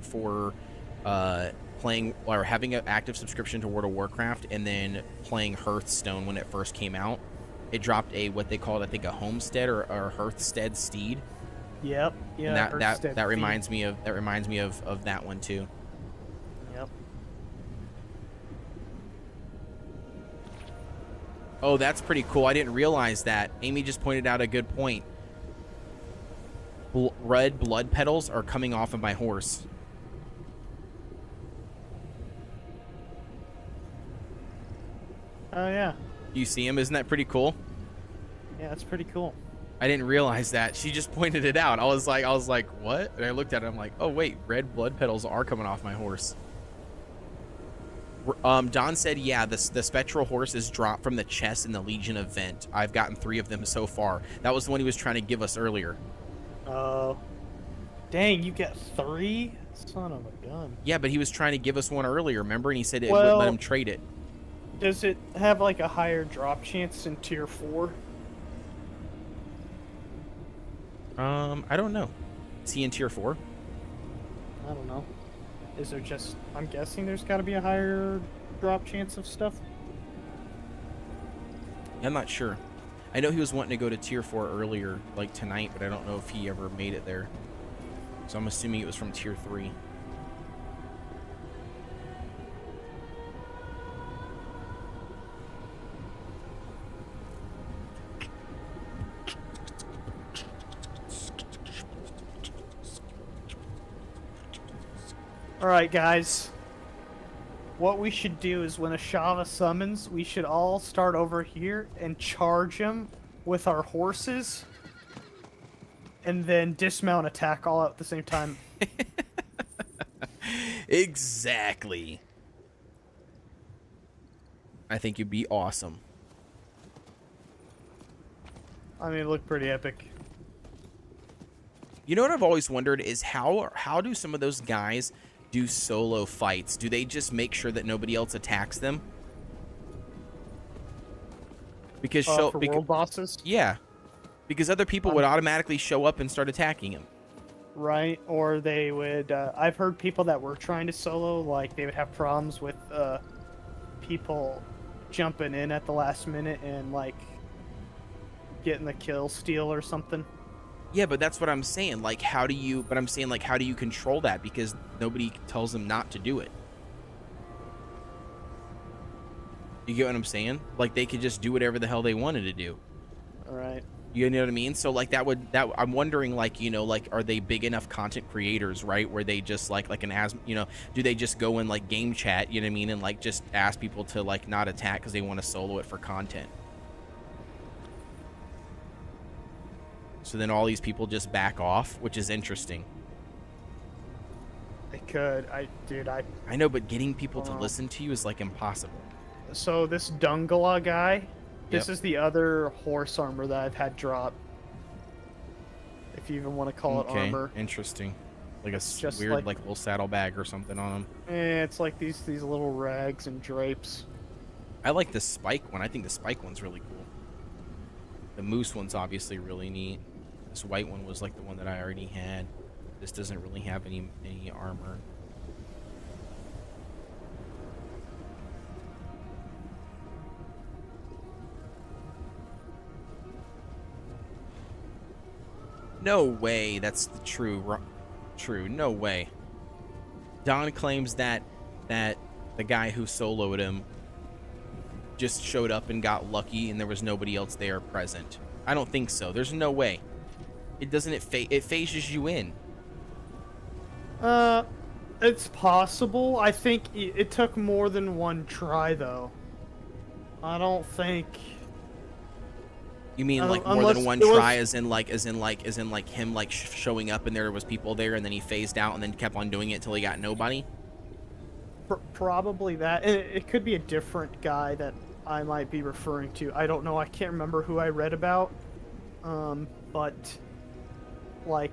S1: for playing or having an active subscription to World of Warcraft and then playing Hearthstone when it first came out. It dropped what they called, I think, a homestead or Hearthstead steed.
S3: Yep. Yeah.
S1: And that reminds me of that one too.
S3: Yep.
S1: Oh, that's pretty cool. I didn't realize that. Amy just pointed out a good point. Red blood petals are coming off of my horse.
S3: Oh yeah.
S1: You see him? Isn't that pretty cool?
S3: Yeah, that's pretty cool.
S1: I didn't realize that. She just pointed it out. I was like, what? And I looked at it. I'm like, oh wait, red blood petals are coming off my horse. Don said, yeah, the spectral horse is dropped from the chest in the Legion event. I've gotten 3 of them so far. That was the one he was trying to give us earlier.
S3: Oh. Dang, you get 3? Son of a gun.
S1: Yeah, but he was trying to give us one earlier, remember? And he said it wouldn't let him trade it.
S3: Does it have like a higher drop chance in tier 4?
S1: I don't know. Is he in tier 4?
S3: I don't know. Is there just... I'm guessing there's got to be a higher drop chance of stuff?
S1: I'm not sure. I know he was wanting to go to tier 4 earlier, like tonight, but I don't know if he ever made it there. So I'm assuming it was from tier 3.
S3: Alright, guys. What we should do is when a Shava summons, we should all start over here and charge him with our horses. And then dismount attack all at the same time.
S1: Exactly. I think you'd be awesome.
S3: I mean, it looked pretty epic.
S1: You know what I've always wondered is how do some of those guys do solo fights? Do they just make sure that nobody else attacks them? Because
S3: for world bosses,
S1: yeah, because other people would automatically show up and start attacking him.
S3: right? Or they would. I've heard people that were trying to solo, like they would have problems with people jumping in at the last minute and like getting the kill steal or something.
S1: Yeah, but that's what I'm saying. Like, how do you? But I'm saying, like, how do you control that? Because nobody tells them not to do it. You get what I'm saying? Like, they could just do whatever the hell they wanted to do.
S3: All right.
S1: You know what I mean? So, like, I'm wondering, like, you know, like, are they big enough content creators, right? Where they just like an you know, do they just go in like game chat? You know what I mean? And like just ask people to like not attack because they want to solo it for content. So then all these people just back off, which is interesting.
S3: They could.
S1: I know, but getting people to listen to you is like impossible.
S3: So this Dungala guy, this
S1: Yep.
S3: is the other horse armor that I've had drop. If you even want to call it armor.
S1: Interesting. Like a
S3: Just
S1: weird
S3: like-
S1: little saddlebag or something on them.
S3: It's like these little rags and drapes.
S1: I like the spike one. I think the spike one's really cool. The moose one's obviously really neat. This white one was like the one that I already had. This doesn't really have any armor. No way. That's the true. No way. Don claims that the guy who soloed him just showed up and got lucky and there was nobody else there present. I don't think so. There's no way. It doesn't. It phases you in.
S3: It's possible. I think it took more than one try, though. I don't think.
S1: You mean like more than one try, as in like him like showing up and there was people there and then he phased out and then kept on doing it till he got nobody?
S3: Probably that. It could be a different guy that I might be referring to. I don't know. I can't remember who I read about. But like,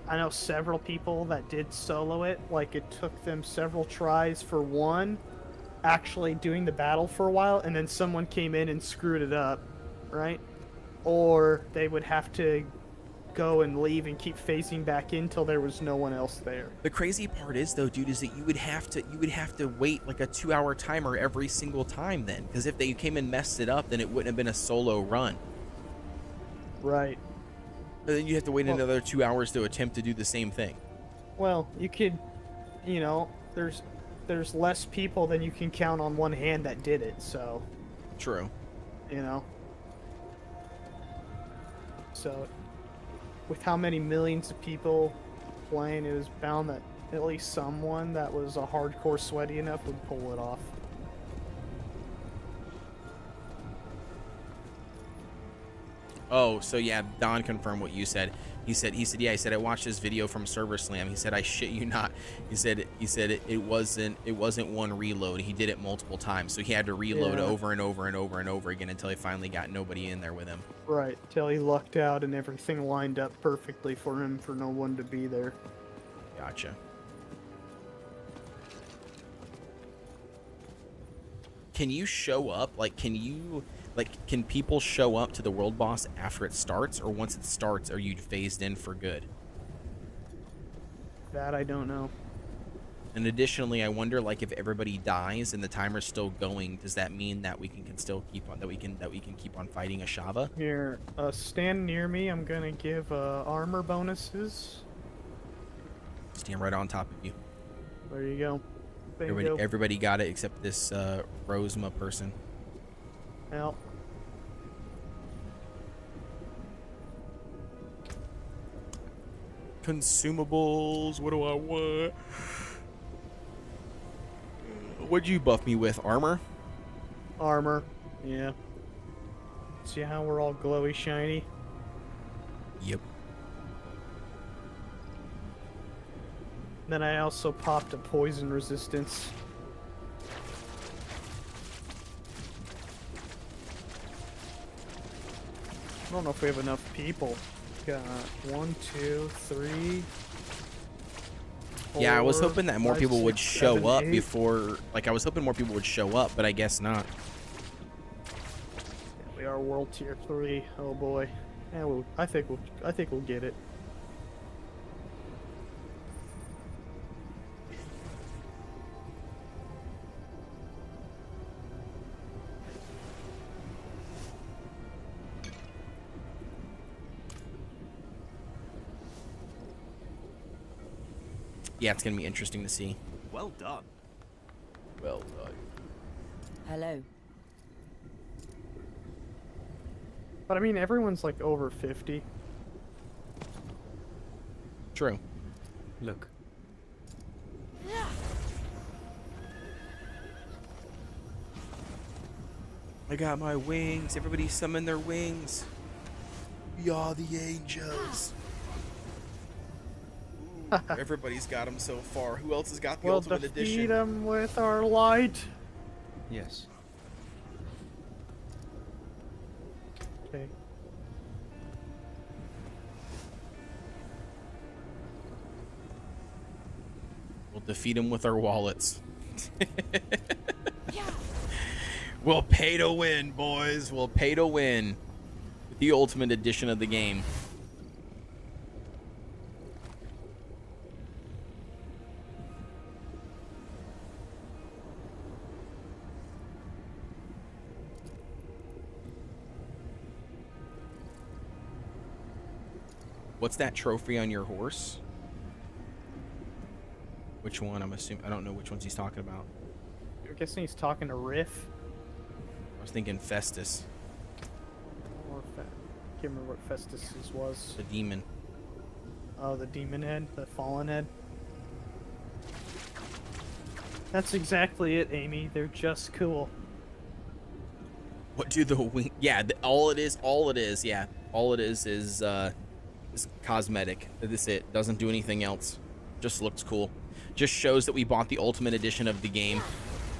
S3: I know several people that did solo it. Like, it took them several tries for one actually doing the battle for a while, and then someone came in and screwed it up, right? Or they would have to go and leave and keep phasing back in till there was no one else there.
S1: The crazy part is though, dude, is that you would have to wait like a 2-hour timer every single time then, because if they came and messed it up, then it wouldn't have been a solo run.
S3: Right.
S1: And then you have to wait another 2 hours to attempt to do the same thing.
S3: Well, you could, you know, there's less people than you can count on one hand that did it, so.
S1: True.
S3: You know. So, with how many millions of people playing, it was bound that at least someone that was a hardcore sweaty enough would pull it off.
S1: Oh, so yeah, Don confirmed what you said. He said, yeah, he said, I watched this video from Server Slam. He said, I shit you not. He said it wasn't one reload. He did it multiple times. So he had to reload over and over and over and over again until he finally got nobody in there with him.
S3: Right, till he lucked out and everything lined up perfectly for him for no one to be there.
S1: Gotcha. Can you show up? Can people show up to the world boss after it starts, or once it starts, are you phased in for good?
S3: That I don't know.
S1: And additionally, I wonder, like, if everybody dies and the timer's still going, does that mean that we can still keep on that we can keep on fighting Ashava?
S3: Here, stand near me. I'm gonna give armor bonuses.
S1: Stand right on top of you.
S3: There you go. Bingo.
S1: Everybody got it except this Rosema person.
S3: Well.
S1: Consumables. What do I want? What'd you buff me with? Armor?
S3: Armor. Yeah. See how we're all glowy shiny?
S1: Yep.
S3: Then I also popped a poison resistance. I don't know if we have enough people. Got 1, 2, 3.
S1: Yeah, I was
S3: 4,
S1: hoping that more
S3: 5,
S1: people would
S3: 6,
S1: show
S3: 7,
S1: up
S3: 8.
S1: before. Like, I was hoping more people would show up, but I guess not.
S3: We are world tier 3. Oh boy. Yeah, I think we'll get it.
S1: Yeah, it's gonna be interesting to see.
S9: Well done.
S1: Well done.
S5: Hello.
S3: But I mean, everyone's like over 50.
S1: True.
S9: Look.
S1: I got my wings. Everybody summon their wings. We are the angels. Ooh, everybody's got them so far. Who else has got the
S3: We'll
S1: Ultimate
S3: defeat
S1: Edition?
S3: them with our light.
S9: Yes.
S3: Okay.
S1: We'll defeat them with our wallets. We'll pay to win, boys. We'll pay to win. With the Ultimate Edition of the game. What's that trophy on your horse? Which one? I'm assuming. I don't know which ones he's talking about.
S3: I'm guessing he's talking to Riff.
S1: I was thinking Festus,
S3: Or can't remember what Festus's was.
S1: the demon.
S3: Oh, the demon head, the fallen head. That's exactly it, Amy. They're just cool.
S1: What do the wing? Yeah, all it is. Yeah, all it is cosmetic. That's it. Doesn't do anything else. Just looks cool. Just shows that we bought the Ultimate Edition of the game.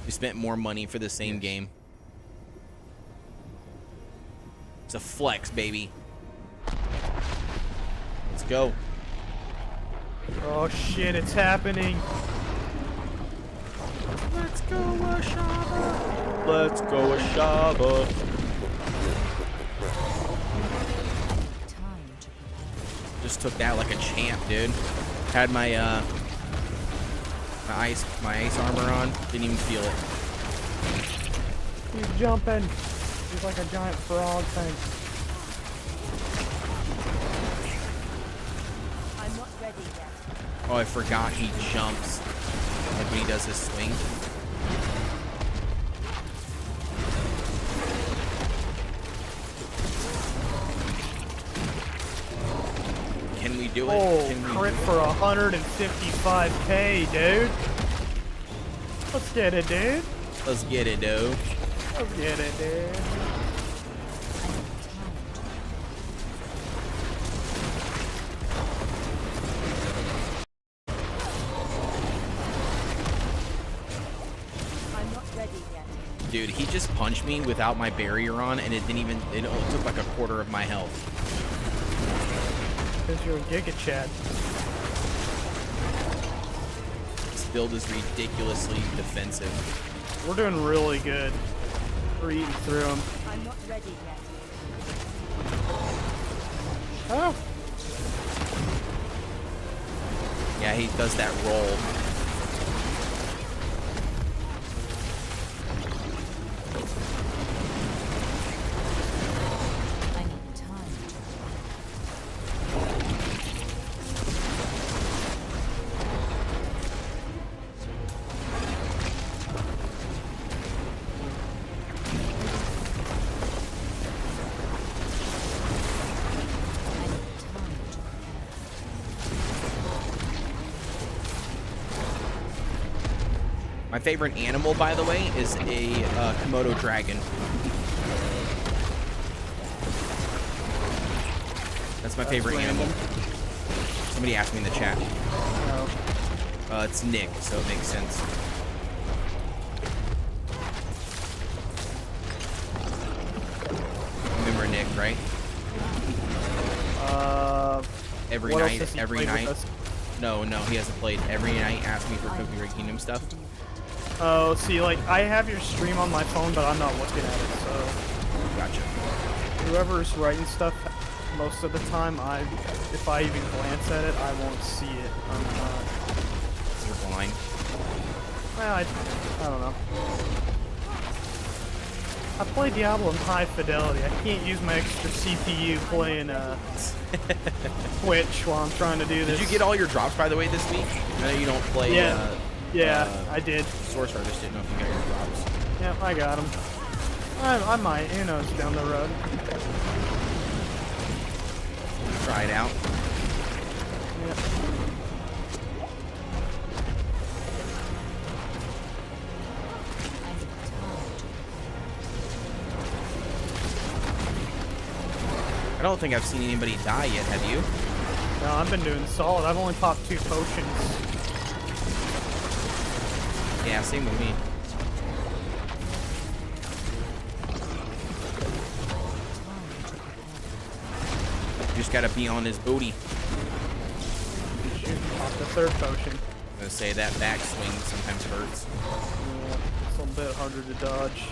S1: We spent more money for the same game. It's a flex, baby. Let's go.
S3: Oh shit, it's happening.
S1: Let's go, Ashaba. Let's go, Ashaba.
S5: Time to prepare.
S1: Just took that like a champ, dude. Had my my ice armor on. Didn't even feel it.
S3: He's jumping. He's like a giant frog thing.
S5: I'm not ready yet.
S1: Oh, I forgot he jumps. Like when he does his swing. Can we do it?
S3: Oh,
S1: Can we
S3: crit
S1: do it?
S3: for 155k, dude. Let's get it, dude.
S1: Let's get it, dude.
S3: Let's get it, dude.
S5: I'm not ready yet.
S1: Dude, he just punched me without my barrier on, and it didn't even. It only took like a quarter of my health.
S3: Because you're a Giga Chad.
S1: This build is ridiculously defensive.
S3: We're doing really good. We're eating through them.
S5: I'm not ready yet.
S3: Oh,
S1: Yeah, he does that roll.
S5: I need time to
S1: My favorite animal, by the way, is a Komodo dragon. That's my favorite animal. Somebody asked me in the chat.
S3: no.
S1: It's Nick, so it makes sense. Remember Nick, right? Every
S3: What else
S1: night,
S3: has he
S1: every
S3: played with
S1: night.
S3: us?
S1: No, he hasn't played. Every night, ask me for Cookie Rig Kingdom stuff.
S3: Oh, see, like, I have your stream on my phone, but I'm not looking at it, so...
S1: Gotcha.
S3: whoever's writing stuff most of the time, if I even glance at it, I won't see it.
S1: You're blind.
S3: Well, I don't know. I play Diablo in high fidelity. I can't use my extra CPU playing Twitch while I'm trying to do this.
S1: Did you get all your drops, by the way, this week? I know you don't play.
S3: Yeah, I did.
S1: Sorcerer. I just didn't know if you got your drops.
S3: Yeah, I got them. I might. Who knows down the road.
S1: Try it out.
S3: Yep.
S1: I don't think I've seen anybody die yet, have you?
S3: No, I've been doing solid. I've only popped 2 potions.
S1: Yeah, same with me. You just gotta be on his booty.
S3: Shoot, pop the 3rd potion.
S1: I'm gonna say that backswing sometimes hurts.
S3: Yeah, it's a little bit harder to dodge.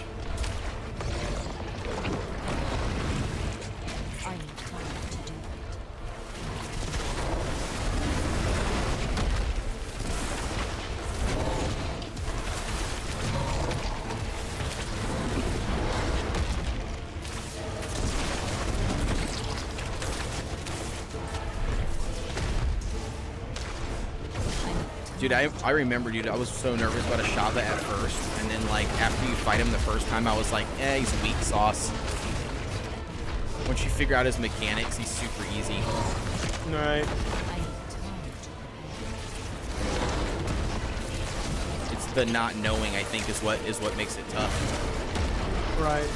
S5: I am trying to do it.
S1: Dude, I remember, dude, I was so nervous about Ashava at first, and then, like, after you fight him the first time, I was like, he's weak sauce. Once you figure out his mechanics, he's super easy.
S3: Right.
S1: It's the not knowing, I think, is what makes it tough.
S3: Right.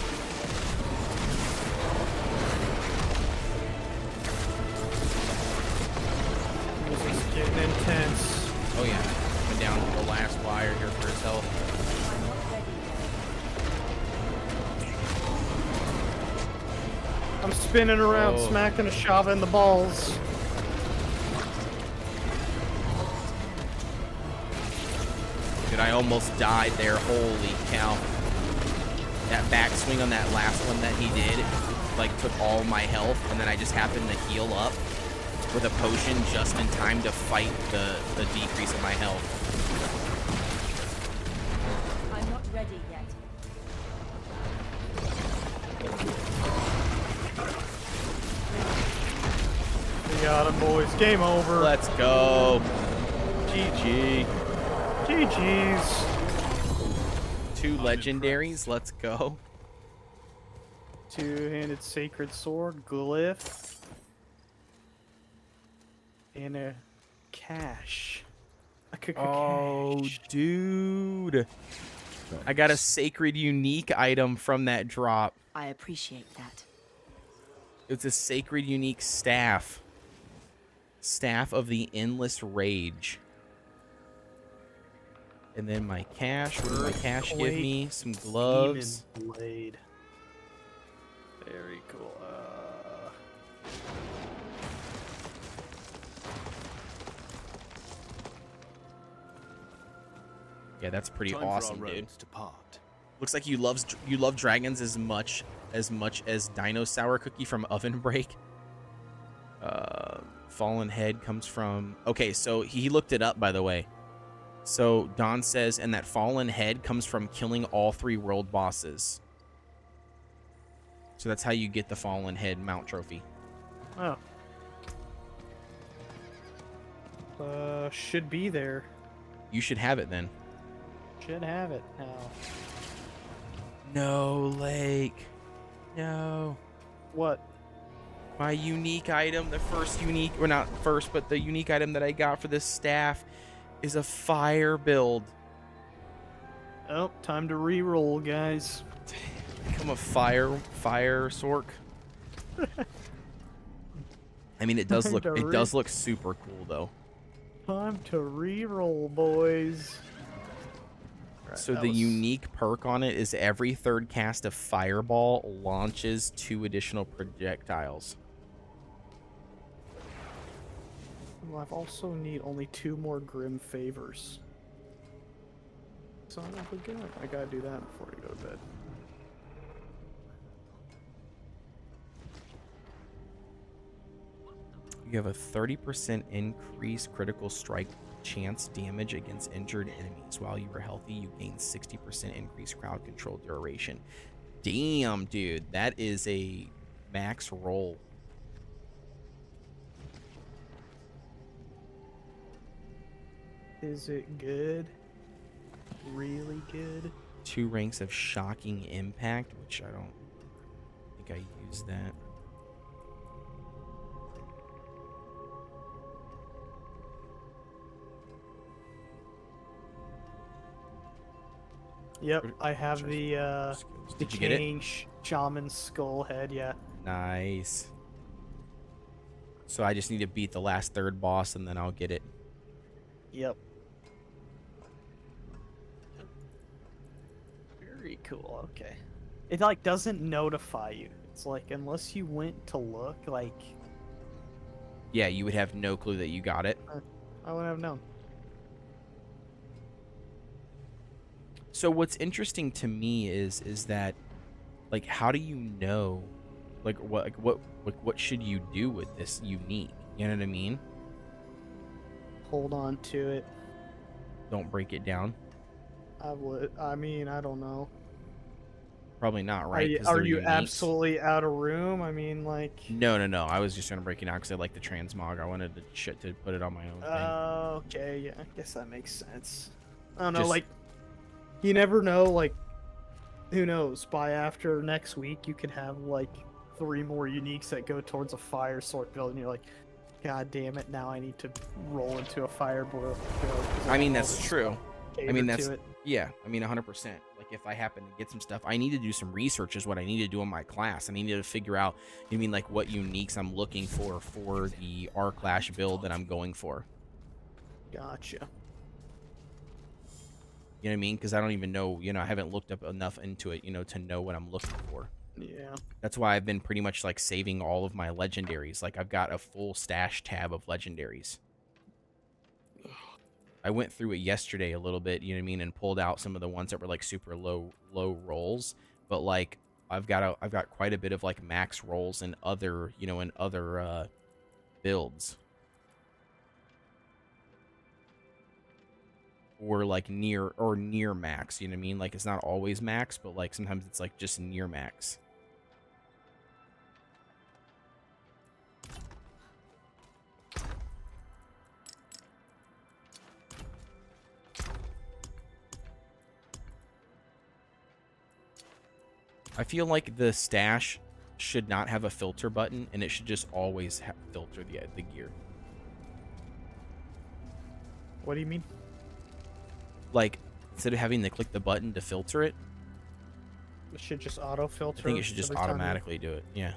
S3: This is getting intense.
S1: Oh yeah, coming down to the last wire here for his health.
S3: I'm spinning around,
S1: Oh.
S3: smacking Ashava in the balls.
S1: Dude, I almost died there. Holy cow. That backswing on that last one that he did, like, took all my health, and then I just happened to heal up with a potion just in time to fight the decrease in my health.
S5: I'm not ready yet.
S3: We got him, boys. Game over.
S1: Let's go. GG.
S3: GG's.
S1: 2 legendaries. Let's go.
S3: 2-handed sacred sword, glyph. And a cache. A cache.
S1: Dude. I got a sacred unique item from that drop.
S5: I appreciate that.
S1: It's a sacred unique staff. Staff of the Endless Rage. And then my cash. What did my cash give me? Some gloves.
S3: Demon blade. Very cool.
S1: Yeah, that's pretty
S9: Time for
S1: awesome,
S9: our
S1: dude.
S9: roads to part.
S1: Looks like you love dragons as much as Dino Sour Cookie from Oven Break. Fallen Head comes from... Okay, so he looked it up, by the way. So Don says, and that Fallen Head comes from killing all 3 world bosses. So that's how you get the Fallen Head mount trophy.
S3: Oh. Should be there.
S1: You should have it then.
S3: Should have it now.
S1: No, Lake. No.
S3: What?
S1: My unique item, the first unique, or not first, but the unique item that I got for this staff is a fire build.
S3: Oh, time to re-roll, guys.
S1: I'm a fire sork. I mean, it does look super cool though.
S3: Time to re-roll, boys. Right,
S1: So the unique perk on it is every 3rd cast of Fireball launches 2 additional projectiles.
S3: Well, I've also need only 2 more Grim Favors. So I'm not good. I gotta do that before you go to bed.
S1: You have a 30% increased critical strike chance damage against injured enemies. While you are healthy, you gain 60% increased crowd control duration. Damn, dude. That is a max roll.
S3: Is it good? Really good?
S1: 2 ranks of shocking impact, which I don't think I used that.
S3: Yep, I have the
S1: Did you get it?
S3: decaying shaman skull head. Yeah.
S1: Nice. So I just need to beat the last third boss and then I'll get it.
S3: Yep. Very cool. Okay. It like doesn't notify you. It's like unless you went to look, like
S1: Yeah, you would have no clue that you got it.
S3: I would have known.
S1: So what's interesting to me is that, like, how do you know, like what should you do with this unique? You know what I mean?
S3: Hold on to it.
S1: Don't break it down.
S3: I would. I mean, I don't know.
S1: Probably not, right?
S3: Are
S1: 'Cause
S3: you, are
S1: they're
S3: you
S1: uniques.
S3: absolutely out of room? I mean, like.
S1: No. I was just gonna break it down because I like the transmog. I wanted to put it on my own thing.
S3: Okay. Yeah. I guess that makes sense. I don't know.
S1: Just-
S3: Like, you never know. Like, who knows? By after next week, you could have like 3 more uniques that go towards a fire sort build, and you're like, God damn it! Now I need to roll into a fire build.
S1: I mean, that's true. I mean,
S3: Cater to
S1: that's
S3: it.
S1: yeah. I mean, 100%. Like, if I happen to get some stuff, I need to do some research. Is what I need to do on my class. I need to figure out. I mean, like, what uniques I'm looking for the R Clash build that I'm going for.
S3: Gotcha.
S1: You know what I mean? Because I don't even know. You know, I haven't looked up enough into it. You know, to know what I'm looking for.
S3: Yeah.
S1: That's why I've been pretty much like saving all of my legendaries. Like, I've got a full stash tab of legendaries. I went through it yesterday a little bit, you know what I mean, and pulled out some of the ones that were like super low rolls. But like I've got quite a bit of like max rolls in other, you know, in other builds. Or like near max, you know what I mean? Like, it's not always max, but like sometimes it's like just near max. I feel like the stash should not have a filter button, and it should just always filter the gear.
S3: What do you mean?
S1: Like, instead of having to click the button to filter it,
S3: It should just auto filter.
S1: I think it should just
S3: every time you-
S1: automatically do it. Yeah.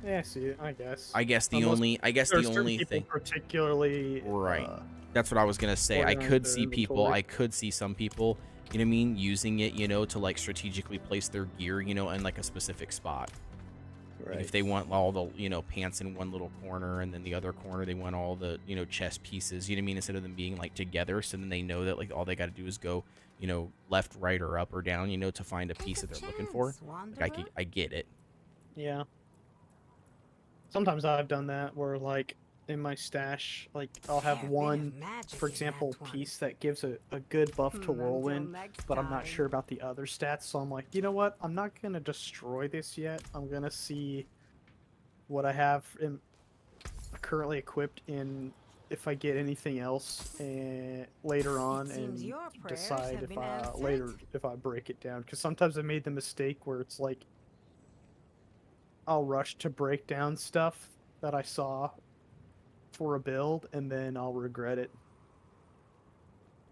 S3: Yeah, I see it. I guess.
S1: I guess the
S3: Unless
S1: only
S3: There are certain
S1: only
S3: people
S1: thing.
S3: particularly
S1: Right. That's what I was gonna say. I
S3: organize
S1: could
S3: their
S1: see people.
S3: inventory.
S1: I could see some people. You know what I mean? Using it, you know, to like strategically place their gear, you know, in like a specific spot. Like, if they want all the, you know, pants in one little corner, and then the other corner they want all the, you know, chest pieces, you know what I mean, instead of them being like together, so then they know that like all they got to do is go, you know, left, right, or up or down, you know, to find a piece that they're looking for. Like, I get it.
S3: Yeah. Sometimes I've done that where like in my stash, like I'll have one, for example, piece that gives a good buff to whirlwind, but I'm not sure about the other stats, so I'm like, you know what? I'm not gonna destroy this yet. I'm gonna see what I have currently equipped in if I get anything else later on, and decide if I break it down. Because sometimes I made the mistake where it's like I'll rush to break down stuff that I saw for a build, and then I'll regret it.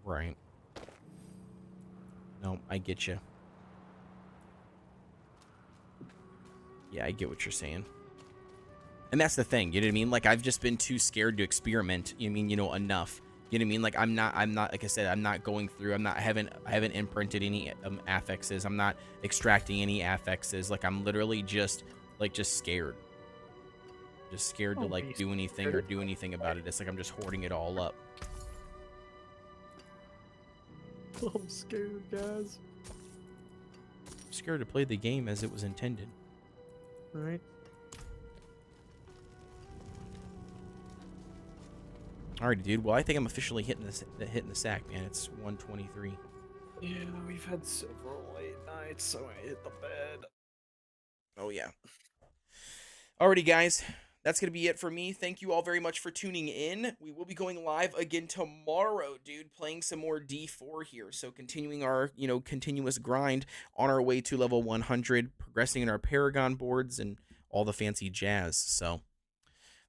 S1: Right. No, I get you. Yeah, I get what you're saying. And that's the thing, you know what I mean? Like, I've just been too scared to experiment, you mean, you know, enough. You know what I mean? Like, I'm not, like I said, I'm not going through, I haven't imprinted any affixes. I'm not extracting any affixes. Like, I'm literally just scared. Just scared to, like, do anything or do anything about it. It's like I'm just hoarding it all up.
S3: I'm scared, guys.
S1: I'm scared to play the game as it was intended.
S3: Right.
S1: Alrighty, dude. Well, I think I'm officially hitting the sack, man. It's 1:23.
S3: Yeah, we've had several late nights, so I hit the bed.
S1: Oh yeah. Alrighty, guys. That's gonna be it for me. Thank you all very much for tuning in. We will be going live again tomorrow, dude, playing some more D4 here. So continuing our, continuous grind on our way to level 100, progressing in our Paragon boards and all the fancy jazz. So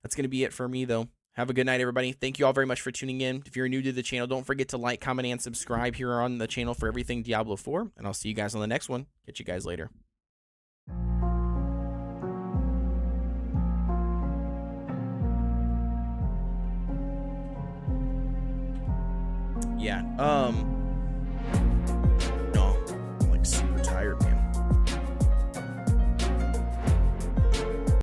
S1: that's gonna be it for me, though. Have a good night, everybody. Thank you all very much for tuning in. If you're new to the channel, don't forget to like, comment, and subscribe here on the channel for everything Diablo 4. And I'll see you guys on the next one. Catch you guys later. Yeah, no, I'm like super tired, man.